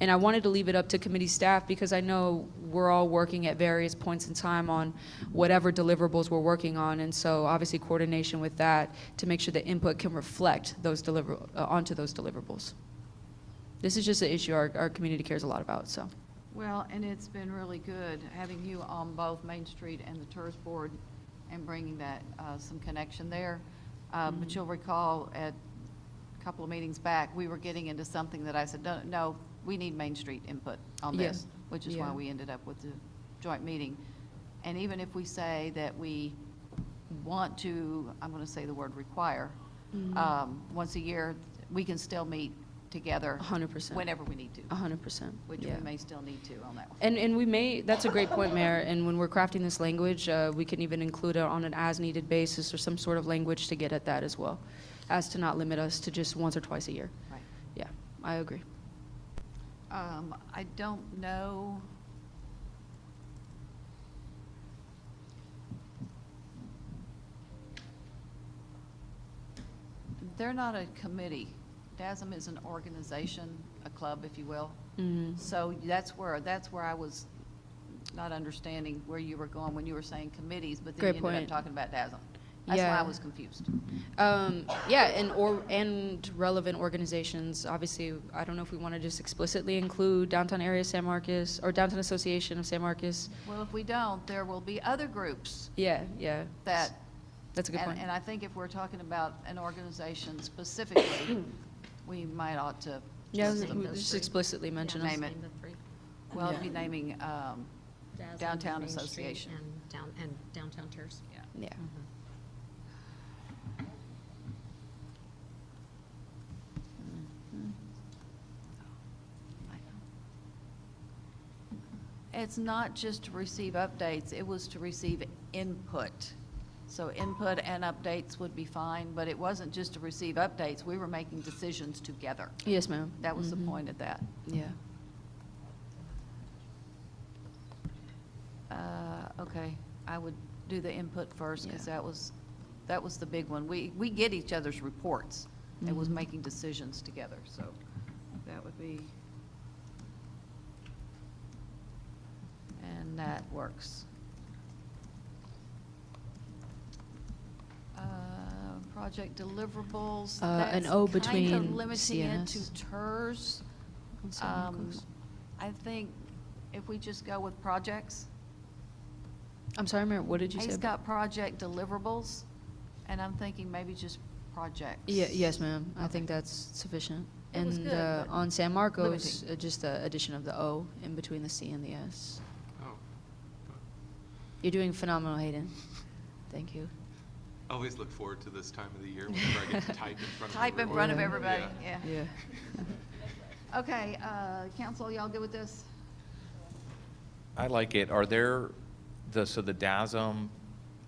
And I wanted to leave it up to committee staff because I know we're all working at various points in time on whatever deliverables we're working on. And so obviously coordination with that to make sure the input can reflect those onto those deliverables. This is just an issue our community cares a lot about, so. Well, and it's been really good having you on both Main Street and the TERS board and bringing that, some connection there. But you'll recall at a couple of meetings back, we were getting into something that I said, no, we need Main Street input on Yeah. this, which is why Yeah. we ended up with the joint meeting. And even if we say that we want to, I'm going to say the word require, once a year, we can still meet together. 100%. Whenever we need to. 100%. Which yeah. we may still need to on that one. And we may, that's a great point, Mayor, and when we're crafting this language, we can even include it on an as-needed basis or some sort of language to get at that as well, as to not limit us to just once or twice a year. Right. Yeah, I agree. I don't know. They're not a committee. DASM is an organization, a club, if you will. Mhm. So that's where I was not understanding where you were going when you were saying committees, but then Great you ended point. up talking about DASM. That's why Yeah. I was confused. Yeah, and relevant organizations. Obviously, I don't know if we want to just explicitly include Downtown Area San Marcos or Downtown Association of San Marcos. Well, if we don't, there will be other groups Yeah. that's a good point. And I think if we're talking about an organization specifically, we might ought to. Yeah, list them. just explicitly mention us. Name it. Well, it'd be Yeah. naming DASM, Downtown Main Street, Association. and Downtown TERS. Yeah. It's not just to receive updates, it was to receive input. So input and updates would be fine, but it wasn't just to receive updates, we were making decisions together. Yes, ma'am. That was the Mhm. point of that. Yeah. Okay, I would do the input first, because that was the big one. We get each other's reports. It was Mhm. making decisions together, so that would be. And that works. Project deliverables. An that's O kind of between limiting it to CNS. TERS. On San Marcos. I think if we just go with projects. I'm sorry, Mayor, what did you say? He's about- got project deliverables, and I'm thinking maybe just projects. Yeah, yes, ma'am. I think that's sufficient. It was And good, but on San Marcos, limiting. just the addition of the O in between the C and the S. Oh, You're doing phenomenal, Hayden. Thank you. I always look forward to this time of the year whenever I get to type in front of Type in front of everyone. everybody, yeah. Yeah. Okay, council, y'all good with this? I like it. Are there, so the DASM,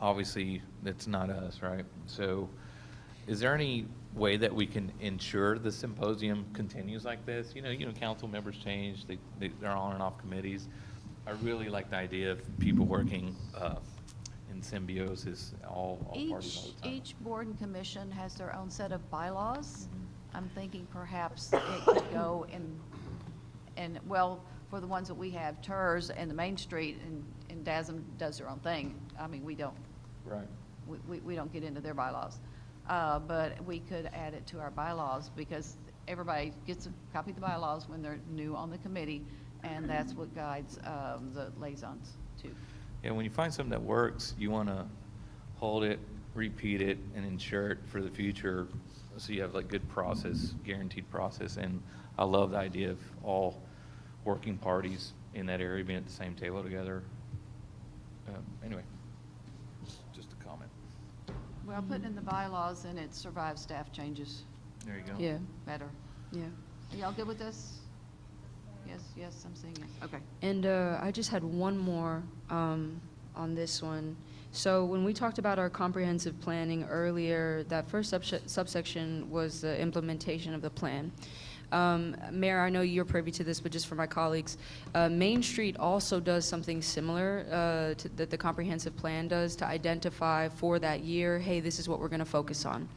obviously, it's not us, right? So is there any way that we can ensure the symposium continues like this? You know, council members change, they're on and off committees. I really like the idea of people working in symbiosis, all parties all the time. Each board and commission has their own set of bylaws. I'm thinking perhaps it could go well, for the ones that we have, TERS and the Main Street, and DASM does their own thing. I mean, we don't. Right. We don't get into their bylaws. But we could add it to our bylaws, because everybody gets a copy of the bylaws when they're new on the committee, and that's what guides the liaisons too. Yeah, when you find something that works, you want to hold it, repeat it, and ensure it for the future, so you have like good process, guaranteed process. And I love the idea of all working parties in that area being at the same table together. Anyway, just a comment. Well, putting in the bylaws, and it survives staff changes. There you go. Yeah. Better. Yeah. Are y'all good with this? Yes, I'm seeing it. Okay. And I just had one more on this one. So when we talked about our comprehensive planning earlier, that first subsection was the implementation of the plan. Mayor, I know you're privy to this, but just for my colleagues, Main Street also does something similar that the comprehensive plan does, to identify for that year, hey, this is what we're going to focus on.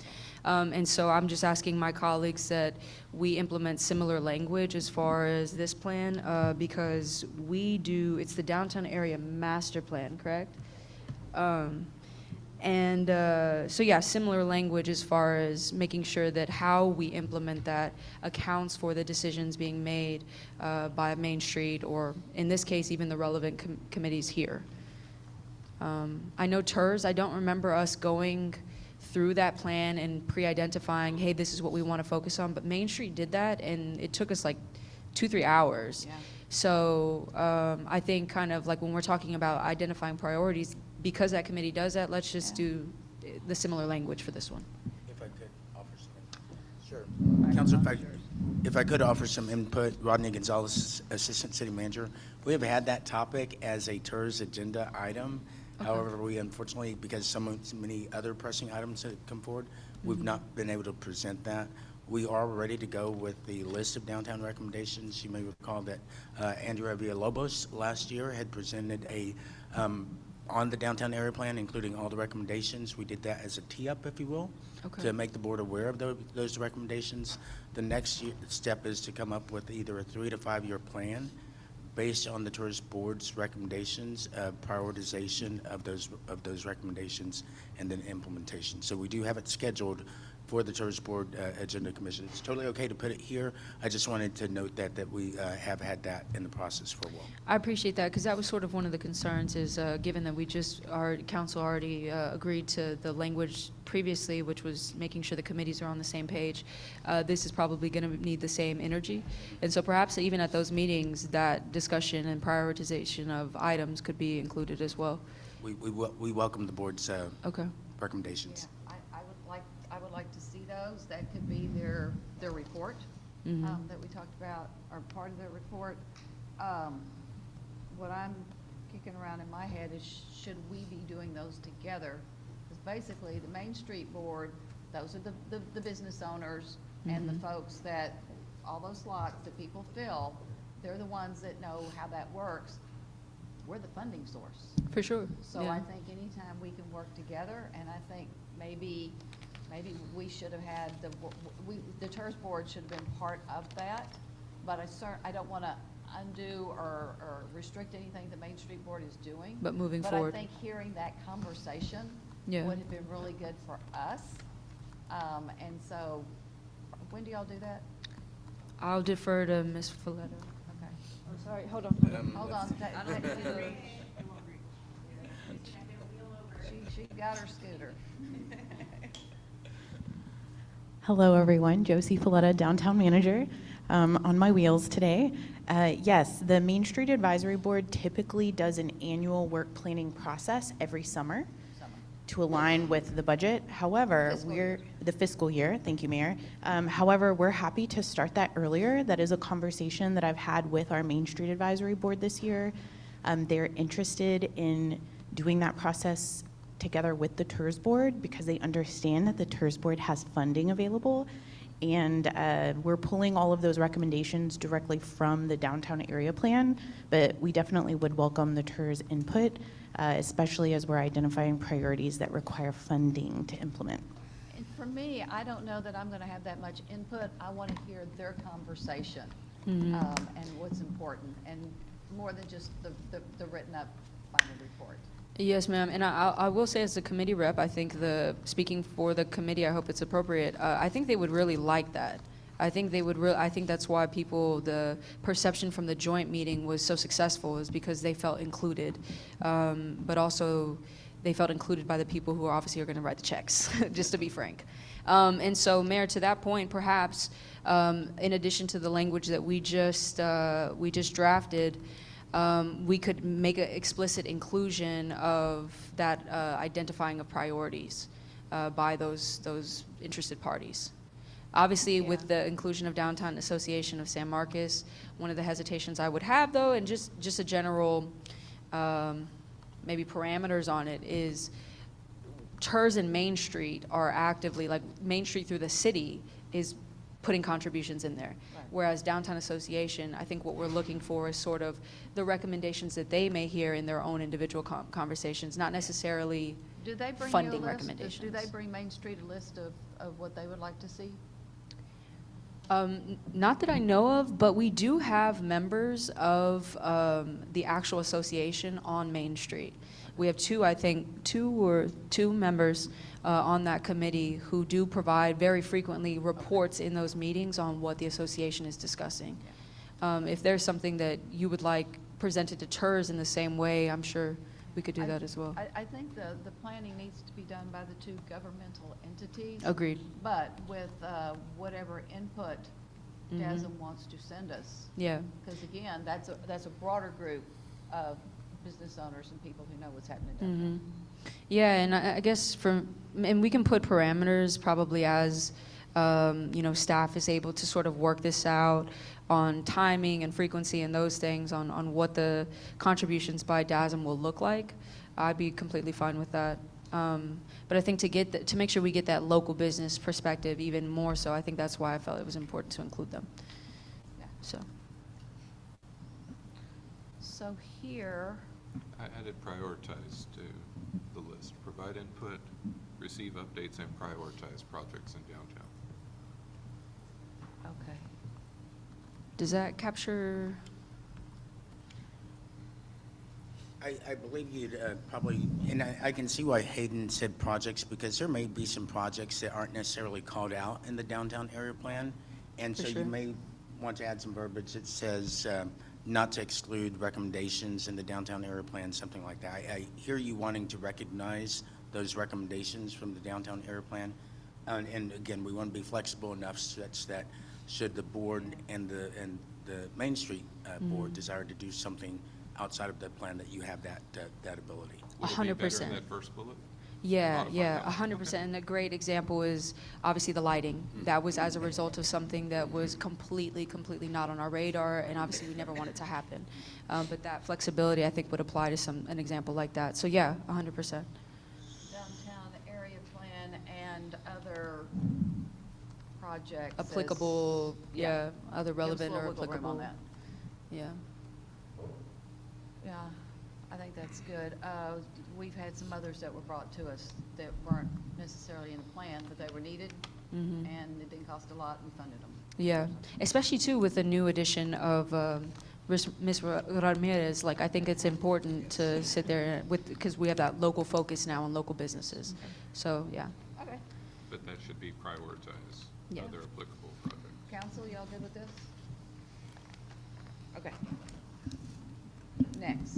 And so I'm just asking my colleagues that we implement similar language as far as this plan, because it's the downtown area master plan, correct? And so yeah, similar language as far as making sure that how we implement that accounts for the decisions being made by Main Street, or in this case, even the relevant committees here. I know TERS, I don't remember us going through that plan and pre-identifying, hey, this is what we want to focus on, but Main Street did that, and it took us like 2-3 hours. Yeah. So I think kind of like when we're talking about identifying priorities, because that committee does that, let's just do the similar language for this one. If I could offer some, sure. Councilor, if I could offer some input, Rodney Gonzalez, Assistant City Manager. We have had that topic as a TERS agenda item. Okay. However, we unfortunately, because so many other pressing items that have come forward, we've not been able to present that. We are ready to go with the list of downtown recommendations. You may recall that Andrea Villalobos last year had presented a on the downtown area plan, including all the recommendations. We did that as a tee-up, if you will, Okay. to make the board aware of those recommendations. The next step is to come up with either a 3 to 5 year plan based on the tourist board's recommendations, prioritization of those recommendations, and then implementation. So we do have it scheduled for the tourist board agenda commission. It's totally okay to put it here. I just wanted to note that we have had that in the process for a while. I appreciate that, because that was sort of one of the concerns is, given that our council already agreed to the language previously, which was making sure the committees are on the same page, this is probably going to need the same energy. And so perhaps even at those meetings, that discussion and prioritization of items could be included as well. We welcome the board's Okay. recommendations. I would like to see those. That could be their report Mhm. that we talked about, or part of their report. What I'm kicking around in my head is, should we be doing those together? Because basically, the Main Street Board, those are the business owners and the folks that, all those slots that people fill, they're the ones that know how that works. We're the funding source. For sure. So Yeah. I think anytime we can work together, and I think maybe we should have had the TERS board should have been part of that, but I don't want to undo or restrict anything the Main Street Board is doing. But moving forward. But I think hearing that conversation Yeah. would have been really good for us. And so, when do y'all do that? I'll defer to Ms. Folletto. Okay. Oh, sorry, hold on. Hold on. She got her scooter. Hello, everyone. Josie Folletta, Downtown Manager, on my wheels today. Yes, the Main Street Advisory Board typically does an annual work planning process every summer to align with the budget. However, the fiscal year, thank you, Mayor. However, we're happy to start that earlier. That is a conversation that I've had with our Main Street Advisory Board this year. They're interested in doing that process together with the TERS board because they understand that the TERS board has funding available, and we're pulling all of those recommendations directly from the downtown area plan, but we definitely would welcome the TERS input, especially as we're identifying priorities that require funding to implement. And for me, I don't know that I'm going to have that much input. I want to hear their conversation Mhm. And what's important, and more than just the written up final report. Yes, ma'am. And I will say, as a committee rep, I think speaking for the committee, I hope it's appropriate. I think they would really like that. I think that's why the perception from the joint meeting was so successful, is because they felt included, but also they felt included by the people who obviously are going to write the checks, just to be frank. And so, Mayor, to that point, perhaps in addition to the language that we just drafted, we could make an explicit inclusion of that identifying of priorities by those interested parties. Obviously, with the inclusion of Downtown Association of San Marcos, one of the hesitations I would have, though, and just a general maybe parameters on it, is TERS and Main Street are actively, like Main Street through the city is putting contributions in there. Right. Whereas Downtown Association, I think what we're looking for is sort of the recommendations that they may hear in their own individual conversations, not necessarily Do they bring funding you a list? recommendations. Do they bring Main Street a list of what they would like to see? Not that I know of, but we do have members of the actual association on Main Street. We have two members on that committee who do provide very frequently reports in those meetings on what the association is discussing. If there's something that you would like presented to TERS in the same way, I'm sure we could do that as well. I think the planning needs to be done by the two governmental entities. Agreed. But with whatever input Mhm. DASM wants to send us. Yeah. Because again, that's a broader group of business owners and people who know what's happening downtown. Yeah, and I guess and we can put parameters probably as, staff is able to sort of work this out on timing and frequency and those things on what the contributions by DASM will look like. I'd be completely fine with that. But I think to make sure we get that local business perspective even more so, I think that's why I felt it was important to include them. Yeah. So here, I added prioritize to the list. Provide input, receive updates, and prioritize projects in downtown. okay. Does that capture? I believe you'd probably, and I can see why Hayden said projects, because there may be some projects that aren't necessarily called out in the downtown area plan. And For so sure. you may want to add some verbiage that says not to exclude recommendations in the downtown area plan, something like that. I hear you wanting to recognize those recommendations from the downtown area plan. And again, we want to be flexible enough such that should the board and the Main Street board desire to do something outside of the plan, that you have that ability. Would it be better 100%. in that first bullet? Yeah, Modify yeah, that. 100%. And a great example is obviously the lighting. That was as a result of something that was completely not on our radar, and obviously we never want it to happen. But that flexibility, I think, would apply to an example like that. So yeah, 100%. downtown area plan and other projects. as- Applicable, yeah, other Give us a relevant little or wiggle room applicable. on that. Yeah. Yeah, I think that's good. We've had some others that were brought to us that weren't necessarily in the plan, but they were needed, Mhm. and it didn't cost a lot, and we funded them. Yeah, especially too with the new addition of Ms. Ramirez. Like, I think it's important to sit there because we have that local focus now on local businesses. So yeah. Okay. But that should be prioritize Yeah. other applicable projects. Council, y'all good with this? Okay. Next.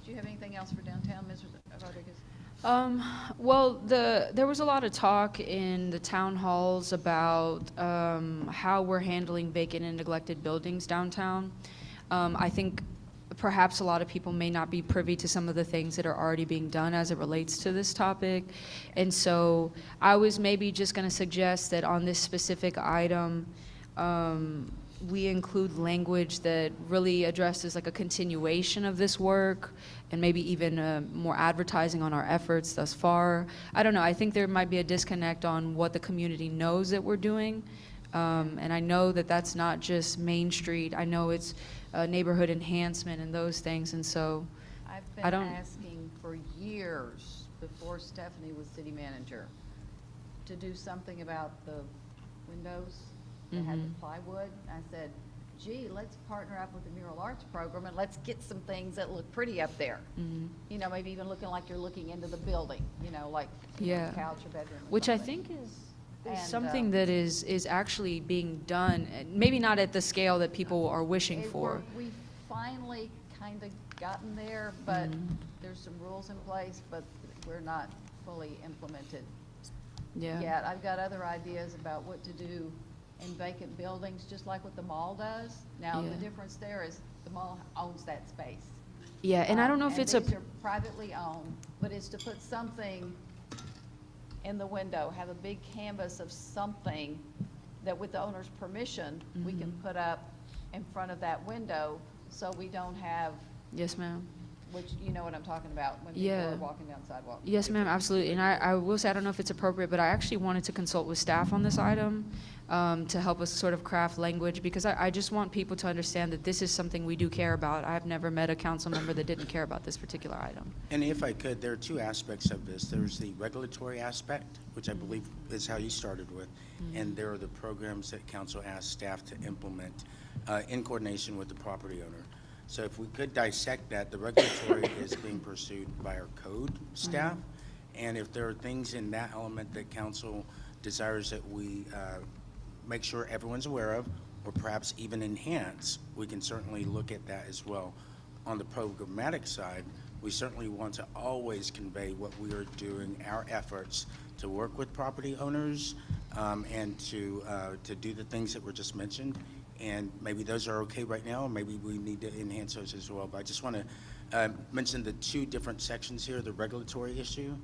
Do you have anything else for downtown, Ms. Rodriguez? Well, there was a lot of talk in the town halls about how we're handling vacant and neglected buildings downtown. I think perhaps a lot of people may not be privy to some of the things that are already being done as it relates to this topic. And so I was maybe just going to suggest that on this specific item, we include language that really addresses like a continuation of this work and maybe even more advertising on our efforts thus far. I don't know. I think there might be a disconnect on what the community knows that we're doing. And I know that that's not just Main Street. I know it's neighborhood enhancement and those things. And so I've I been don't. asking for years, before Stephanie was city manager, to do something about the windows that had the Mhm. plywood. I said, gee, let's partner up with the mural arts program and let's get some things that look pretty up there. Mhm. You know, maybe even looking like you're looking into the building, like Yeah. couch or bedroom or Which I something. think is And, something that is actually being done, maybe not at the scale that people are wishing for. We've finally kind of gotten there, but Mhm. there's some rules in place, but we're not fully implemented Yeah. yet. I've got other ideas about what to do in vacant buildings, just like what the mall does. Now, the Yeah. difference there is the mall owns that space. Yeah, and I don't know if and it's a. these are privately owned, but it's to put something in the window, have a big canvas of something that with the owner's permission, we can Mhm. put up in front of that window, so we don't have, Yes, ma'am. which you know what I'm talking about when people Yeah. are walking down sidewalks. Yes, ma'am, absolutely. And I will say, I don't know if it's appropriate, but I actually wanted to consult with staff on this item to help us sort of craft language, because I just want people to understand that this is something we do care about. I've never met a council member that didn't care about this particular item. And if I could, there are two aspects of this. There's the regulatory aspect, which I believe is how you started with, and there are the programs that council asks staff to implement in coordination with the property owner. So if we could dissect that, the regulatory is being pursued by our code staff, and if there are things in that element that council desires that we make sure everyone's aware of, or perhaps even enhance, we can certainly look at that as well. On the programmatic side, we certainly want to always convey what we are doing, our efforts to work with property owners and to do the things that were just mentioned. And maybe those are okay right now, or maybe we need to enhance those as well. But I just want to mention the two different sections here, the regulatory issue,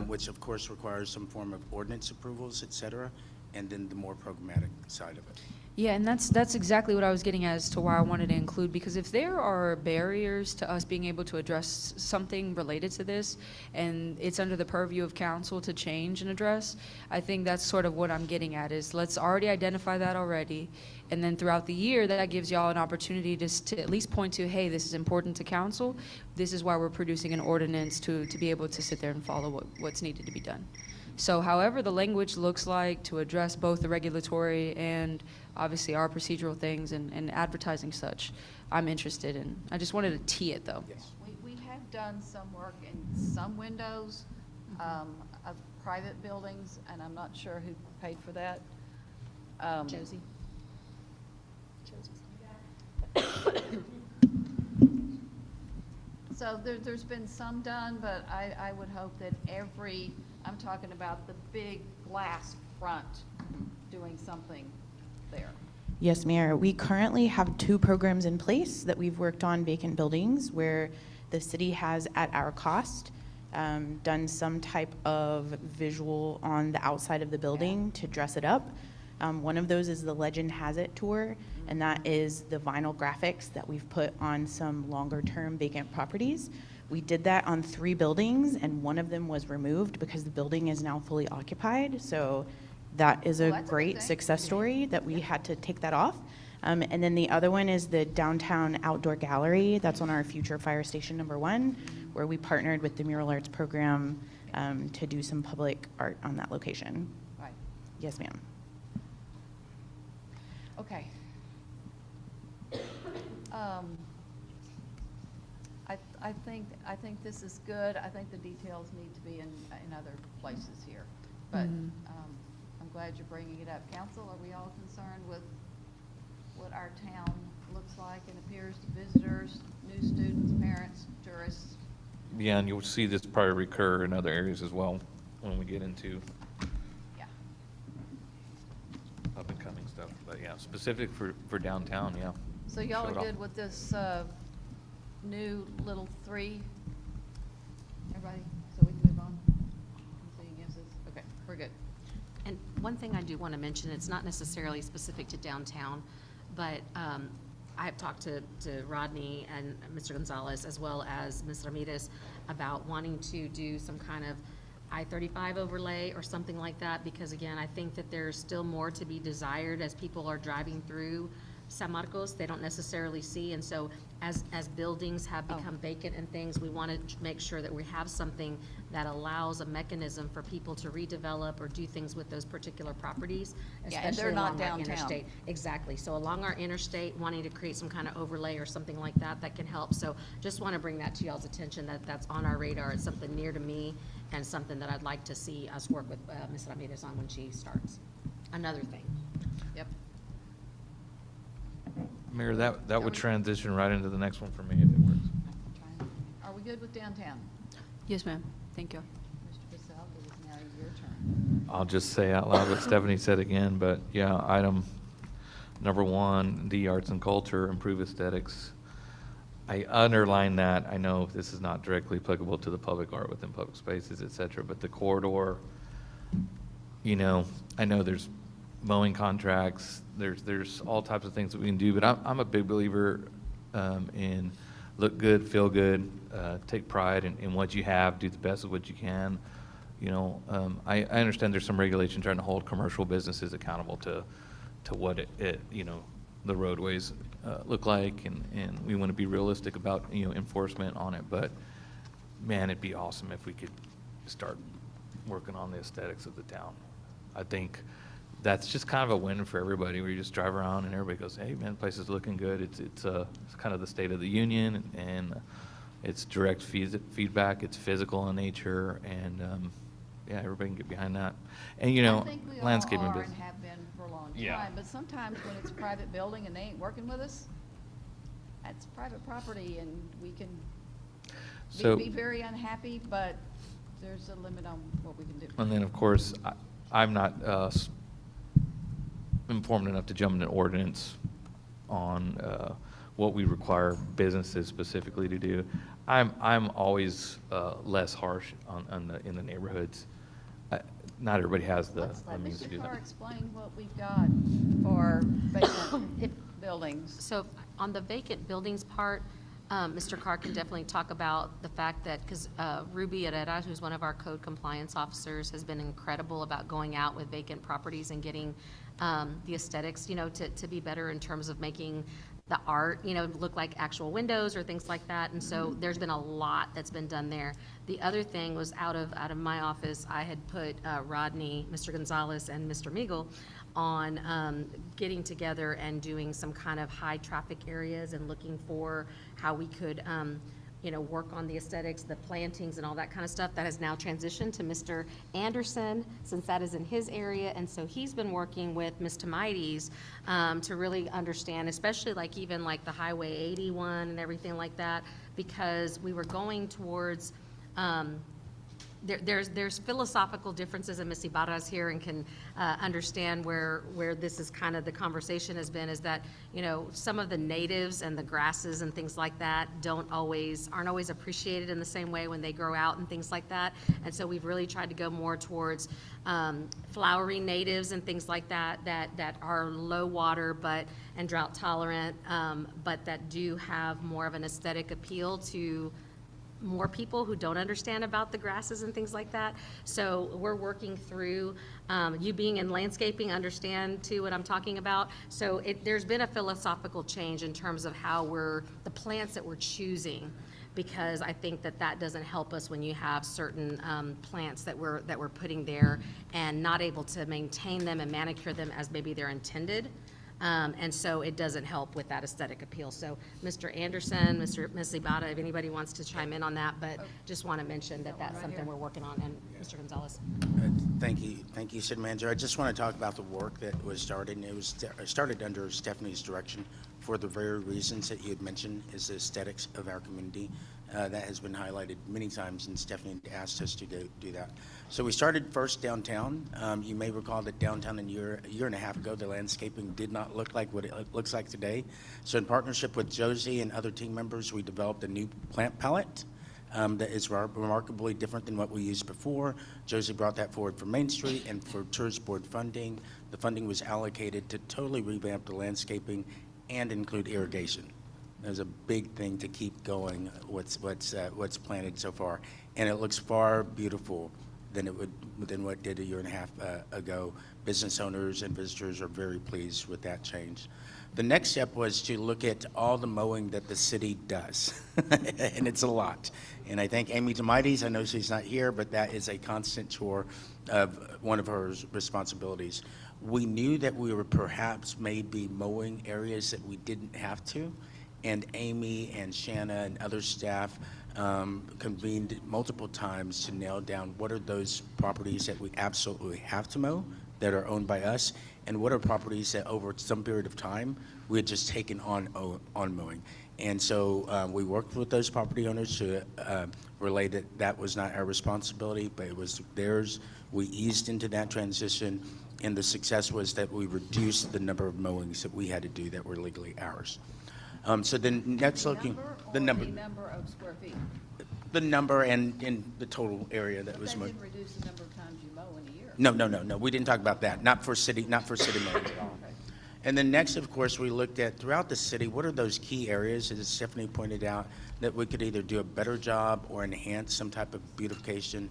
which of course requires some form of ordinance approvals, et cetera, and then the more programmatic side of it. Yeah, and that's exactly what I was getting at as to why I wanted to include, because if there are barriers to us being able to address something related to this, and it's under the purview of council to change and address, I think that's sort of what I'm getting at, is let's already identify that already, and then throughout the year, that gives y'all an opportunity to at least point to, hey, this is important to council, this is why we're producing an ordinance to be able to sit there and follow what's needed to be done. So however the language looks like to address both the regulatory and obviously our procedural things and advertising such, I'm interested in. I just wanted to tee it, though. Yes. We have done some work in some windows of private buildings, and I'm not sure who paid for that. Josie? So there's been some done, but I would hope that I'm talking about the big glass front, doing something there. Yes, Mayor. We currently have 2 programs in place that we've worked on vacant buildings where the city has, at our cost, done some type of visual on the outside of the building to dress it up. One of those is the Legend Has It tour, and that is the vinyl graphics that we've put on some longer-term vacant properties. We did that on 3 buildings, and one of them was removed because the building is now fully occupied. So that is a great success story that we had to take that off. And then the other one is the downtown outdoor gallery. That's on our future fire station #1, where we partnered with the Mural Arts program to do some public art on that location. Right. Yes, ma'am. Okay. I think this is good. I think the details need to be in other places here. But I'm glad you're bringing it up. Council, are we all concerned with what our town looks like and appears to visitors, new students, parents, tourists? Yeah, and you'll see this probably recur in other areas as well when we get into up and coming stuff. But yeah, specific for downtown, yeah. So y'all Show are it off. good with this new little 3? Everybody, so we can move on? Anything against this? Okay, we're good. And one thing I do want to mention, it's not necessarily specific to downtown, but I have talked to Rodney and Mr. Gonzalez, as well as Ms. Ramirez, about wanting to do some kind of I-35 overlay or something like that, because again, I think that there's still more to be desired as people are driving through San Marcos, they don't necessarily see, and so as buildings have become vacant and things, we want to make sure that we have something that allows a mechanism for people to redevelop or do things with those particular properties, Yeah, and especially they're not along our downtown. interstate. Exactly, so along our interstate, wanting to create some kind of overlay or something like that, that can help. So just want to bring that to y'all's attention, that that's on our radar. It's something near to me and something that I'd like to see us work with Ms. Ramirez on when she starts. Another thing. Yep. Mayor, that would transition right into the next one for me if it works. Are we good with downtown? Yes, ma'am. Thank you. Mr. Bissell, it is now your turn. I'll just say out loud what Stephanie said again, but yeah, item #1, the arts and culture, improve aesthetics. I underline that. I know this is not directly applicable to the public art within public spaces, et cetera, but the corridor, you know, I know there's mowing contracts, there's all types of things that we can do, but I'm a big believer in look good, feel good, take pride in what you have, do the best of what you can. I understand there's some regulation trying to hold commercial businesses accountable to what the roadways look like, and we want to be realistic about, enforcement on it. But man, it'd be awesome if we could start working on the aesthetics of the town. I think that's just kind of a win for everybody, where you just drive around and everybody goes, hey, man, the place is looking good. It's kind of the state of the union, and it's direct feedback. It's physical in nature, and yeah, everybody can get behind that. And, I think we all landscaping are business. and have been for a long Yeah. time, but sometimes when it's a private building and they ain't working with us, that's private property, and we can So- be very unhappy, but there's a limit on what we can do. And then, of course, I'm not informed enough to jump into ordinance on what we require businesses specifically to do. I'm always less harsh in the neighborhoods. Not everybody has the means to do Mr. Carr, that. explain what we've got for vacant buildings. So on the vacant buildings part, Mr. Carr can definitely talk about the fact that, because Ruby Herrera, who's one of our code compliance officers, has been incredible about going out with vacant properties and getting the aesthetics, to be better in terms of making the art, look like actual windows or things like that. And so there's been a lot that's been done there. The other thing was out of my office, I had put Rodney, Mr. Gonzalez, and Mr. Meagle on getting together and doing some kind of high traffic areas and looking for how we could, work on the aesthetics, the plantings and all that kind of stuff. That has now transitioned to Mr. Anderson, since that is in his area. And so he's been working with Ms. Tomaides to really understand, especially even the Highway 81 and everything like that, because we were going towards, there's philosophical differences, and Ms. Ibarra's here and can understand where this is kind of the conversation has been, is that, some of the natives and the grasses and things like that aren't always appreciated in the same way when they grow out and things like that. And so we've really tried to go more towards flowery natives and things like that are low water and drought tolerant, but that do have more of an aesthetic appeal to more people who don't understand about the grasses and things like that. So we're working through, you being in landscaping, understand too what I'm talking about. So there's been a philosophical change in terms of how the plants that we're choosing, because I think that doesn't help us when you have certain plants that we're putting there and not able to maintain them and manicure them as maybe they're intended. And so it doesn't help with that aesthetic appeal. So Mr. Anderson, Ms. Ibarra, if anybody wants to chime in on that, but just want to mention that that's something we're working on. And Mr. Gonzalez. Thank you, City Manager. I just want to talk about the work that was started, and it was started under Stephanie's direction for the very reasons that you had mentioned, is the aesthetics of our community. That has been highlighted many times, and Stephanie asked us to do that. So we started first downtown. You may recall that downtown a year and a half ago, the landscaping did not look like what it looks like today. So in partnership with Josie and other team members, we developed a new plant palette that is remarkably different than what we used before. Josie brought that forward for Main Street, and for Tourist Board funding. The funding was allocated to totally revamp the landscaping and include irrigation. There's a big thing to keep going, what's planted so far. And it looks far beautiful than what did a year and a half ago. Business owners and visitors are very pleased with that change. The next step was to look at all the mowing that the city does, and it's a lot. And I thank Amy Tomaides, I know she's not here, but that is a constant chore of one of her responsibilities. We knew that we were perhaps maybe mowing areas that we didn't have to, and Amy and Shanna and other staff convened multiple times to nail down what are those properties that we absolutely have to mow that are owned by us, and what are properties that over some period of time we had just taken on mowing. And so we worked with those property owners to relay that was not our responsibility, but it was theirs. We eased into that transition, and the success was that we reduced the number of mowings that we had to do that were legally ours. So then next looking, the number of square feet. The number and in the total area that was That mowed. didn't reduce the number of times you mow in a year. No, we didn't talk about that. Not for city mowing at all. And then next, of course, we looked at throughout the city, what are those key areas, as Stephanie pointed out, that we could either do a better job or enhance some type of beautification.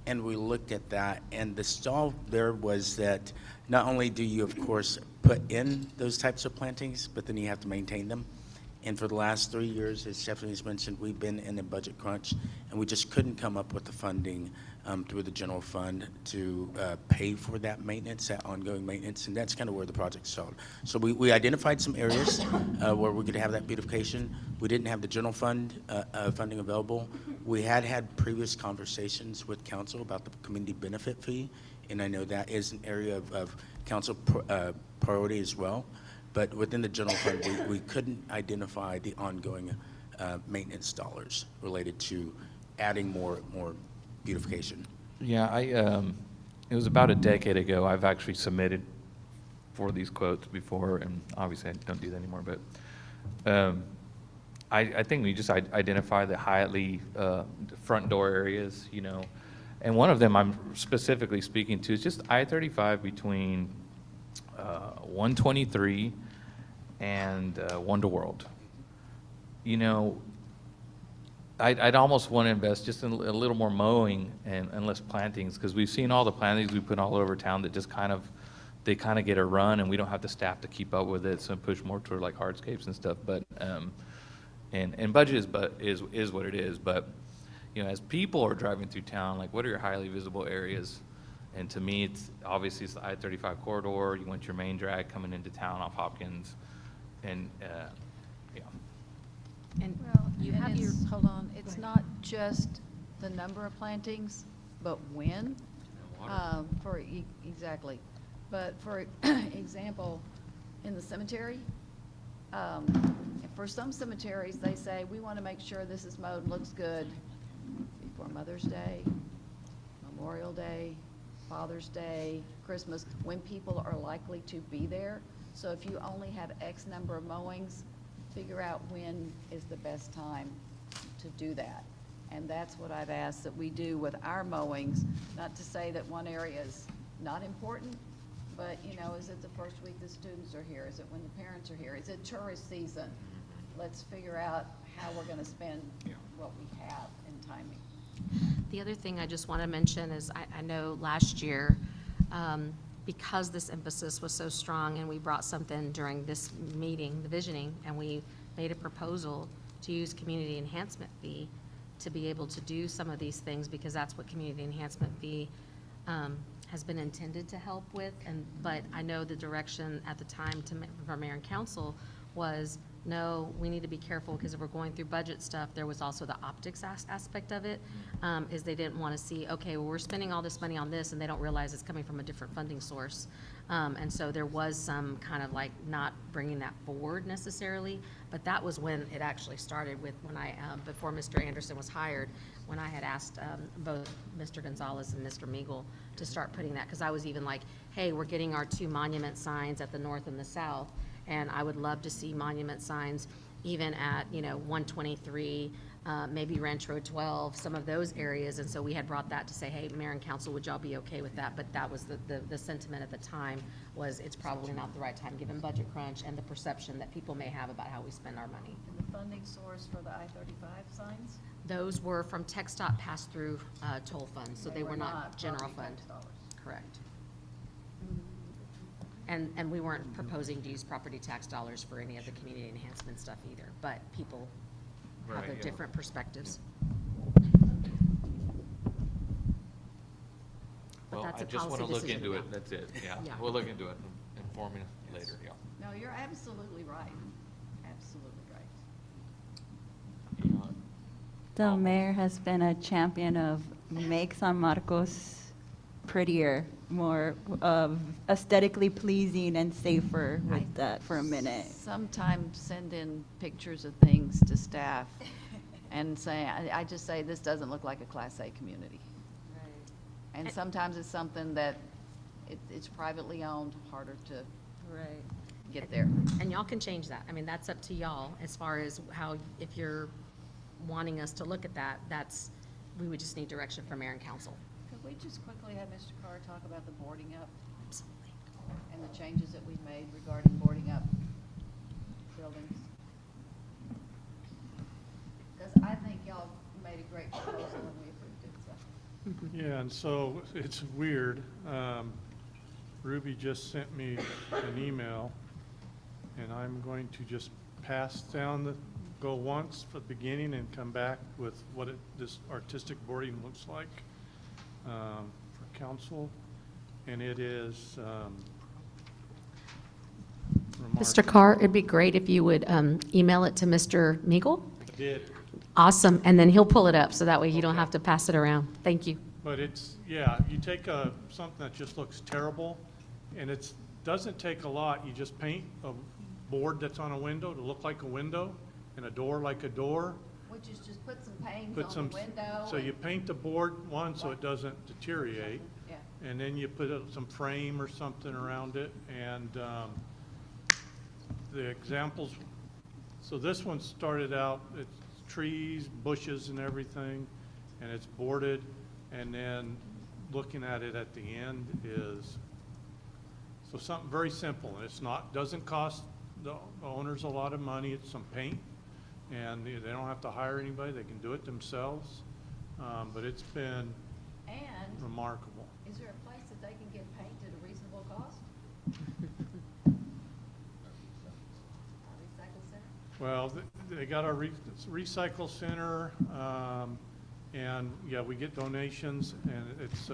And we looked at that, and the stall there was that not only do you, of course, put in those types of plantings, but then you have to maintain them. And for the last 3 years, as Stephanie's mentioned, we've been in a budget crunch, and we just couldn't come up with the funding through the general fund to pay for that maintenance, that ongoing maintenance, and that's kind of where the project started. So we identified some areas where we could have that beautification. We didn't have the general fund funding available. We had previous conversations with council about the community benefit fee, and I know that is an area of council priority as well. But within the general fund, we couldn't identify the ongoing maintenance dollars related to adding more beautification. Yeah, it was about a decade ago, I've actually submitted for these quotes before, and obviously I don't do that anymore, but I think we just identify the highly front door areas, you know, and one of them I'm specifically speaking to is just I-35 between 123 and Wonder World. You know, I'd almost want to invest just in a little more mowing and less plantings, because we've seen all the plantings we put all over town that just they kind of get a run, and we don't have the staff to keep up with it, so push more toward like hardscapes and stuff. But and budget is what it is. But you know, as people are driving through town, like, what are your highly visible areas? And to me, it's obviously the I-35 corridor. You want your main drag coming into town off Hopkins, and yeah. And Well, you and have your, it's- hold on, it's not just the number of plantings, but when. Exactly. But for example, in the cemetery, for some cemeteries, they say, we want to make sure this is mowed and looks good before Mother's Day, Memorial Day, Father's Day, Christmas, when people are likely to be there. So if you only have X number of mowings, figure out when is the best time to do that. And that's what I've asked that we do with our mowings, not to say that one area is not important, but, you know, is it the first week the students are here? Is it when the parents are here? Is it tourist season? Let's figure out how we're going to spend what we have in timing. the other thing I just want to mention is I know last year, because this emphasis was so strong, and we brought something during this meeting, the visioning, and we made a proposal to use community enhancement fee to be able to do some of these things, because that's what community enhancement fee has been intended to help with. But I know the direction at the time from mayor and council was, no, we need to be careful, because if we're going through budget stuff, there was also the optics aspect of it, is they didn't want to see, okay, well, we're spending all this money on this, and they don't realize it's coming from a different funding source. And so there was some kind of like not bringing that forward necessarily, but that was when it actually started with when before Mr. Anderson was hired, when I had asked both Mr. Gonzalez and Mr. Meagle to start putting that, because I was even like, hey, we're getting our 2 monument signs at the north and the south, and I would love to see monument signs even at, 123, maybe Ranch Road 12, some of those areas. And so we had brought that to say, hey, mayor and council, would y'all be okay with that? But that was the sentiment at the time, was it's probably not the right time, given budget crunch and the perception that people may have about how we spend our money. And the funding source for the I-35 signs? Those were from TxDOT pass-through toll funds, so they were not general fund. property tax dollars. Correct. And we weren't proposing to use property tax dollars for any of the community enhancement stuff either, but people have Right, their yeah. different perspectives. But Well, that's I a just want to policy look decision into now. it, that's it, yeah. Yeah. We'll look into it and inform you later, yeah. No, you're absolutely right. Absolutely right. The mayor has been a champion of make San Marcos prettier, more aesthetically pleasing and safer with that for a minute. Sometimes send in pictures of things to staff and say, I just say, this doesn't look like a Class A community. And sometimes it's something that it's privately owned, harder to get there. And y'all can change that. I mean, that's up to y'all as far as how, if you're wanting us to look at that, we would just need direction from mayor and council. Could we just quickly have Mr. Carr talk about the boarding up? Absolutely. And the changes that we've made regarding boarding up buildings. Because I think y'all made a great proposal and we approved it, so. Yeah, and so it's weird. Ruby just sent me an email, and I'm going to just pass down go once for the beginning and come back with what this artistic boarding looks like for council. And it is Mr. Carr, it'd be great if you would email it to Mr. Meagle. I did. Awesome, and then he'll pull it up, so that way you don't have to pass it around. Thank you. But it's, yeah, you take something that just looks terrible, and it doesn't take a lot. You just paint a board that's on a window to look like a window, and a door like a door. Which is just put some panes Put on some, the window. so you paint the board, one, so it doesn't deteriorate. Yeah. And then you put some frame or something around it, and the examples, so this one started out, it's trees, bushes and everything, and it's boarded, and then looking at it at the end is, so something very simple, and it's not, doesn't cost the owners a lot of money, it's some paint, and they don't have to hire anybody, they can do it themselves, but it's been And remarkable. is there a place that they can get paint at a reasonable cost? Recycle center? Well, they got a recycle center, and yeah, we get donations, and it's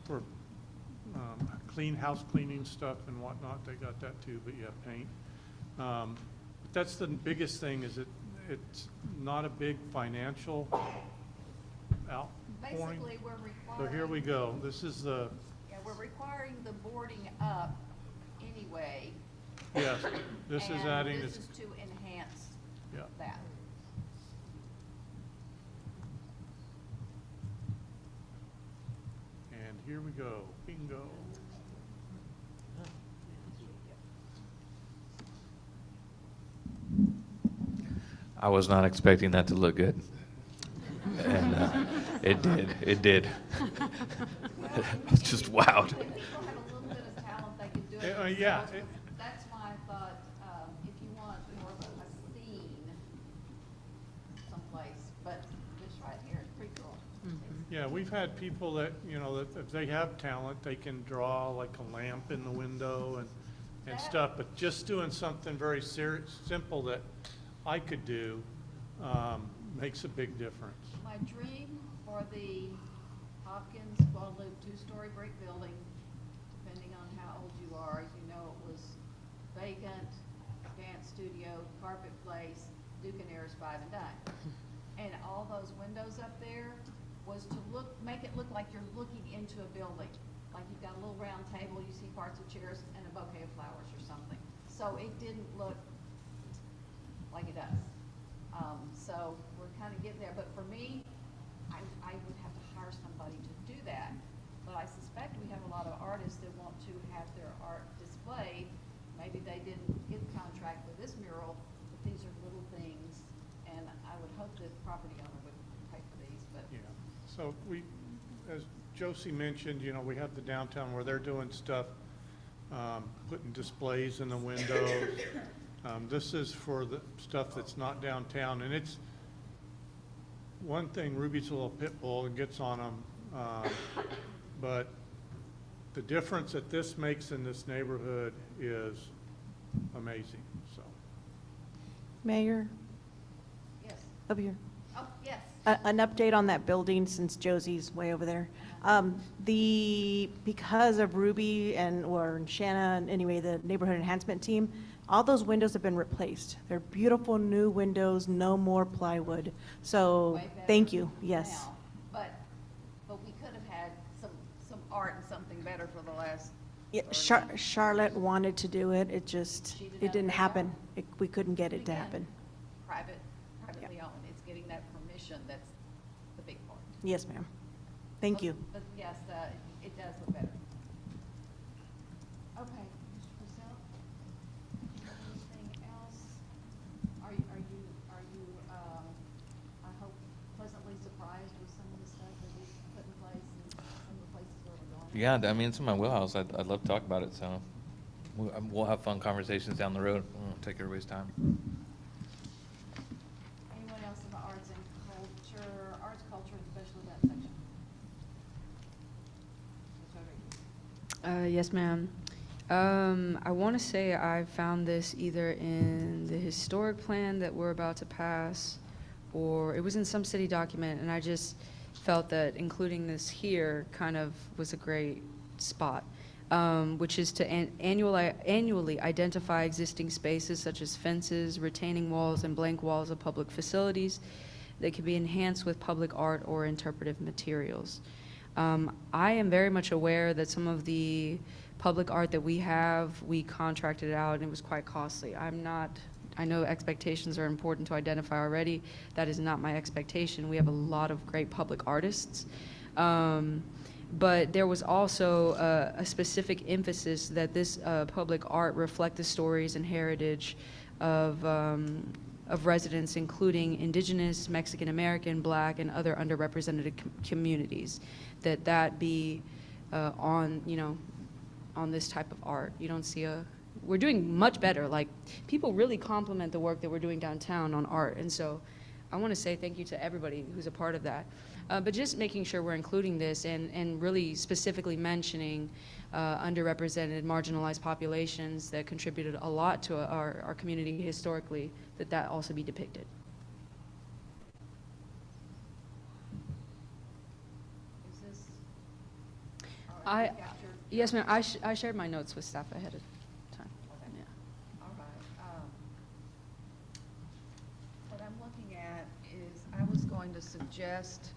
for house cleaning stuff and whatnot. They got that too, but yeah, paint. But that's the biggest thing, is it's not a big financial outpouring. Basically, we're requiring. So here we go. This is the, Yeah, we're requiring the boarding up anyway. yes, this is and adding, this is to enhance yeah. that. And here we go, bingo. I was not expecting that to look good. And it did. I was just wowed. If people have a little bit of talent, they could do it Yeah, themselves. That's why I thought, if you want more of a scene someplace, but this right here is pretty cool. yeah, we've had people that, that if they have talent, they can draw like a lamp in the window and stuff, but just doing something very simple that I could do makes a big difference. My dream for the Hopkins Guadalupe two-story brick building, depending on how old you are, you know it was vacant, dance studio, carpet place, Duke and Ayers 5 and Dime. And all those windows up there was to make it look like you're looking into a building. Like you've got a little round table, you see parts of chairs and a bouquet of flowers or something. So it didn't look like it does. So we're kind of getting there, but for me, I would have to hire somebody to do that. But I suspect we have a lot of artists that want to have their art displayed. Maybe they didn't get the contract for this mural, but these are little things, and I would hope that the property owner would pay for these, but. Yeah, so as Josie mentioned, we have the downtown where they're doing stuff, putting displays in the windows. This is for the stuff that's not downtown, and it's one thing, Ruby's a little pit bull and gets on them, but the difference that this makes in this neighborhood is amazing, so. Mayor, Yes. up here. Oh, yes. An update on that building, since Josie's way over there. Because of Ruby or Shanna, anyway, the neighborhood enhancement team, all those windows have been replaced. They're beautiful new windows, no more plywood. So, Way better thank you, yes. now. But we could have had some art and something better for the last. Yeah, Charlotte wanted to do it, it just, She did it not didn't back happen. We couldn't get it to Again, happen. Privately owned, it's getting that permission that's the big part. Yes, ma'am. Thank you. But yes, it does look better. Okay, Mr. Purcell, anything else? Are you, I hope pleasantly surprised with some of the stuff that we've put in place and some of the places where we're going? Yeah, I mean, it's in my wheelhouse. I'd love to talk about it, so we'll have fun conversations down the road. I won't take everybody's time. Anyone else in the arts, culture, and special event section? Yes, ma'am. I want to say I found this either in the historic plan that we're about to pass, or it was in some city document, and I just felt that including this here kind of was a great spot, which is to annually identify existing spaces such as fences, retaining walls, and blank walls of public facilities that can be enhanced with public art or interpretive materials. I am very much aware that some of the public art that we have, we contracted out and it was quite costly. I know expectations are important to identify already. That is not my expectation. We have a lot of great public artists. But there was also a specific emphasis that this public art reflect the stories and heritage of residents, including Indigenous, Mexican American, Black, and other underrepresented communities. That be on this type of art. You don't see we're doing much better. Like, people really compliment the work that we're doing downtown on art, and so I want to say thank you to everybody who's a part of that. But just making sure we're including this and really specifically mentioning underrepresented, marginalized populations that contributed a lot to our community historically, that also be depicted. Is this? Yes, ma'am. I shared my notes with staff ahead of time. Okay. Yeah. All right. What I'm looking at is I was going to suggest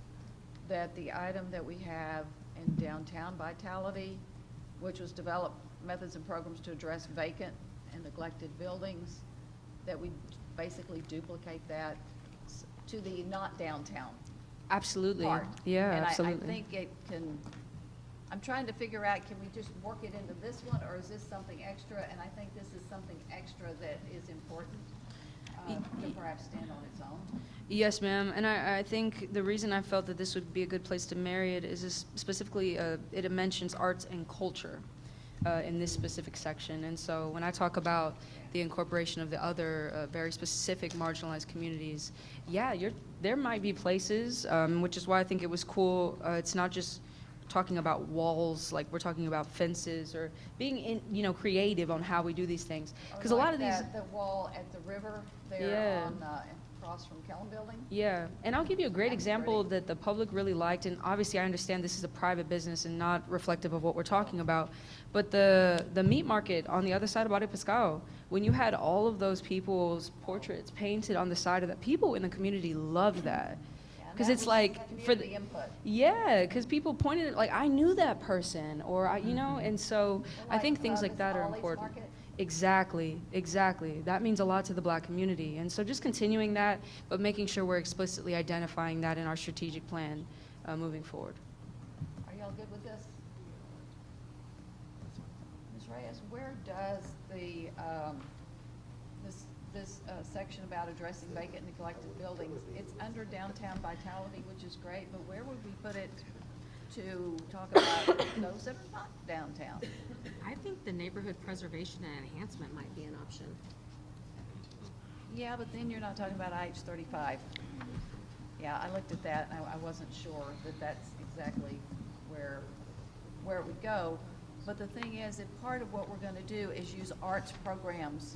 that the item that we have in downtown vitality, which was develop methods and programs to address vacant and neglected buildings, that we basically duplicate that to the not downtown Absolutely. part. Yeah, And absolutely. I think it can, I'm trying to figure out, can we just work it into this one, or is this something extra? And I think this is something extra that is important to perhaps stand on its own. Yes, ma'am. And I think the reason I felt that this would be a good place to marry it is specifically it mentions arts and culture in this specific section. And so when I talk about the incorporation of the other very specific marginalized communities, yeah, there might be places, which is why I think it was cool. It's not just talking about walls, like we're talking about fences or being creative on how we do these things. Because a lot of these, the wall at the river there Yeah. on across from Kellum Building. yeah, and I'll give you a great That's example pretty. that the public really liked, and obviously I understand this is a private business and not reflective of what we're talking about, but the meat market on the other side of Barrio Pescado, when you had all of those people's portraits painted on the side of that, people in the community loved that. Because it's like, for the input. Yeah, because people pointed at, like, I knew that person, or and so I think things like that are important. Exactly. That means a lot to the Black community. And so just continuing that, but making sure we're explicitly identifying that in our strategic plan moving forward. Are y'all good with this? Ms. Reyes, where does the, this section about addressing vacant and neglected buildings, it's under downtown vitality, which is great, but where would we put it to talk about those that are not downtown? I think the neighborhood preservation and enhancement might be an option. Yeah, but then you're not talking about IH-35. Yeah, I looked at that, and I wasn't sure that that's exactly where it would go. But the thing is, that part of what we're gonna do is use arts programs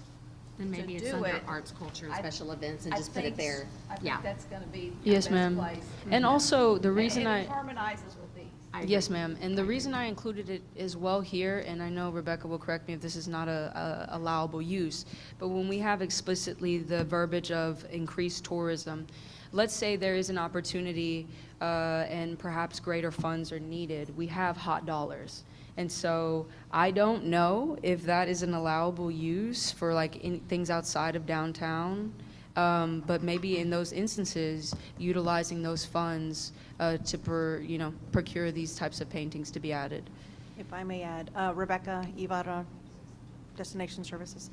Then maybe to it's do under it. arts, culture, and I- special events and I just put it think there. I think Yeah. that's gonna be the Yes, best ma'am. place. And also, the reason And it harmonizes with these. Yes, ma'am. And the reason I included it as well here, and I know Rebecca will correct me if this is not a allowable use, but when we have explicitly the verbiage of increased tourism, let's say there is an opportunity and perhaps greater funds are needed. We have hot dollars. And so I don't know if that is an allowable use for things outside of downtown. But maybe in those instances, utilizing those funds to procure these types of paintings to be added. If I may add, Rebecca Ibarra, Destination Services.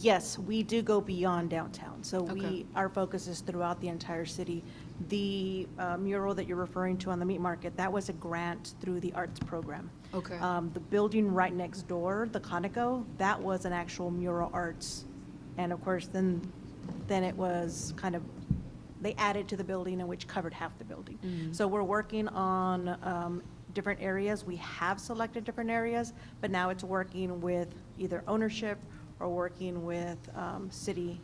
Yes, we do go beyond downtown. So our focus is throughout the entire city. The mural that you're referring to on the meat market, that was a grant through the arts program. Okay. The building right next door, the Conoco, that was an actual mural arts. And of course, then it was kind of, they added to the building, and which covered half the building. So we're working on different areas. We have selected different areas, but now it's working with either ownership or working with city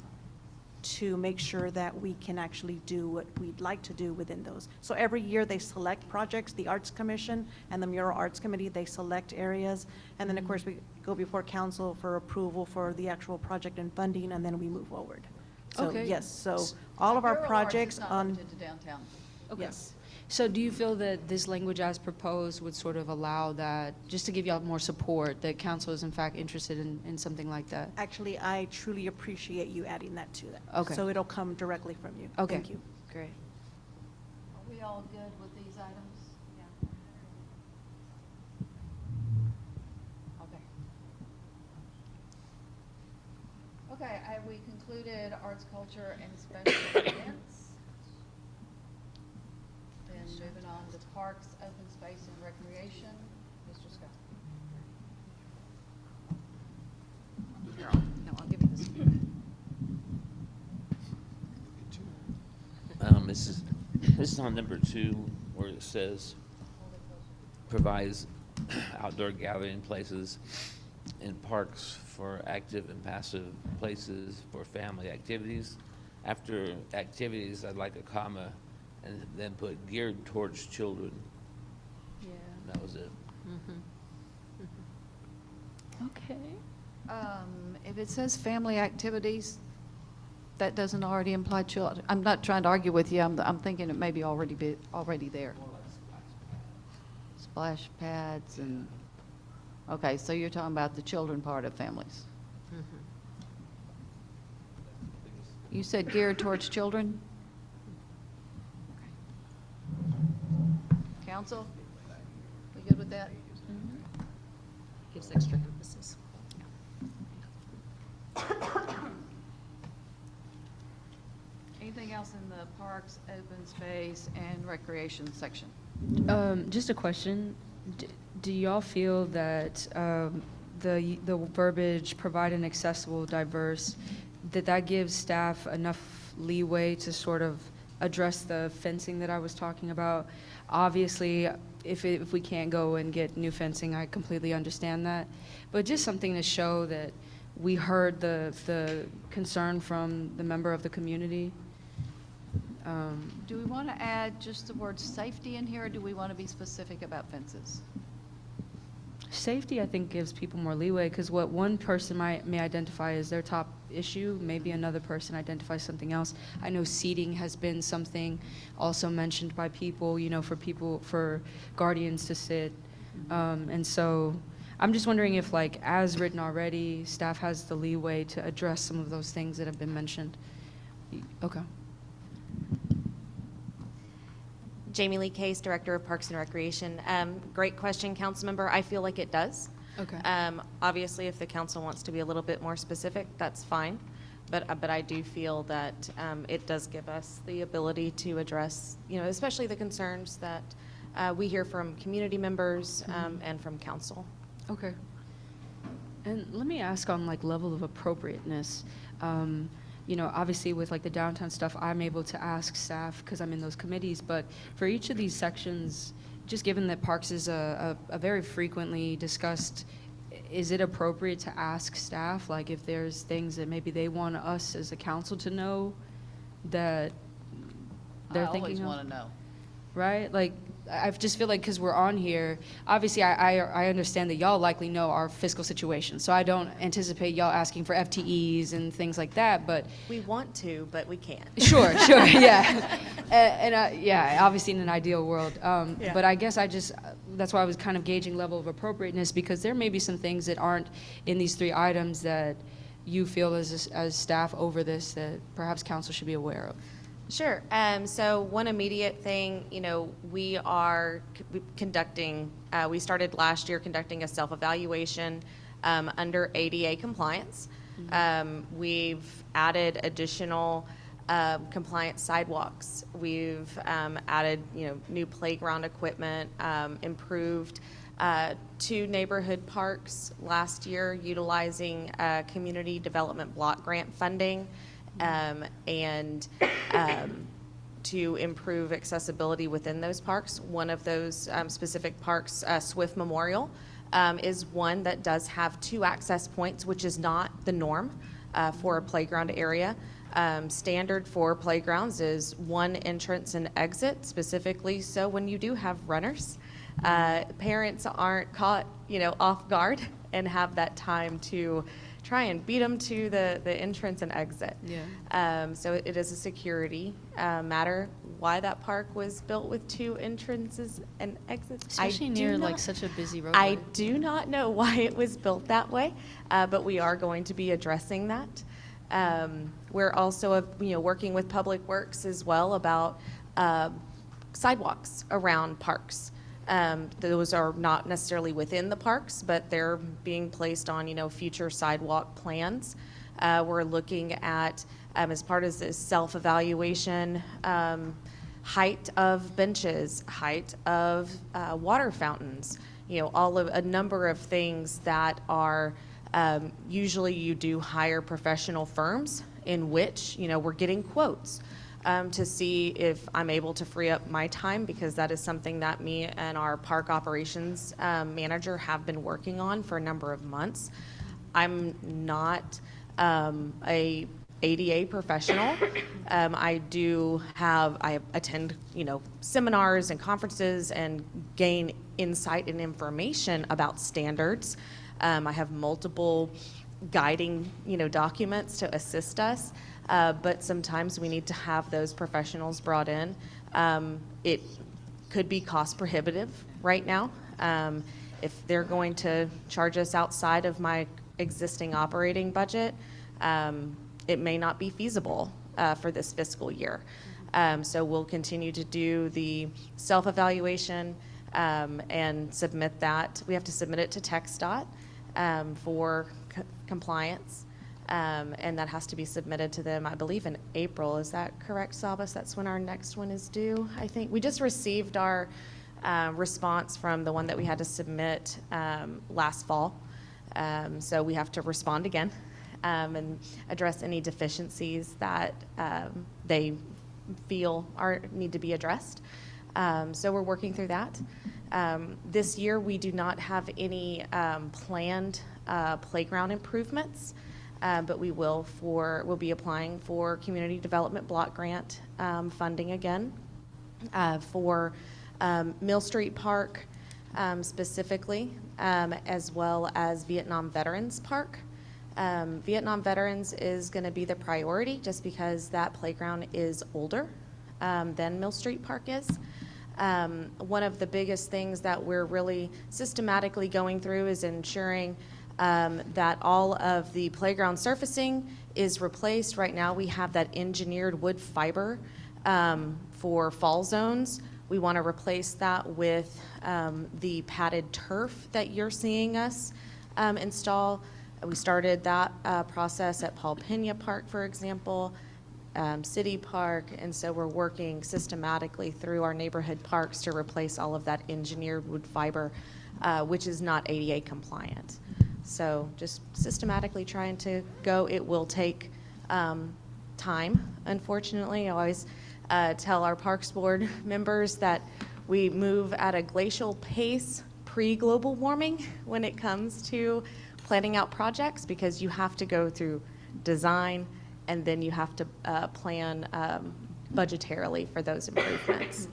to make sure that we can actually do what we'd like to do within those. So every year they select projects, the Arts Commission and the Mural Arts Committee, they select areas. And then, of course, we go before council for approval for the actual project and funding, and then we move forward. So, Okay. yes, so all of our Mural arts is projects not on, limited to downtown. yes. So do you feel that this language as proposed would sort of allow that, just to give y'all more support, that council is in fact interested in something like that? Actually, I truly appreciate you adding that to that. Okay. So it'll come directly from you. Okay. Thank you. Great. Are we all good with these items? Okay. Okay, have we concluded arts, culture, and special events? Then moving on to parks, open space, and recreation. Mr. Scott. Here, no, I'll give you this one. This is on number 2, where it says provides outdoor gathering places in parks for active and passive places for family activities. After activities, I'd like a comma and then put geared towards children. Yeah. That was it. Okay. If it says family activities, that doesn't already imply children. I'm not trying to argue with you. I'm thinking it may be already there. Splash pads and, okay, so you're talking about the children part of families. You said geared towards children? Council? We good with that? Gives extra emphasis. Anything else in the parks, open space, and recreation section? Just a question. Do y'all feel that the verbiage provide an accessible, diverse, that gives staff enough leeway to sort of address the fencing that I was talking about? Obviously, if we can't go and get new fencing, I completely understand that. But just something to show that we heard the concern from the member of the community. Do we want to add just the word safety in here, or do we want to be specific about fences? Safety, I think, gives people more leeway, because what one person may identify as their top issue, maybe another person identifies something else. I know seating has been something also mentioned by people, for guardians to sit. And so I'm just wondering if, like, as written already, staff has the leeway to address some of those things that have been mentioned. Okay. Jamie Lee Case, Director of Parks and Recreation. Great question, Councilmember. I feel like it does. Okay. Obviously, if the council wants to be a little bit more specific, that's fine. But I do feel that it does give us the ability to address, especially the concerns that we hear from community members and from council. Okay. And let me ask on, like, level of appropriateness. Obviously with, like, the downtown stuff, I'm able to ask staff because I'm in those committees, but for each of these sections, just given that parks is a very frequently discussed, is it appropriate to ask staff, like, if there's things that maybe they want us as a council to know that they're thinking of? I always want to know. Right? Like, I just feel like because we're on here, obviously I understand that y'all likely know our fiscal situation, so I don't anticipate y'all asking for FTEs and things like that, but. We want to, but we can't. Sure, yeah. Yeah, obviously in an ideal world. Yeah. But I guess that's why I was kind of gauging level of appropriateness, because there may be some things that aren't in these 3 items that you feel as staff over this that perhaps council should be aware of. Sure. So one immediate thing, we are conducting, we started last year conducting a self-evaluation under ADA compliance. We've added additional compliant sidewalks. We've added, new playground equipment, improved 2 neighborhood parks last year utilizing community development block grant funding, and to improve accessibility within those parks. One of those specific parks, Swift Memorial, is one that does have 2 access points, which is not the norm for a playground area. Standard for playgrounds is 1 entrance and exit, specifically so when you do have runners, parents aren't caught, off guard and have that time to try and beat them to the entrance and exit. Yeah. So it is a security matter why that park was built with 2 entrances and exits. Especially near like such a busy roadway. I do not know why it was built that way, but we are going to be addressing that. We're also, working with Public Works as well about sidewalks around parks. Those are not necessarily within the parks, but they're being placed on, future sidewalk plans. We're looking at, as part of this self-evaluation, height of benches, height of water fountains, all of a number of things that are usually you do hire professional firms in which, we're getting quotes to see if I'm able to free up my time, because that is something that me and our park operations manager have been working on for a number of months. I'm not a ADA professional. I attend, seminars and conferences and gain insight and information about standards. I have multiple guiding, documents to assist us. But sometimes we need to have those professionals brought in. It could be cost prohibitive right now. If they're going to charge us outside of my existing operating budget, it may not be feasible for this fiscal year. So we'll continue to do the self-evaluation and submit that. We have to submit it to TxDOT for compliance. And that has to be submitted to them, I believe, in April. Is that correct, Salvas? That's when our next one is due, I think. We just received our response from the one that we had to submit last fall. So we have to respond again and address any deficiencies that they feel need to be addressed. So we're working through that. This year, we do not have any planned playground improvements. But we'll be applying for community development block grant funding again for Mill Street Park specifically, as well as Vietnam Veterans Park. Vietnam Veterans is going to be the priority just because that playground is older than Mill Street Park is. One of the biggest things that we're really systematically going through is ensuring that all of the playground surfacing is replaced. Right now we have that engineered wood fiber for fall zones. We want to replace that with the padded turf that you're seeing us install. We started that process at Paul Pena Park, for example, City Park, and so we're working systematically through our neighborhood parks to replace all of that engineered wood fiber, which is not ADA compliant. So just systematically trying to go. It will take time, unfortunately. I always tell our Parks Board members that we move at a glacial pace pre-global warming when it comes to planning out projects, because you have to go through design and then you have to plan budgetarily for those improvements.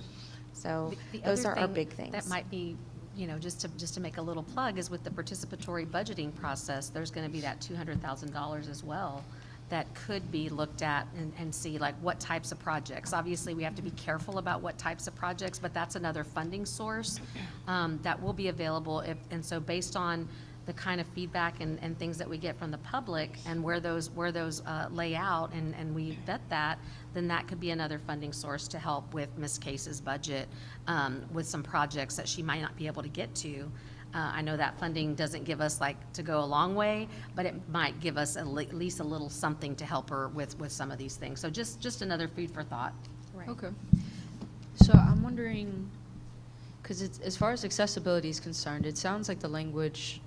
So those are our big things. That might be, just to make a little plug, is with the participatory budgeting process, there's going to be that $200,000 as well that could be looked at and see like what types of projects. Obviously, we have to be careful about what types of projects, but that's another funding source that will be available. And so based on the kind of feedback and things that we get from the public and where those lay out and we vet that, then that could be another funding source to help with Ms. Case's budget with some projects that she might not be able to get to I know that funding doesn't give us like to go a long way, but it might give us at least a little something to help her with some of these things. So just another food for thought. Okay. So I'm wondering, because as far as accessibility is concerned, it sounds like the language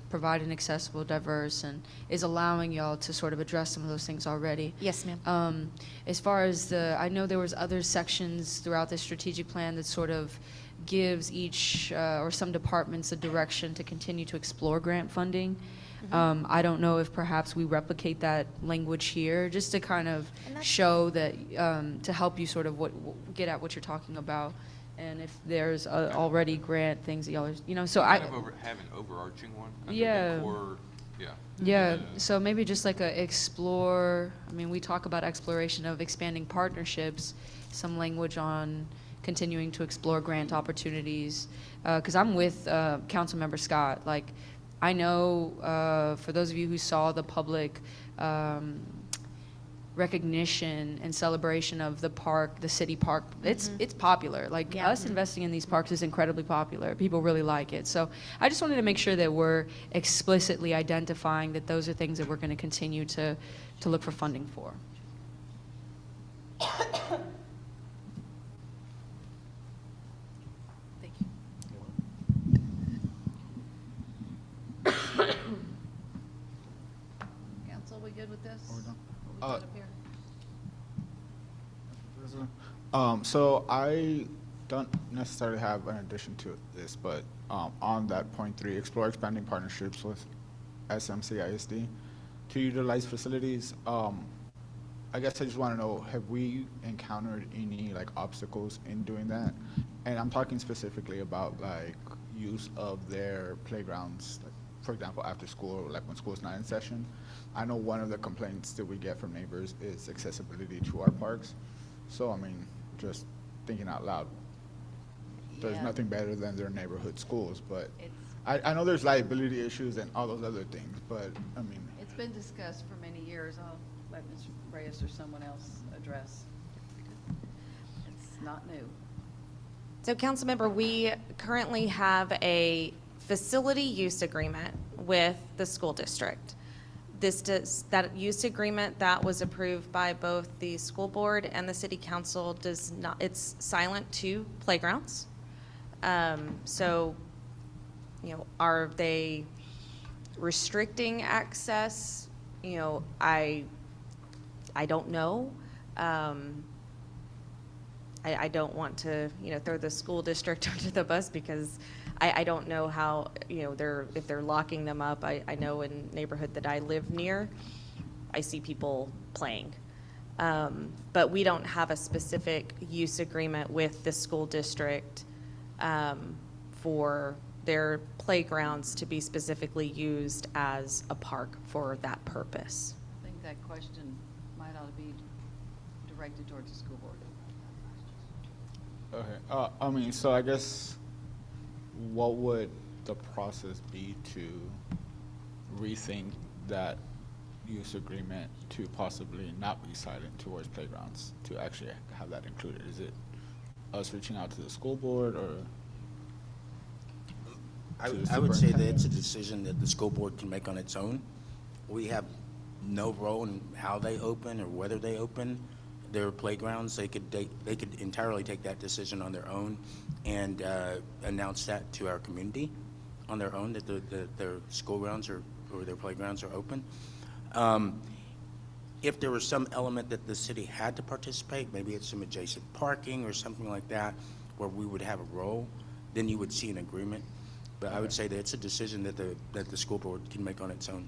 providing accessible, diverse, and is allowing y'all to sort of address some of those things already. Yes, ma'am. As far as I know there was other sections throughout the strategic plan that sort of gives each or some departments a direction to continue to explore grant funding. I don't know if perhaps we replicate that language here, just to kind of show that, to help you sort of get at what you're talking about. And if there's already grant things that y'all are, so Kind of have an overarching one. under the Yeah. core- Yeah. Yeah, so maybe just like we talk about exploration of expanding partnerships, some language on continuing to explore grant opportunities. Because I'm with Councilmember Scott. Like, I know for those of you who saw the public recognition and celebration of the park, the city park, it's popular. Like, us investing in these parks is incredibly popular. People really like it. So I just wanted to make sure that we're explicitly identifying that those are things that we're going to continue to look for funding for. Thank you. Council, we good with this? Are we done? We good up here? So I don't necessarily have an addition to this, but on that point 3, explore expanding partnerships with SMC ISD to utilize facilities. I guess I just want to know, have we encountered any like obstacles in doing that? And I'm talking specifically about like use of their playgrounds, like, for example, after school, like when school's not in session. I know one of the complaints that we get from neighbors is accessibility to our parks. So, I mean, just thinking out loud, there's Yeah. nothing better than their neighborhood schools, but I know there's liability issues and all those other things, but, I mean, It's been discussed for many years. I'll let Ms. Reyes or someone else address. It's not new. So, Councilmember, we currently have a facility use agreement with the school district. That use agreement that was approved by both the school board and the city council does not, it's silent to playgrounds. So, are they restricting access? I don't know. I don't want to, throw the school district under the bus because I don't know how, if they're locking them up. I know in neighborhood that I live near, I see people playing. But we don't have a specific use agreement with the school district for their playgrounds to be specifically used as a park for that purpose. I think that question might ought to be directed towards the school board. okay. So I guess what would the process be to rethink that use agreement to possibly not be silent towards playgrounds, to actually have that included? Is it us reaching out to the school board, or? I would say that it's a decision that the school board can make on its own. We have no role in how they open or whether they open their playgrounds. They could entirely take that decision on their own and announce that to our community on their own, that their school grounds or their playgrounds are open. If there was some element that the city had to participate, maybe it's some adjacent parking or something like that, where we would have a role, then you would see an agreement. But I would say that it's a decision that the school board can make on its own.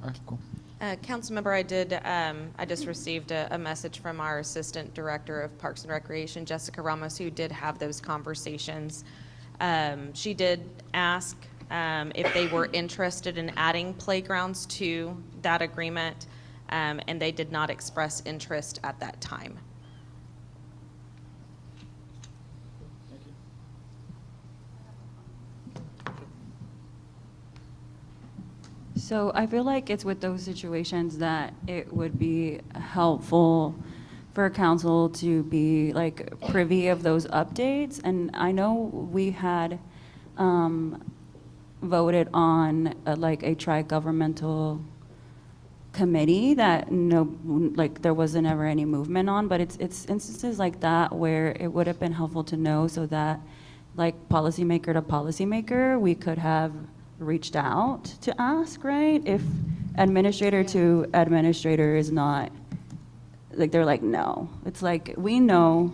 All right, cool. Councilmember, I just received a message from our Assistant Director of Parks and Recreation, Jessica Ramos, who did have those conversations. She did ask if they were interested in adding playgrounds to that agreement, and they did not express interest at that time. So I feel like it's with those situations that it would be helpful for council to be like privy of those updates. And I know we had voted on like a tri-governmental committee that like there wasn't ever any movement on, but it's instances like that where it would have been helpful to know so that like policymaker to policymaker, we could have reached out to ask, right? If administrator to administrator is not, like they're like, no. It's like, we know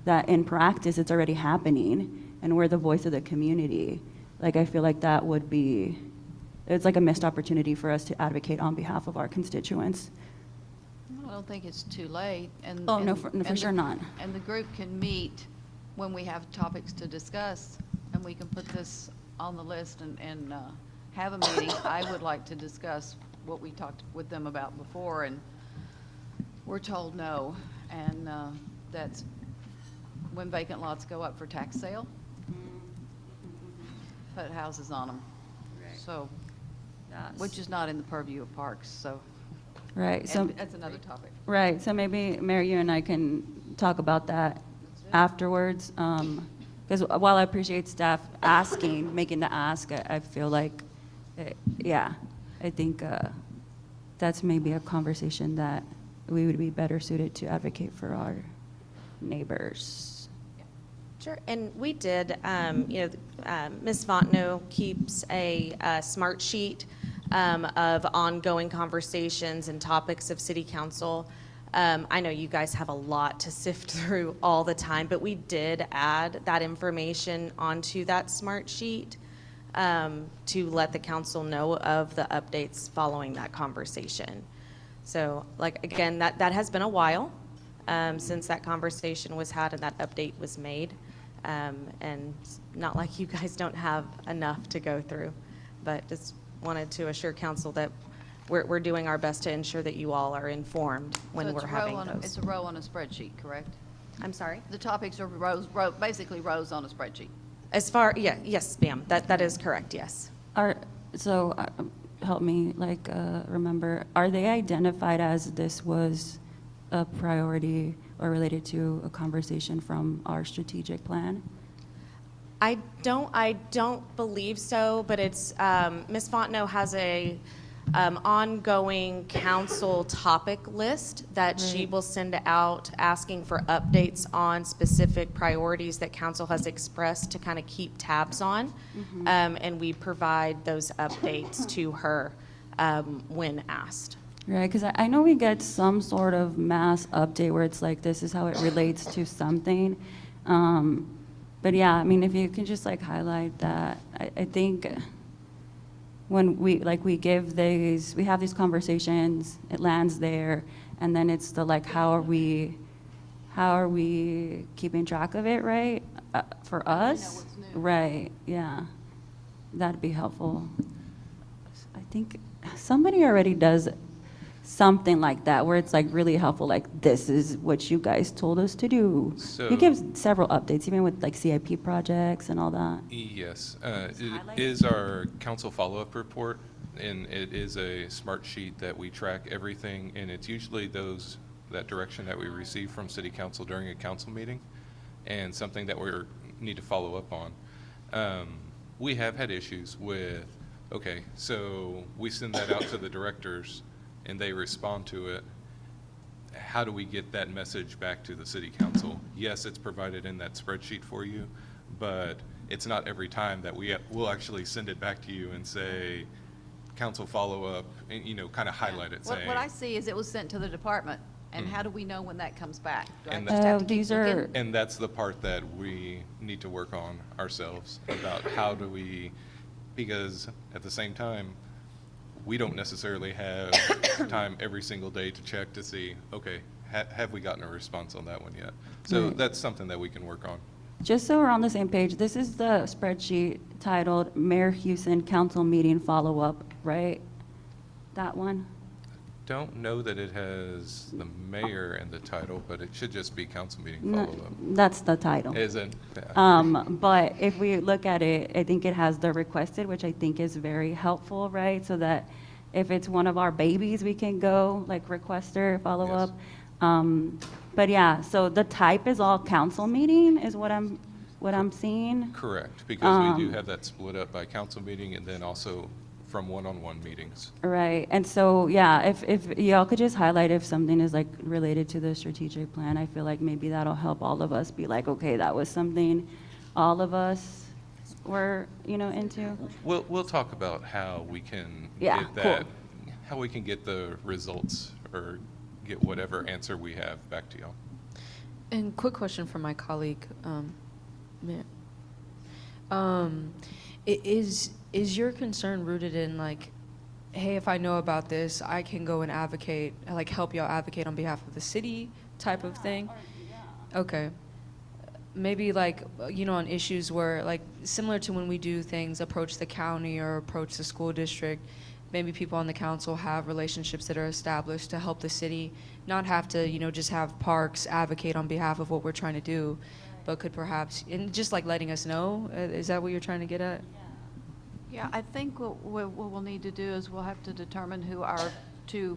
that in practice it's already happening and we're the voice of the community. Like I feel like that would be, it's like a missed opportunity for us to advocate on behalf of our constituents. I don't think it's too late. And Oh, no, and- for and sure the- not. And the group can meet when we have topics to discuss, and we can put this on the list and have a meeting. I would like to discuss what we talked with them about before, and we're told no. And that's when vacant lots go up for tax sale, put houses on them. So, which is not in the purview of parks, so. Right, so. And that's another topic. Right, so maybe, Mayor, you and I can talk about that afterwards. Because while I appreciate staff asking, making the ask, I feel like, yeah, I think that's maybe a conversation that we would be better suited to advocate for our neighbors. Sure, and we did, Ms. Fontenot keeps a smart sheet of ongoing conversations and topics of city council. I know you guys have a lot to sift through all the time, but we did add that information onto that smart sheet to let the council know of the updates following that conversation. So, like, again, that has been a while since that conversation was had and that update was made. And not like you guys don't have enough to go through, but just wanted to assure council that we're doing our best to ensure that you all are informed when So we're it's a row having on a- those. It's a row on a spreadsheet, correct? I'm sorry? The topics are basically rows on a spreadsheet. As far, yeah, yes, ma'am, that is correct, yes. So help me remember, are they identified as this was a priority or related to a conversation from our strategic plan? I don't believe so, but it's, Ms. Fontenot has a ongoing council topic list that she Right. will send out asking for updates on specific priorities that council has expressed to kind of keep tabs on. And we provide those updates to her when asked. Right, because I know we get some sort of mass update where it's like, this is how it relates to something. But yeah, I mean, if you can just highlight that, I think when we give these, we have these conversations, it lands there, and then it's the how are we keeping track of it, right? For us? Right, yeah. That'd be helpful. I think somebody already does something like that, where it's really helpful, this is what you guys told us to do. So- You give several updates, even with CIP projects and all that. Yes, it is our council follow-up report, and it is a smart sheet that we track everything, and it's usually that direction that we receive from city council during a council meeting, and something that we need to follow up on. We have had issues with, okay, so we send that out to the directors, and they respond to it. How do we get that message back to the city council? Yes, it's provided in that spreadsheet for you, but it's not every time that we'll actually send it back to you and say, council follow-up, and, kind of highlight it, saying. What I see is it was sent to the department, and how do we know when that comes back? Do I And just have to keep these looking? are- And that's the part that we need to work on ourselves, about how do we, because at the same time, we don't necessarily have time every single day to check to see, okay, have we gotten a response on that one yet? So Right. that's something that we can work on. Just so we're on the same page, this is the spreadsheet titled Mayor Houston Council Meeting Follow-Up, right? That one? Don't know that it has the mayor in the title, but it should just be council meeting No, follow-up. that's the title. Is it? But if we look at it, I think it has the requested, which I think is very helpful, right? So that if it's one of our babies, we can go requester, follow up. But yeah, so the type is all council meeting is what I'm what I'm seeing. Correct, because we do Um, have that split up by council meeting and then also from one-on-one meetings. Right, and so, yeah, if y'all could just highlight if something is like related to the strategic plan, I feel like maybe that'll help all of us be like, okay, that was something all of us were, into. We'll talk about how we can Yeah, get that, cool. how we can get the results or get whatever answer we have back to y'all. And quick question for my colleague, Mayor. Is your concern rooted in like, hey, if I know about this, I can go and advocate, like help y'all advocate on behalf of the city type of thing? Okay. Maybe like, on issues where like, similar to when we do things, approach the county or approach the school district, maybe people on the council have relationships that are established to help the city not have to, just have parks advocate on behalf of what we're trying to do, but could perhaps, and just like letting us know, is that what you're trying to get at? Yeah, I think what we'll need to do is we'll have to determine who our two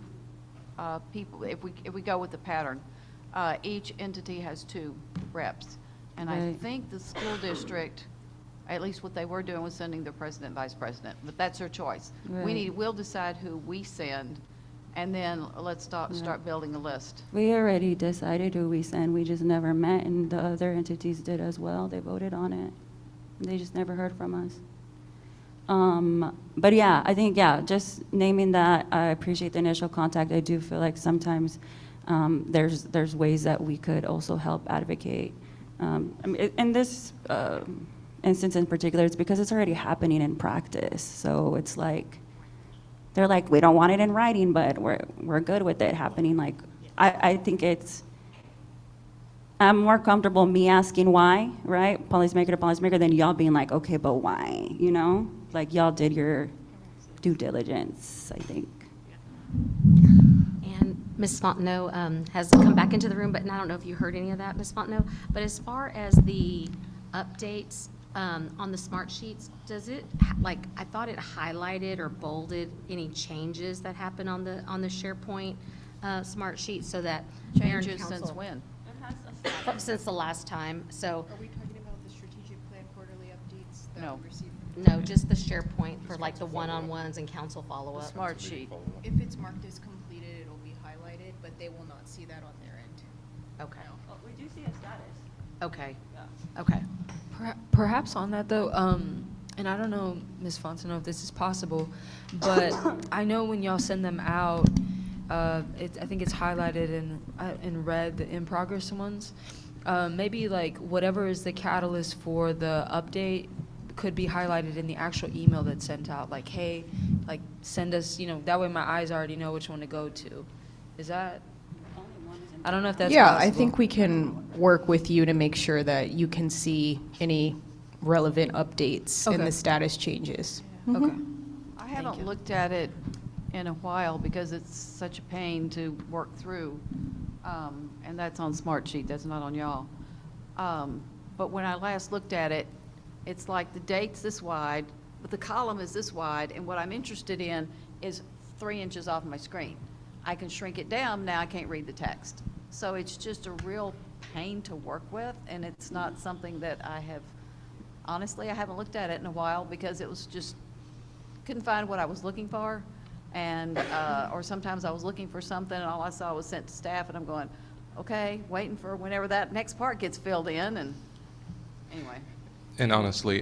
people, if we go with the pattern. Each entity has 2 reps. And I Right. think the school district, at least what they were doing was sending their president, vice president, but that's their choice. Right. We'll decide who we send, and then let's start building a list. We already decided who we send, we just never met, and the other entities did as well, they voted on it. They just never heard from us. But yeah, I think, just naming that, I appreciate the initial contact. I do feel like sometimes there's ways that we could also help advocate. I mean, in this instance in particular, it's because it's already happening in practice. So it's like, they're like, we don't want it in writing, but we're good with it happening. Like, I think I'm more comfortable me asking why, right? Policymaker to policymaker, than y'all being like, okay, but why, Like, y'all did your due diligence, I think. And Ms. Fontenot has come back into the room, but I don't know if you heard any of that, Ms. Fontenot. But as far as the updates on the smart sheets, does it, I thought it highlighted or bolded any changes that happened on the SharePoint smart sheet so that mayor and Changes since council- when? Since the last time, so. Are we talking about the strategic plan quarterly updates that No. we received? No, just the SharePoint for like the one-on-ones and council follow-up. Smart sheet. If it's marked as completed, it'll be highlighted, but they will not see that on their end. Okay. We do see a status. Okay. Okay. Perhaps on that though, and I don't know, Ms. Fontenot, if this is possible, but I know when y'all send them out, I think it's highlighted in red, the in progress ones. Maybe like whatever is the catalyst for the update could be highlighted in the actual email that's sent out. Like, hey, like send us, that way my eyes already know which one to go to. Is that? I don't know if that's Yeah, possible. I think we can work with you to make sure that you can see any relevant updates and Okay. the status changes. Okay. I haven't looked at it in a while because it's such a pain to work through. And that's on Smartsheet, that's not on y'all. But when I last looked at it, it's like the date's this wide, but the column is this wide, and what I'm interested in is 3 inches off my screen. I can shrink it down, now I can't read the text. So it's just a real pain to work with, and it's not something that honestly, I haven't looked at it in a while because it was just, couldn't find what I was looking for. And, or sometimes I was looking for something and all I saw was sent to staff and I'm going, okay, waiting for whenever that next part gets filled in, and anyway. And honestly,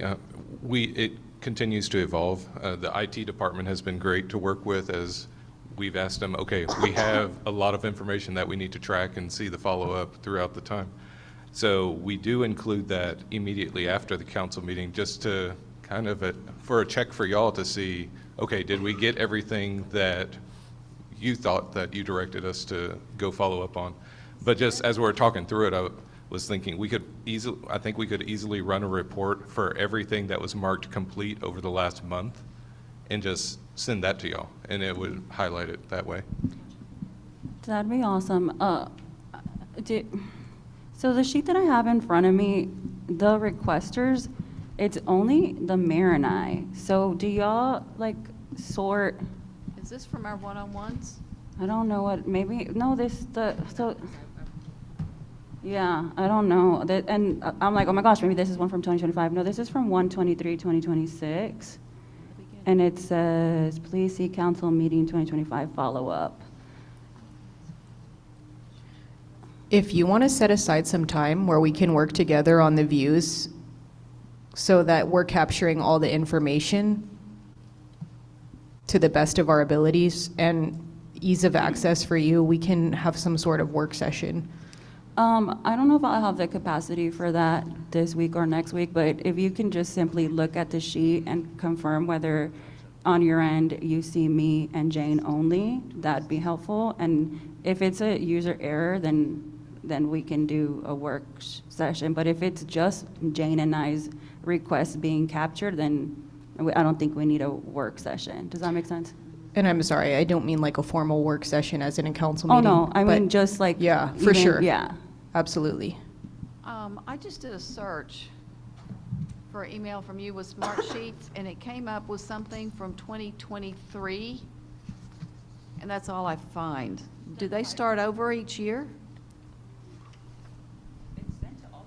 it continues to evolve. The IT department has been great to work with as we've asked them, okay, we have a lot of information that we need to track and see the follow-up throughout the time. So we do include that immediately after the council meeting, just to kind of, for a check for y'all to see, okay, did we get everything that you thought that you directed us to go follow up on? But just as we're talking through it, I was thinking I think we could easily run a report for everything that was marked complete over the last month and just send that to y'all, and it would highlight it that way. That'd be awesome. So the sheet that I have in front of me, the requesters, it's only the mayor and I. So do y'all sort? Is this from our one-on-ones? I don't know what, maybe, no, Yeah, I don't know. And I'm like, oh my gosh, maybe this is one from 2025. No, this is from 1/23/2026. And it says, please see council meeting 2025 follow-up. If you want to set aside some time where we can work together on the views so that we're capturing all the information to the best of our abilities and ease of access for you, we can have some sort of work session. I don't know if I'll have the capacity for that this week or next week, but if you can just simply look at the sheet and confirm whether on your end you see me and Jane only, that'd be helpful. And if it's a user error, then we can do a work session. But if it's just Jane and I's requests being captured, then I don't think we need a work session. Does that make sense? And I'm sorry, I don't mean like a formal work session as in a council Oh, meeting. no, I mean but just like. Yeah, for even- sure. Yeah. Absolutely. I just did a search for an email from you with Smartsheets, and it came up with something from 2023, and that's all I find. Do they start over each year?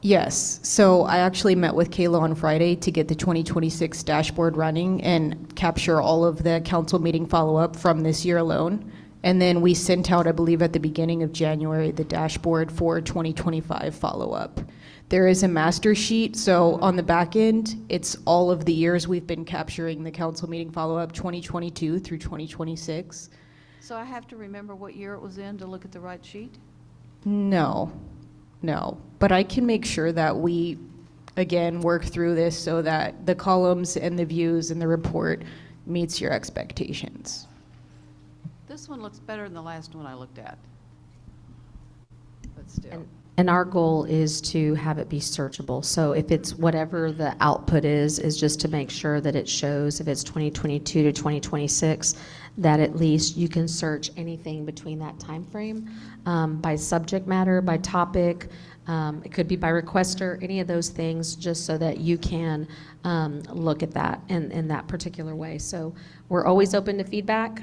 Yes, so I actually met with Kayla on Friday to get the 2026 dashboard running and capture all of the council meeting follow-up from this year alone. And then we sent out, I believe at the beginning of January, the dashboard for 2025 follow-up. There is a master sheet, so on the back end, it's all of the years we've been capturing the council meeting follow-up, 2022 through 2026. So I have to remember what year it was in to look at the right sheet? No, but I can make sure that we, again, work through this so that the columns and the views and the report meets your expectations. This one looks better than the last one I looked at. But still. And our goal is to have it be searchable. So if it's whatever the output is just to make sure that it shows, if it's 2022 to 2026, that at least you can search anything between that time frame, by subject matter, by topic. It could be by requester, any of those things, just so that you can look at that in that particular way. So we're always open to feedback.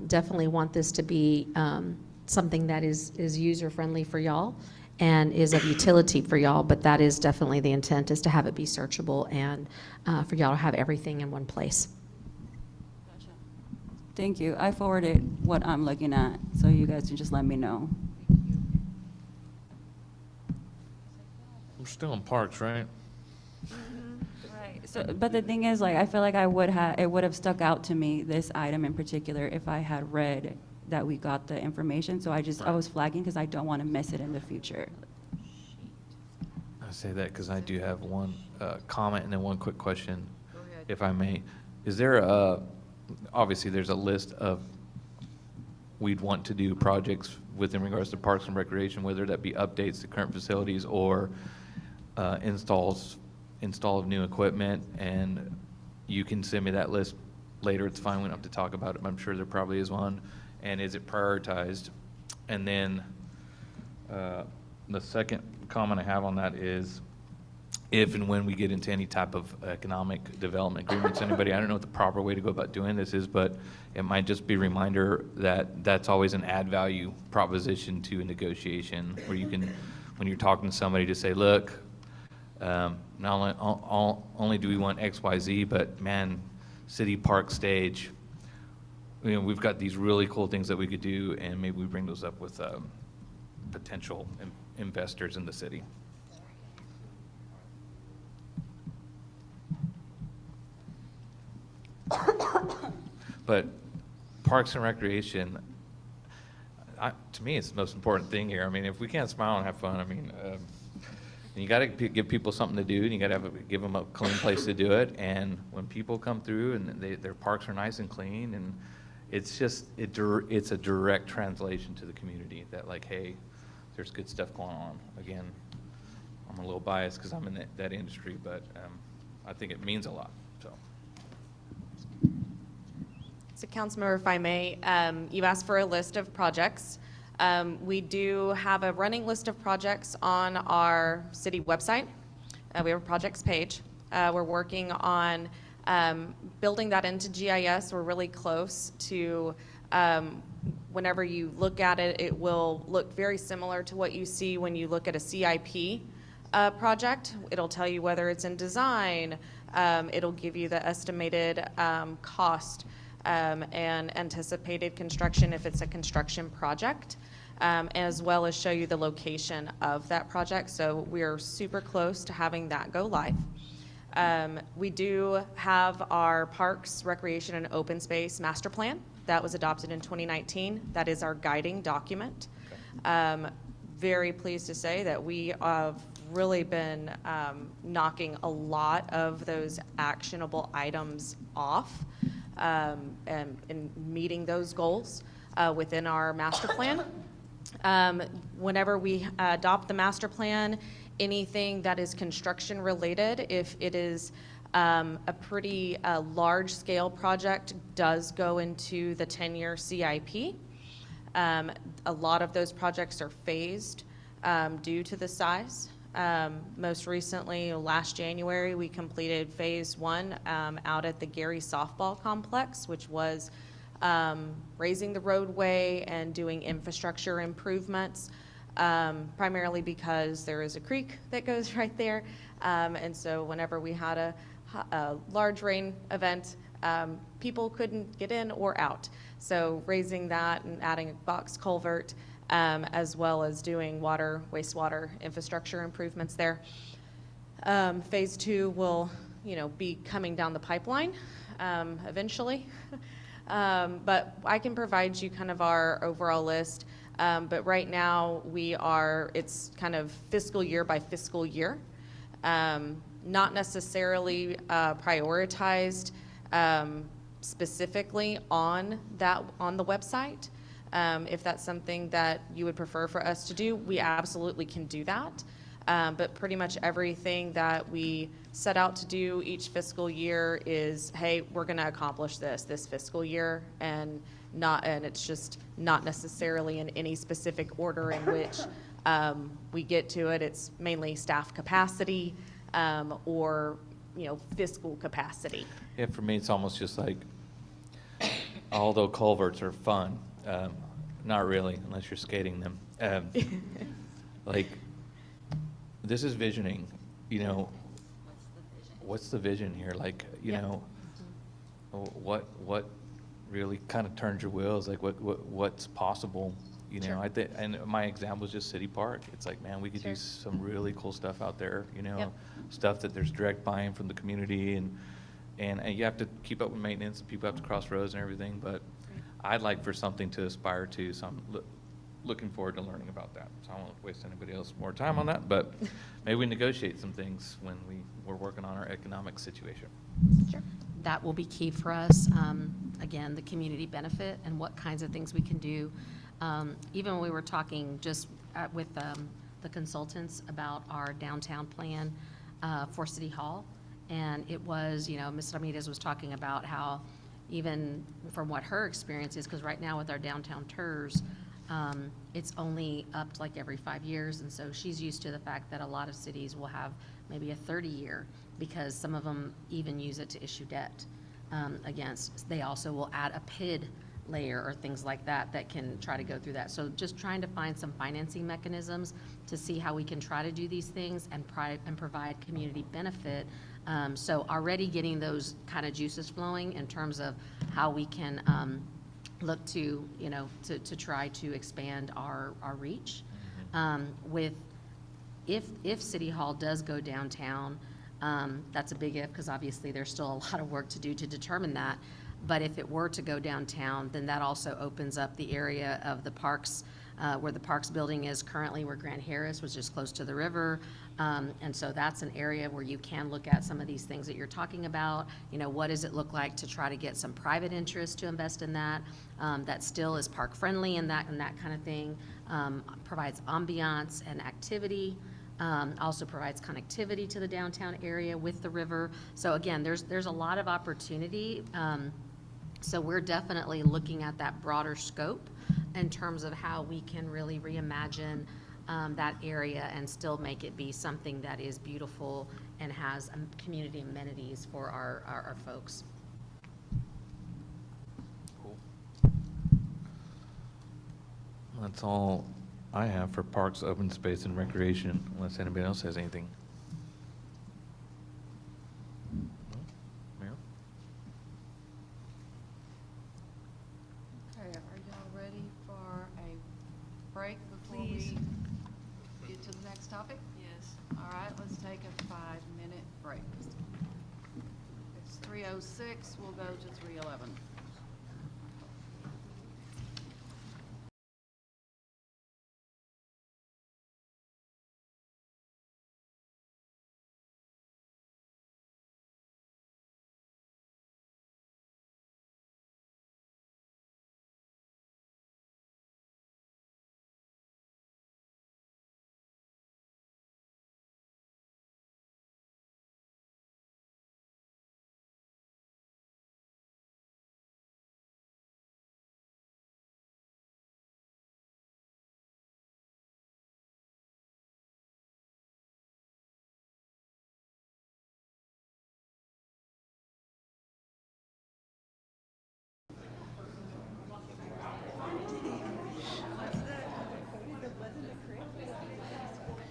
Definitely want this to be something that is user-friendly for y'all and is of utility for y'all, but that is definitely the intent, is to have it be searchable and for y'all to have everything in one place. Thank you. I forwarded what I'm looking at, so you guys can just let me know. We're still in parks, right? Right. So, but the thing is, like, I feel like it would have stuck out to me, this item in particular, if I had read that we got the information. So I was flagging because I don't want to miss it in the future. I say that because I do have one comment and then one quick question, if I may. Is there obviously there's a list of we'd want to do projects within regards to Parks and Recreation, whether that be updates to current facilities or install of new equipment, and you can send me that list later. It's fine, we don't have to talk about it, but I'm sure there probably is one. And is it prioritized? And then the second comment I have on that is, if and when we get into any type of economic development agreements, anybody, I don't know what the proper way to go about doing this is, but it might just be a reminder that that's always an add value proposition to a negotiation, where you can, when you're talking to somebody, to say, look, not only do we want X, Y, Z, but man, city park stage, you know, we've got these really cool things that we could do, and maybe we bring those up with potential investors in the city. But Parks and Recreation, to me, it's the most important thing here. I mean, if we can't smile and have fun, I mean, you got to give people something to do, and you got to give them a clean place to do it. And when people come through and their parks are nice and clean, and it's just it's a direct translation to the community that, like, hey, there's good stuff going on. Again, I'm a little biased because I'm in that industry, but I think it means a lot. So Councilmember, if I may, you asked for a list of projects. We do have a running list of projects on our city website. We have a projects page. We're working on building that into GIS. We're really close to whenever you look at it, it will look very similar to what you see when you look at a CIP project. It'll tell you whether it's in design, it'll give you the estimated cost and anticipated construction if it's a construction project, as well as show you the location of that project. So we're super close to having that go live. We do have our Parks, Recreation, and Open Space Master Plan that was adopted in 2019. That is our guiding document. Very pleased to say that we have really been knocking a lot of those actionable items off and meeting those goals within our master plan. Whenever we adopt the master plan, anything that is construction related, if it is a pretty large scale project, does go into the 10-year CIP. A lot of those projects are phased due to the size. Most recently, last January, we completed phase 1 out at the Gary Softball Complex, which was raising the roadway and doing infrastructure improvements, primarily because there is a creek that goes right there. And so whenever we had a large rain event, people couldn't get in or out. So raising that and adding a box culvert, as well as doing water, wastewater infrastructure improvements there. Phase 2 will, be coming down the pipeline eventually. But I can provide you kind of our overall list. But right now it's kind of fiscal year by fiscal year. Not necessarily prioritized specifically on the website. If that's something that you would prefer for us to do, we absolutely can do that. But pretty much everything that we set out to do each fiscal year is, hey, we're going to accomplish this fiscal year, and it's just not necessarily in any specific order in which we get to it. It's mainly staff capacity or fiscal capacity. Yeah, for me, it's almost just like, although culverts are fun, not really, unless you're skating them. Like, this is visioning, what's the vision here? Like, what really kind of turns your wheels? Like, what's possible? Sure. I think, and my example is just City Park. It's like, man, we could do some really cool stuff out there, stuff that there's direct buy-in from the community, and you have to keep up with maintenance, and people have to cross roads and everything, but I'd like for something to aspire to, so I'm looking forward to learning about that. So I won't waste anybody else more time on that, but maybe we negotiate some things when we're working on our economic situation. Sure. That will be key for us. Again, the community benefit and what kinds of things we can do. Even when we were talking just with the consultants about our downtown plan for City Hall, and it was, Ms. Ramirez was talking about how even from what her experience is, because right now with our downtown tours, it's only upped like every 5 years, and so she's used to the fact that a lot of cities will have maybe a 30-year, because some of them even use it to issue debt against. They also will add a PID layer or things like that can try to go through that. So just trying to find some financing mechanisms to see how we can try to do these things and provide community benefit. So already getting those kind of juices flowing in terms of how we can look to, to try to expand our reach. If City Hall does go downtown, that's a big if, because obviously there's still a lot of work to do to determine that. But if it were to go downtown, then that also opens up the area of the parks, where the Parks building is currently, where Grant Harris was just close to the river. And so that's an area where you can look at some of these things that you're talking about. What does it look like to try to get some private interest to invest in that, that still is park friendly and that kind of thing, provides ambiance and activity. Also provides connectivity to the downtown area with the river. So again, there's a lot of opportunity. So we're definitely looking at that broader scope in terms of how we can really reimagine that area and still make it be something that is beautiful and has community amenities for our folks. Cool. That's all I have for Parks, Open Space, and Recreation, unless anybody else has anything. Mayor? Okay, are y'all ready for a break before we get to the next topic? Yes. All right, let's take a 5-minute break. It's 3:06, we'll go to 3:11.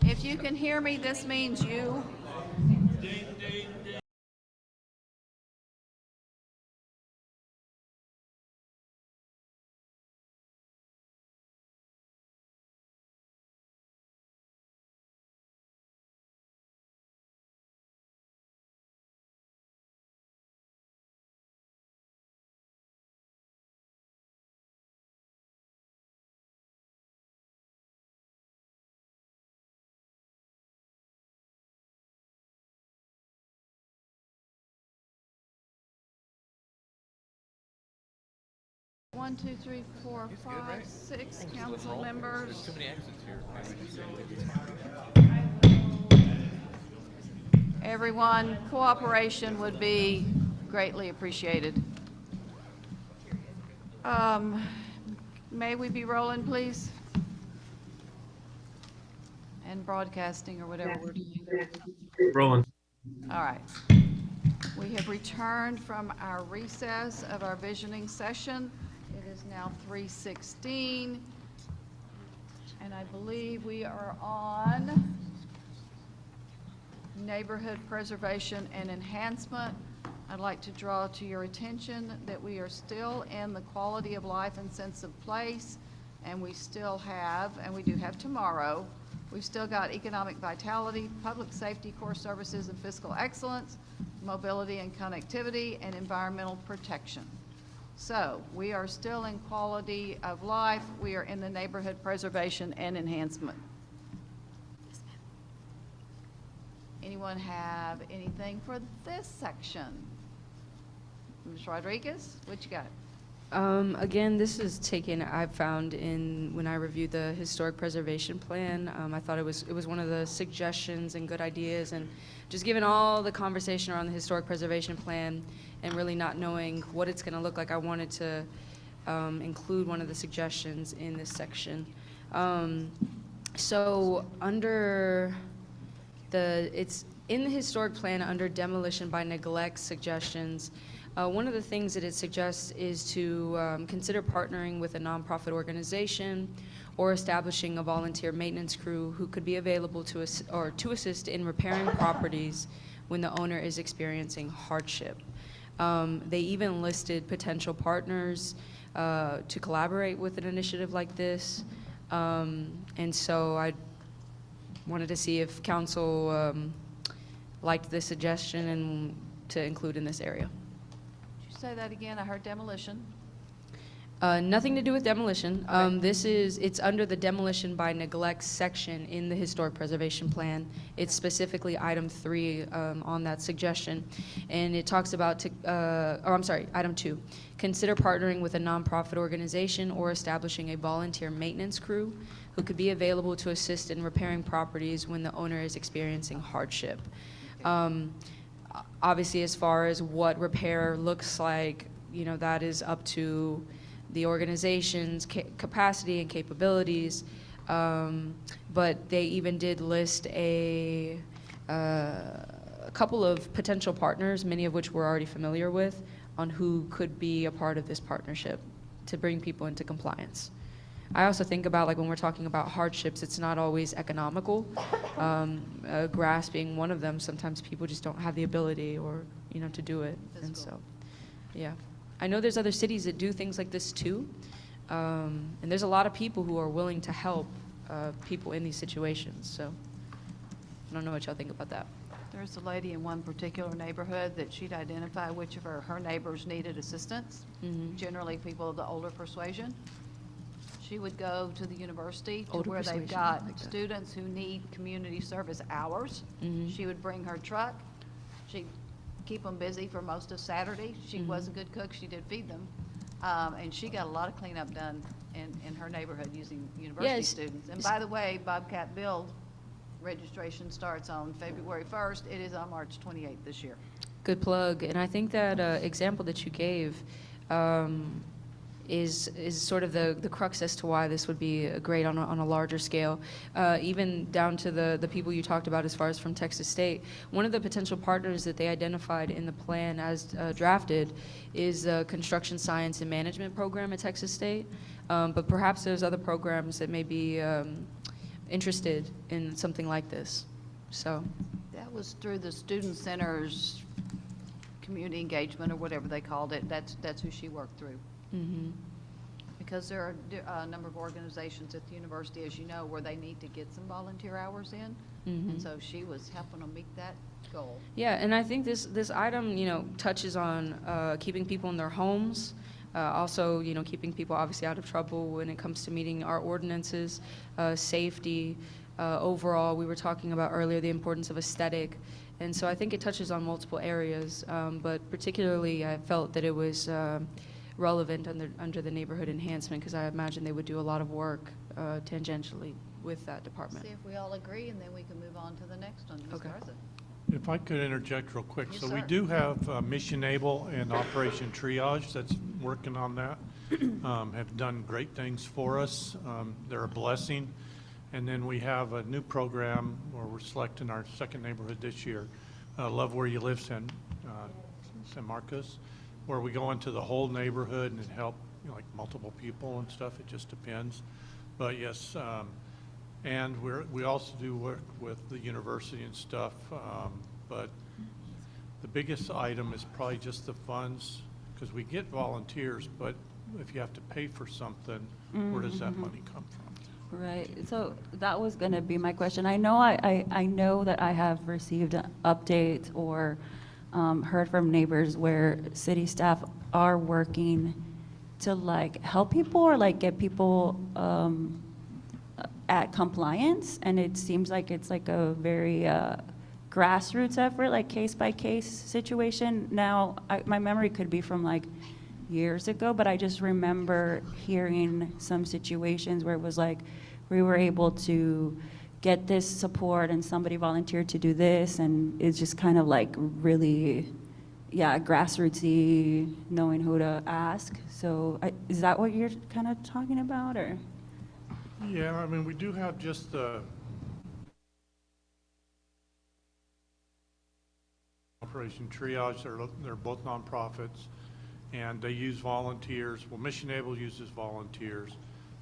If you can hear me, this means you. One, two, three, four, five, six council members. There's too many exits here. Everyone, cooperation would be greatly appreciated. May we be rolling, please? And broadcasting or whatever we're doing. Rolling. All right. We have returned from our recess of our visioning session. It is now 3:16, and I believe we are on neighborhood preservation and enhancement. I'd like to draw to your attention that we are still in the quality of life and sense of place, and we still have, and we do have tomorrow, we've still got economic vitality, public safety, core services and fiscal excellence, mobility and connectivity, and environmental protection. So we are still in quality of life. We are in the neighborhood preservation and enhancement. Anyone have anything for this section? Ms. Rodriguez, what you got? Again, this is taken, I found when I reviewed the historic preservation plan. I thought it was one of the suggestions and good ideas, and just given all the conversation around the historic preservation plan and really not knowing what it's going to look like, I wanted to include one of the suggestions in this section. So under it's in the historic plan under demolition by neglect suggestions. One of the things that it suggests is to consider partnering with a nonprofit organization or establishing a volunteer maintenance crew who could be available to assist in repairing properties when the owner is experiencing hardship. They even listed potential partners to collaborate with an initiative like this. And so I wanted to see if council liked this suggestion and to include in this area. Say that again. I heard demolition. Nothing to do with demolition. It's under the demolition by neglect section in the historic preservation plan. It's specifically item 3 on that suggestion. And it talks about, item 2. Consider partnering with a nonprofit organization or establishing a volunteer maintenance crew who could be available to assist in repairing properties when the owner is experiencing hardship. Obviously, as far as what repair looks like, that is up to the organization's capacity and capabilities. But they even did list a couple of potential partners, many of which we're already familiar with, on who could be a part of this partnership to bring people into compliance. I also think about, like, when we're talking about hardships, it's not always economical. Grass being one of them. Sometimes people just don't have the ability or, to do it. And so, yeah. I know there's other cities that do things like this too. And there's a lot of people who are willing to help people in these situations. So I don't know what y'all think about that. There's a lady in one particular neighborhood that she'd identify which of her neighbors needed assistance, generally people of the older persuasion. She would go to the university to Older where they've persuasion, got I like that. students who need community service hours. She would bring her truck. She'd keep them busy for most of Saturday. She was a good cook. She did feed them. And she got a lot of cleanup done in her neighborhood using university Yes. students. And by the way, Bobcat Build registration starts on February 1st. It is on March 28th this year. Good plug. And I think that example that you gave is sort of the crux as to why this would be great on a larger scale, even down to the people you talked about as far as from Texas State. One of the potential partners that they identified in the plan as drafted is the Construction Science and Management program at Texas State, but perhaps there's other programs that may be interested in something like this. So. That was through the Student Center's community engagement or whatever they called it. That's who she worked through. Because there are a number of organizations at the university, as you know, where they need to get some volunteer hours in. And so she was helping them meet that goal. Yeah, and I think this item, touches on keeping people in their homes, also, keeping people obviously out of trouble when it comes to meeting our ordinances, safety. Overall, we were talking about earlier the importance of aesthetic. And so I think it touches on multiple areas, but particularly I felt that it was relevant under the neighborhood enhancement, because I imagine they would do a lot of work tangentially with that department. See if we all agree, and then we can move on to the next one. Ms. Okay. Garza. If I could interject real quick. Yes, So we sir. do have Mission Able and Operation Triage that's working on that, have done great things for us. They're a blessing. And then we have a new program where we're selecting our second neighborhood this year, Love Where You Live, San Marcos, where we go into the whole neighborhood and help, like multiple people and stuff. It just depends. But yes, and we also do work with the university and stuff. But the biggest item is probably just the funds, because we get volunteers, but if you have to pay for something, where does that money come from? Right, so that was gonna be my question. I know that I have received updates or heard from neighbors where city staff are working to like help people or like get people at compliance, and it seems like it's like a very grassroots effort, like case by case situation. Now, my memory could be from like years ago, but I just remember hearing some situations where it was like we were able to get this support and somebody volunteered to do this, and it's just kind of like really, yeah, grassrootsy, knowing who to ask. So is that what you're kind of talking about, or? Yeah, I mean, we do have just the Operation Triage. They're both nonprofits, and they use volunteers. Well, Mission Able uses volunteers.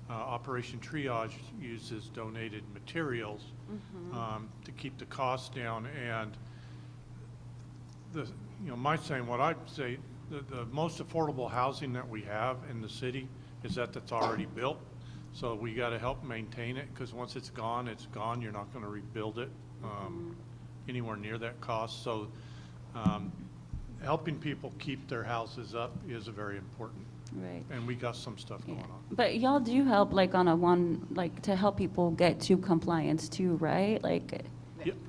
Operation Triage uses donated materials to keep the costs down. And what I'd say, the most affordable housing that we have in the city is that's already built. So we got to help maintain it, because once it's gone, it's gone. You're not going to rebuild it anywhere near that cost. So helping people keep their houses up is very important. Right. And we got some stuff going on. But y'all do help like on like to help people get to compliance too, right? Like.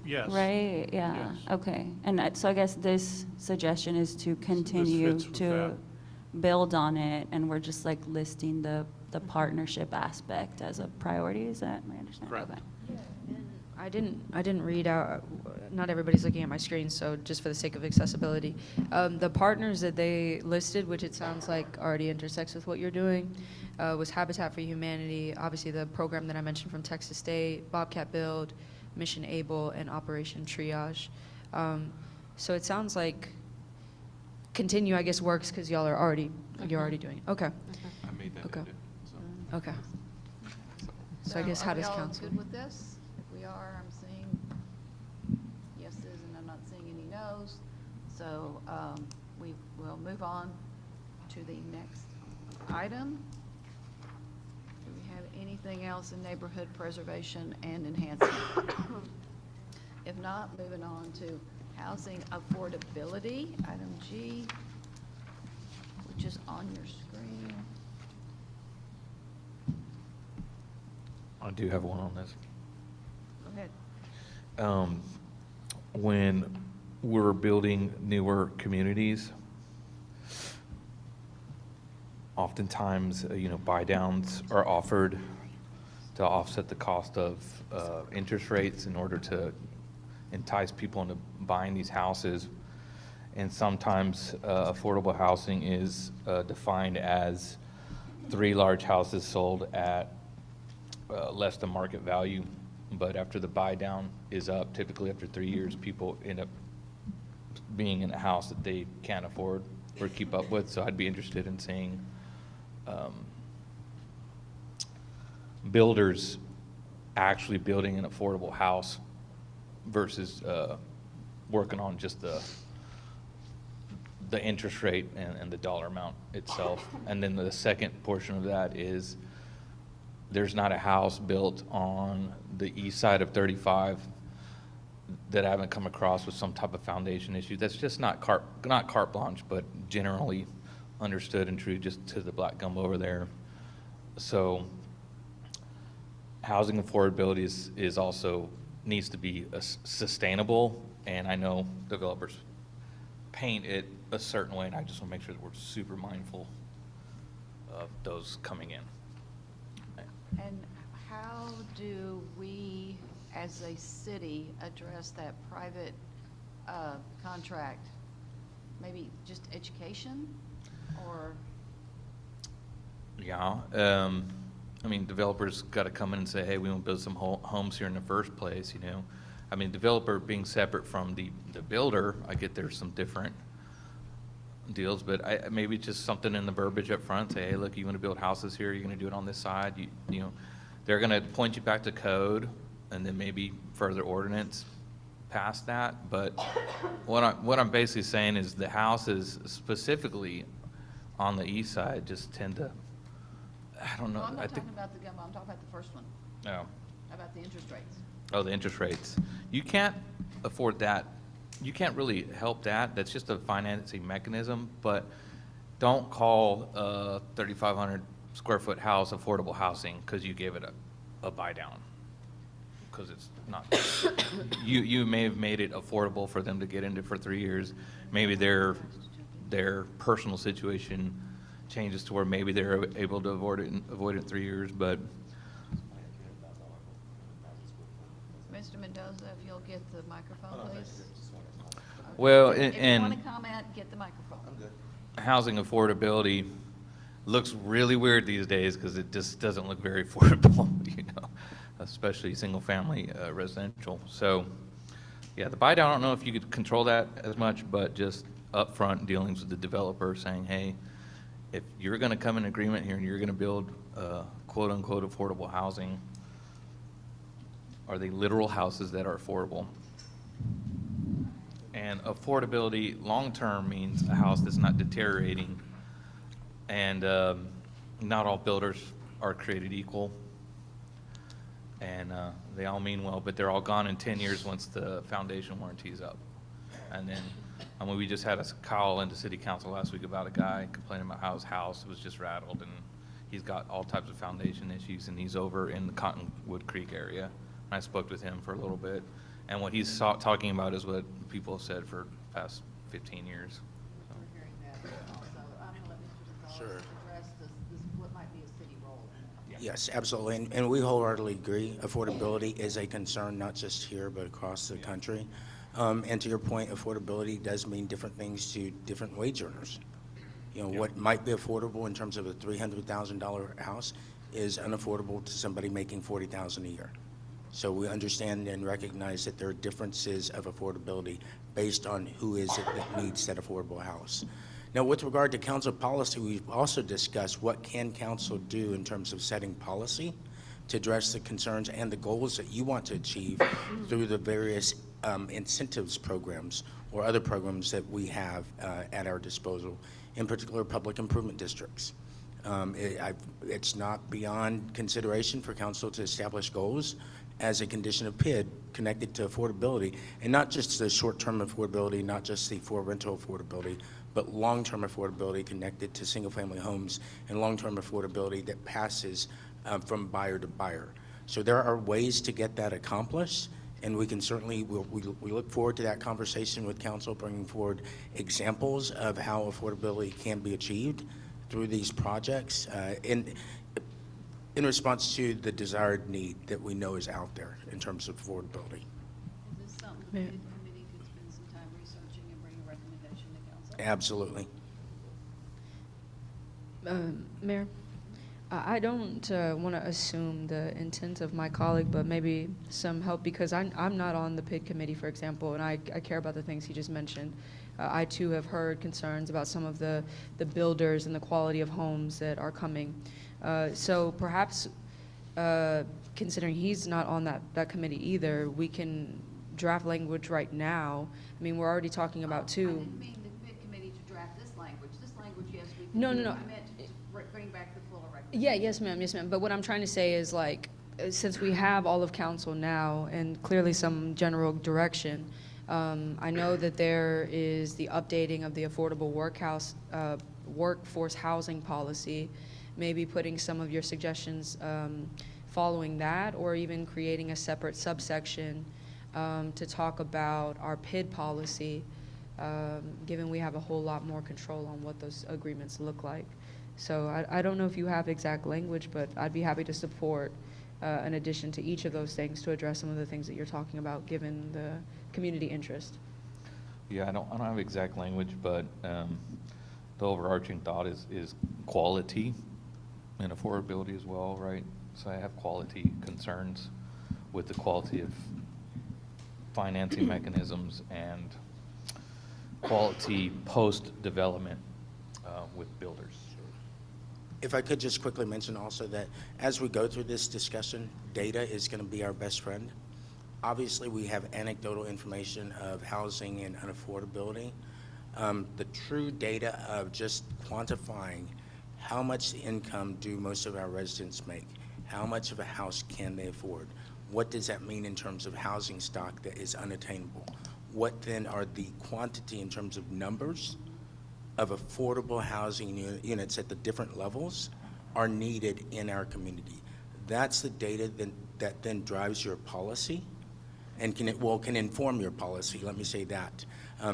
Yes. Right, yeah, Yes. okay. And so I guess this suggestion is to continue fits with to that. build on it, and we're just like listing the partnership aspect as a priority, is that my understanding? Correct. Okay. I didn't read out, not everybody's looking at my screen, so just for the sake of accessibility. The partners that they listed, which it sounds like already intersects with what you're doing, was Habitat for Humanity, obviously the program that I mentioned from Texas State, Bobcat Build, Mission Able, and Operation Triage. So it sounds like continue, I guess, works because y'all are already, you're already doing it. Okay. I made that Okay. edit, so. Okay. So I guess how does Are we all council? good with this? If we are, I'm seeing yeses and I'm not seeing any nos. So we will move on to the next item. Do we have anything else in neighborhood preservation and enhancement? If not, moving on to housing affordability, item G, which is on your screen. I do have one on this. Go ahead. When we're building newer communities, oftentimes, buy downs are offered to offset the cost of interest rates in order to entice people into buying these houses. And sometimes affordable housing is defined as 3 large houses sold at less than market value. But after the buy down is up, typically after 3 years, people end up being in a house that they can't afford or keep up with. So I'd be interested in seeing builders actually building an affordable house versus working on just the interest rate and the dollar amount itself. And then the second portion of that is there's not a house built on the east side of 35 that I haven't come across with some type of foundation issue. That's just not carte blanche, but generally understood and true just to the black gum over there. So housing affordability is also needs to be sustainable, and I know developers paint it a certain way, and I just want to make sure that we're super mindful of those coming in. And how do we, as a city, address that private contract? Maybe just education, or? Yeah, I mean, developers got to come in and say, hey, we want to build some homes here in the first place, I mean, developer being separate from the builder, I get there's some different deals, but maybe just something in the verbiage up front, say, hey, look, you want to build houses here, you're going to do it on this side, they're going to point you back to code, and then maybe further ordinance past that. But what I'm basically saying is the houses specifically on the east side just tend to, I don't know. No, I'm not talking about the gum, I'm talking about the first one. No. How about the interest rates? Oh, the interest rates. You can't afford that. You can't really help that. That's just a financing mechanism, but don't call a 3,500 square foot house affordable housing because you gave it a buy down. Because it's not. You may have made it affordable for them to get into for 3 years. Maybe their personal situation changes to where maybe they're able to avoid it in 3 years, but Mr. Mendoza, if you'll get the microphone, please. well, If you and want to comment, get the microphone. I'm good. housing affordability looks really weird these days because it just doesn't look very affordable, especially single-family residential. So, yeah, the buy down, I don't know if you could control that as much, but just upfront dealings with the developer saying, hey, if you're going to come in agreement here and you're going to build quote-unquote affordable housing, are they literal houses that are affordable? And affordability long-term means a house that's not deteriorating. And not all builders are created equal. And they all mean well, but they're all gone in 10 years once the foundation warranty is up. And then, we just had a call into city council last week about a guy complaining about how his house was just rattled, and he's got all types of foundation issues, and he's over in the Cottonwood Creek area. I spoke with him for a little bit, and what he's talking about is what people have said for the past 15 years. Sure. What might be a city role. Yes, absolutely, and we wholeheartedly agree. Affordability is a concern, not just here, but across the country. And to your point, affordability does mean different things to different wage earners. What might be affordable in terms of a $300,000 house is unaffordable to somebody making $40,000 a year. So we understand and recognize that there are differences of affordability based on who is it that needs that affordable house. Now, with regard to council policy, we've also discussed what can council do in terms of setting policy, to address the concerns and the goals that you want to achieve through the various incentives programs or other programs that we have at our disposal, in particular public improvement districts. It's not beyond consideration for council to establish goals as a condition of PID connected to affordability, and not just the short-term affordability, not just the for-rental affordability, but long-term affordability connected to single-family homes and long-term affordability that passes from buyer to buyer. So there are ways to get that accomplished, and we can certainly, we look forward to that conversation with council, bringing forward examples of how affordability can be achieved through these projects in response to the desired need that we know is out there in terms of affordability. Is this something the PID committee could spend some time researching and bring a recommendation to council? Absolutely. Mayor, I don't want to assume the intent of my colleague, but maybe some help, because I'm not on the PID committee, for example, and I care about the things he just mentioned. I too have heard concerns about some of the builders and the quality of homes that are coming. So perhaps, considering he's not on that committee either, we can draft language right now. I mean, we're already talking about I two. didn't mean the PID committee to draft this language. This language, yes, we can No, do. no, no. I meant to bring back the fuller recommendation. Yeah, yes, ma'am, yes, ma'am. But what I'm trying to say is, like, since we have all of council now and clearly some general direction, I know that there is the updating of the affordable workforce housing policy, maybe putting some of your suggestions following that, or even creating a separate subsection to talk about our PID policy, given we have a whole lot more control on what those agreements look like. So I don't know if you have exact language, but I'd be happy to support an addition to each of those things to address some of the things that you're talking about, given the community interest. Yeah, I don't have exact language, but the overarching thought is quality and affordability as well, right? So I have quality concerns with the quality of financing mechanisms and quality post-development with builders. If I could just quickly mention also that as we go through this discussion, data is going to be our best friend. Obviously, we have anecdotal information of housing and unaffordability. The true data of just quantifying how much income do most of our residents make, how much of a house can they afford, what does that mean in terms of housing stock that is unattainable, what then are the quantity in terms of numbers of affordable housing units at the different levels are needed in our community. That's the data that then drives your policy and can inform your policy, let me say that.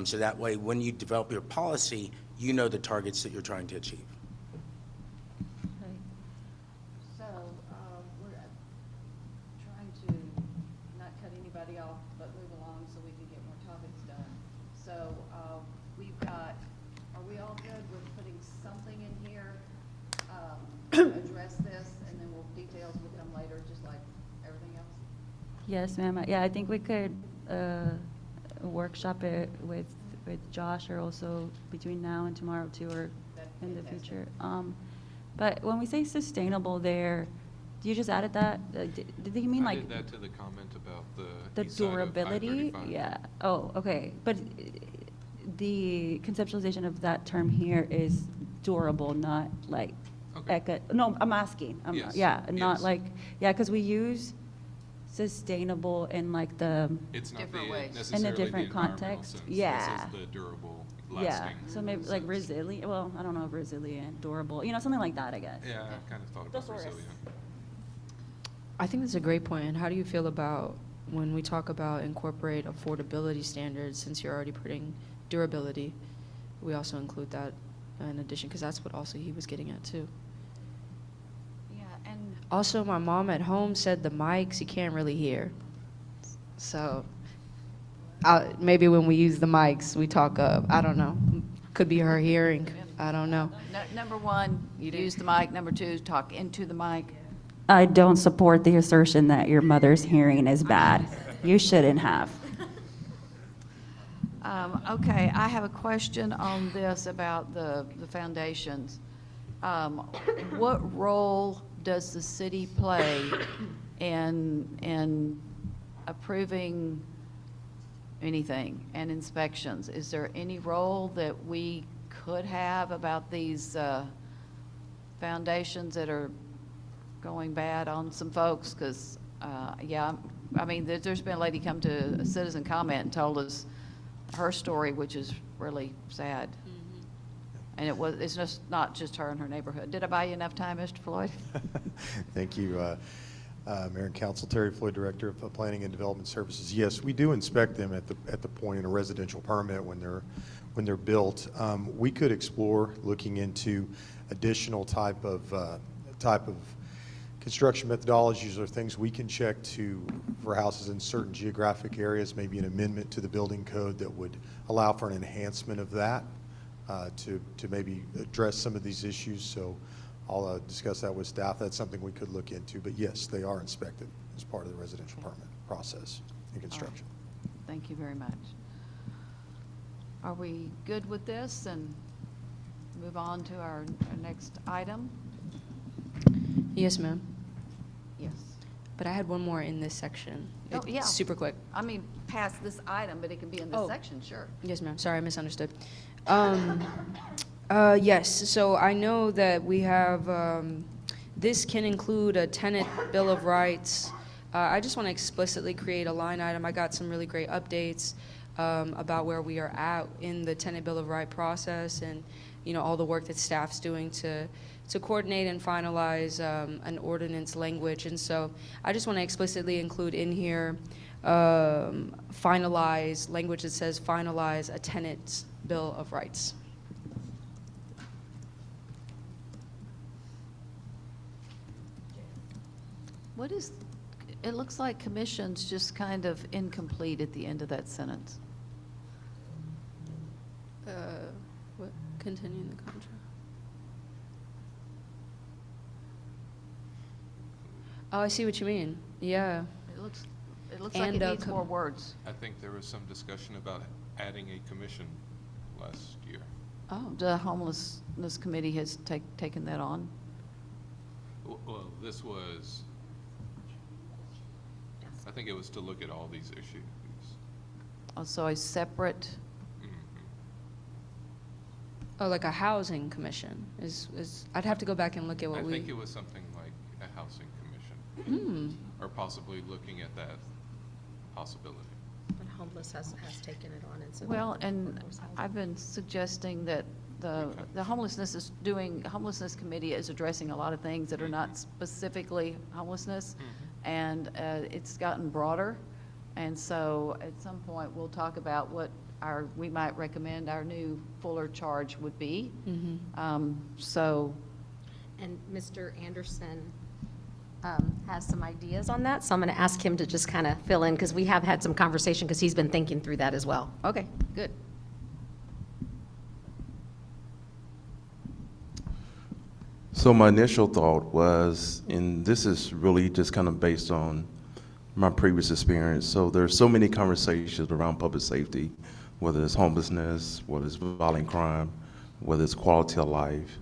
So that way, when you develop your policy, you know the targets that you're trying to achieve. So, we're trying to not cut anybody off, but move along so we can get more topics done. So, we've got, are we all good with putting something in here to address this, and then details will come later, just like everything else? Yes, ma'am. Yeah, I think we could workshop it with Josh, or also between now and tomorrow too, or in the future. But when we say sustainable there, you just added that? Did he mean I like did that to the comment about the east side of durability? I-35. Yeah. Oh, okay. But the conceptualization of that term here is durable, not like no, I'm asking. Yes. Yeah, not Yes. like, yeah, because we use sustainable in like the It's not Different the ways. necessarily in a different the environmental context. sense. Yeah. This is the durable, Yeah, lasting. so maybe like sense. resilient, well, I don't know if resilient, durable, something like that, I guess. Yeah, I kind of thought about Thesaurus. resilient. I think that's a great point. And how do you feel about when we talk about incorporate affordability standards, since you're already putting durability, we also include that in addition, because that's what also he was getting at too. Yeah, and Also, my mom at home said the mics you can't really hear. So maybe when we use the mics, we talk I don't know, could be her hearing. I don't know. number one, use the mic. Number two, talk into the mic. I don't support the assertion that your mother's hearing is bad. You shouldn't have. Okay, I have a question on this about the foundations. What role does the city play in approving anything and inspections? Is there any role that we could have about these foundations that are going bad on some folks? Because, yeah, I mean, there's been a lady come to a citizen comment and told us her story, which is really sad. And it's just not just her and her neighborhood. Did I buy you enough time, Mr. Floyd? Thank you, Mayor and Council. Terry Floyd, Director of Planning and Development Services. Yes, we do inspect them at the point in a residential permit when they're built. We could explore looking into additional type of construction methodologies or things we can check for houses in certain geographic areas, maybe an amendment to the building code that would allow for an enhancement of that to maybe address some of these issues. So I'll discuss that with staff. That's something we could look into. But yes, they are inspected as part of the residential permit process in construction. Thank you very much. Are we good with this and move on to our next item? Yes, ma'am. Yes. But I had one more in this section. Oh, yeah. Super quick. I mean, past this item, but it can be in this section, sure. Yes, ma'am. Sorry, I misunderstood. Yes, so I know that we have, this can include a tenant bill of rights. I just want to explicitly create a line item. I got some really great updates about where we are at in the tenant bill of right process, and all the work that staff's doing to coordinate and finalize an ordinance language. And so I just want to explicitly include in here finalize language that says finalize a tenant's bill of rights. It looks like commission's just kind of incomplete at the end of that sentence. What? Continuing the contract. Oh, I see what you mean. Yeah. It looks like it needs more words. I think there was some discussion about adding a commission last year. Oh, the homelessness committee has taken that on. Well, this was, I think it was to look at all these issues. Oh, so a separate. Oh, like a housing commission is I'd have to go back and look at what I we. think it was something like a housing commission. Or possibly looking at that possibility. But homeless has taken it on, and so. Well, and I've been suggesting that the homelessness committee is addressing a lot of things that are not specifically homelessness, and it's gotten broader. And so at some point, we'll talk about what we might recommend our new fuller charge would be. So. And Mr. Anderson has some ideas on that, so I'm going to ask him to just kind of fill in, because we have had some conversation, because he's been thinking through that as well. Okay, good. So my initial thought was, and this is really just kind of based on my previous experience, so there's so many conversations around public safety, whether it's homelessness, whether it's violent crime, whether it's quality of life.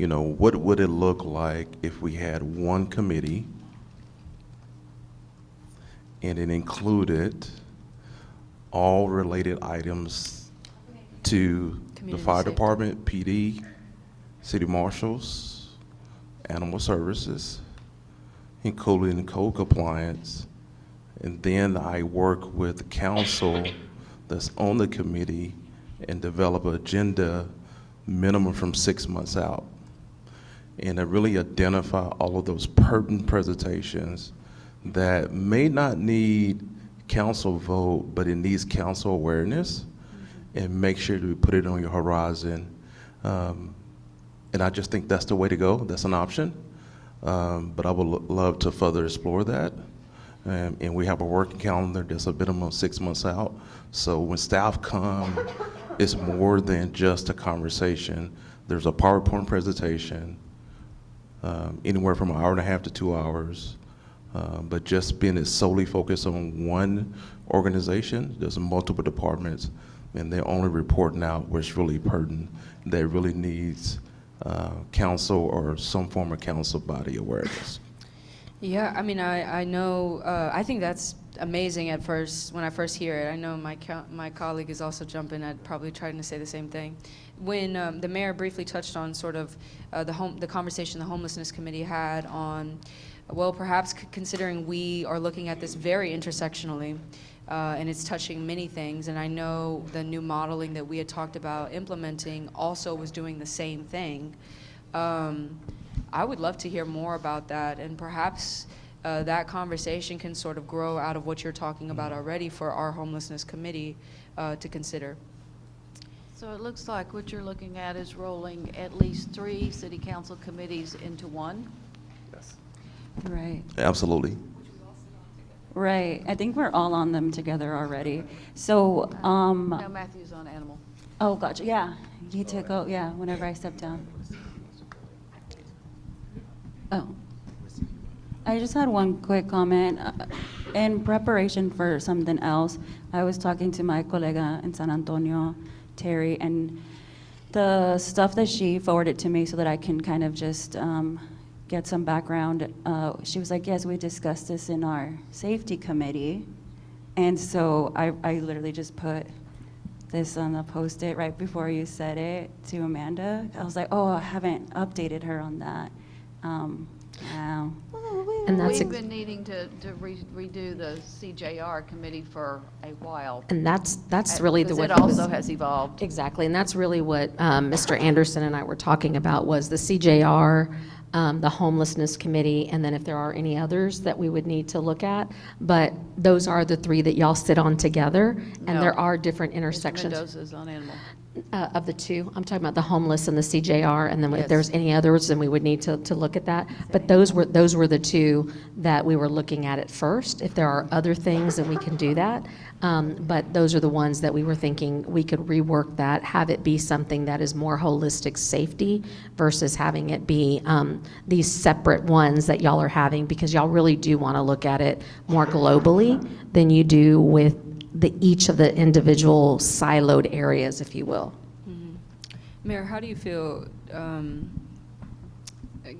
What would it look like if we had one committee and it included all related items to the fire department, PD, city marshals, animal services, including code compliance, and then I work with the council that's on the committee and develop an agenda minimum from 6 months out. And I really identify all of those pertinent presentations that may not need council vote, but it needs council awareness, and make sure to put it on your horizon. And I just think that's the way to go. That's an option. But I would love to further explore that. And we have a working calendar that's a minimum of 6 months out. So when staff come, it's more than just a conversation. There's a PowerPoint presentation, anywhere from 1.5 hours to 2 hours. But just being solely focused on one organization, there's multiple departments, and they're only reporting out what's really pertinent, that really needs council or some form of council body awareness. Yeah, I mean, I know, I think that's amazing at first, when I first hear it. I know my colleague is also jumping at probably trying to say the same thing. When the mayor briefly touched on sort of the conversation the homelessness committee had on, well, perhaps considering we are looking at this very intersectionally, and it's touching many things, and I know the new modeling that we had talked about implementing also was doing the same thing. I would love to hear more about that, and perhaps that conversation can sort of grow out of what you're talking about already for our homelessness committee to consider. So it looks like what you're looking at is rolling at least 3 city council committees into one? Yes. Right. Absolutely. Right. I think we're all on them together already. So, No, Matthew's on animal. oh, gotcha. Yeah. You to go, yeah, whenever I step down. Oh. I just had one quick comment. In preparation for something else, I was talking to my colega in San Antonio, Terry, and the stuff that she forwarded to me so that I can kind of just get some background, she was like, yes, we discussed this in our safety committee. And so I literally just put this on the Post-it right before you said it to Amanda. I was like, oh, I haven't updated her on that. Wow. And that's We've been needing to redo the CJR committee for a while. And that's really the Because what it he was- also has evolved. Exactly, and that's really what Mr. Anderson and I were talking about, was the CJR, the homelessness committee, and then if there are any others that we would need to look at. But those are the 3 that y'all sit on together, and No. there are different Mr. intersections. Mendoza's on animal. Of the 2, I'm talking about the homeless and the CJR, and then if Yes. there's any others, then we would need to look at that. But those were the 2 that we were looking at first. If there are other things, then we can do that. But those are the ones that we were thinking we could rework that, have it be something that is more holistic safety versus having it be these separate ones that y'all are having, because y'all really do want to look at it more globally than you do with each of the individual siloed areas, if you will. Mayor, how do you feel,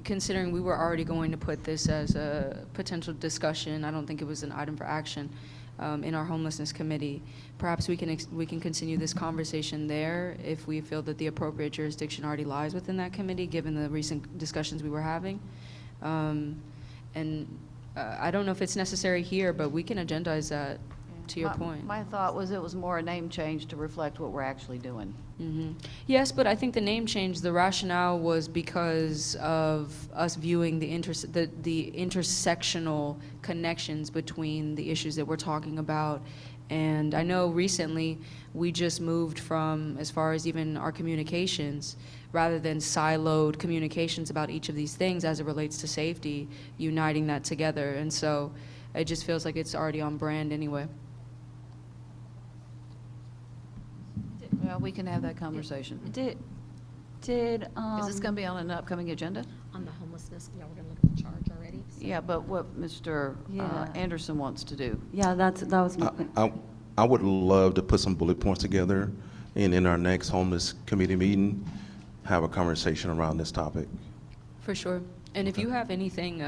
considering we were already going to put this as a potential discussion, I don't think it was an item for action, in our homelessness committee. Perhaps we can continue this conversation there if we feel that the appropriate jurisdiction already lies within that committee, given the recent discussions we were having. And I don't know if it's necessary here, but we can agendize that, to your point. My thought was it was more a name change to reflect what we're actually doing. Yes, but I think the name change, the rationale was because of us viewing the intersectional connections between the issues that we're talking about. And I know recently we just moved from, as far as even our communications, rather than siloed communications about each of these things as it relates to safety, uniting that together. And so it just feels like it's already on brand anyway. Well, we can have that conversation. Did Is this going to be on an upcoming agenda? On the homelessness, yeah, we're going to look at the charge already. Yeah, but what Mr. Yeah. Anderson wants to do. Yeah, that was my, I would love to put some bullet points together, and in our next homeless committee meeting, have a conversation around this topic. For sure. And if you have anything,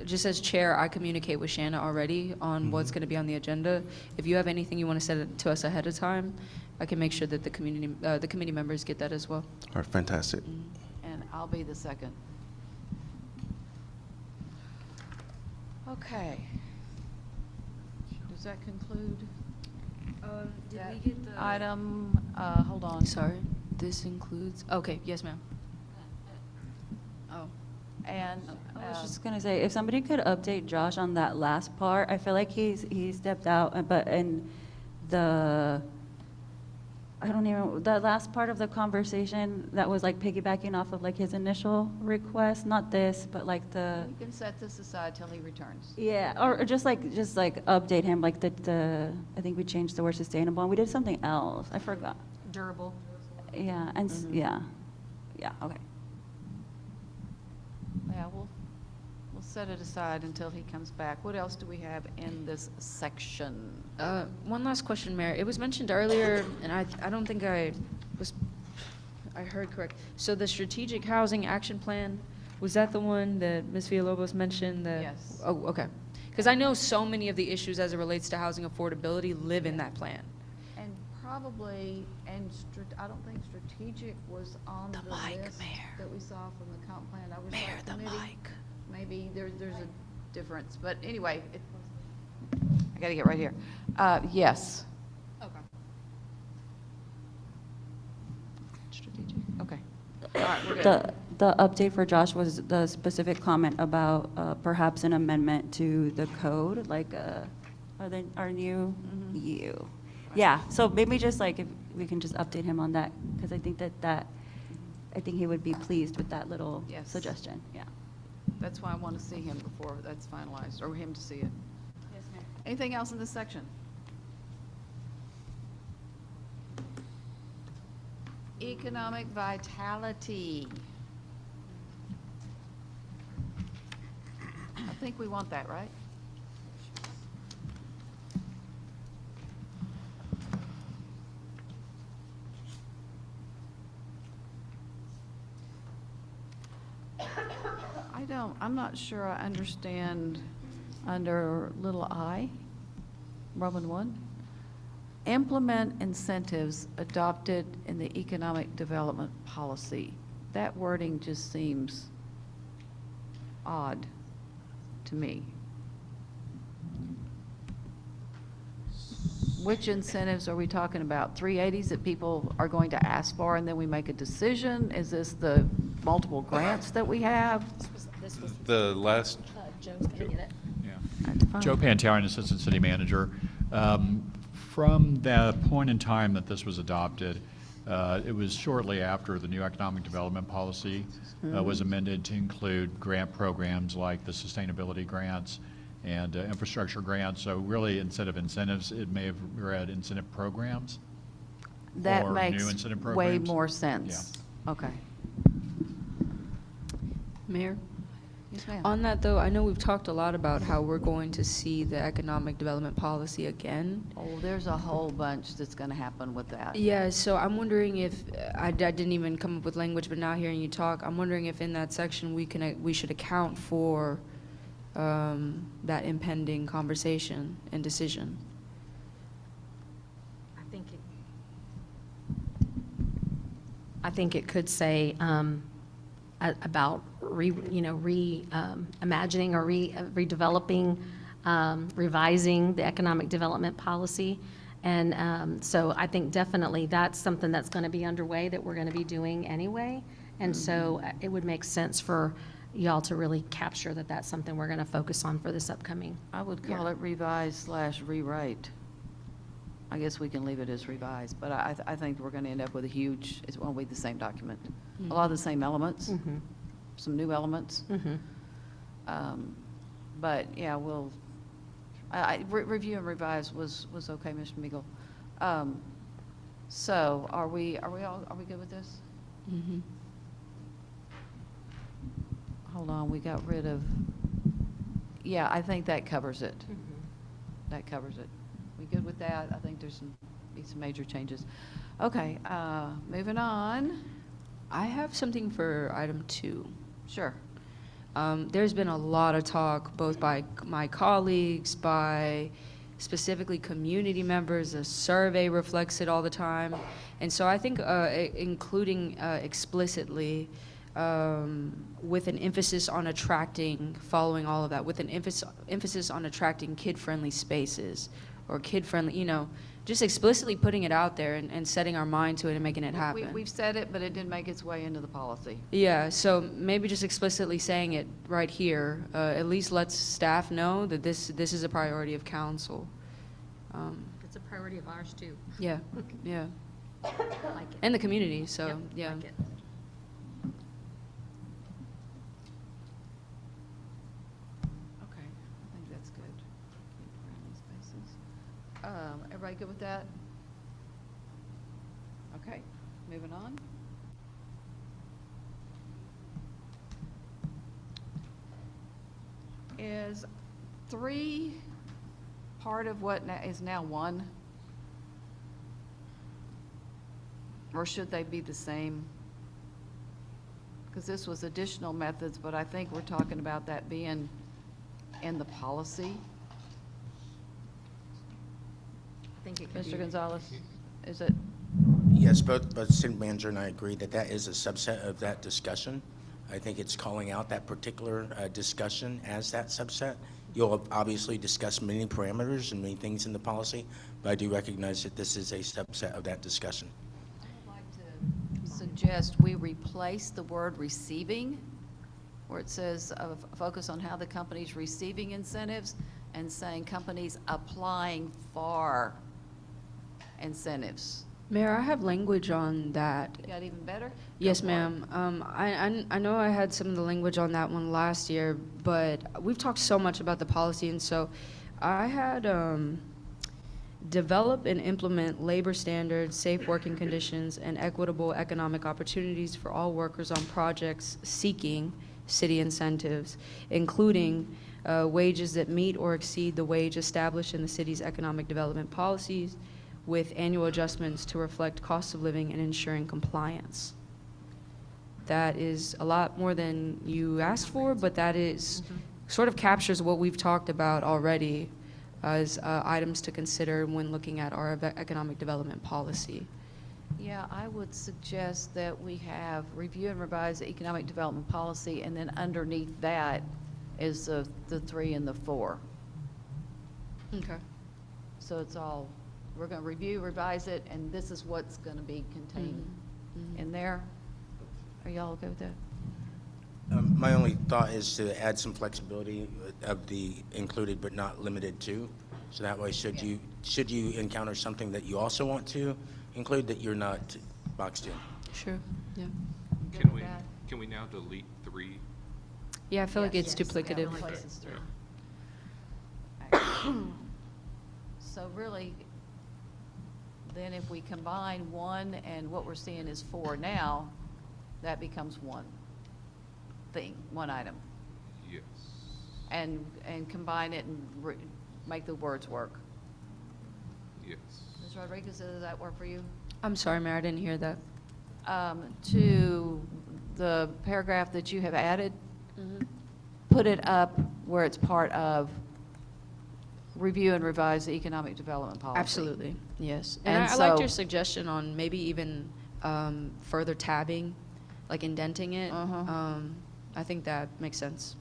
just as chair, I communicate with Shanna already on what's going to be on the agenda. If you have anything you want to send to us ahead of time, I can make sure that the committee members get that as well. All right, fantastic. And I'll be the second. Okay. Does that conclude Did that we get the item? Hold on. Sorry, this includes, okay, yes, ma'am. Oh, and I was just gonna say, if somebody could update Josh on that last part, I feel like he stepped out, but in the, I don't even, the last part of the conversation that was like piggybacking off of like his initial request, not this, but like the, we can set this aside till he returns. yeah, or just like update him, like the, I think we changed the word sustainable, and we did something else, I forgot. Durable. Yeah, and, yeah, okay. Yeah, we'll set it aside until he comes back. What else do we have in this section? One last question, Mayor. It was mentioned earlier, and I don't think I heard correct. So the strategic housing action plan, was that the one that Ms. Villalobos mentioned? Yes. Oh, okay. Because I know so many of the issues as it relates to housing affordability live in that plan. And probably, I don't think strategic was on the list that we saw from the comp plan oversight committee. Maybe there's a difference, but anyway, I gotta get right here. Yes. Okay. Strategic, okay. All right, we're good. The update for Josh was the specific comment about perhaps an amendment to the code, like are new, you. Yeah, so maybe just like if we can just update him on that, because I think I think he would be pleased with that little Yes. suggestion, yeah. That's why I want to see him before that's finalized, or him to see it. Yes, ma'am. Anything else in this section? Economic vitality. I think we want that, right? I'm not sure I understand under little I, Roman 1. Implement incentives adopted in the economic development policy. That wording just seems odd to me. Which incentives are we talking about? 380s that people are going to ask for and then we make a decision? Is this the multiple grants that we have? The last, Joe's gonna get it. That's fine. Joe Pantarian, Assistant City Manager. From the point in time that this was adopted, it was shortly after the new economic development policy was amended to include grant programs like the sustainability grants and infrastructure grants. So really, instead of incentives, it may have read incentive programs. That or makes new incentive way programs. more sense. Okay. Mayor? Yes, ma'am. On that, though, I know we've talked a lot about how we're going to see the economic development policy again. Oh, there's a whole bunch that's going to happen with that. Yeah, so I'm wondering if, I didn't even come up with language, but now hearing you talk, I'm wondering if in that section we should account for that impending conversation and decision. I think it could say about imagining or redeveloping, revising the economic development policy. And so I think definitely that's something that's going to be underway that we're going to be doing anyway. And so it would make sense for y'all to really capture that that's something we're going to focus on for this upcoming. I would call it revise/rewrite. I guess we can leave it as revised, but I think we're going to end up with it won't be the same document. A lot of the same elements, some new elements. But yeah, we'll, review and revise was okay, Mr. Meagle. So are we good with this? Hold on, we got rid of, yeah, I think that covers it. That covers it. We good with that? I think there's some major changes. Okay, moving on. I have something for item 2. Sure. There's been a lot of talk, both by my colleagues, by specifically community members. A survey reflects it all the time. And so I think including explicitly with an emphasis on attracting, following all of that, with an emphasis on attracting kid-friendly spaces or kid-friendly, just explicitly putting it out there and setting our mind to it and making it happen. We've said it, but it didn't make its way into the policy. Yeah, so maybe just explicitly saying it right here, at least lets staff know that this is a priority of council. It's a priority of ours too. Yeah, yeah. I like it. And the community, so, Yep, yeah. like it. Okay, I think that's good. Kid-friendly spaces. Everybody good with that? Okay, moving on. Is 3 part of what is now 1? Or should they be the same? because this was additional methods, but I think we're talking about that being in the policy. I think it could Mr. be- Gonzalez, is it? Yes, both city manager and I agree that that is a subset of that discussion. I think it's calling out that particular discussion as that subset. You'll obviously discuss many parameters and many things in the policy, but I do recognize that this is a subset of that discussion. Suggest we replace the word receiving, where it says focus on how the company's receiving incentives, and saying companies applying for incentives. Mayor, I have language on that. You got even better? Yes, Go for it. ma'am. I know I had some of the language on that one last year, but we've talked so much about the policy, and so I had develop and implement labor standards, safe working conditions, and equitable economic opportunities for all workers on projects seeking city incentives, including wages that meet or exceed the wage established in the city's economic development policies, with annual adjustments to reflect cost of living and ensuring compliance. That is a lot more than you asked for, but that is sort of captures what we've talked about already as items to consider when looking at our economic development policy. Yeah, I would suggest that we have review and revise the economic development policy, and then underneath that is the 3 and the 4. Okay. So it's all, we're going to review, revise it, and this is what's going to be contained in there. Are y'all okay with that? My only thought is to add some flexibility of the included but not limited to. So that way, should you encounter something that you also want to include, that you're not boxed in. Sure, yeah. Can we now delete 3? Yeah, I feel like it's Yes, duplicative. yeah, replaces 3. So really, then if we combine 1 and what we're seeing is 4 now, that becomes one thing, one item. Yes. And combine it and make the words work. Yes. Ms. Rodriguez, does that work for you? I'm sorry, Mayor, I didn't hear that. To the paragraph that you have added, put it up where it's part of review and revise the economic development policy. Absolutely, yes. And And I liked so- your suggestion on maybe even further tabbing, like indenting it. I think that makes sense.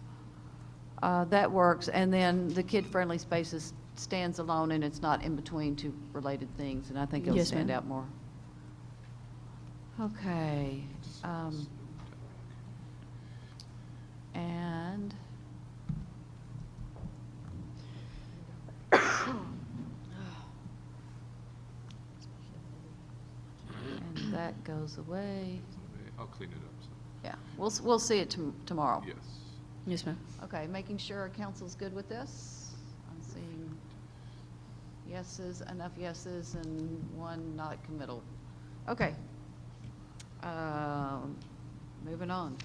That works, and then the kid-friendly spaces stands alone, and it's not in between two related things, and I think it'll Yes, stand ma'am. out more. Okay. And and that goes away. I'll clean it up. So. Yeah, we'll see it tomorrow. Yes. Yes, ma'am. Okay, making sure our council's good with this. I'm seeing yeses, enough yeses, and 1 not committal. Okay. Moving on.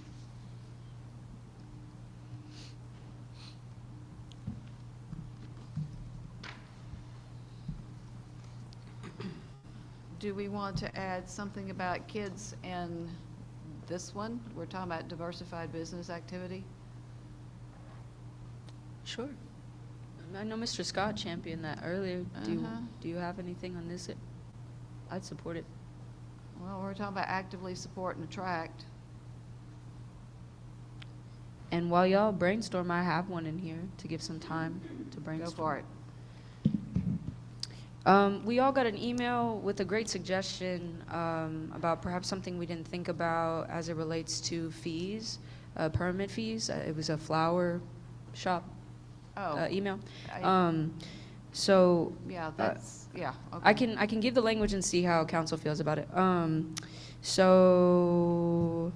Do we want to add something about kids in this one? We're talking about diversified business activity. Sure. I know Mr. Scott championed that earlier. Do you have anything on this? I'd support it. Well, we're talking about actively support and attract. And while y'all brainstorm, I have one in here to give some time to brainstorm. Go for it. We all got an email with a great suggestion about perhaps something we didn't think about as it relates to fees, permit fees. It was a flower shop email. So Yeah, that's, yeah. I Okay. can give the language and see how council feels about it. So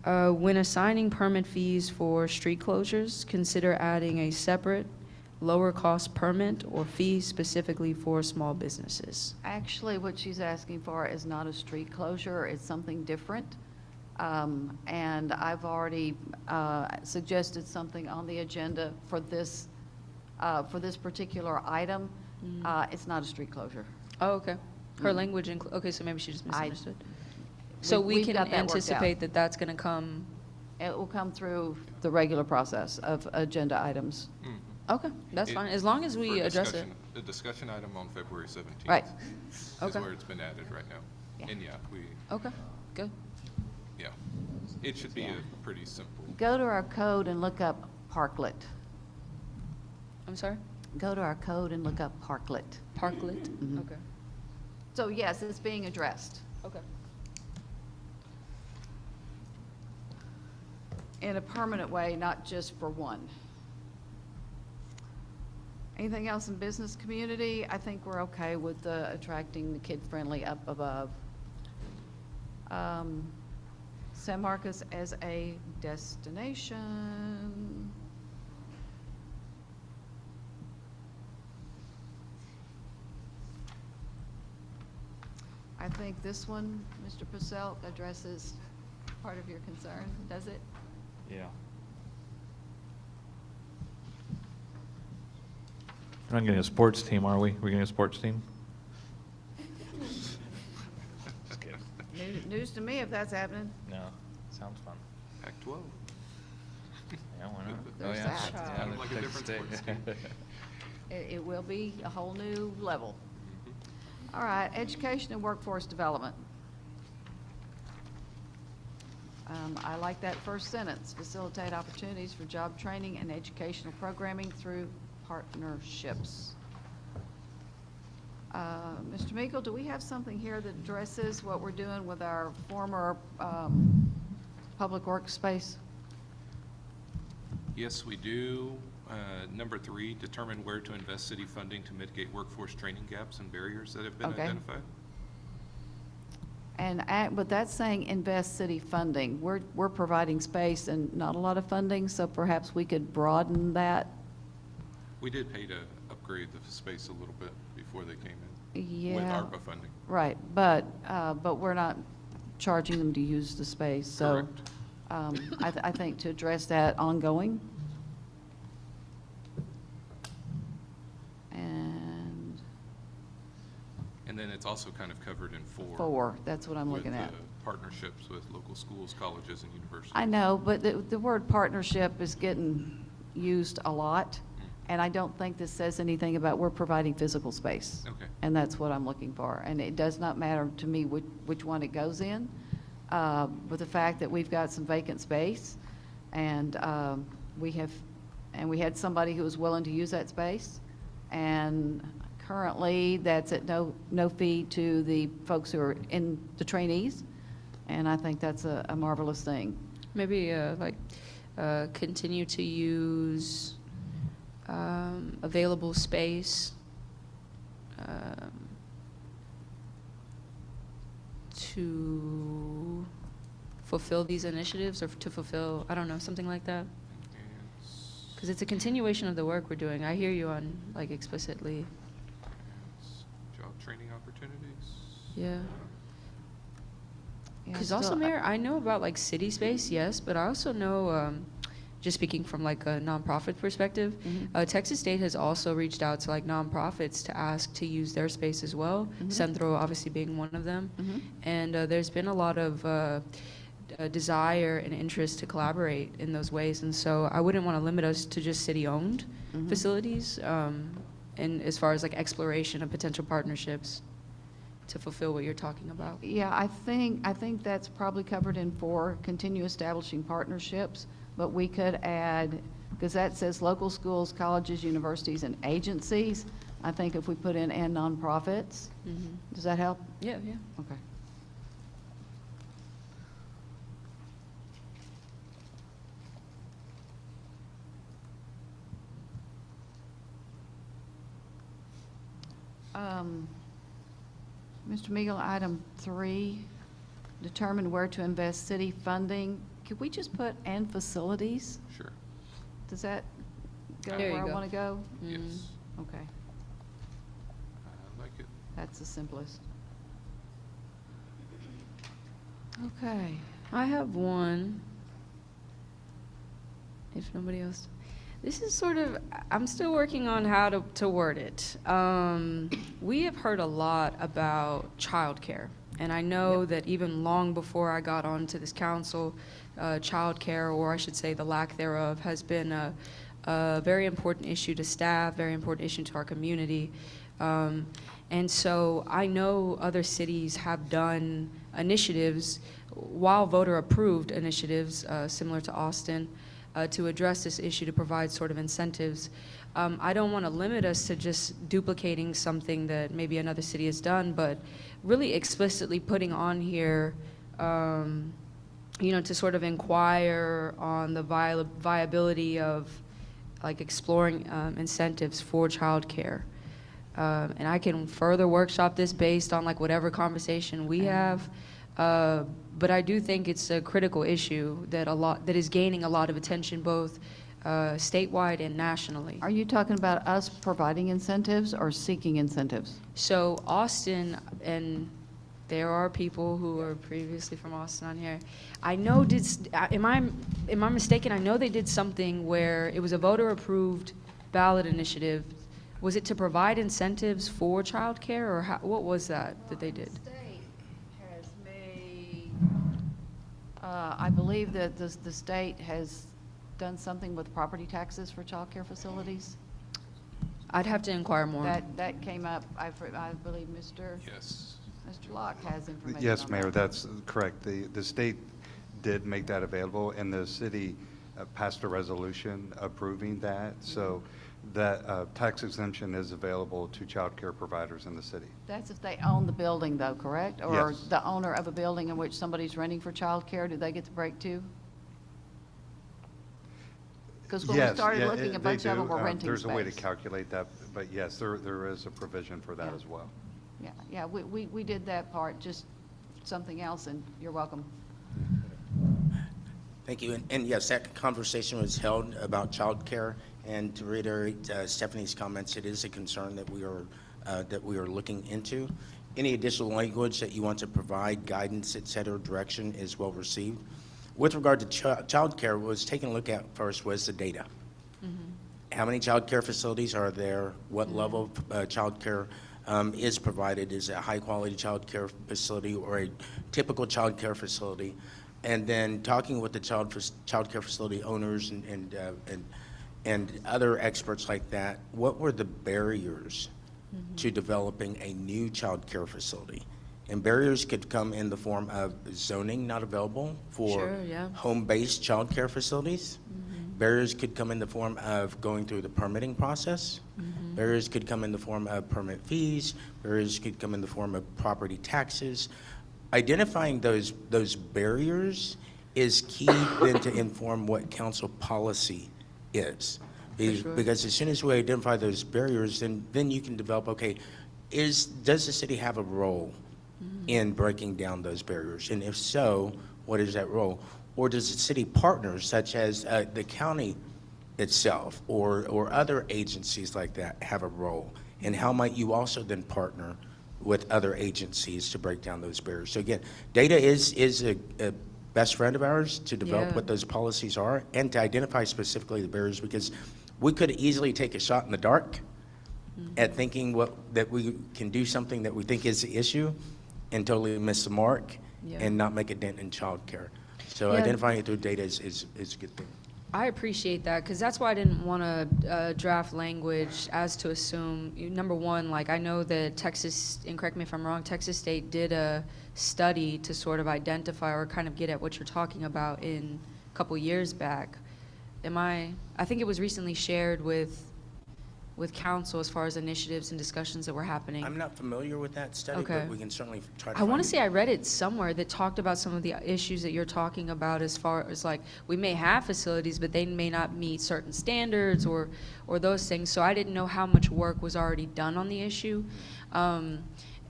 when assigning permit fees for street closures, consider adding a separate lower cost permit or fee specifically for small businesses. Actually, what she's asking for is not a street closure, it's something different. And I've already suggested something on the agenda for this particular item. It's not a street closure. Oh, okay. Her Mm. language, okay, so maybe she just I- misunderstood. So we we've can got that worked out. anticipate that that's going to come It will come through the regular process of agenda items. Okay, that's fine, as long as we For address it. discussion- A discussion item on February 17th. Right. Is Okay. where it's been added right now. Yeah. And yeah, Okay, good. yeah, it should be a pretty simple. Go to our code and look up parklet. I'm sorry? Go to our code and look up parklet. Parklet? Mhm. Okay. So yes, it's being addressed Okay. in a permanent way, not just for one. Anything else in business community? I think we're okay with the attracting the kid-friendly up above. San Marcos as a destination. I think this one, Mr. Purcell, addresses part of your concern, does it? Yeah. We're not getting a sports team, are we? We're getting a sports team? Just kidding. News to me if that's happening. No, sounds fun. Pac-12. Yeah, why not? There's Oh, yeah. that. Yeah, Kind of like a Texas different State. sports team. It will be a whole new level. All right, education and workforce development. I like that first sentence, facilitate opportunities for job training and educational programming through partnerships. Mr. Meikle, do we have something here that addresses what we're doing with our former public works space? Yes, we do. Number 3, determine where to invest city funding to mitigate workforce training gaps and barriers that have been Okay. identified. But that's saying invest city funding. We're providing space and not a lot of funding, so perhaps we could broaden that. We did pay to upgrade the space a little bit before they came in. Yeah. With ARPA funding. Right, but we're not charging them to use the space, so. Correct. I think to address that ongoing. And then it's also kind of covered in 4. 4, that's what I'm looking at. With the partnerships with local schools, colleges, and universities. I know, but the word partnership is getting used a lot, and I don't think this says anything about we're providing physical space. Okay. And that's what I'm looking for. And it does not matter to me which one it goes in, with the fact that we've got some vacant space, and we had somebody who was willing to use that space, and currently that's at no fee to the folks who are in the trainees, and I think that's a marvelous thing. Maybe continue to use available space to fulfill these initiatives, or to fulfill, I don't know, something like that. Because it's a continuation of the work we're doing. I hear you on, like, explicitly. Job training opportunities. Yeah. Yeah, Because still- also, Mayor, I know about like city space, yes, but I also know, just speaking from like a nonprofit perspective, Texas State has also reached out to like nonprofits to ask to use their space as well. Centro obviously being one of them, and there's been a lot of desire and interest to collaborate in those ways, and so I wouldn't want to limit us to just city-owned facilities, and as far as like exploration of potential partnerships to fulfill what you're talking about. Yeah, I think that's probably covered in 4, continue establishing partnerships, but we could add, because that says local schools, colleges, universities, and agencies. I think if we put in and nonprofits, does that help? Yeah, yeah. Okay. Mr. Meagle, item 3, determine where to invest city funding. Could we just put and facilities? Sure. Does that go There you where I go. want to go? Yes. Okay, I like it. that's the simplest. Okay. I have one. If nobody else. This is sort of, I'm still working on how to word it. We have heard a lot about childcare And I know that even long before I got onto this council, childcare, or I should say the lack thereof, has been a very important issue to staff, very important issue to our community. And so I know other cities have done initiatives, while voter-approved initiatives, similar to Austin, to address this issue, to provide sort of incentives. I don't want to limit us to just duplicating something that maybe another city has done, but really explicitly putting on here, to sort of inquire on the viability of like exploring incentives for childcare. And I can further workshop this based on like whatever conversation we have. But I do think it's a critical issue that is gaining a lot of attention, both statewide and nationally. Are you talking about us providing incentives or seeking incentives? So Austin, and there are people who are previously from Austin on here. I know, am I mistaken? I know they did something where it was a voter-approved ballot initiative. Was it to provide incentives for childcare, or what was that they did? I believe that the state has done something with property taxes for childcare facilities. I'd have to inquire more. That came up, I believe Mr. Locke has information Yes, on Mayor, that. that's correct. The state did make that available, and the city passed a resolution approving that. So that tax exemption is available to child care providers in the city. That's if they own the building though, correct? Or Yes. the owner of a building in which somebody's renting for childcare, do they get the break too? Because when we Yes, started yeah, looking, a they bunch of them do. were renting There's a way to space. calculate that, but yes, there is a provision for that Yeah. as well. Yeah, we did that part, just something else, and you're welcome. Thank you. And yes, that conversation was held about childcare. And to reiterate Stephanie's comments, it is a concern that we are looking into. Any additional language that you want to provide, guidance, et cetera, direction is well received. With regard to childcare, what was taken a look at first was the data. How many childcare facilities are there? What level of childcare is provided? Is it a high-quality childcare facility or a typical childcare facility? And then talking with the childcare facility owners and other experts like that, what were the barriers to developing a new child care facility? And barriers could come in the form of zoning not available for Sure, yeah. home-based child care facilities. Barriers could come in the form of going through the permitting process. Barriers could come in the form of permit fees. Barriers could come in the form of property taxes. Identifying those barriers is key then to inform what council policy is. Because as soon as we identify those barriers, then you can develop, okay, does the city have a role in breaking down those barriers? And if so, what is that role? Or does the city partners, such as the county itself or other agencies like that, have a role? And how might you also then partner with other agencies to break down those barriers? So again, data is a best friend of ours to develop Yeah. what those policies are and to identify specifically the barriers, because we could easily take a shot in the dark at thinking that we can do something that we think is the issue and totally miss the mark and not make a dent in childcare. So Yeah. identifying it through data is a good thing. I appreciate that, because that's why I didn't want to draft language as to assume, number one, like I know that Texas, and correct me if I'm wrong, Texas State did a study to sort of identify or kind of get at what you're talking about in a couple years back. I think it was recently shared with council as far as initiatives and discussions that were happening. I'm not familiar with that study, Okay. but we can certainly try to I want find to it. say I read it somewhere that talked about some of the issues that you're talking about, as far as like we may have facilities, but they may not meet certain standards or those things. So I didn't know how much work was already done on the issue.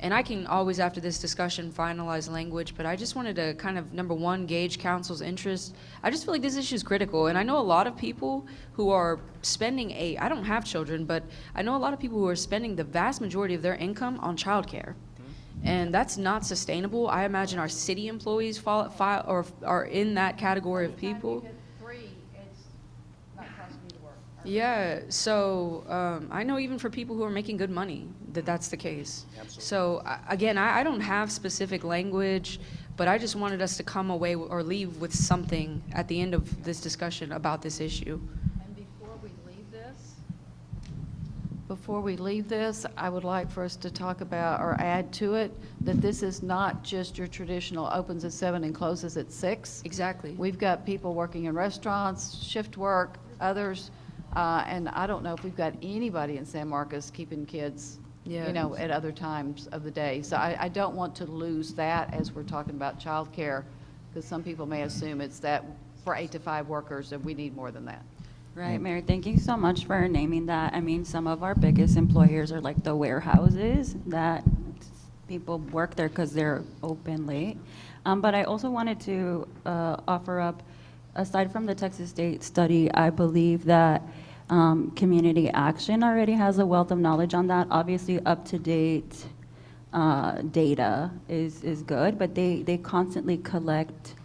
And I can always, after this discussion, finalize language, but I just wanted to kind of, number one, gauge council's interest. I just feel like this issue is critical, and I know a lot of people who are spending I don't have children, but I know a lot of people who are spending the vast majority of their income on childcare. And that's not sustainable. I imagine our city employees are in that category of people. Free, it's not costing you to work. Yeah, so I know even for people who are making good money that that's the case. Absolutely. So again, I don't have specific language, but I just wanted us to come away or leave with something at the end of this discussion about this issue. And before we leave this, I would like for us to talk about or add to it that this is not just your traditional opens at 7 and closes at 6. Exactly. We've got people working in restaurants, shift work, others, and I don't know if we've got anybody in San Marcos keeping kids, Yeah. you know, at other times of the day. So I don't want to lose that as we're talking about childcare, because some people may assume it's that for 8 to 5 workers, and we need more than that. Right, Mayor, thank you so much for naming that. I mean, some of our biggest employers are like the warehouses that people work there because they're open late. But I also wanted to offer up, aside from the Texas State study, I believe that Community Action already has a wealth of knowledge on that. Obviously, up-to-date data is good, but they constantly collect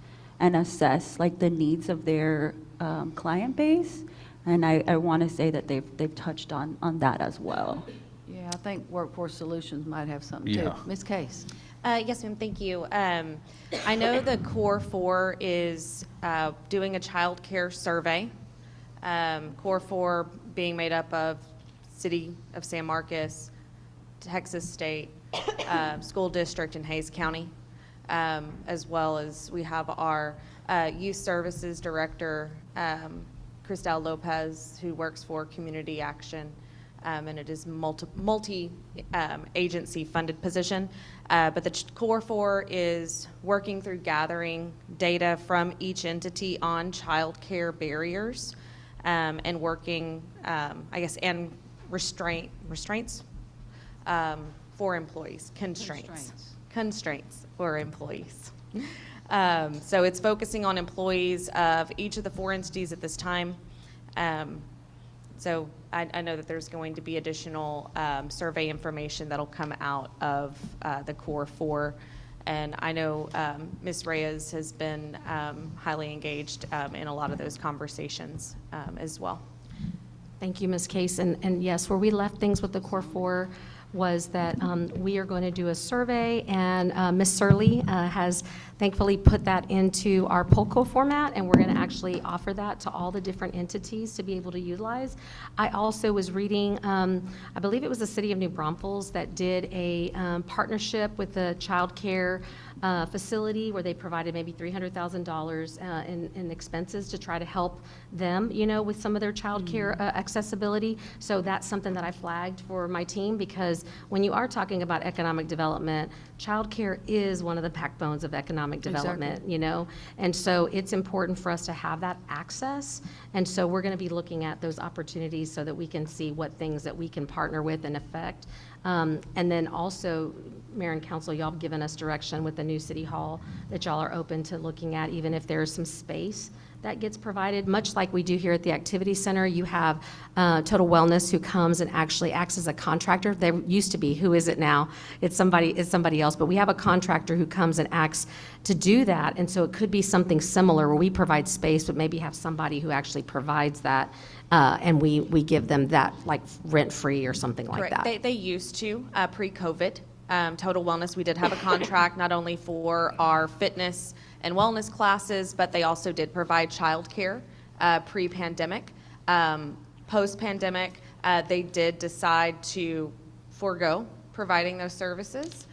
and assess like the needs of their client base. And I want to say that they've touched on that as well. Yeah, I think Workforce Solutions might have something too. Yeah. Ms. Case? Yes, ma'am, thank you. I know the Core 4 is doing a child care survey. Core 4 being made up of City of San Marcos, Texas State, School District in Hayes County, as well as we have our Youth Services Director, Cristal Lopez, who works for Community Action, and it is multi-agency funded position. But the Core 4 is working through gathering data from each entity on child care barriers, and working, I guess, and restraints for employees, constraints for employees. So it's focusing on employees of each of the 4 entities at this time. So I know that there's going to be additional survey information that'll come out of the Core 4. And I know Ms. Reyes has been highly engaged in a lot of those conversations as well. Thank you, Ms. Case. And yes, where we left things with the Core 4 was that we are going to do a survey, and Ms. Surley has thankfully put that into our POLCO format, and we're going to actually offer that to all the different entities to be able to utilize. I also was reading, I believe it was the City of New Braunfels that did a partnership with the child care facility where they provided maybe $300,000 in expenses to try to help them, you know, with some of their child care accessibility. So that's something that I flagged for my team, because when you are talking about economic development, child care is one of the backbones of economic development, Exactly. you know? And so it's important for us to have that access. And so we're going to be looking at those opportunities so that we can see what things that we can partner with and affect. And then also, Mayor and Council, y'all have given us direction with the new City Hall that y'all are open to looking at, even if there's some space that gets provided, much like we do here at the Activity Center. You have Total Wellness who comes and actually acts as a contractor. There used to be, who is it now? It's somebody else, but we have a contractor who comes and acts to do that. And so it could be something similar where we provide space, but maybe have somebody who actually provides that, and we give them that like rent-free or something like Correct. that. They used to, pre-COVID. Total Wellness, we did have a contract not only for our fitness and wellness classes, but they also did provide childcare pre-pandemic. Post-pandemic, they did decide to forego providing those services.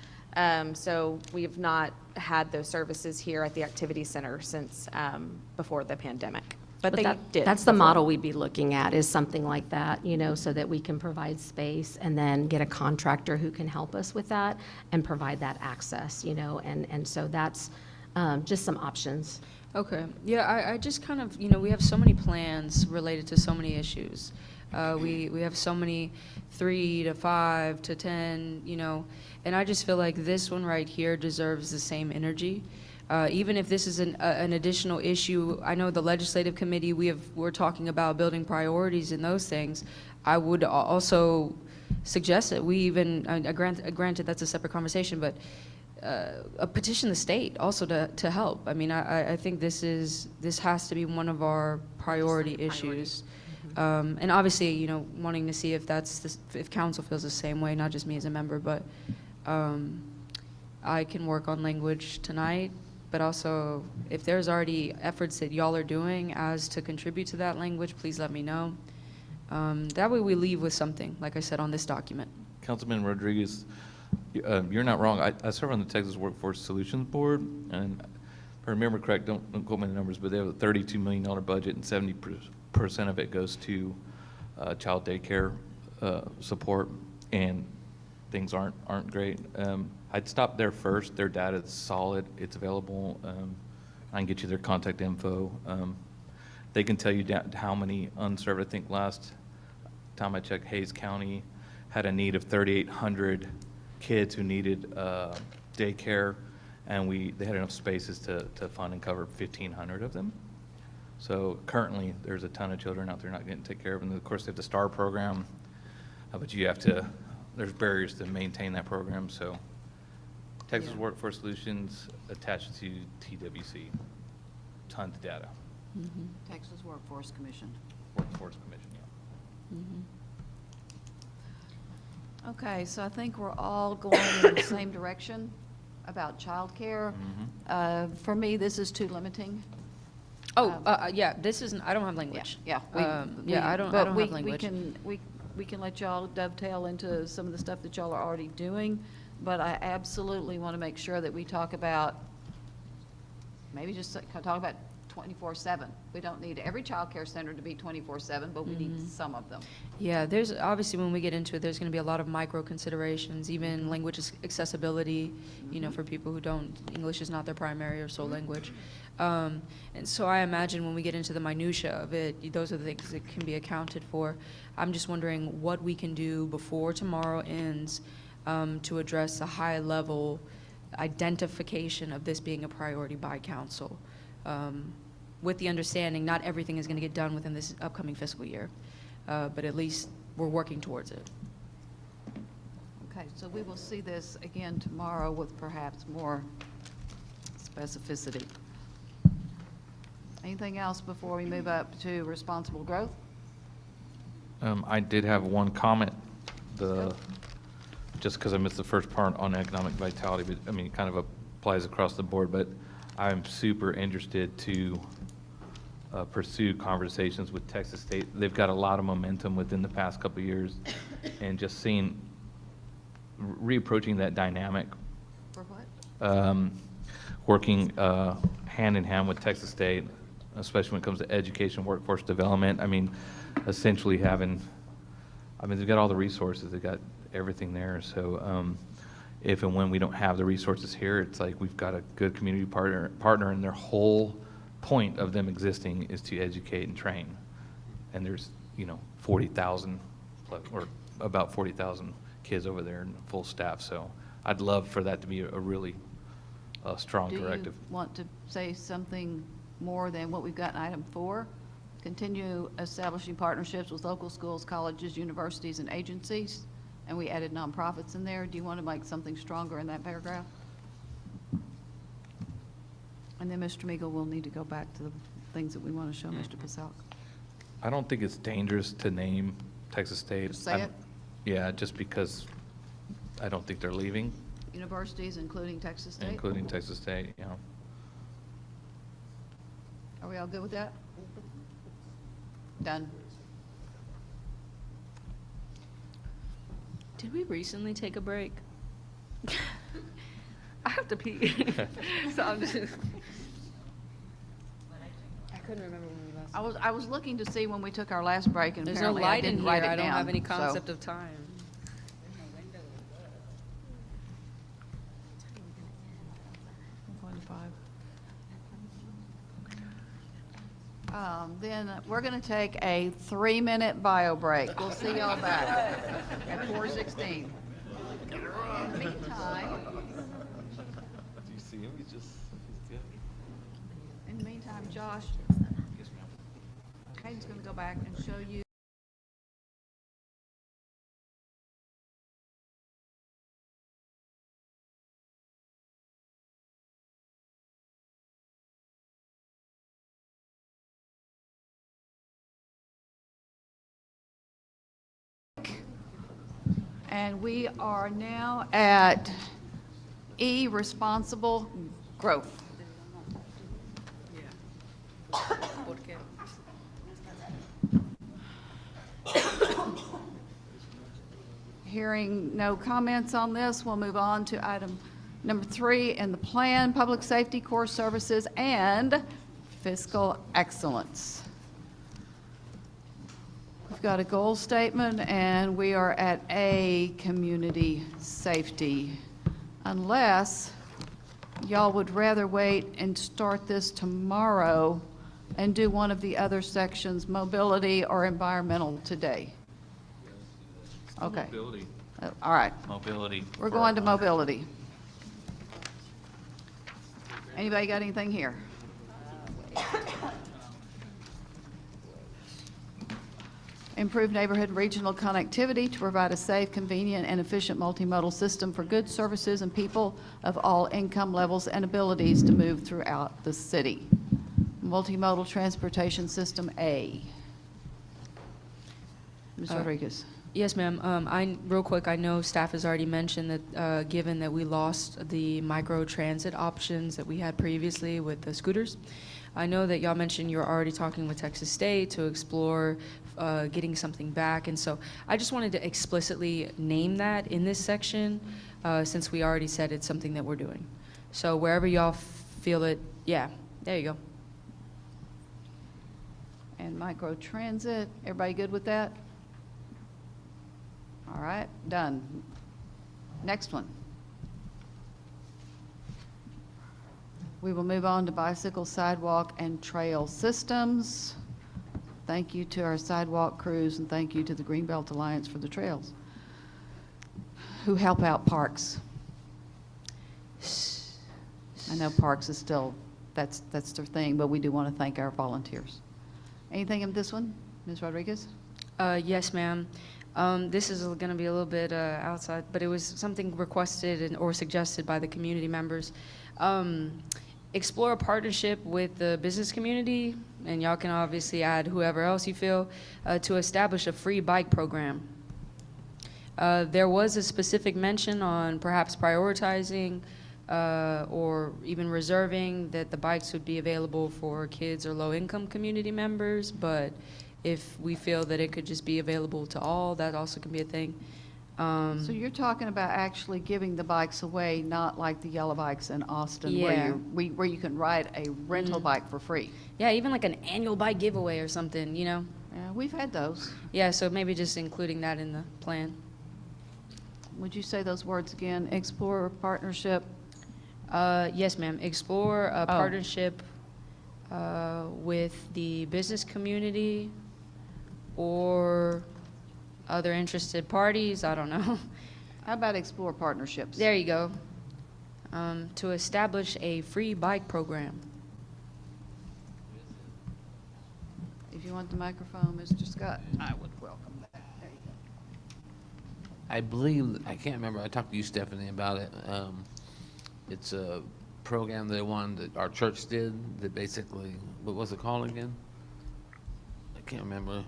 So we've not had those services here at the Activity Center since before the pandemic. But they did. That's the before. model we'd be looking at, is something like that, you know, so that we can provide space and then get a contractor who can help us with that and provide that access, you know, and so that's just some options. Okay. Yeah, I just kind of, you know, we have so many plans related to so many issues. We have so many 3 to 5 to 10, you know, and I just feel like this one right here deserves the same energy. Even if this is an additional issue, I know the legislative committee, we're talking about building priorities and those things. I would also suggest that we even, granted that's a separate conversation, but petition the state also to help. I mean, I think this has to be one of our priority issues. And obviously, you know, wanting to see if if council feels the same way, not just me as a member, but I can work on language tonight, but also if there's already efforts that y'all are doing as to contribute to that language, please let me know. That way we leave with something, like I said, on this document. Councilman Rodriguez, you're not wrong. I serve on the Texas Workforce Solutions Board, and if I remember correct, don't quote me on the numbers, but they have a $32 million budget, and 70% of it goes to child daycare support, and things aren't great. I'd stop there first. Their data is solid. It's available. I can get you their contact info. They can tell you how many unserved. I think last time I checked, Hays County had a need of 3,800 kids who needed daycare, and they had enough spaces to fund and cover 1,500 of them. So currently, there's a ton of children out there not getting taken care of, and of course, they have the STAR program, but there's barriers to maintain that program. So Texas Workforce Solutions attached to TWC, tons of data. Texas Workforce Commission. Workforce Commission, yeah. Okay, so I think we're all going in the same direction about childcare. For me, this is too limiting. Yeah, this isn't, I don't have language. Yeah. I don't have language. We can let y'all dovetail into some of the stuff that y'all are already doing, but I absolutely want to make sure that we talk about, maybe just talk about 24/7. We don't need every child care center to be 24/7, but we need some of them. Yeah, there's obviously, when we get into it, there's going to be a lot of micro considerations, even language accessibility, you know, for people who don't, English is not their primary or sole language. And so I imagine when we get into the minutia of it, those are the things that can be accounted for. I'm just wondering what we can do before tomorrow ends to address a high level identification of this being a priority by council. With the understanding not everything is going to get done within this upcoming fiscal year, but at least we're working towards it. Okay, so we will see this again tomorrow with perhaps more specificity. Anything else before we move up to responsible growth? I did have one comment, just because I missed the first part on economic vitality, but I mean, it kind of applies across the board, but I'm super interested to pursue conversations with Texas State. They've got a lot of momentum within the past couple of years, and just seeing, reapproaching that dynamic. For what? Working hand in hand with Texas State, especially when it comes to education, workforce development. I mean, essentially they've got all the resources, they've got everything there. So if and when we don't have the resources here, it's like we've got a good community partner, and their whole point of them existing is to educate and train. And there's, 40,000 or about 40,000 kids over there and full staff. So I'd love for that to be a really strong directive. Do you want to say something more than what we've got in item 4? Continue establishing partnerships with local schools, colleges, universities, and agencies. And we added nonprofits in there. Do you want to make something stronger in that paragraph? And then Mr. Meagle will need to go back to the things that we want to show Mr. Pasalk. I don't think it's dangerous to name Texas State. Just say it? Yeah, just because I don't think they're leaving, Universities, including Texas State? including Texas State, Are we all good with that? Done. Did we recently take a break? I have to pee. So I'm just, I couldn't remember when we last. I was looking to see when we took our last break, and There's no apparently I light in didn't here. write it I don't down, have any so- concept of time. Then we're going to take a 3-minute bio break. We'll see y'all back at 4:16. In the meantime, Do you see him? He's good. in the meantime, Josh, Hayden's going to go back and show you And we are now at E, responsible growth. Hearing no comments on this, we'll move on to item number 3 in the plan, public safety, core services, and fiscal excellence. We've got a goal statement, and we are at A, community safety. Unless y'all would rather wait and start this tomorrow and do one of the other sections, mobility or environmental, today. Okay. Mobility. All right. Mobility. We're going to mobility. Anybody got anything here? Improve neighborhood regional connectivity to provide a safe, convenient, and efficient multimodal system for goods, services, and people of all income levels and abilities to move throughout the city. Multimodal transportation system A. Ms. Rodriguez. Yes, ma'am. Real quick, I know staff has already mentioned that given that we lost the micro transit options that we had previously with the scooters, I know that y'all mentioned you're already talking with Texas State to explore getting something back. And so I just wanted to explicitly name that in this section since we already said it's something that we're doing. So wherever y'all feel it, yeah, there you go. And micro transit, everybody good with that? All right, done. Next one. We will move on to bicycle, sidewalk, and trail systems. Thank you to our sidewalk crews, and thank you to the Greenbelt Alliance for the trails, who help out parks. I know parks is still, that's their thing, but we do want to thank our volunteers. Anything in this one, Ms. Rodriguez? Yes, ma'am. This is going to be a little bit outside, but it was something requested or suggested by the community members. Explore a partnership with the business community, and y'all can obviously add whoever else you feel, to establish a free bike program. There was a specific mention on perhaps prioritizing or even reserving that the bikes would be available for kids or low-income community members, but if we feel that it could just be available to all, that also can be a thing. So you're talking about actually giving the bikes away, not like the yellow bikes in Austin, Yeah. where you can ride a rental bike for free. Yeah, even like an annual bike giveaway or something, you know? Yeah, we've had those. Yeah, so maybe just including that in the plan. Would you say those words again? Explore a partnership? Yes, ma'am. Explore a Oh. partnership with the business community or other interested parties. I don't know. How about explore partnerships? There you go. To establish a free bike program. If you want the microphone, Mr. Scott, I would welcome that. There you go. I believe, I can't remember, I talked to you, Stephanie, about it. It's a program that our church did that basically, what was it called again? I can't remember.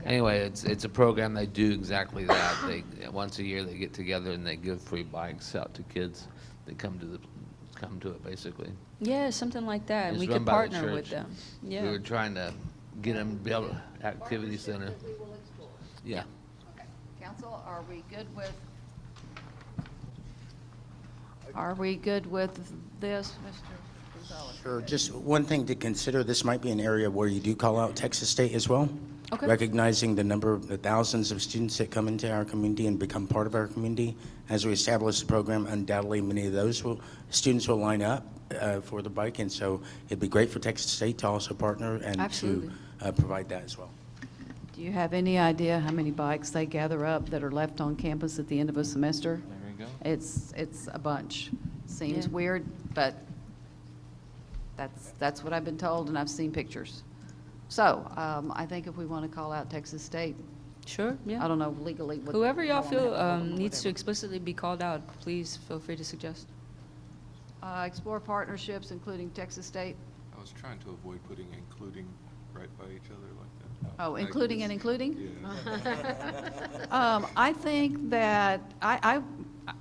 Anyway, it's a program, they do exactly that. They, once a year, they get together and they give free bikes out to kids that come to it, basically. Yeah, something like that. And It's we run could by the partner with church. them. Yeah. We were trying to get them to build an activity center. Yeah. Okay. Council, are we good with this, Mr. Gonzalez? Sure, just one thing to consider, this might be an area where you do call out Texas State as well. Okay. Recognizing the thousands of students that come into our community and become part of our community. As we establish the program, undoubtedly many of those students will line up for the bike, and so it'd be great for Texas State to also partner and Absolutely. to provide that as well. Do you have any idea how many bikes they gather up that are left on campus at the end of a semester? There you go. It's a bunch. Seems Yeah. weird, but that's what I've been told, and I've seen pictures. So, I think if we want to call out Texas State, Sure, yeah. I don't know legally. what- Whoever y'all how long feel they have to hold them or needs to whatever. explicitly be called out, please feel free to suggest. Explore partnerships, including Texas State. I was trying to avoid putting including right by each other like that. Oh, including and including? I think that,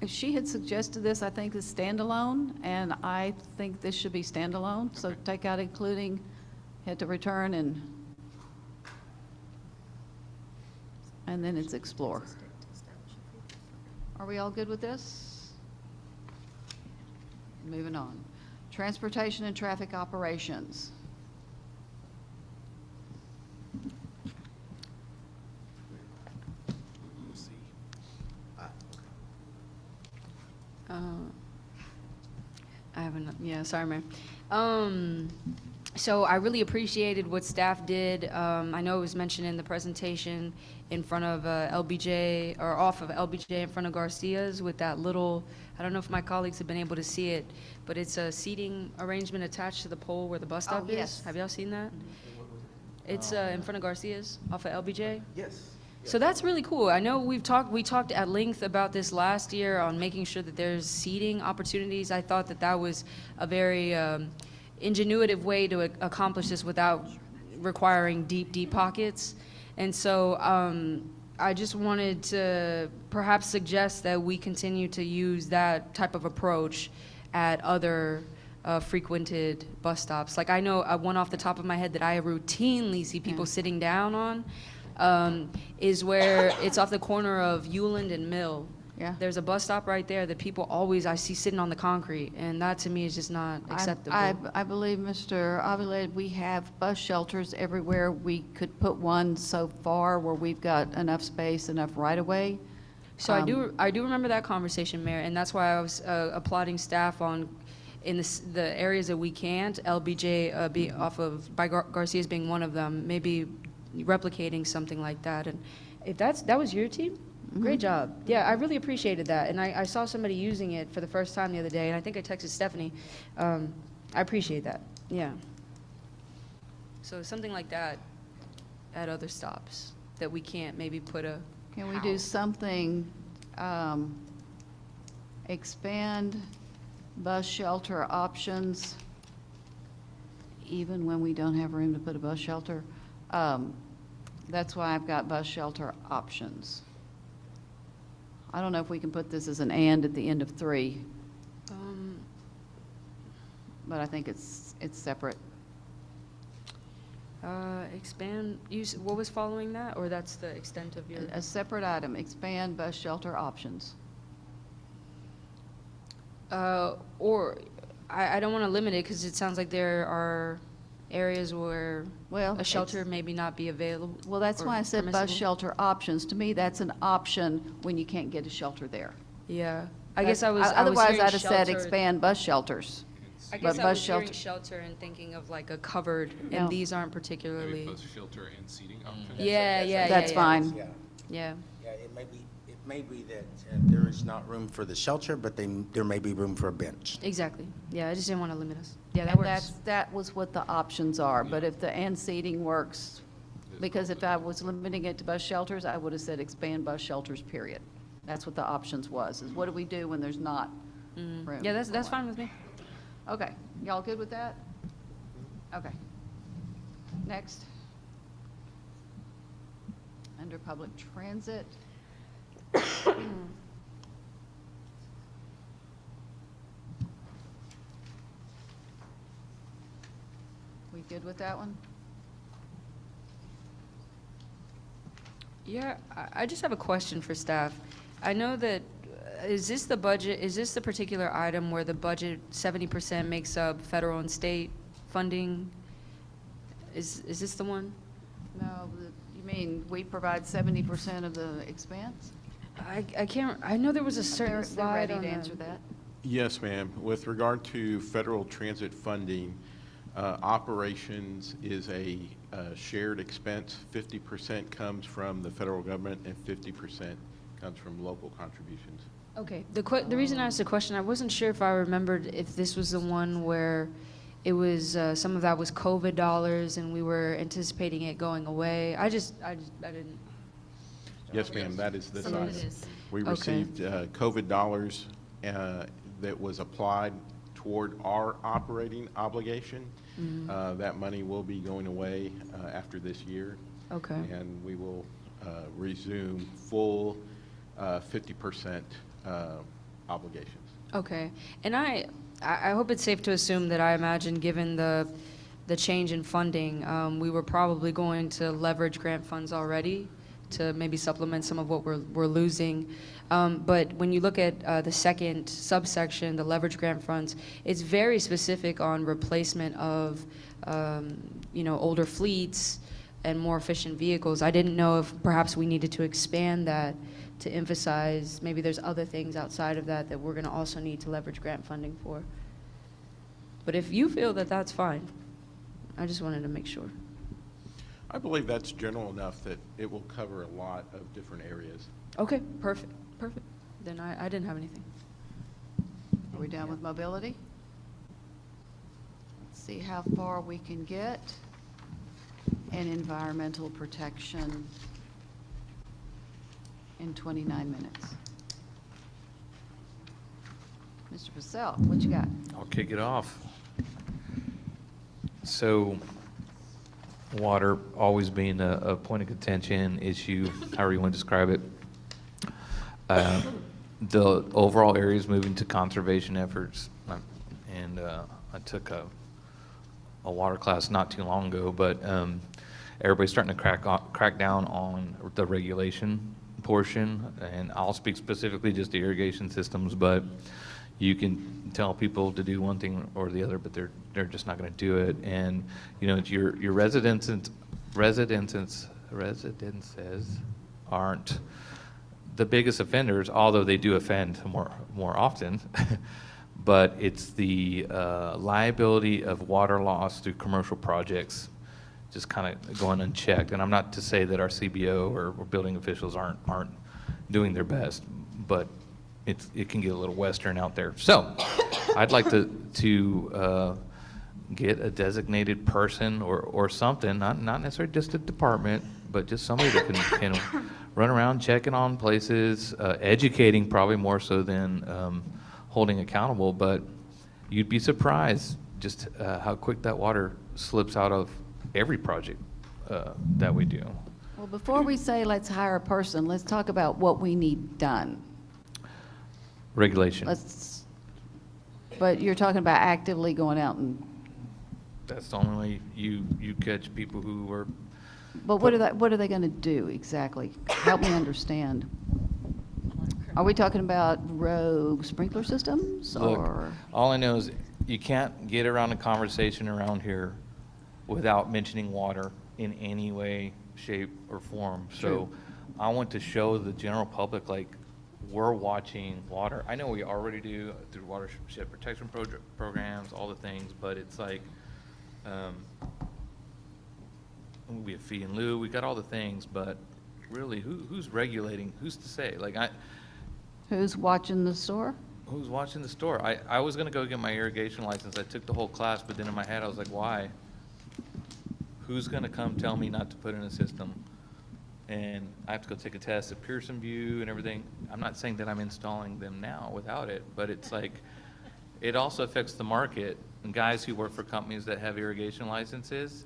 she had suggested this, I think, is standalone, and I think this should be standalone. So take out including, head to return, and then it's explore. Are we all good with this? Moving on. Transportation and traffic operations. I haven't, yeah, sorry, Mayor. So I really appreciated what staff did. I know it was mentioned in the presentation in front of LBJ, or off of LBJ in front of Garcia's with that little, I don't know if my colleagues have been able to see it, but it's a seating arrangement attached to the pole where the bus stop is. yes. Have y'all seen that? It's in front of Garcia's off of LBJ. Yes. So that's really cool. I know we talked at length about this last year on making sure that there's seating opportunities. I thought that was a very ingenuitive way to accomplish this without requiring deep pockets. And so I just wanted to perhaps suggest that we continue to use that type of approach at other frequented bus stops. Like I know one off the top of my head that I routinely see people sitting down on is where it's off the corner of Euland and Mill. Yeah. There's a bus stop right there that people always I see sitting on the concrete, and that to me is just not acceptable. I believe, Mr. Avila, we have bus shelters everywhere. We could put one so far where we've got enough space, enough right-of-way. So I do remember that conversation, Mayor, and that's why I was applauding staff on in the areas that we can't. LBJ be off of by Garcia's being one of them, maybe replicating something like that. And if that was your team, great job. Yeah, I really appreciated that, and I saw somebody using it for the first time the other day, and I think I texted Stephanie. I appreciate that. Yeah. So something like that at other stops that we can't maybe put a. Can we do something, expand bus shelter options, even when we don't have room to put a bus shelter? That's why I've got bus shelter options. I don't know if we can put this as an and at the end of 3, but I think it's separate. Expand, what was following that, or that's the extent of your? A separate item, expand bus shelter options. Or, I don't want to limit it, because it sounds like there are areas where a shelter maybe not be available. Well, that's why I said bus permissible. shelter options. To me, that's an option when you can't get a shelter there. Yeah, I guess I was Otherwise, hearing I'd have said shelter. expand bus shelters. I But guess I bus was hearing shelter- shelter and thinking of like a covered, No. and these aren't particularly. Bus shelter and seating options. Yeah. That's fine. Yeah. Yeah. Yeah, it may be that there is not room for the shelter, but there may be room for a bench. Exactly. Yeah, I just didn't want to limit us. Yeah, that And works. that was what the options are, but if the and seating works, because if I was limiting it to bus shelters, I would have said expand bus shelters, period. That's what the options was, is what do we do when there's not room? Yeah, that's for fine one? with me. Okay, y'all good with that? Okay. Next. Under public transit. We good with that one? Yeah, I just have a question for staff. I know that, is this the budget, is this the particular item where the budget 70% makes up federal and state funding? Is this the one? No, you mean we provide 70% of the expense? I can't, I know there was a certain They're slide ready on to the- answer that. Yes, ma'am. With regard to federal transit funding, operations is a shared expense. 50% comes from the federal government and 50% comes from local contributions. Okay, the reason I asked the question, I wasn't sure if I remembered if this was the one where it was, some of that was COVID dollars and we were anticipating it going away. I didn't. Yes, ma'am, that is this Some of item. it is. We Okay. received COVID dollars that was applied toward our operating obligation. That money will be going away after this year. Okay. And we will resume full 50% obligations. Okay, and I hope it's safe to assume that I imagine, given the change in funding, we were probably going to leverage grant funds already to maybe supplement some of what we're losing. But when you look at the second subsection, the leverage grant funds, it's very specific on replacement of older fleets and more efficient vehicles. I didn't know if perhaps we needed to expand that to emphasize maybe there's other things outside of that we're going to also need to leverage grant funding for. But if you feel that that's fine, I just wanted to make sure. I believe that's general enough that it will cover a lot of different areas. Okay, perfect. Then I didn't have anything. Are we done with mobility? Let's see how far we can get. And environmental protection in 29 minutes. Mr. Purcell, what you got? I'll kick it off. So, water always being a point of contention, issue, however you want to describe it. The overall area is moving to conservation efforts, and I took a water class not too long ago, but everybody's starting to crack down on the regulation portion, and I'll speak specifically just to irrigation systems, but you can tell people to do one thing or the other, but they're just not going to do it. And it's your residences aren't the biggest offenders, although they do offend more often. But it's the liability of water loss through commercial projects just kind of going unchecked. And I'm not to say that our CBO or building officials aren't doing their best, but it can get a little western out there. So I'd like to get a designated person or something, not necessarily just a department, but just somebody that can run around checking on places, educating probably more so than holding accountable. But you'd be surprised just how quick that water slips out of every project that we do. Well, before we say let's hire a person, let's talk about what we need done. Regulation. But you're talking about actively going out and. That's the only way you catch people who are. But what are they going to do exactly? Help me understand. Are we talking about rogue sprinkler systems Look, or? all I know is you can't get around a conversation around here without mentioning water in any way, shape, or form. So I want to show the general public, like, we're watching water. I know we already do through watershed protection programs, all the things, but it's like, we have fee and lieu, we got all the things, but really, who's regulating? Who's to say? Like, Who's watching the store? who's watching the store? I was gonna go get my irrigation license. I took the whole class, but then in my head, I was like, why? Who's gonna come tell me not to put in a system? And I have to go take a test at Pearson View and everything. I'm not saying that I'm installing them now without it, but it's like, it also affects the market. And guys who work for companies that have irrigation licenses,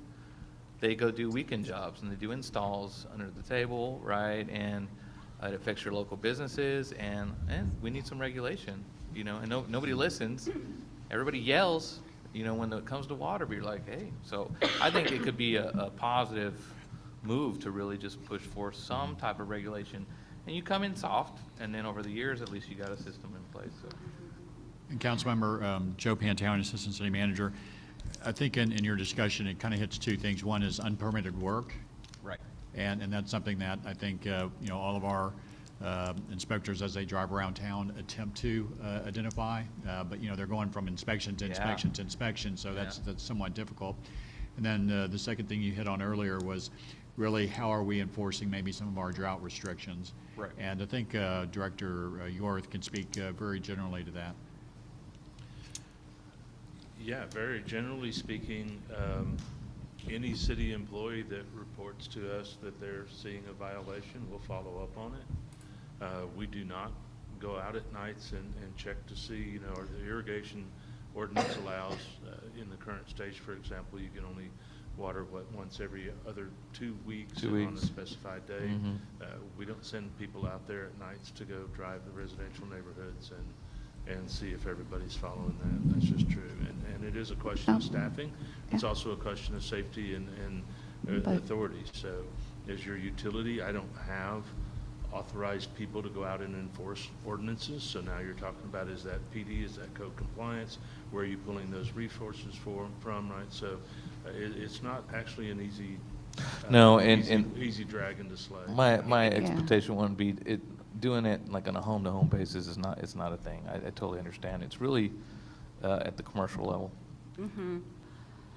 they go do weekend jobs and they do installs under the table, right? And it affects your local businesses, and we need some regulation, and nobody listens. Everybody yells, when it comes to water, but you're like, hey. So I think it could be a positive move to really just push for some type of regulation. And you come in soft, and then over the years, at least you got a system in place. So. And Councilmember Joe Pantown, Assistant City Manager, I think in your discussion, it kind of hits two things. One is unpermitted work. Right. And that's something that I think, all of our inspectors, as they drive around town, attempt to identify. But, they're going from inspection to inspection to inspection, so that's somewhat difficult. And then the second thing you hit on earlier was really how are we enforcing maybe some of our drought restrictions. Right. And I think Director Yorth can speak very generally to that. Yeah, very generally speaking, any city employee that reports to us that they're seeing a violation, we'll follow up on it. We do not go out at nights and check to see, the irrigation ordinance allows, in the current stage, for example, you can only water, once every other 2 weeks 2 and on a weeks. specified day. Mhm. We don't send people out there at nights to go drive the residential neighborhoods and see if everybody's following that. That's just true. And it is a question of staffing. It's also a question of safety and authority. So as your utility, I don't have authorized people to go out and enforce ordinances. So now you're talking about, is that PD, is that code compliance? Where are you pulling those resources from, right? So it's not actually an easy, No, easy dragon to slay. My expectation wouldn't be, doing it like on a home-to-home basis is not, it's not a thing. I totally understand. It's really at the commercial level. Mm-hmm.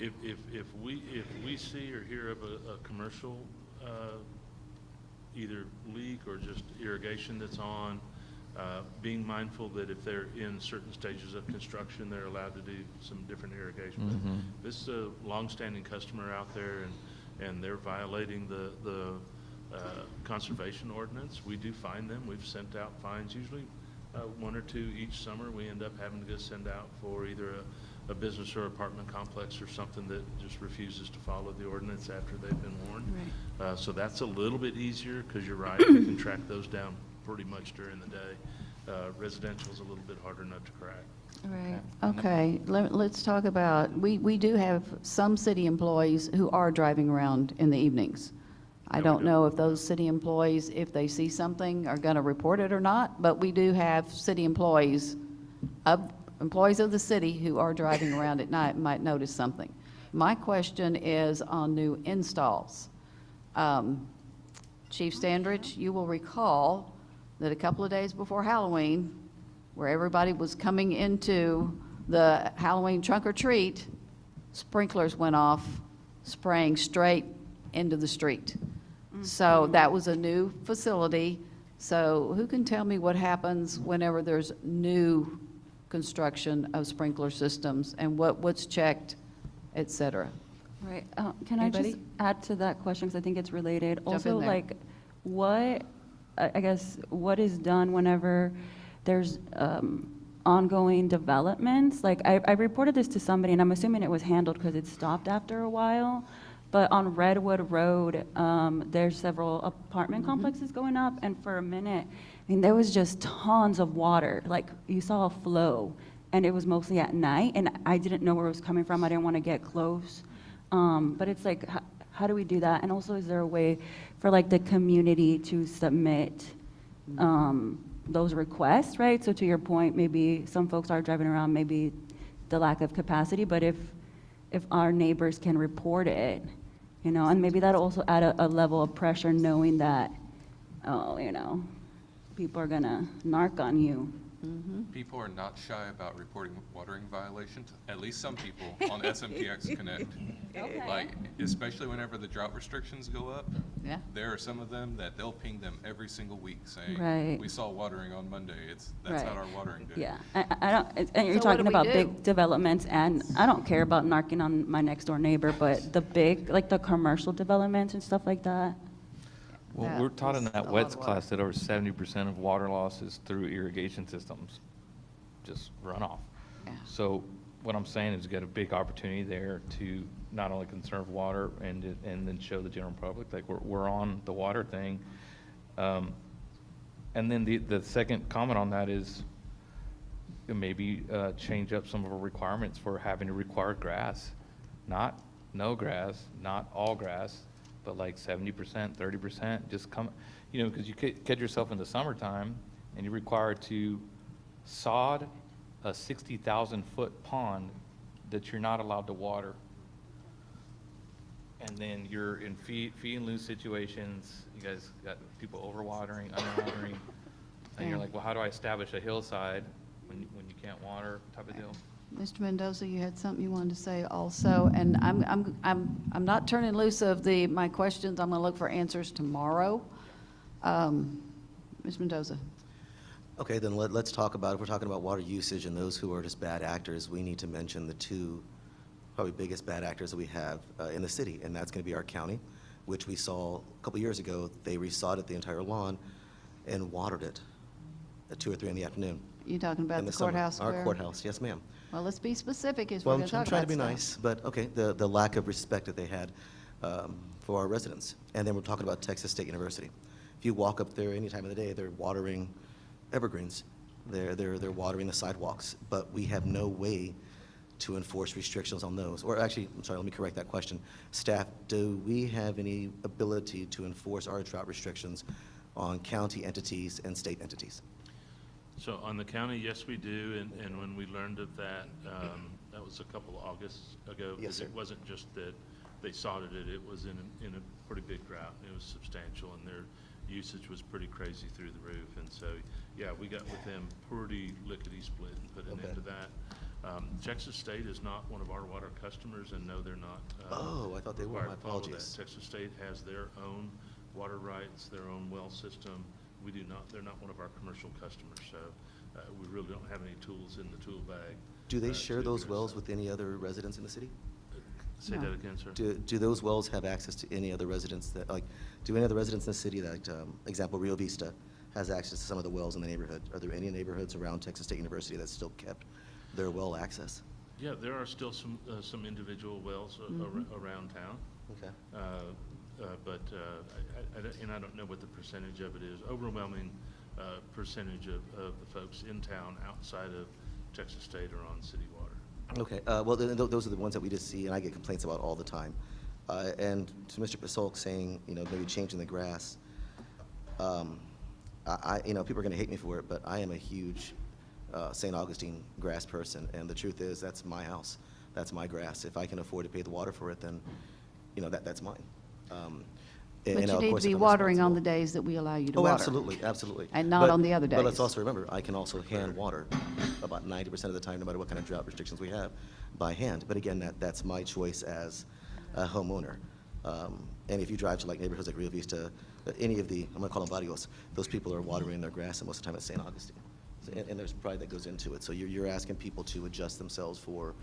If we see or hear of a commercial, either leak or just irrigation that's on, being mindful that if they're in certain stages of construction, they're allowed to do some different irrigation. But Mhm. if this is a longstanding customer out there and they're violating the conservation ordinance, we do fine them. We've sent out fines, usually 1 or 2 each summer. We end up having to go send out for either a business or apartment complex or something that just refuses to follow the ordinance after they've been warned. So that's a little bit easier, because you're right, we can track those down pretty much during the day. Residential is a little bit harder nut to crack. Right, okay, let's talk about, we do have some city employees who are driving around in the evenings. I don't know if those city employees, if they see something, are gonna report it or not, but we do have city employees of the city who are driving around at night and might notice something. My question is on new installs. Chief Standridge, you will recall that a couple of days before Halloween, where everybody was coming into the Halloween trunk or treat, sprinklers went off, spraying straight into the street. So that was a new facility. So who can tell me what happens whenever there's new construction of sprinkler systems and what's checked, et cetera? Right. Can I just Anybody? add to that question, because I think it's related? in Also, there. like, what, I guess, what is done whenever there's ongoing developments? Like, I reported this to somebody, and I'm assuming it was handled because it stopped after a while. But on Redwood Road, there's several apartment complexes going up, and for a minute, I mean, there was just tons of water. Like, you saw a flow, and it was mostly at night, and I didn't know where it was coming from. I didn't want to get close. But it's like, how do we do that? And also, is there a way for like the community to submit those requests, right? So to your point, maybe some folks are driving around, maybe the lack of capacity, but if our neighbors can report it, you know, and maybe that'll also add a level of pressure knowing that, oh, you know, people are gonna narc on you. People are not shy about reporting watering violations, at least some people on SMPX Connect. Like, especially whenever the drought restrictions go up. Yeah. There are some of them that they'll ping them every single week saying, Right. we saw watering on Monday, that's not our watering day. Yeah, I don't, and you're So what talking do we about do? big developments, and I don't care about narking on my next door neighbor, but the big, like the commercial developments and stuff like that. Well, That we're taught in is that a lot WETS of water. class that over 70% of water loss is through irrigation systems, just runoff. Yeah. So what I'm saying is you got a big opportunity there to not only conserve water and then show the general public, like we're on the water thing. And then the second comment on that is maybe change up some of our requirements for having to require grass. Not no grass, not all grass, but like 70%, 30%, just come, you know, because you catch yourself in the summertime and you're required to sod a 60,000-foot pond that you're not allowed to water. And then you're in fee and lose situations. You guys got people overwatering, underwatering. And you're Yeah. like, well, how do I establish a hillside when you can't water type of deal? Mr. Mendoza, you had something you wanted to say also, and I'm not turning loose of my questions. I'm gonna look for answers tomorrow. Ms. Mendoza. Okay, then let's talk about, if we're talking about water usage and those who are just bad actors, we need to mention the two probably biggest bad actors that we have in the city, and that's going to be our county, which we saw a couple years ago. They resodded the entire lawn and watered it at 2 or 3 in the afternoon. You talking about in the summer. courthouse Our square? courthouse, yes, ma'am. Well, let's be specific as we're Well, going to I'm talk trying about to be stuff. nice, but, okay, the lack of respect that they had for our residents. And then we're talking about Texas State University. If you walk up there any time of the day, they're watering evergreens. They're watering the sidewalks. But we have no way to enforce restrictions on those. Or actually, I'm sorry, let me correct that question. Staff, do we have any ability to enforce our drought restrictions on county entities and state entities? So on the county, yes, we do, and when we learned of that, that was a couple of Augusts ago. Yes, sir. It wasn't just that they sodded it, it was in a pretty big drought. It was substantial, and their usage was pretty crazy through the roof. And so, yeah, we got with them pretty lickety-split and put an end to that. Texas State is not one of our water customers, and no, they're not. Oh, I thought they were. required My to follow that. apologies. Texas State has their own water rights, their own well system. We do not, they're not one of our commercial customers, so we really don't have any tools in the tool bag. Do they share to those address wells that. with any other residents in the city? Say that again, sir. Do those wells have access to any other residents that, like, do any other residents in the city that, example, Rio Vista has access to some of the wells in the neighborhood? Are there any neighborhoods around Texas State University that still kept their well access? Yeah, there are still some individual wells around town. Okay. And I don't know what the percentage of it is. Overwhelming percentage of the folks in town outside of Texas State are on city water. Okay, well, those are the ones that we just see, and I get complaints about all the time. And to Mr. Pasolk saying, maybe changing the grass, people are going to hate me for it, but I am a huge St. Augustine grass person, and the truth is, that's my house. That's my grass. If I can afford to pay the water for it, then, that's mine. But And you of need to course, be if I'm watering on responsible- the days that we allow you to Oh, water. absolutely, absolutely. And not on the other But let's days. also remember, I can also hand water about 90% of the time, no matter what kind of drought restrictions we have, by hand. But again, that's my choice as a homeowner. And if you drive to like neighborhoods like Rio Vista, any of the, I'm gonna call them barrios, those people are watering their grass, and most of the time it's St. Augustine. So, and there's pride that goes into it. So you're asking people to adjust themselves for,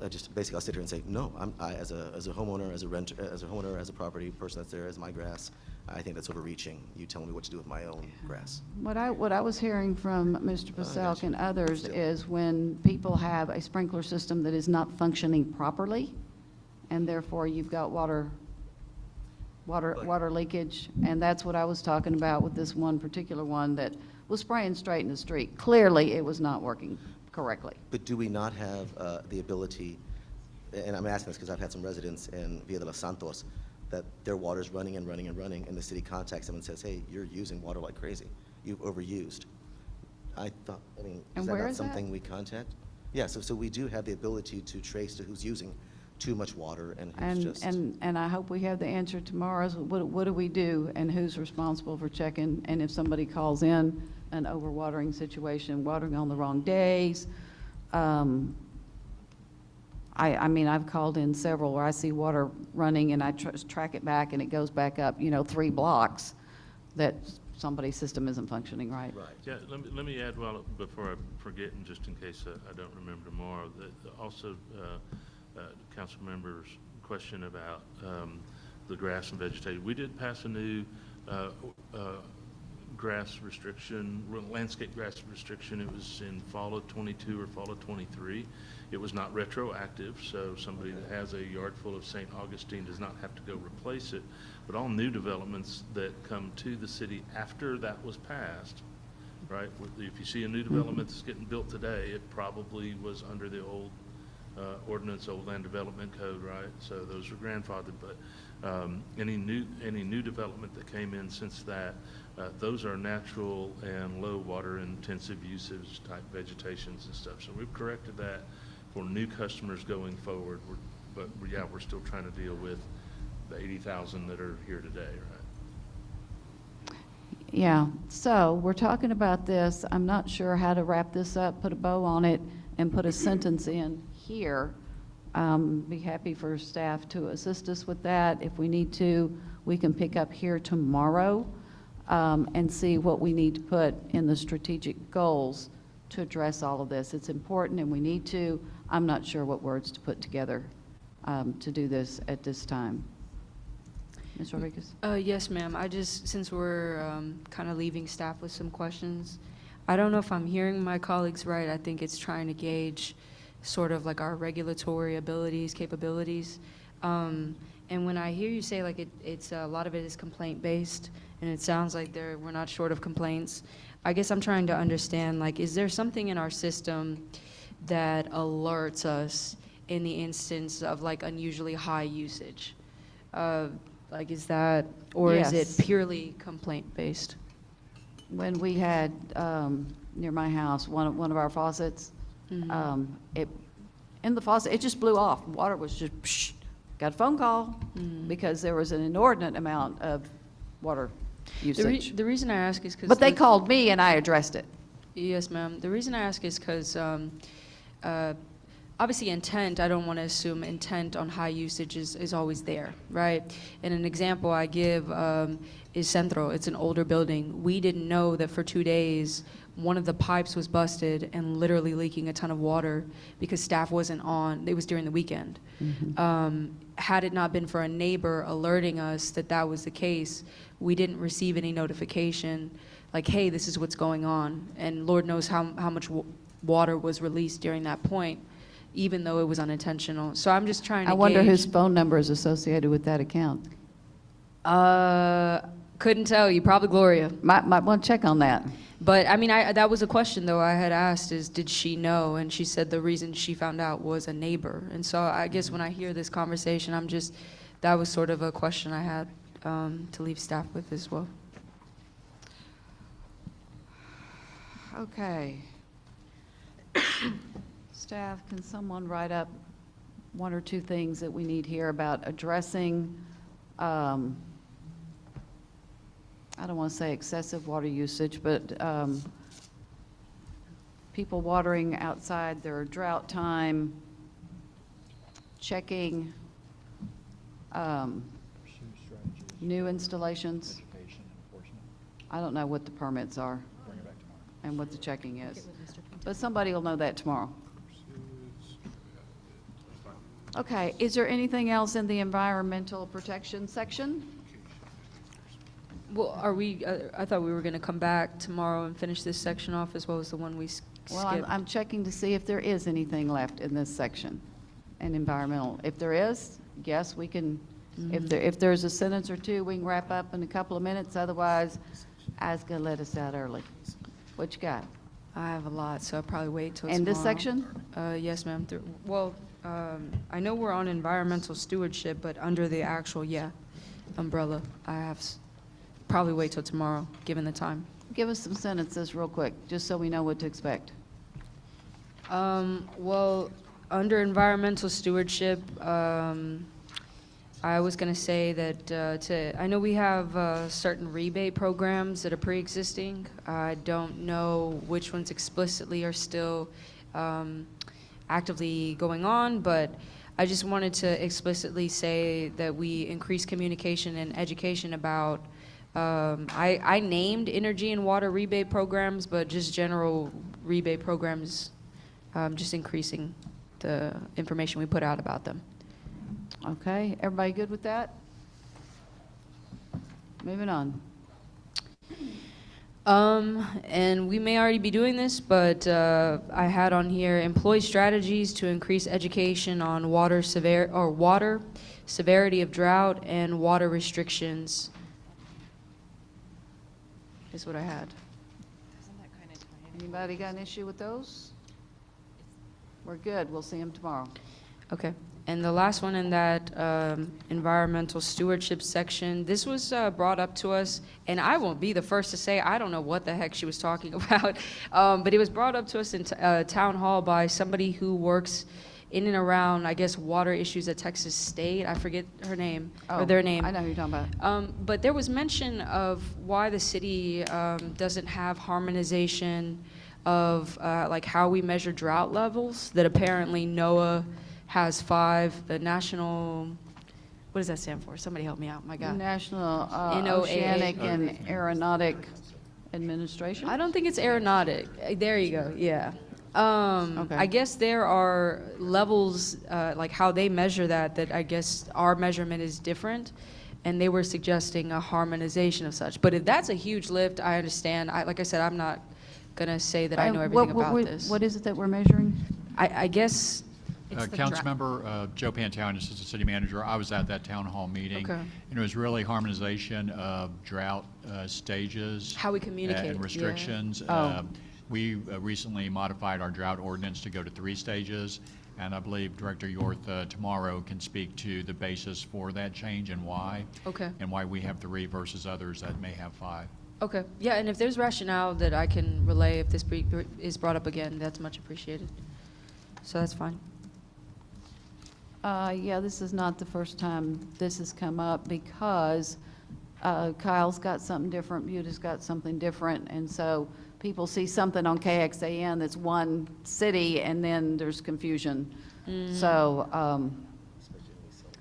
just basically, I'll sit here and say, no, I as a homeowner, as a renter, as a homeowner, as a property person that's there as my grass, I think that's overreaching. You telling me what to do with my own grass. What I was hearing from Mr. got Paselk you. and others Still. is when people have a sprinkler system that is not functioning properly, and therefore you've got water leakage, and that's what I was talking about with this one particular one that was spraying straight in the street. Clearly, it was not working correctly. But do we not have the ability, and I'm asking this because I've had some residents in Villa de los Santos, that their water's running and running and running, and the city contacts them and says, hey, you're using water like crazy. You've overused. And is that where not is that? something we contact? Yeah, so we do have the ability to trace to who's using too much water and who's just. And I hope we have the answer tomorrow, is what do we do, and who's responsible for checking, and if somebody calls in an overwatering situation, watering on the wrong days. I've called in several where I see water running, and I track it back, and it goes back up, 3 blocks, that somebody's system isn't functioning right. Right. Yeah, let me add, before I forget, and just in case I don't remember tomorrow, that also, council members' question about the grass and vegetation. We did pass a new grass restriction, landscape grass restriction. It was in fall of '22 or fall of '23. It was not retroactive, so somebody that has a yard full of St. Augustine does not have to go replace it. But all new developments that come to the city after that was passed, right? If you see a new development that's getting built today, it probably was under the old ordinance, old land development code, right? So those are grandfathered, but any new development that came in since that, those are natural and low water intensive usage type vegetations and stuff. So we've corrected that for new customers going forward. We're still trying to deal with the 80,000 that are here today, right? Yeah, so we're talking about this. I'm not sure how to wrap this up, put a bow on it, and put a sentence in here. Be happy for staff to assist us with that. If we need to, we can pick up here tomorrow and see what we need to put in the strategic goals to address all of this. It's important, and we need to. I'm not sure what words to put together to do this at this time. Ms. Rodriguez? Yes, ma'am. Since we're kind of leaving staff with some questions, I don't know if I'm hearing my colleagues right. I think it's trying to gauge sort of like our regulatory abilities, capabilities. And when I hear you say like it's a lot of it is complaint-based, and it sounds like we're not short of complaints, I guess I'm trying to understand, like, is there something in our system that alerts us in the instance of like unusually high usage? Like, is that, or is Yes. it purely complaint-based? When we had, near my house, one of our faucets, in the faucet, it just blew off. Water was just, psh, got a phone call because there was an inordinate amount of water usage. The reason I ask is because. But they called me and I addressed it. Yes, ma'am. The reason I ask is because obviously intent, I don't want to assume intent on high usage is always there, right? And an example I give is Centro. It's an older building. We didn't know that for 2 days, one of the pipes was busted and literally leaking a ton of water because staff wasn't on. It was during the weekend. Had it not been for a neighbor alerting us that that was the case, we didn't receive any notification like, hey, this is what's going on. And Lord knows how much water was released during that point, even though it was unintentional. So I'm just trying to I wonder gauge. whose phone number is associated with that account. Couldn't tell you, probably Gloria. Might want to check on that. But I mean, that was a question though I had asked is, did she know? And she said the reason she found out was a neighbor. And so I guess when I hear this conversation, that was sort of a question I had to leave staff with as well. Okay. Staff, can someone write up one or two things that we need here about addressing, I don't want to say excessive water usage, but people watering outside their drought time, checking new installations. I don't know what the permits are and what the checking is, but somebody will know that tomorrow. Okay, is there anything else in the environmental protection section? Well, I thought we were going to come back tomorrow and finish this section off as well as the one we skipped. Well, I'm checking to see if there is anything left in this section, and environmental. If there is, yes, we can, if there's a sentence or two, we can wrap up in a couple of minutes. Otherwise, I was going to let us out early. What you got? I have a lot, so I'll probably wait till tomorrow. In this section? Yes, ma'am. I know we're on environmental stewardship, but under the actual, umbrella, I have probably wait till tomorrow, given the time. Give us some sentences real quick, just so we know what to expect. Well, under environmental stewardship, I was going to say that I know we have certain rebate programs that are pre-existing. I don't know which ones explicitly are still actively going on, but I just wanted to explicitly say that we increase communication and education about I named energy and water rebate programs, but just general rebate programs, just increasing the information we put out about them. Okay, everybody good with that? Moving on. And we may already be doing this, but I had on here employ strategies to increase education on water severity of drought and water restrictions. Is what I had. Anybody got an issue with those? We're good. We'll see them tomorrow. Okay. And the last one in that environmental stewardship section, this was brought up to us, and I won't be the first to say I don't know what the heck she was talking about, but it was brought up to us in town hall by somebody who works in and around, I guess, water issues at Texas State. I forget her name, or their name. I know who you're talking about. But there was mention of why the city doesn't have harmonization of like how we measure drought levels, that apparently NOAA has 5, the national, what does that stand for? Somebody help me out, my God. National NOAA. Oceanic and Aeronautic Administration? I don't think it's aeronautic. There you go, yeah. I guess there are levels, like how they measure that I guess our measurement is different, and they were suggesting a harmonization of such. But if that's a huge lift, I understand. Like I said, I'm not gonna say that I know everything about this. What is it that we're measuring? I guess, It's the Councilmember Joe Pantone, Assistant City Manager, I was at that town hall meeting. Okay. And it was really harmonization of drought stages. How we communicate, And yeah. restrictions. Oh. We recently modified our drought ordinance to go to 3 stages. And I believe Director Yorth tomorrow can speak to the basis for that change and why. Okay. And why we have 3 versus others that may have 5. okay, yeah, and if there's rationale that I can relay if this is brought up again, that's much appreciated. So that's fine. Yeah, this is not the first time this has come up because Kyle's got something different, Buta's got something different, and so people see something on KXAN that's one city, and then there's confusion. So,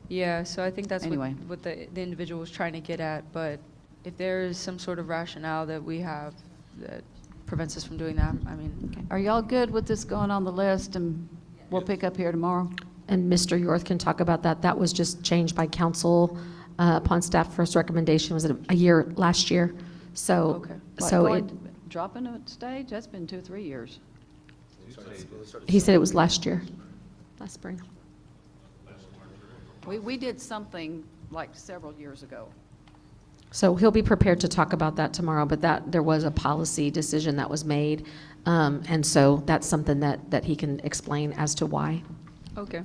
Yeah, so I think that's Anyway. what the individual was trying to get at, but if there is some sort of rationale that we have that prevents us from doing that, I mean. are y'all good with this going on the list, and we'll pick up here tomorrow? And Mr. Yorth can talk about that. That was just changed by council upon staff first recommendation, was it a year, last year? So, Okay. so What, it, dropping a stage? That's been 2 or 3 years. he said it was last year, last spring. We did something like several years ago. So he'll be prepared to talk about that tomorrow, but that, there was a policy decision that was made. And so that's something that he can explain as to why. Okay.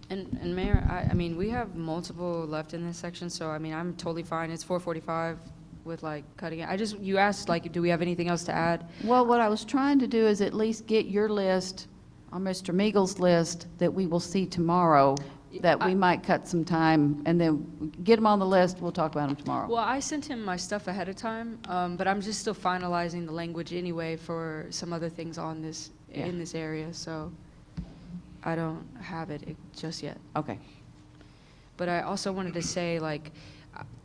And Mayor, I mean, we have multiple left in this section, so I mean, I'm totally fine. It's 4:45 with like cutting it. You asked, like, do we have anything else to add? Well, what I was trying to do is at least get your list on Mr. Meagle's list that we will see tomorrow, that we might cut some time, and then get them on the list, we'll talk about them tomorrow. Well, I sent him my stuff ahead of time, but I'm just still finalizing the language anyway for some other things on this, in this area, so I don't have it just yet. Okay. But I also wanted to say, like,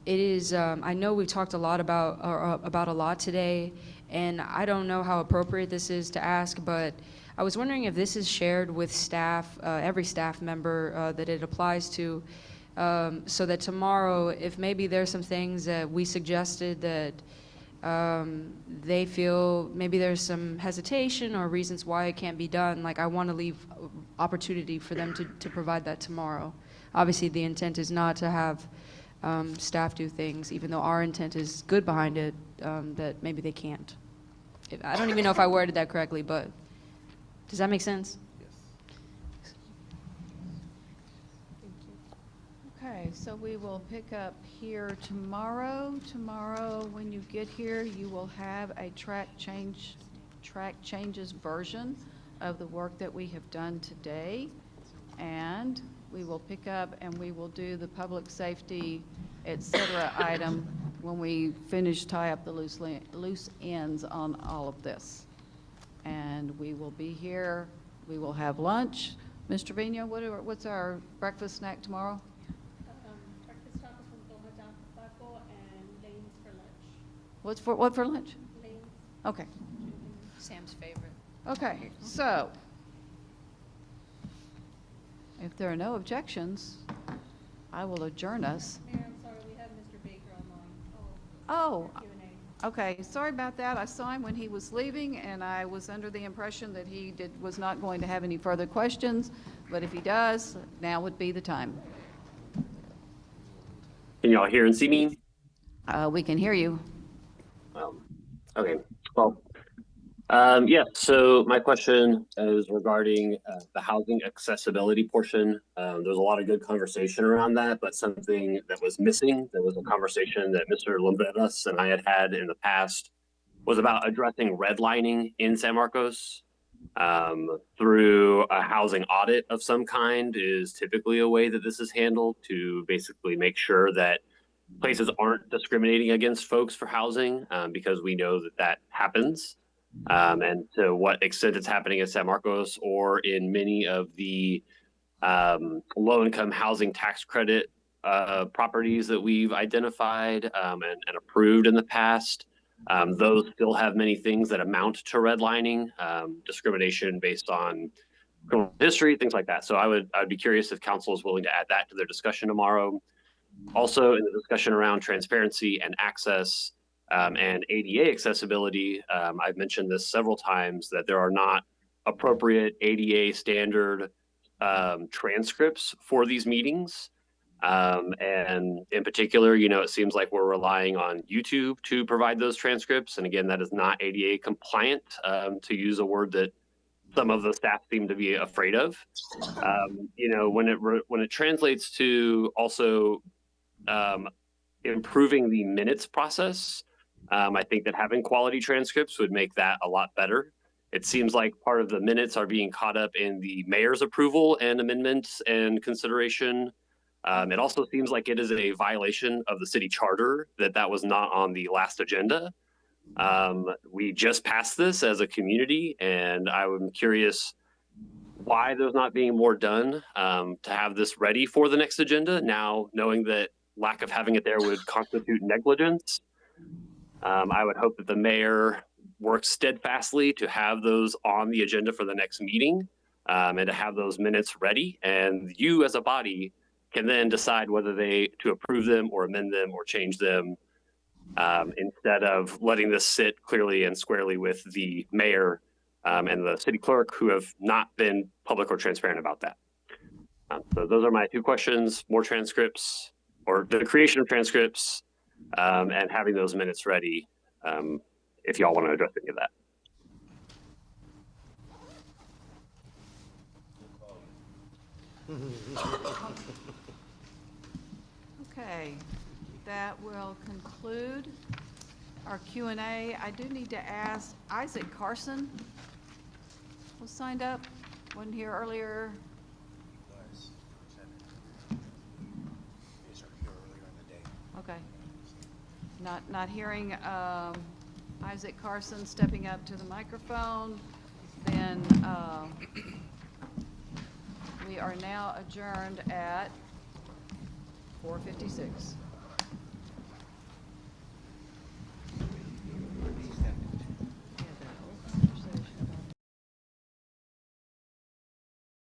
it is, I know we talked a lot about a lot today, and I don't know how appropriate this is to ask, but I was wondering if this is shared with staff, every staff member that it applies to, so that tomorrow, if maybe there's some things that we suggested that they feel maybe there's some hesitation or reasons why it can't be done, like I want to leave opportunity for them to provide that tomorrow. Obviously, the intent is not to have staff do things, even though our intent is good behind it, that maybe they can't. I don't even know if I worded that correctly, but does that make sense? Okay, so we will pick up here tomorrow. Tomorrow, when you get here, you will have a track changes version of the work that we have done today. And we will pick up and we will do the public safety, et cetera, item when we tie up the loose ends on all of this. And we will be here, we will have lunch. Mr. Vino, what's our breakfast snack tomorrow? Breakfast tacos from Tomato Taco and lanes for lunch. What for lunch? Lanes. Okay. Sam's favorite. Okay, so if there are no objections, I will adjourn us. Mayor, I'm sorry, we have Mr. Baker online. Oh, Q&A. okay, sorry about that. I saw him when he was leaving, and I was under the impression that he was not going to have any further questions, but if he does, now would be the time. Can y'all hear and see me? We can hear you. Okay, well, yeah, so my question is regarding the housing accessibility portion. There's a lot of good conversation around that, but something that was missing, there was a conversation that Mr. Lumbreras and I had in the past, was about addressing redlining in San Marcos. Through a housing audit of some kind is typically a way that this is handled, to basically make sure that places aren't discriminating against folks for housing, because we know that that happens. And to what extent it's happening in San Marcos or in many of the low-income housing tax credit properties that we've identified and approved in the past. Those still have many things that amount to redlining, discrimination based on criminal history, things like that. So I'd be curious if council is willing to add that to their discussion tomorrow. Also, in the discussion around transparency and access, And ADA accessibility, I've mentioned this several times, that there are not appropriate ADA standard transcripts for these meetings. And in particular, it seems like we're relying on YouTube to provide those transcripts. And again, that is not ADA compliant, to use a word that some of the staff seem to be afraid of. When it translates to also improving the minutes process, I think that having quality transcripts would make that a lot better. It seems like part of the minutes are being caught up in the mayor's approval and amendments and consideration. It also seems like it is a violation of the city charter that was not on the last agenda. We just passed this as a community, and I'm curious why there's not being more done to have this ready for the next agenda, now knowing that lack of having it there would constitute negligence. I would hope that the mayor works steadfastly to have those on the agenda for the next meeting, and to have those minutes ready. And you as a body can then decide whether to approve them or amend them or change them, instead of letting this sit clearly and squarely with the mayor and the city clerk, who have not been public or transparent about that. So those are my two questions: more transcripts, or the creation of transcripts, and having those minutes ready, if y'all want to address any of that. Okay, that will conclude our Q&A. I do need to ask, Isaac Carson was signed up, wasn't here earlier. Okay. Not hearing Isaac Carson stepping up to the microphone, then we are now adjourned at 4:56.